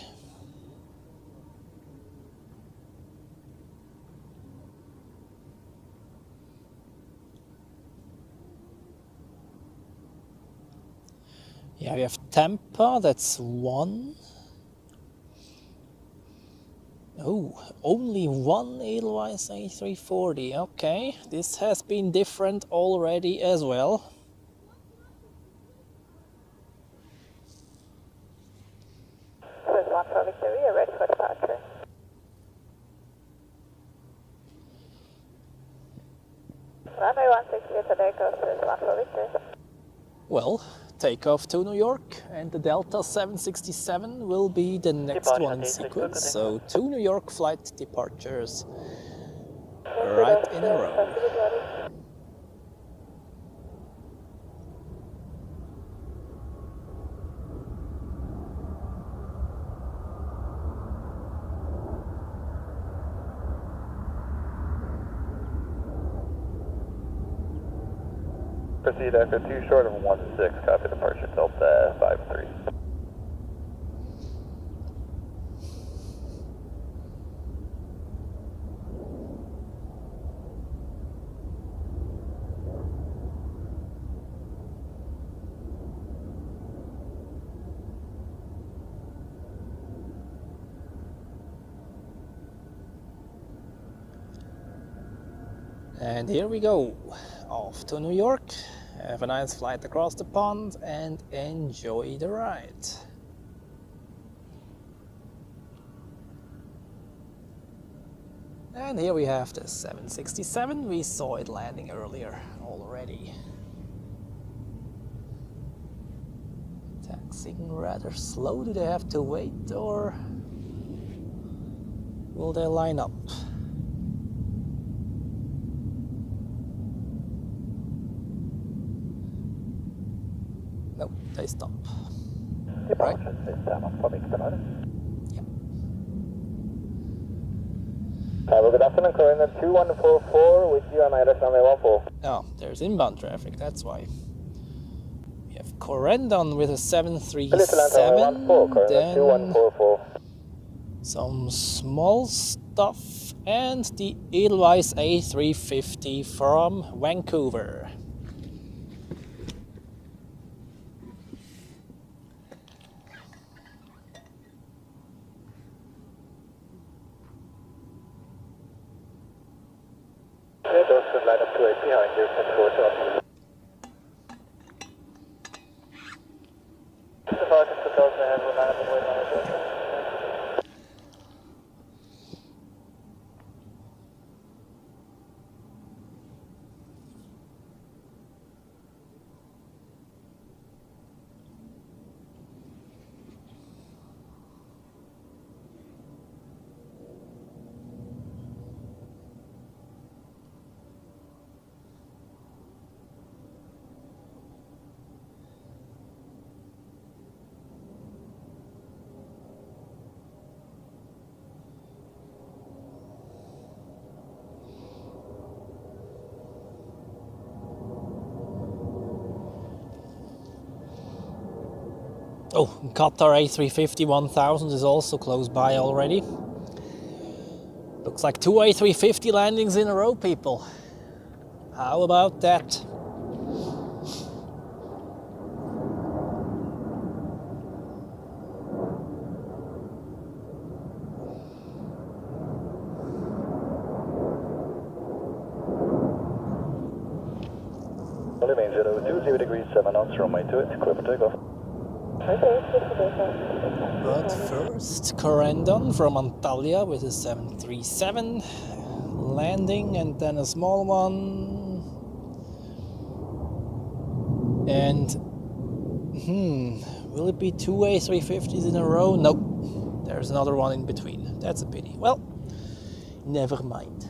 Speaker 4: Yeah, we have Tampa, that's 1. Oh, only 1 Edelweiss A340. Okay, this has been different already as well. Well, takeoff to New York, and the Delta 767 will be the next one in sequence. So 2 New York flight departures right in a row.
Speaker 6: Proceed after 2 short of 16, copy departure Delta 53.
Speaker 4: And here we go, off to New York. Have a nice flight across the pond and enjoy the ride. And here we have the 767. We saw it landing earlier already. Taxiing rather slow. Do they have to wait or will they line up? Nope, they stop. Right? Yeah.
Speaker 5: Good afternoon, Corinna 2144 with you on Airbus A340.
Speaker 4: Oh, there's inbound traffic, that's why. We have Corendon with a 737, then some small stuff, and the Airbus A350 from Vancouver.
Speaker 6: Those should line up to 8 behind you, control shot. The Falcon 2000 ahead will line up and wait on it.
Speaker 4: Oh, Qatar A350-1000 is also close by already. Looks like 2 A350 landings in a row, people. How about that?
Speaker 6: Remain 020 degrees 7 knots, runway 28, clear for takeoff.
Speaker 4: But first, Corendon from Antalya with a 737 landing, and then a small one. And will it be 2 A350s in a row? Nope, there's another one in between. That's a pity. Well, never mind.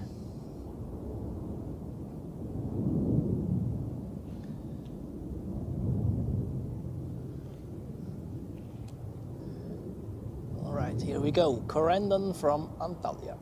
Speaker 4: Here we go, Corendon from Antalya.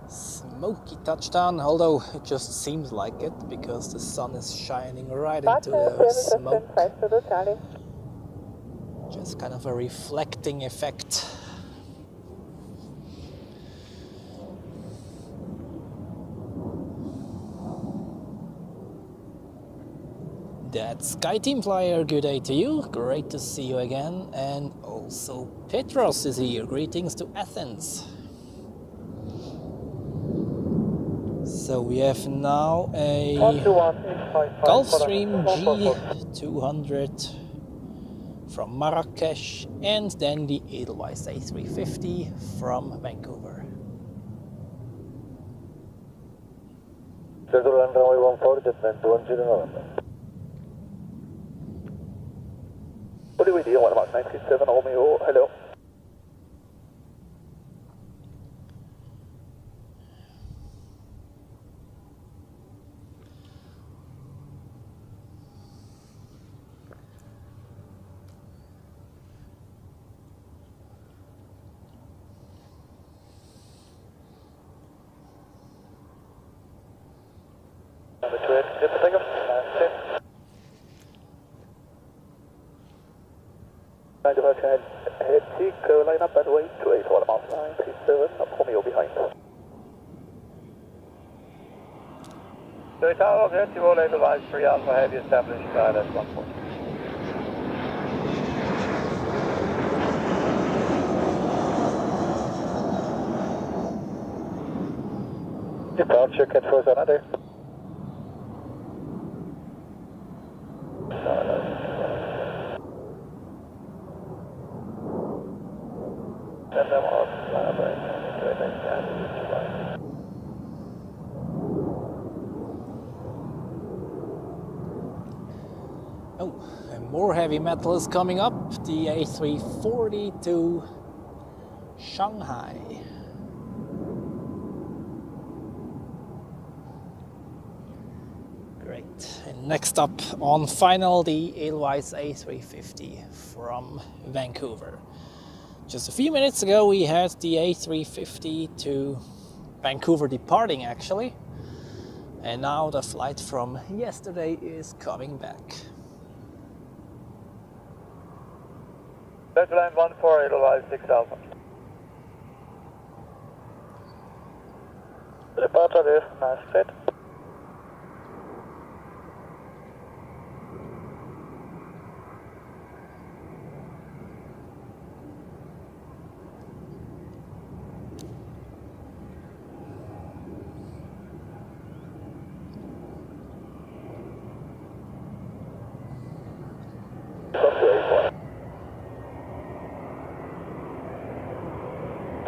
Speaker 4: Smoky touchdown, although it just seems like it because the sun is shining right into the smoke. Just kind of a reflecting effect. That's SkyTeam Flyer, good day to you, great to see you again. And also Petros is here, greetings to Athens. So we have now a Gulfstream G200 from Marrakesh, and then the Airbus A350 from Vancouver.
Speaker 6: Runway 14, descent 20 November. What do we do? 1 about 97, Romeo, hello.
Speaker 5: Departure HC, line up at way 28, 1 miles 937, Romeo behind.
Speaker 6: So Tower, HC roll advice 3 Alpha Heavy established at 140.
Speaker 5: Departure, Cat Force another.
Speaker 4: Oh, and more heavy metal is coming up, the A340 to Shanghai. Great. And next up on final, the Airbus A350 from Vancouver. Just a few minutes ago we had the A350 to Vancouver departing actually, and now the flight from yesterday is coming back.
Speaker 6: Delta line 14, Edelweiss 6 Alpha.
Speaker 5: Departure there, nice set.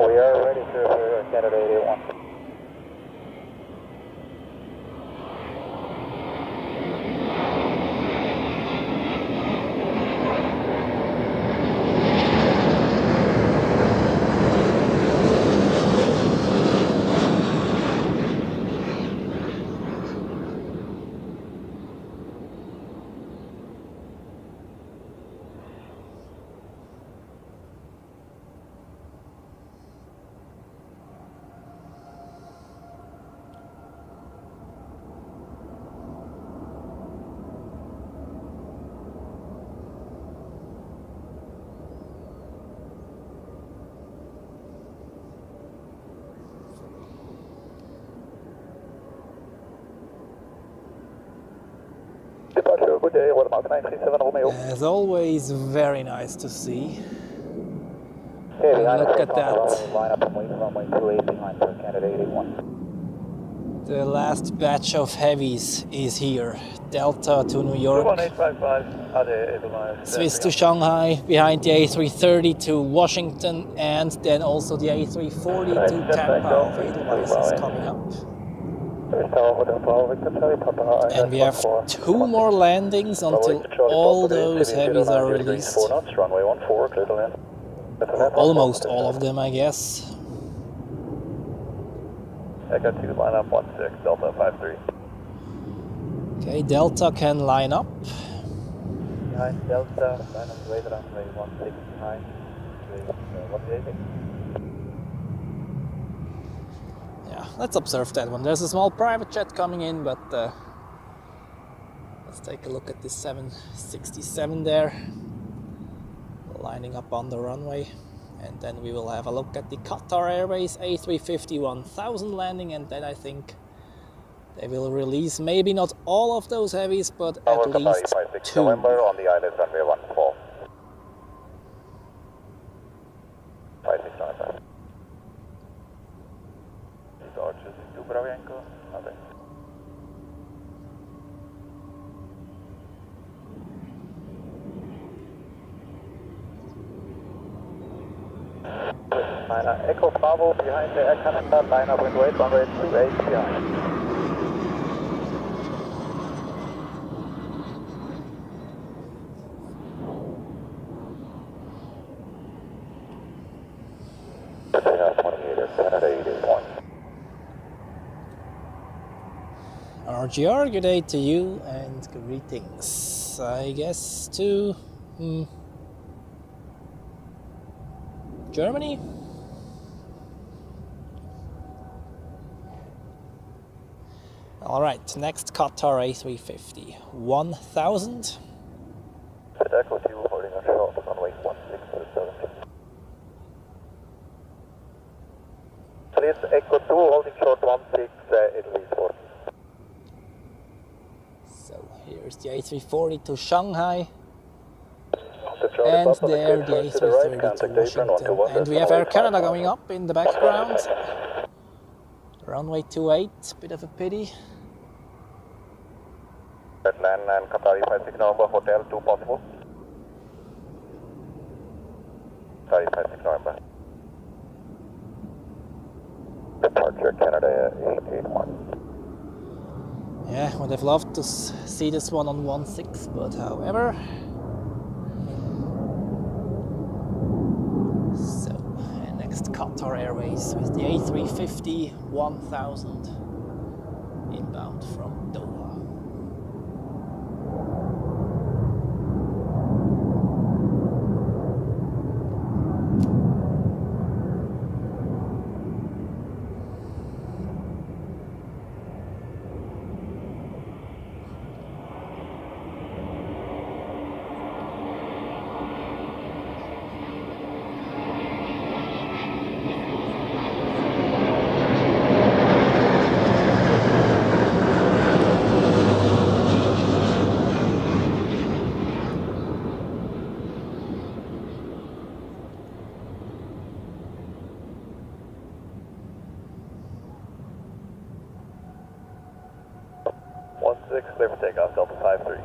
Speaker 6: We are ready for Canada 81.
Speaker 5: Departure, good day, 1 miles 937 Romeo.
Speaker 4: As always, very nice to see.
Speaker 5: Okay,
Speaker 4: Look at that.
Speaker 5: Line up and wait, runway 28 behind for Canada 81.
Speaker 4: The last batch of heavies is here. Delta to New York,
Speaker 6: 21855, Edelweiss.
Speaker 4: Swiss to Shanghai, behind the A330 to Washington, and then also the A340 to Tampa of Edelweiss is coming up. And we have 2 more landings until all those heavies are released. Or almost all of them, I guess.
Speaker 6: Echo 2, line up 16, Delta 53.
Speaker 4: Okay, Delta can line up.
Speaker 5: Behind Delta, line up radar runway 16 behind, 180.
Speaker 4: Yeah, let's observe that one. There's a small private jet coming in, but let's take a look at this 767 there, lining up on the runway. And then we will have a look at the Qatar Airways A350 1000 landing, and then I think they will release maybe not all of those heavies, but at least 2.
Speaker 3: November on the island runway 14. 5695. Departure to Bravenko. Okay.
Speaker 5: Echo Bravo behind the Air Canada, line up and wait, runway 28 behind.
Speaker 4: RGR, good day to you and greetings, I guess, to Germany. All right, next Qatar A350 1000.
Speaker 5: Echo 2 holding on short, runway 16
Speaker 6: Please, Echo 2, holding short 16, Italy 4.
Speaker 4: So here's the A340 to Shanghai.
Speaker 6: And
Speaker 4: there the A330 to Washington. And we have Air Canada going up in the background. Runway 28, bit of a pity.
Speaker 6: Land and Qatari 56 November, Hotel 2 possible. Qatari 56 November. Departure Canada 881.
Speaker 4: Yeah, would have loved to see this one on 16, but however. So, and next Qatar Airways with the A350 1000 inbound from Doha.
Speaker 6: Clear for takeoff, Delta 53.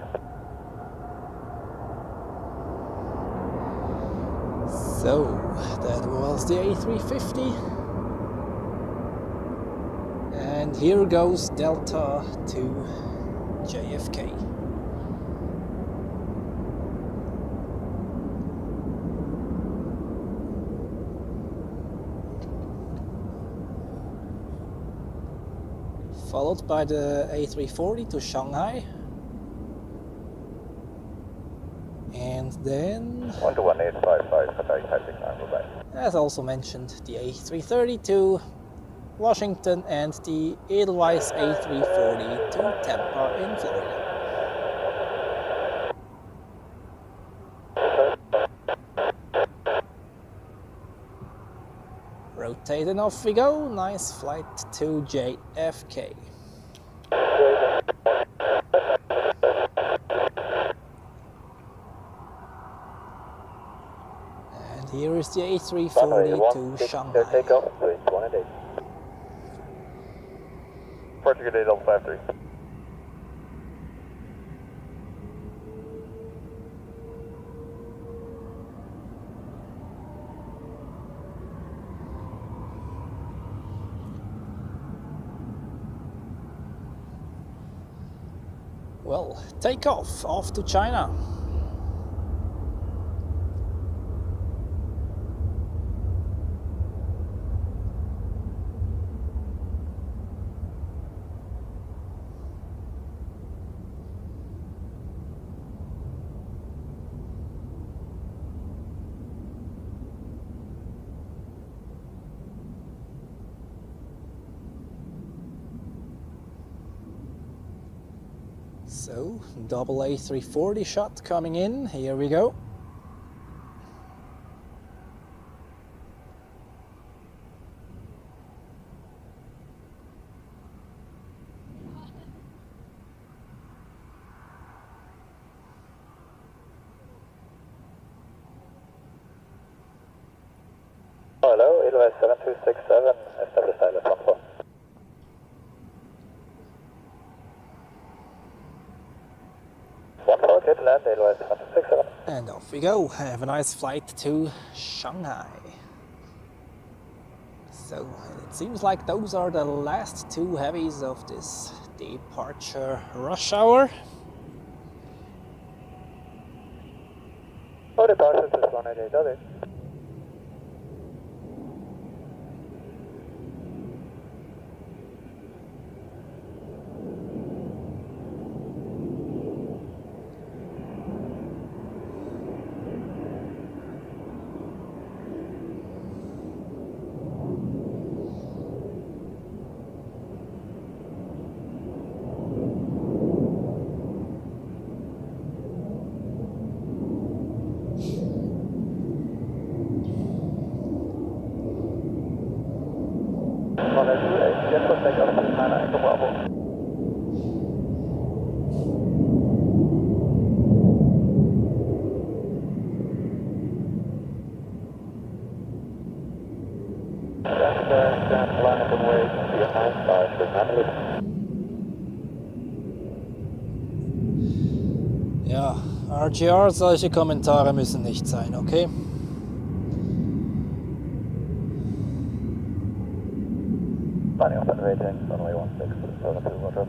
Speaker 4: So, that was the A350. And here goes Delta to JFK. Followed by the A340 to Shanghai. And then,
Speaker 6: 121.855,
Speaker 4: as also mentioned, the A330 to Washington and the Edelweiss A340 to Tampa in Florida. Rotate and off we go. Nice flight to JFK. And here is the A340 to Shanghai.
Speaker 6: Takeoff, 118. Departure good day, Delta 53.
Speaker 4: Well, takeoff, off to China. So, double A340 shot coming in, here we go.
Speaker 6: Hello, Edelweiss 7267, establish silent 14. Land, Edelweiss 7267.
Speaker 4: And off we go. Have a nice flight to Shanghai. So it seems like those are the last two heavies of this departure rush hour.
Speaker 6: Oh, departure is 188, other.
Speaker 5: Runway 28, clear for takeoff, 9 Echo Bravo. Stand line up and wait behind 5 for 9
Speaker 4: Ja, RGR, solche Kommentare müssen nicht sein, okay?
Speaker 5: Lining up and waiting, runway 16, 72, roger.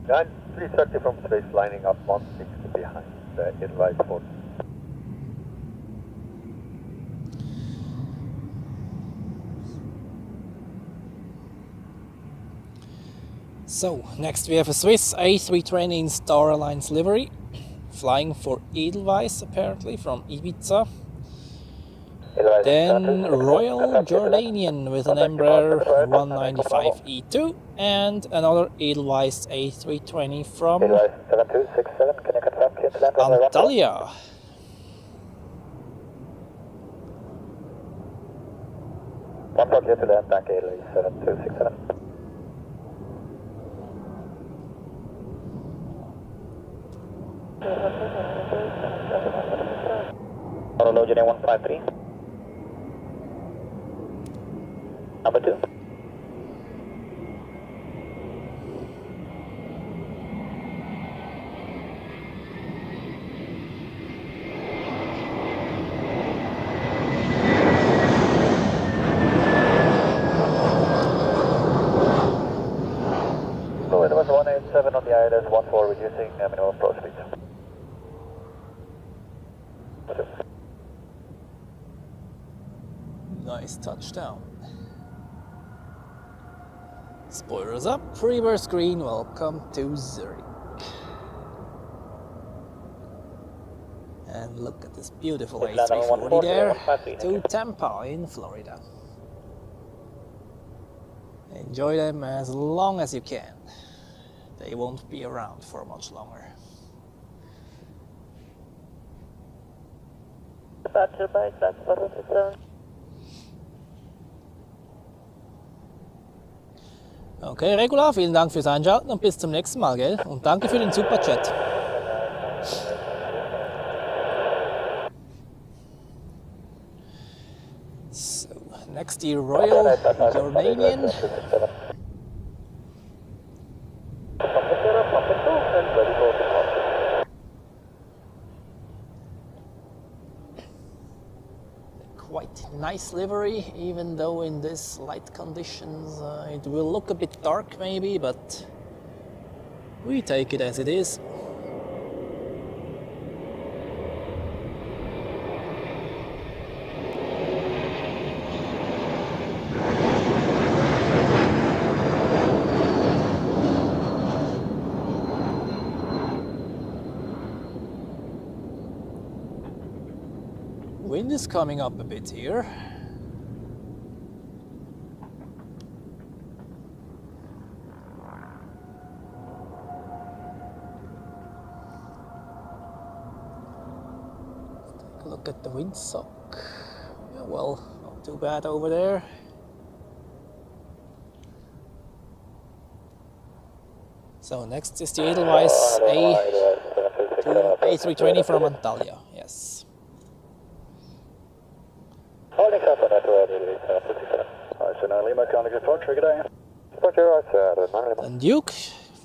Speaker 5: Nine 330 from space, lining up 16 behind the Edelweiss 40.
Speaker 4: So, next we have a Swiss A320 in Star Alliance livery, flying for Edelweiss apparently from Ibiza. Then Royal Jordanian with an Embraer 195E2 and another Edelweiss A320 from
Speaker 5: Edelweiss 7267, can you confirm clear to land on the runway?
Speaker 4: Antalya.
Speaker 5: One for clear to land, thank you, Edelweiss 7267. Royal Jordanian 153. Number 2. So it was 187 on the ILS, 14 reducing minimum approach speed.
Speaker 4: Nice touchdown. Spoilers up, reverse green, welcome to Zurich. And look at this beautiful A340 there, to Tampa in Florida. Enjoy them as long as you can. They won't be around for much longer.
Speaker 1: Departure by transport return.
Speaker 4: Okay, Regula, vielen Dank fürs Einschalten und bis zum nächsten Mal, gell? Und danke für den Superchat. So, next the Royal Jordanian. Quite nice livery, even though in this light conditions it will look a bit dark maybe, but we take it as it is. Wind is coming up a bit here. Take a look at the windsock. Yeah, well, not too bad over there. So next is the Edelweiss A320 from Antalya, yes.
Speaker 5: Holding up on that road, Edelweiss 767. Iceland Lima, calling departure, good day. Departure, Iceland Lima.
Speaker 4: Dann Duke,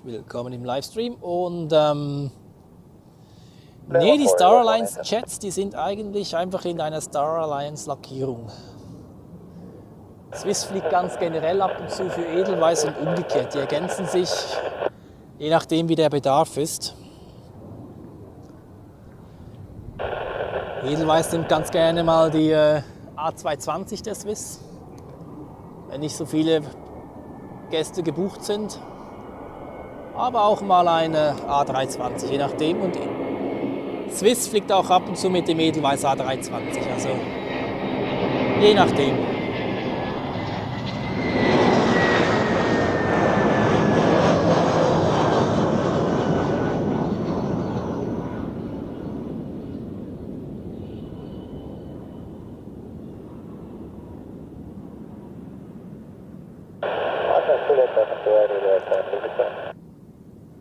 Speaker 4: willkommen im Livestream. Und nee, die Star Alliance Jets, die sind eigentlich einfach in einer Star Alliance Lackierung. Swiss fliegt ganz generell ab und zu für Edelweiss und umgekehrt. Die ergänzen sich, je nachdem wie der Bedarf ist. Edelweiss nimmt ganz gerne mal die A320 der Swiss, wenn nicht so viele Gäste gebucht sind. Aber auch mal eine A320, je nachdem. Und Swiss fliegt auch ab und zu mit dem Edelweiss A320, also je nachdem.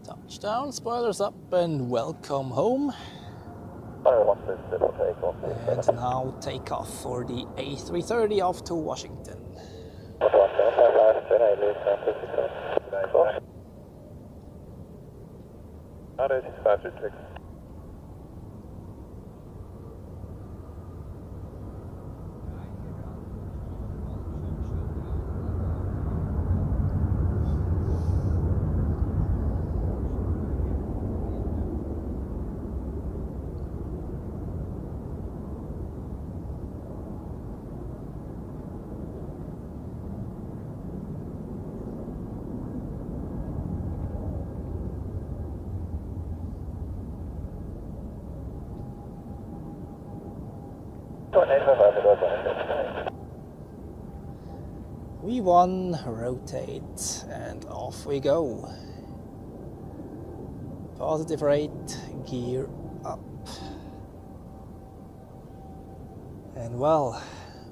Speaker 4: Touchdown, spoilers up and welcome home. And now takeoff for the A330 off to Washington. V1, rotate, and off we go. Positive rate, gear up. And well,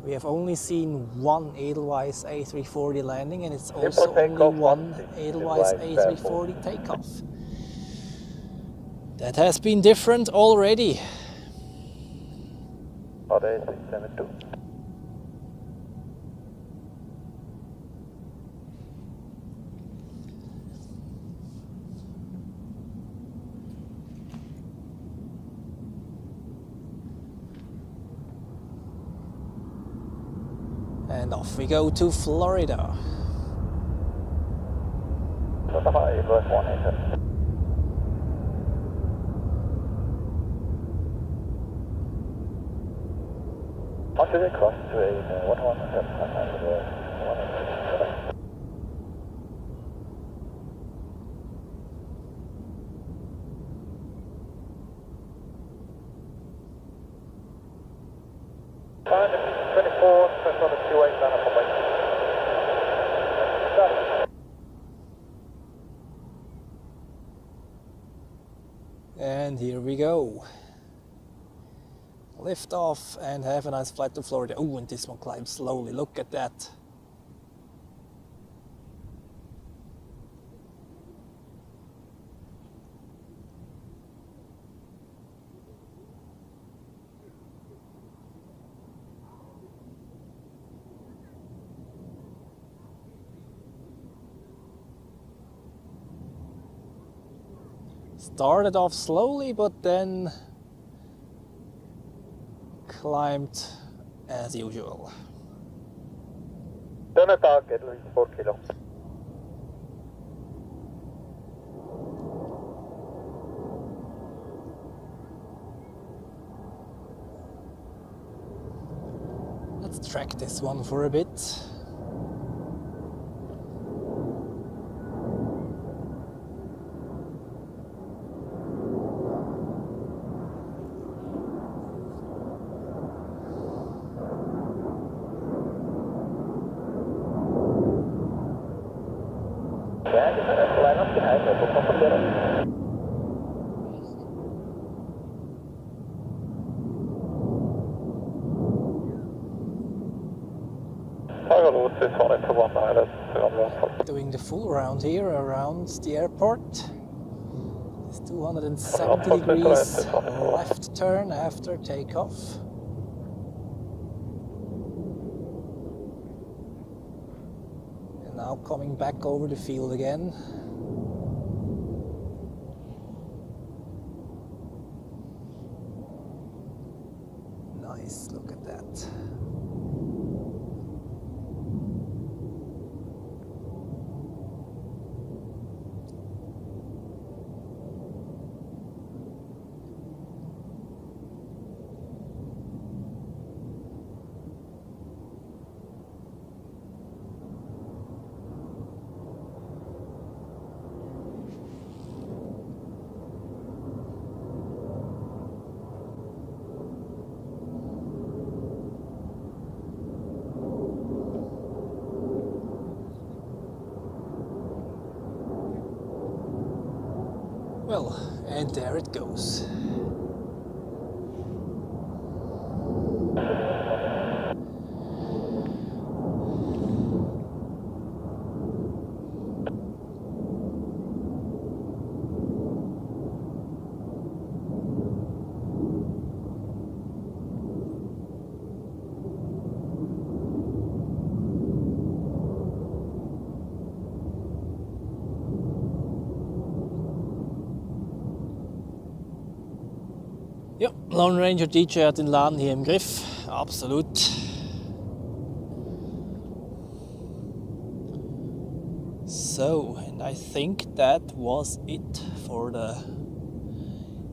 Speaker 4: we have only seen one Edelweiss A340 landing, and it's also only one Edelweiss A340 takeoff. That has been different already.
Speaker 6: A372.
Speaker 4: And off we go to Florida.
Speaker 6: Onto the cross to a 117.
Speaker 4: And here we go. Lift off and have a nice flight to Florida. Oh, and this one climbs slowly. Look at that. Started off slowly, but then climbed as usual.
Speaker 6: Turn a target, 4 kilo.
Speaker 4: Let's track this one for a bit. Doing the full round here around the airport. It's 270 degrees left turn after takeoff. And now coming back over the field again. Nice, look at that. Well, and there it goes. Lone Ranger DJ hat den Laden hier im Griff, absolut. So, and I think that was it for the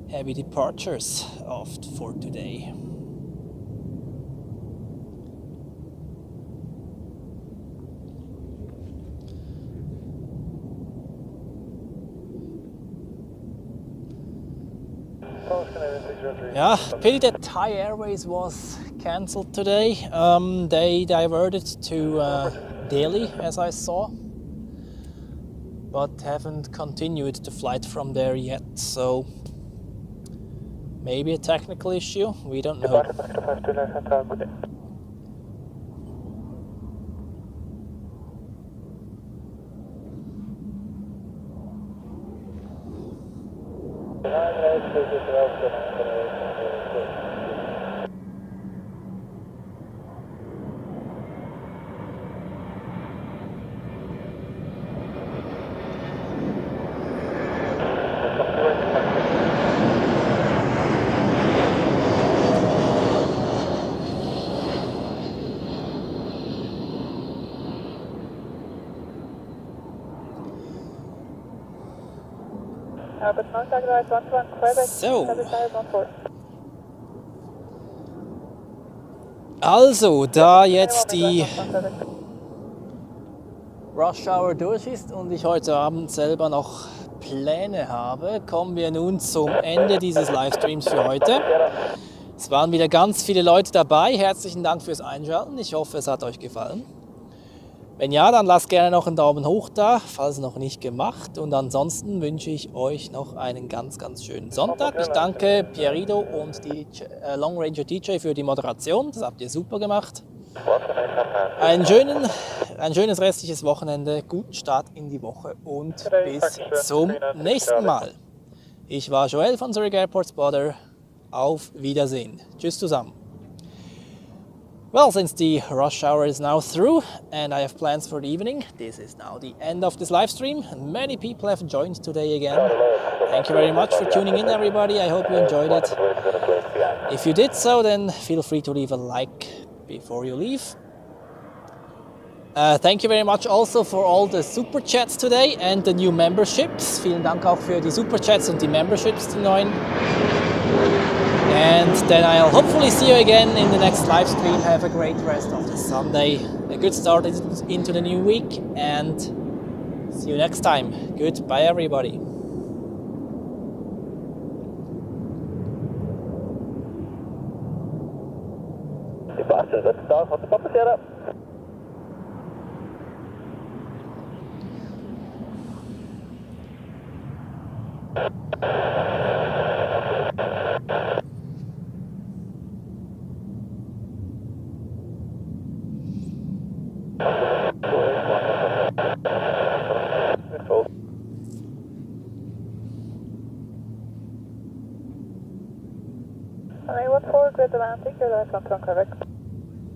Speaker 4: heavy departures for today. Yeah, pity that Thai Airways was cancelled today. They diverted to Delhi, as I saw, but haven't continued the flight from there yet. So maybe a technical issue. We don't know. So. Also, da jetzt die Rush Hour durch ist und ich heute Abend selber noch Pläne habe, kommen wir nun zum Ende dieses Livestreams für heute. Es waren wieder ganz viele Leute dabei. Herzlichen Dank fürs Einschalten. Ich hoffe, es hat euch gefallen. Wenn ja, dann lasst gerne noch einen Daumen hoch da, falls noch nicht gemacht. Und ansonsten wünsche ich euch noch einen ganz, ganz schönen Sonntag. Ich danke Pierrido und die Long Ranger DJ für die Moderation. Das habt ihr super gemacht. Ein schönes restliches Wochenende, guten Start in die Woche und bis zum nächsten Mal. Ich war Joel von Zurich Airport Spotter. Auf Wiedersehen. Tschüss zusammen. Well, since the rush hour is now through and I have plans for the evening, this is now the end of this live stream. Many people have joined today again. Thank you very much for tuning in, everybody. I hope you enjoyed it. If you did so, then feel free to leave a like before you leave. Thank you very much also for all the Super Chats today and the new memberships. Vielen Dank auch für die Super Chats und die Memberships, die neuen. And then I'll hopefully see you again in the next live stream. Have a great rest of the Sunday, a good start into the new week, and see you next time. Goodbye, everybody.
Speaker 6: Let's start. Hot spot set up.
Speaker 5: Runway 14, Great Atlantic, your last one, correct.